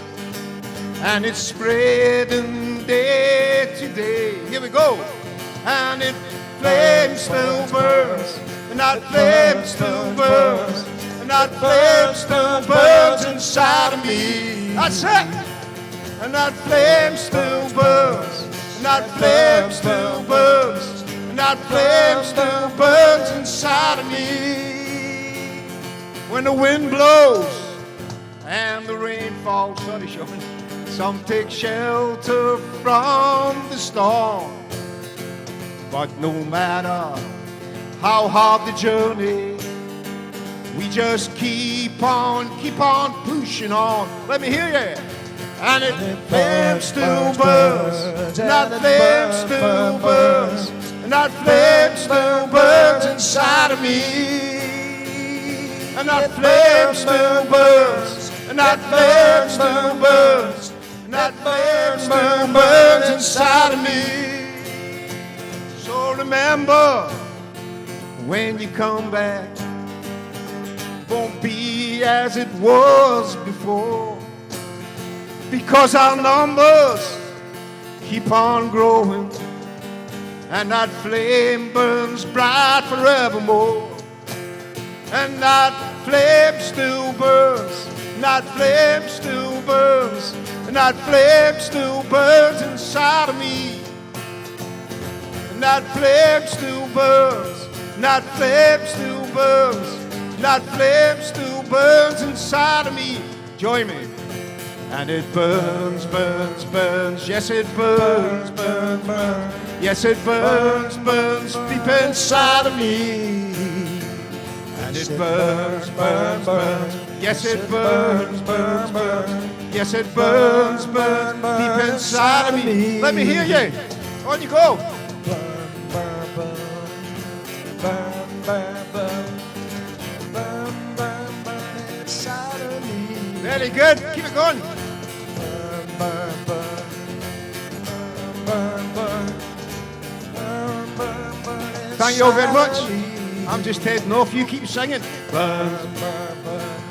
and it's spreading day to day. Here we go. And it flame still burns, and that flame still burns, and that flame still burns inside of me. That's it. And that flame still burns, and that flame still burns, and that flame still burns inside of me. When the wind blows and the rain falls, sorry, Shaun, some take shelter from the storm. But no matter how hard the journey, we just keep on pushing on. Let me hear you. And it flame still burns, and that flame still burns, and that flame still burns inside of me. And that flame still burns, and that flame still burns, and that flame still burns inside of me. So remember, when you come back, won't be as it was before. Because our numbers keep on growing, and that flame burns bright forevermore. And that flame still burns, and that flame still burns, and that flame still burns inside of me. And that flame still burns, and that flame still burns, and that flame still burns inside of me. Join me. And it burns, burns, burns. Yes, it burns, burns, burns. Yes, it burns, burns deep inside of me. And it burns, burns, burns. Yes, it burns, burns, burns. Yes, it burns, burns deep inside of me. Let me hear you. On you go. Burn, burn, burn. Burn, burn, burn. Burn, burn, burn inside of me. Very good. Keep it going. Burn, burn, burn, burn, burn, burn, burn. Thank you all very much. I'm just heading off. You keep singing. Burn, burn, burn,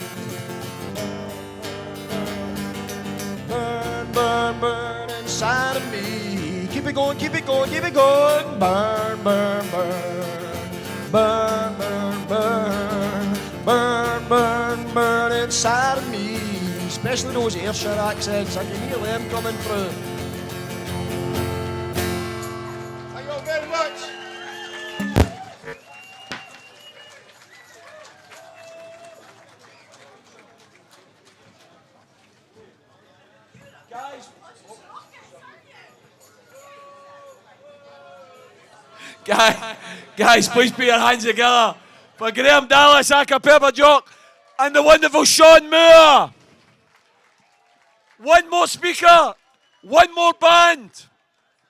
burn, burn, burn inside of me. Keep it going, keep it going, keep it going. Burn, burn, burn, burn, burn, burn, burn, burn, burn inside of me. Especially those Ayrshire accents, I can hear them coming through. Thank you all very much. Guys, please put your hands together for Graham Dallas, a cappella Jock, and the wonderful Shaun Moore. One more speaker, one more band.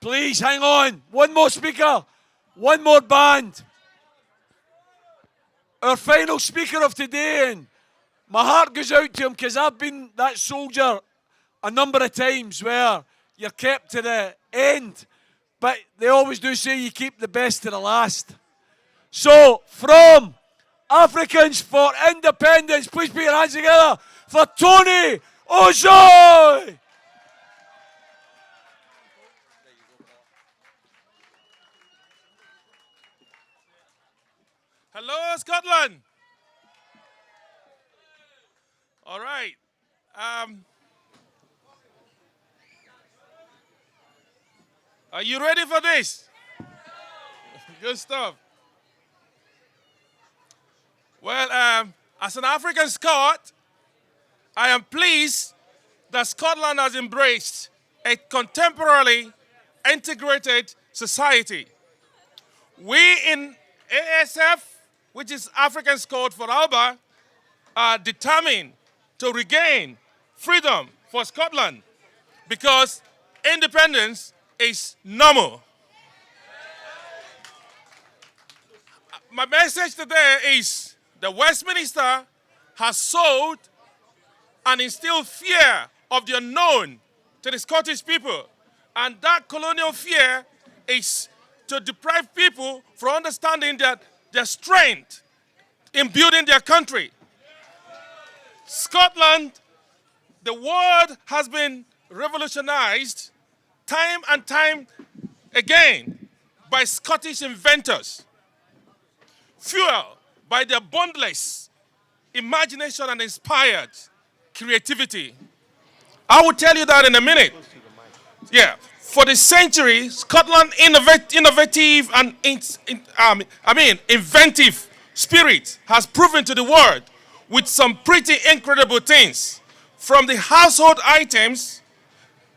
Please hang on. One more speaker, one more band. Our final speaker of today, and my heart goes out to him because I've been that soldier a number of times where you're kept to the end, but they always do say you keep the best to the last. So, from Africans for Independence, please put your hands together for Tony Ozoy! Hello, Scotland. All right. Are you ready for this? Good stuff. Well, as an African Scot, I am pleased that Scotland has embraced a contemporarily integrated society. We in ASF, which is African Scot for ALBA, are determined to regain freedom for Scotland because independence is normal. My message today is the Westminster has sowed and instilled fear of the unknown to the Scottish people. And that colonial fear is to deprive people from understanding that their strength in building their country. Scotland, the world has been revolutionized time and time again by Scottish inventors, fueled by their boundless imagination and inspired creativity. I will tell you that in a minute. Yeah, for the century, Scotland's innovative and inventive spirit has proven to the world with some pretty incredible things, from the household items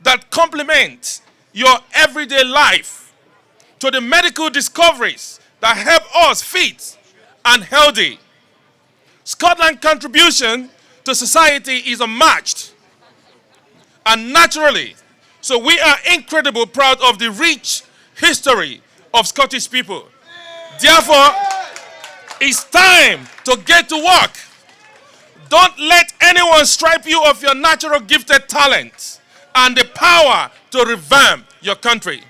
that complement your everyday life to the medical discoveries that help us fit and healthy. Scotland's contribution to society is unmatched. And naturally, so we are incredibly proud of the rich history of Scottish people. Therefore, it's time to get to work. Don't let anyone strip you of your natural gifted talent and the power to revamp your country.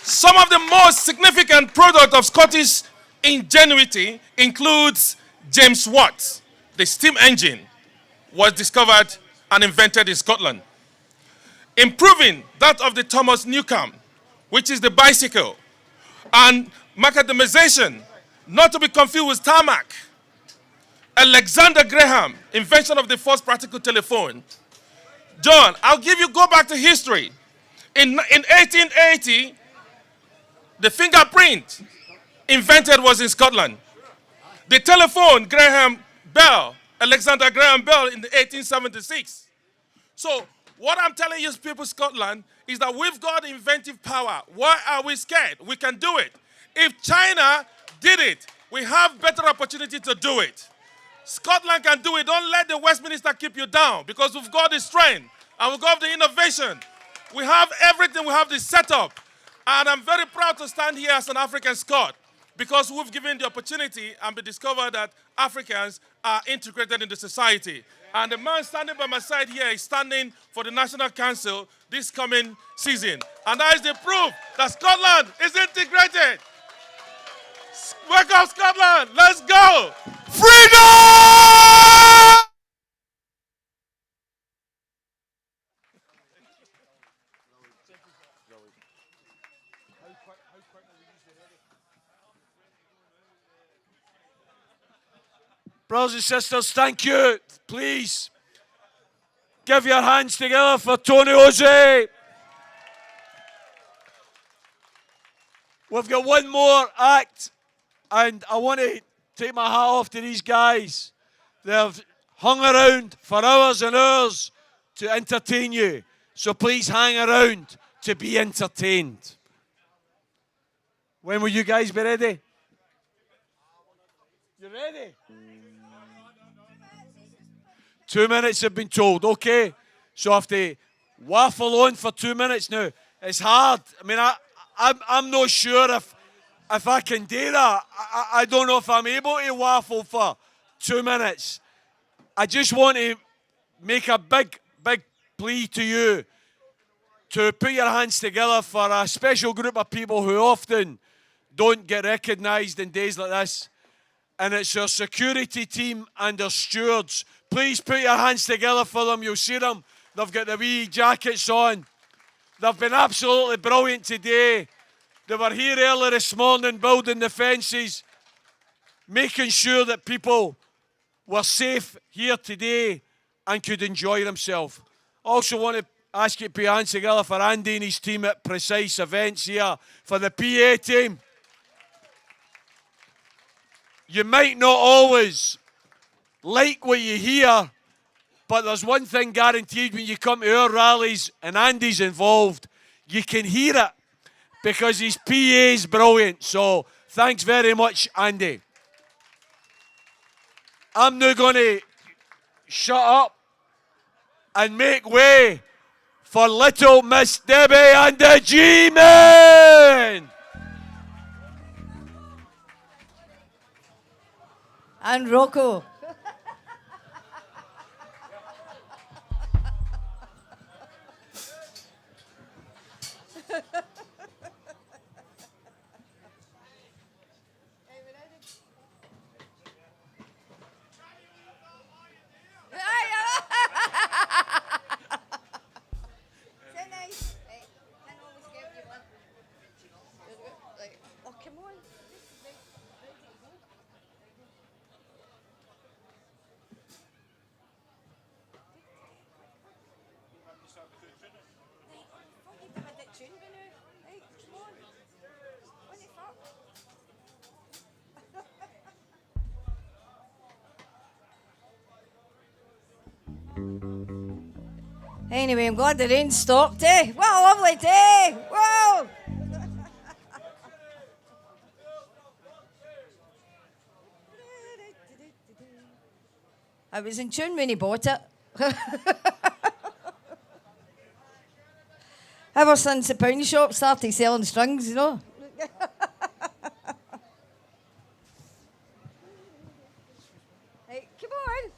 Some of the most significant product of Scottish ingenuity includes James Watt. The steam engine was discovered and invented in Scotland. Improving that of the Thomas Newcomb, which is the bicycle, and macadamization, not to be confused with tarmac. Alexander Graham, invention of the first practical telephone. John, go back to history. In 1880, the fingerprint invented was in Scotland. The telephone, Alexander Graham Bell in 1876. So what I'm telling you people, Scotland, is that we've got inventive power. Why are we scared? We can do it. If China did it, we have better opportunity to do it. Scotland can do it. Don't let the Westminster keep you down, because we've got the strength and we've got the innovation. We have everything. We have the setup. And I'm very proud to stand here as an African Scot, because we've given the opportunity and we discovered that Africans are integrated into society. And the man standing by my side here is standing for the National Council this coming season. And that is the proof that Scotland is integrated. Wake up, Scotland! Let's go! Freedom! Brothers and sisters, thank you. Please give your hands together for Tony Ozzy. We've got one more act, and I want to take my hat off to these guys. They've hung around for hours and hours to entertain you. So please hang around to be entertained. When will you guys be ready? You ready? 2 minutes have been told, okay? So I have to waffle on for 2 minutes now. It's hard. I mean, I'm not sure if I can do that. I don't know if I'm able to waffle for 2 minutes. I just want to make a big plea to you to put your hands together for a special group of people who often don't get recognised in days like this. And it's our security team and our stewards. Please put your hands together for them. You'll see them. They've got the wee jackets on. They've been absolutely brilliant today. They were here earlier this morning building the fences, making sure that people were safe here today and could enjoy themselves. I also want to ask you to put your hands together for Andy and his team at Precise Events here, for the PA team. You might not always like what you hear, but there's one thing guaranteed when you come to our rallies and Andy's involved, you can hear it because his PA is brilliant. So thanks very much, Andy. I'm now going to shut up and make way for little Miss Debbie and the G-Men. And Rocco. Anyway, I'm glad the rain stopped, eh? What a lovely day! Whoa! I was in tune when he bought it. Ever since the pound shop started selling strings, you know. Hey, come on.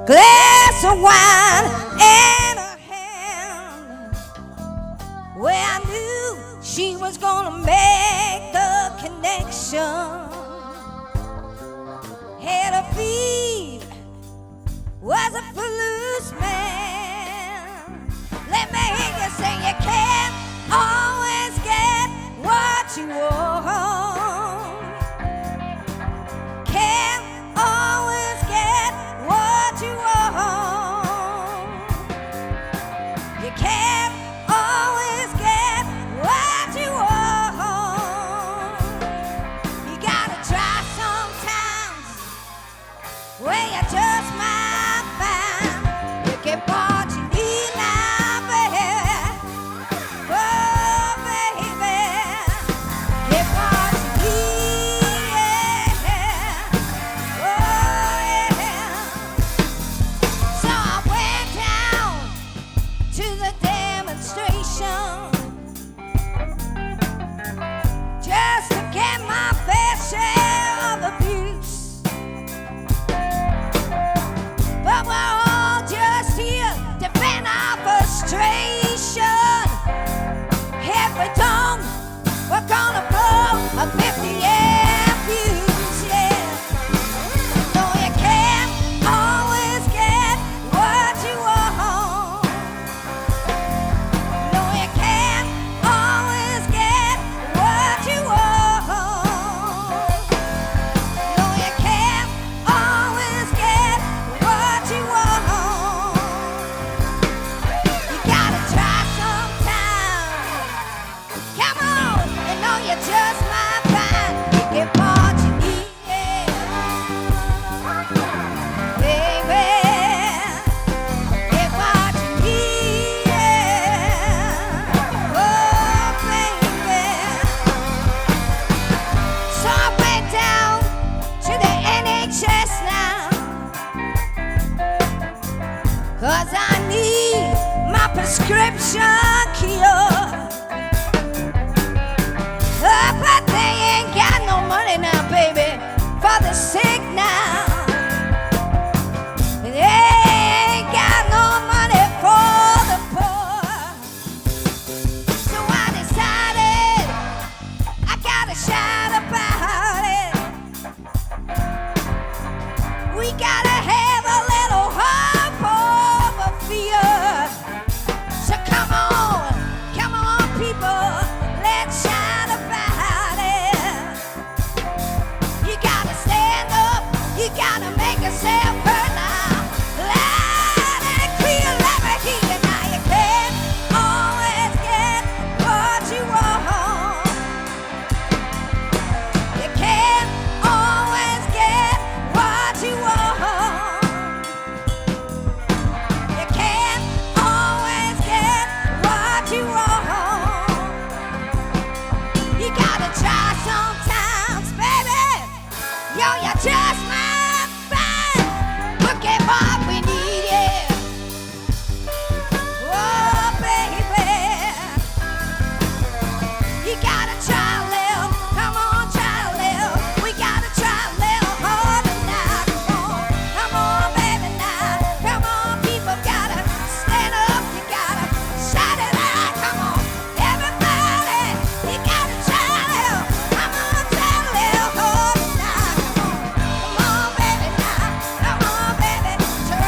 Glass of wine in her hand, where I knew she was gonna make the connection. Head of feet was a foolish man. Let me hear you say you can't always get what you want. Can't always get what you want. You can't always get what you want. You got just might find you get what you need, yeah. Baby, get what you need, yeah. Oh, baby. So I went down to the NHS now, 'cause I need my prescription cure. But they ain't got no money now, baby, for the sick now. They ain't got no money for the poor. So I decided I gotta shout about it. We gotta have a little hope over fear. So come on, people, let's shout about it. You gotta stand up, you gotta make yourself heard now. Loud and clear, let me hear you now. You can't always get what you want. You can't always get what you want. You can't always get what you want. You gotta try sometimes, baby. Yo, you just might find look at what we need, yeah. Oh, baby. You gotta try a little, come on, try a little. We gotta try a little harder now, come on, baby, now. Come on, people gotta stand up, you gotta shout it out, come on. Everybody, you gotta try a little, come on, try a little harder now, come on, baby, now. Come on, baby, try.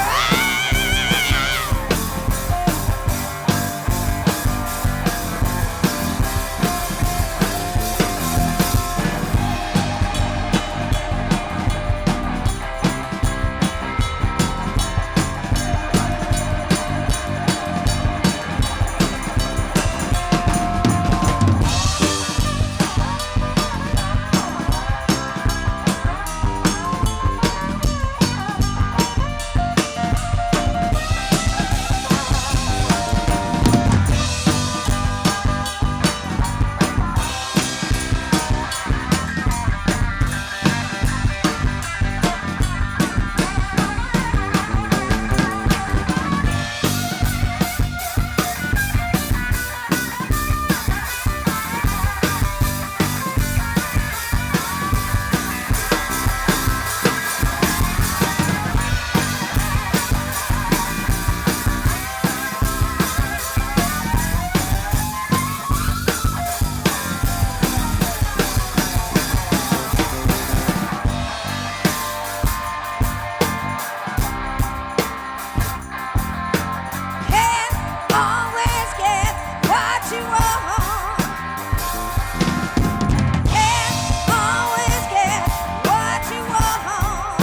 Can't always get what you want. Can't always get what you want.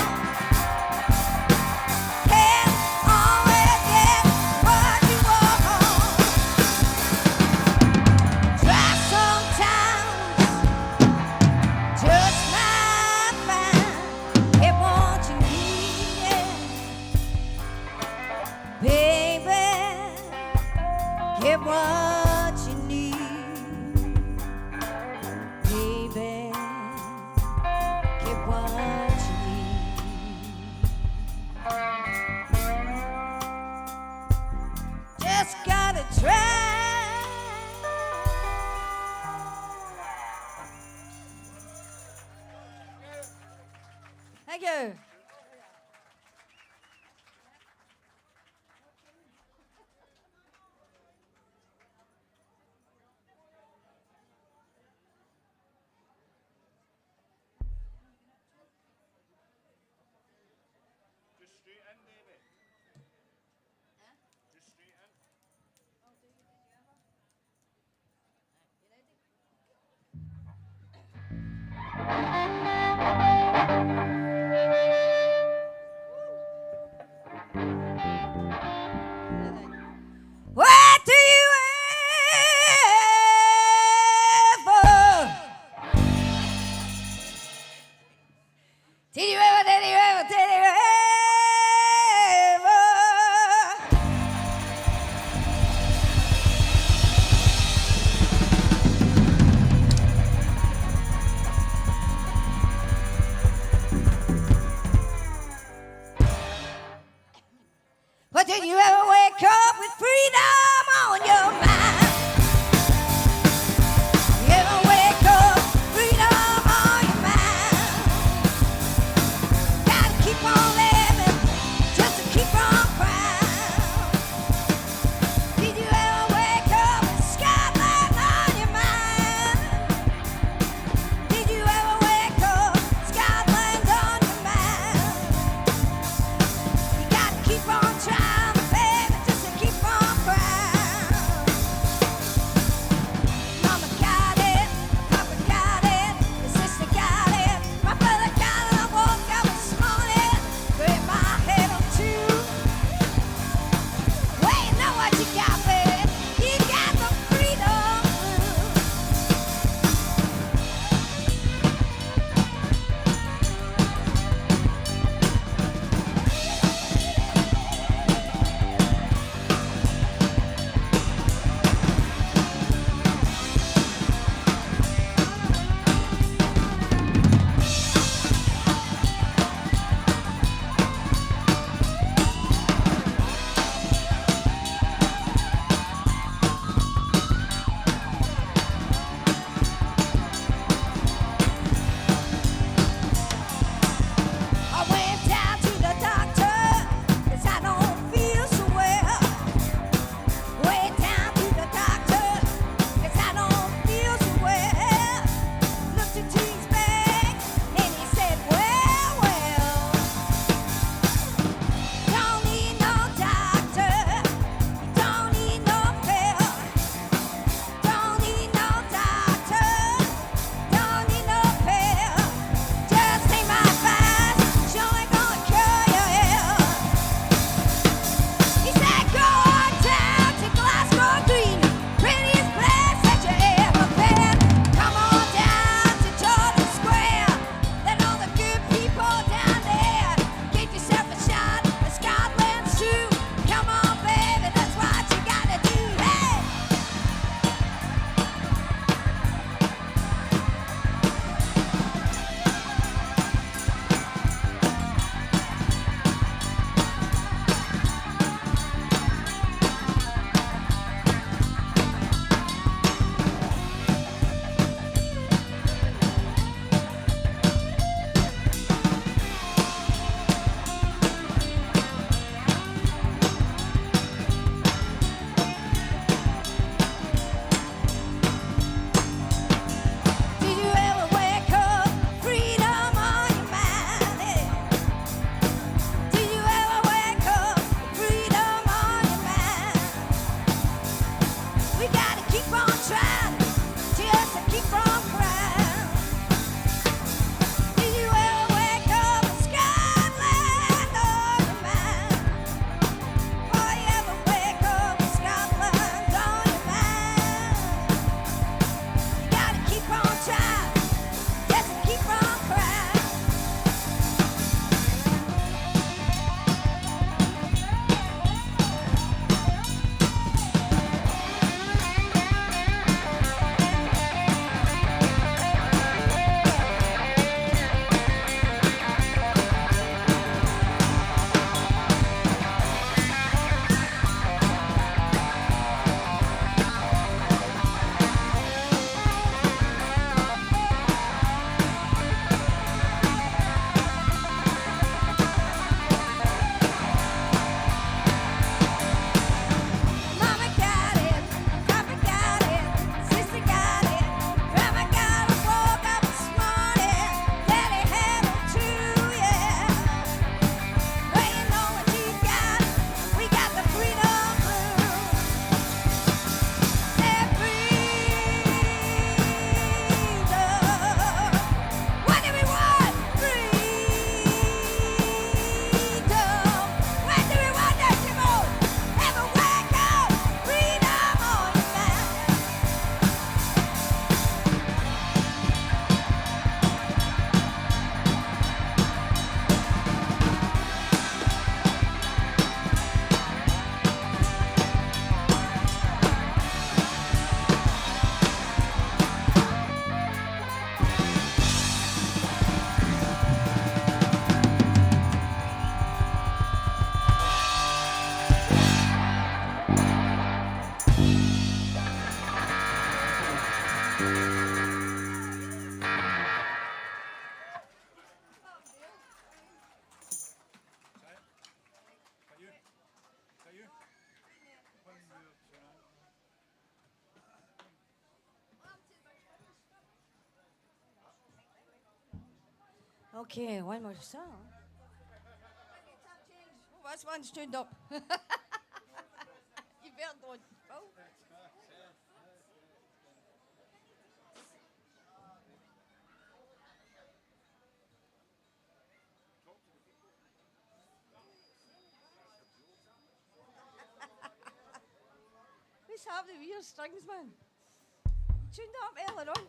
Can't always get what you want. Try sometimes, just might find get what you need, yeah. Baby, get what you need. Baby, get what you need. Just gotta try. Thank you. Okay, one more song. Oh, that's one stood up. You better don't. Oh. Let's have the weird strings, man. Tuned up earlier on.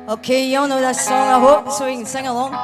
Okay, you all know that song, I hope, so you can sing along.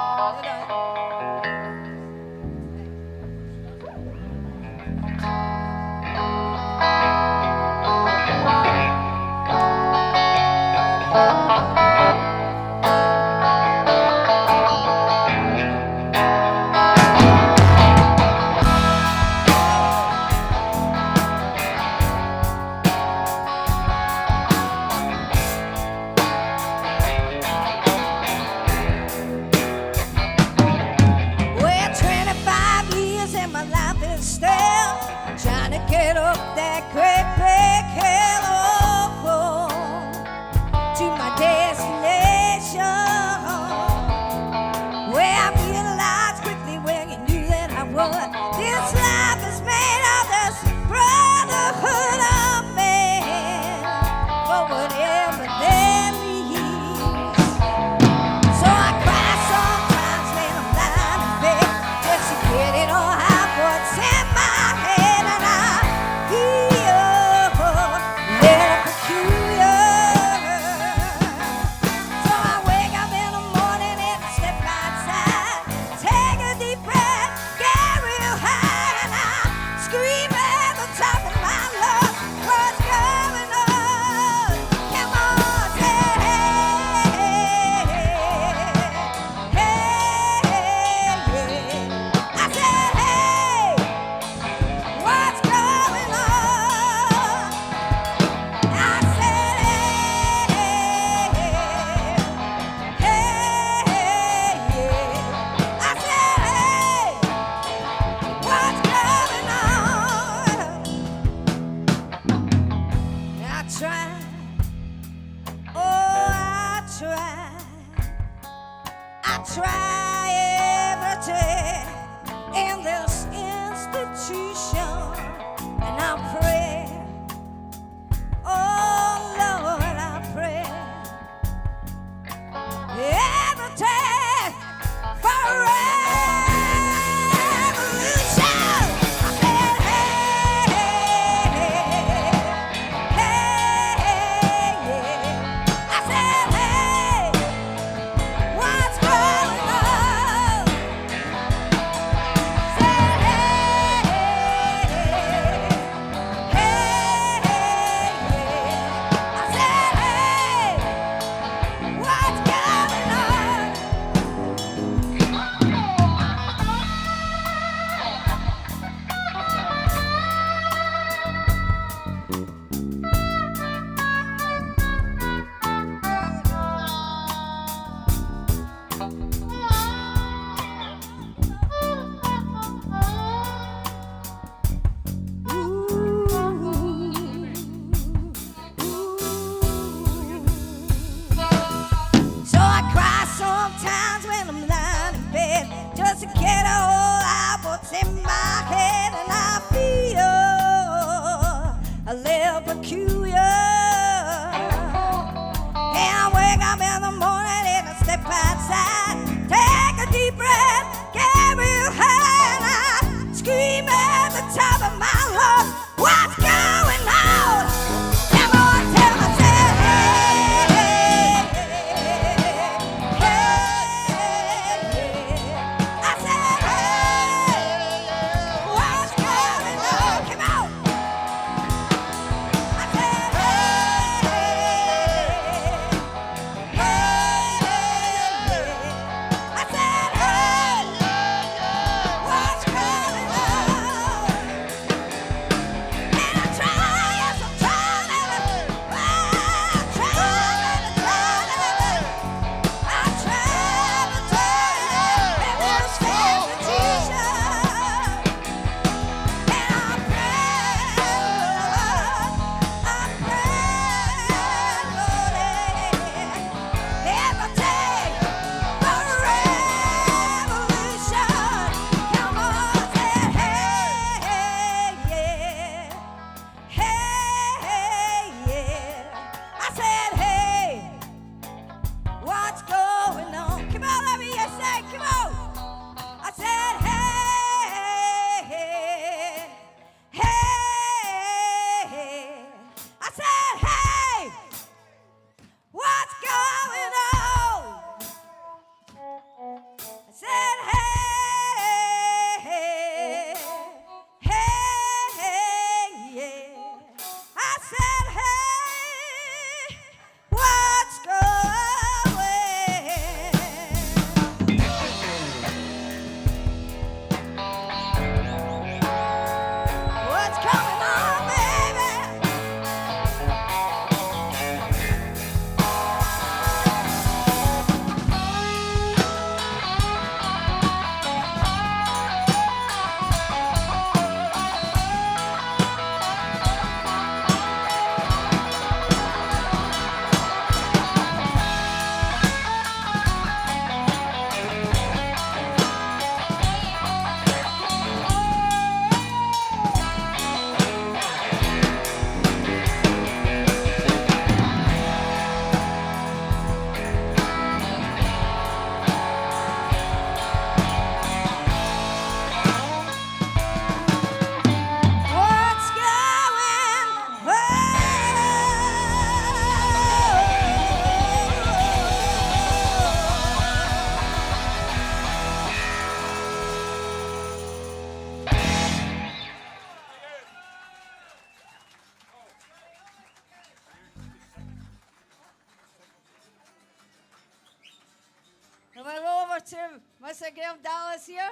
to Mr. Graham Dallas here.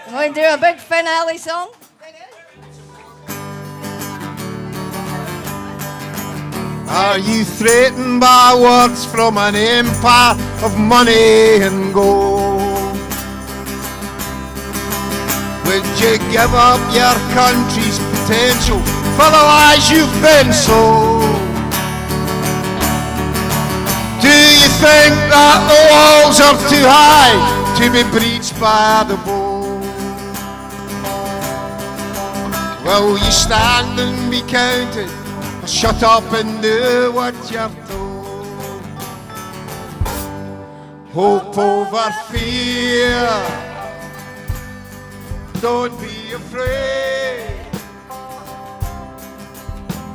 I'm going to do a big finale song. Are you threatened by words from an empire of money and gold? Would you give up your country's potential for the lies you've been sold? Do you think that the walls are too high to be breached by the bold? Will you stand and be counted? Shut up and do what you're told. Hope over fear. Don't be afraid.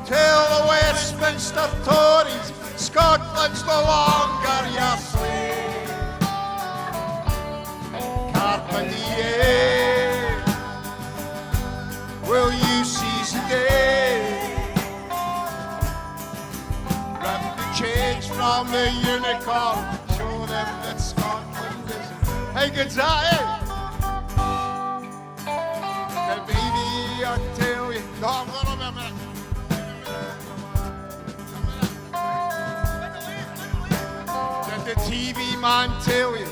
Tell the Westminster Tories Scotland's no longer your slave. Carpe diem. Will you seize the day? Change from the unicorn, show them that Scotland is. Hey, good's that, eh? The baby, I tell you. No, I'm gonna be a minute. Did the TV man tell you?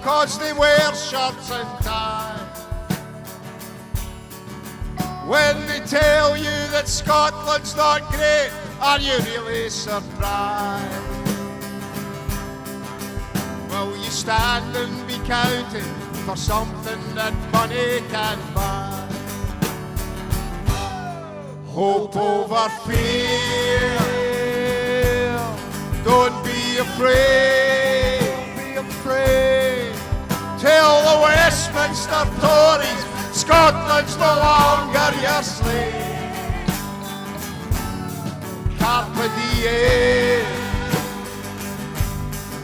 Cause they wear shirts and ties. When they tell you that Scotland's not great, are you really surprised? Will you stand and be counted for something that money can buy? Hope over fear. Don't be afraid. Don't be afraid. Tell the Westminster Tories Scotland's no longer your slave. Carpe diem.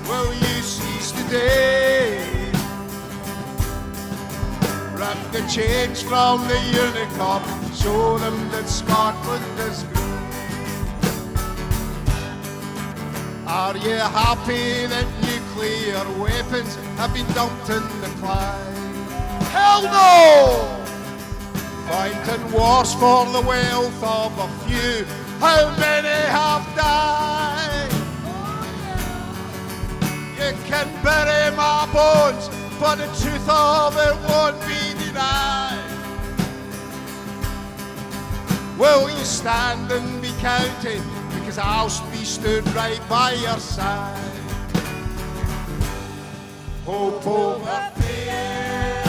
Will you seize the day? Rip the chains from the unicorn. Show them that Scotland is great. Are you happy that nuclear weapons have been dumped in the Clyde? Hell no! Fighting wars for the wealth of a few. How many have died? You can bury my bones, but the truth of it won't be denied. Will you stand and be counted? Because I'll be stood right by your side. Hope over fear.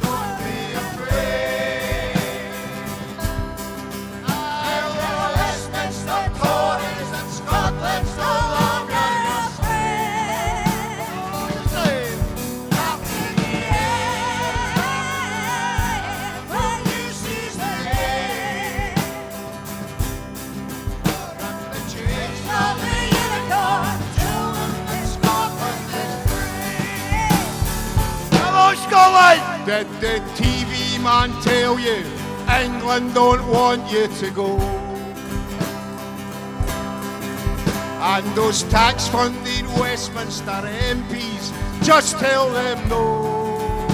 Don't be afraid. Tell the Westminster Tories that Scotland's no longer your slave. After the end, will you seize the day? Run the chains from the unicorn. Tell them that Scotland is free. Come on, Scotland! Did the TV man tell you England don't want you to go? And those tax-funded Westminster MPs, just tell them no.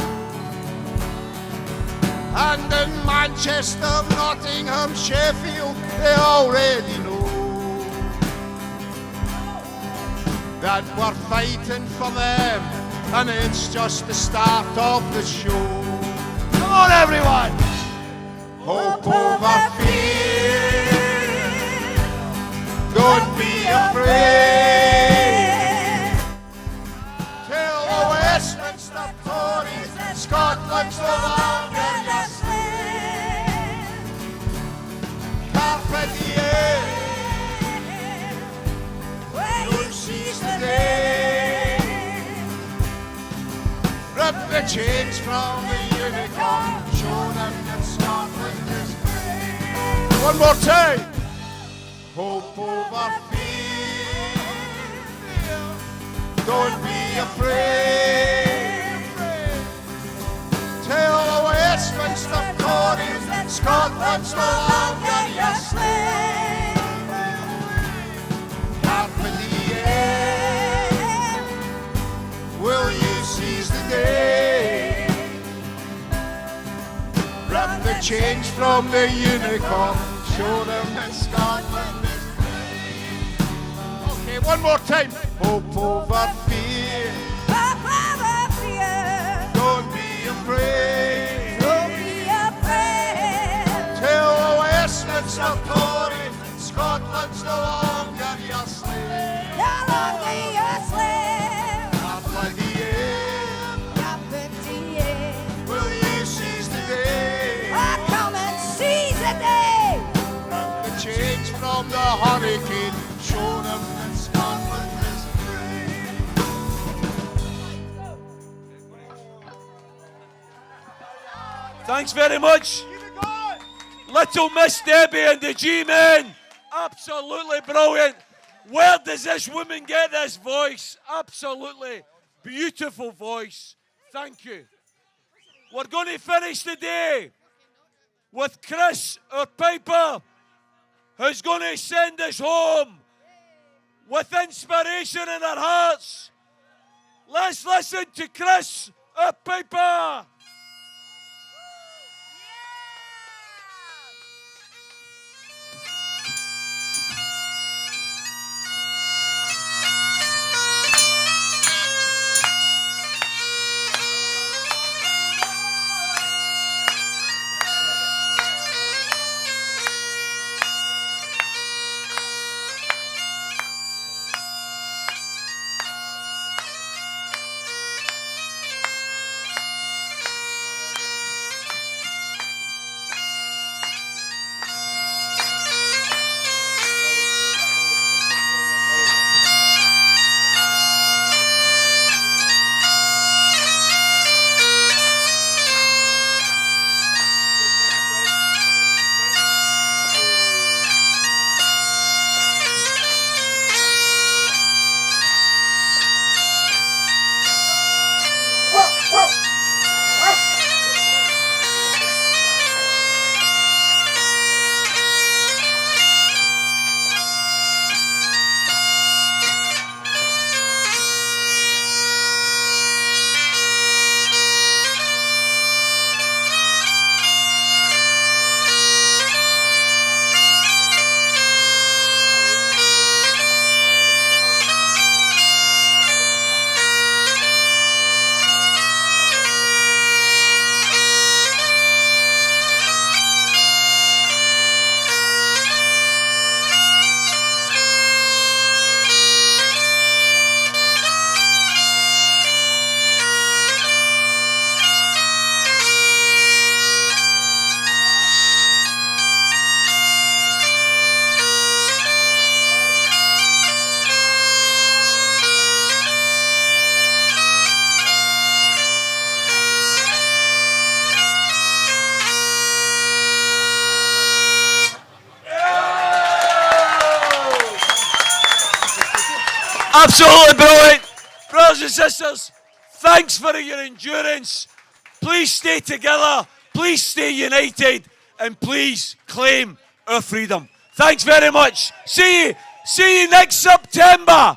And in Manchester, Nottingham, Sheffield, they already know that we're fighting for them, and it's just the start of the show. Come on, everyone! Hope over fear. Don't be afraid. Tell the Westminster Tories Scotland's no longer your slave. Carpe diem. You'll seize the day. Rip the chains from the unicorn. Show them that Scotland is free. One more time. Hope over fear. Don't be afraid. Tell the Westminster Tories that Scotland's no longer your slave. Carpe diem, will you seize the day? Rip the change from the unicorn, show them that Scotland is free. Okay, one more time. Hope over fear. Hope over fear. Don't be afraid. Don't be afraid. Tell the Westminster Tory, Scotland's no longer your slave. No longer your slave. Carpe diem, Carpe diem. will you seize the day? Oh, come and seize the day. The change from the hurricane, show them that Scotland is free. Thanks very much. Little Miss Debbie and the G-Men. Absolutely brilliant. Where does this woman get this voice? Absolutely beautiful voice. Thank you. We're going to finish the day with Chris, our piper, who's going to send us home with inspiration in our hearts. Let's listen to Chris, our piper. Absolutely brilliant. Brothers and sisters, thanks for your endurance. Please stay together. Please stay united. And please claim our freedom. Thanks very much. See you next September.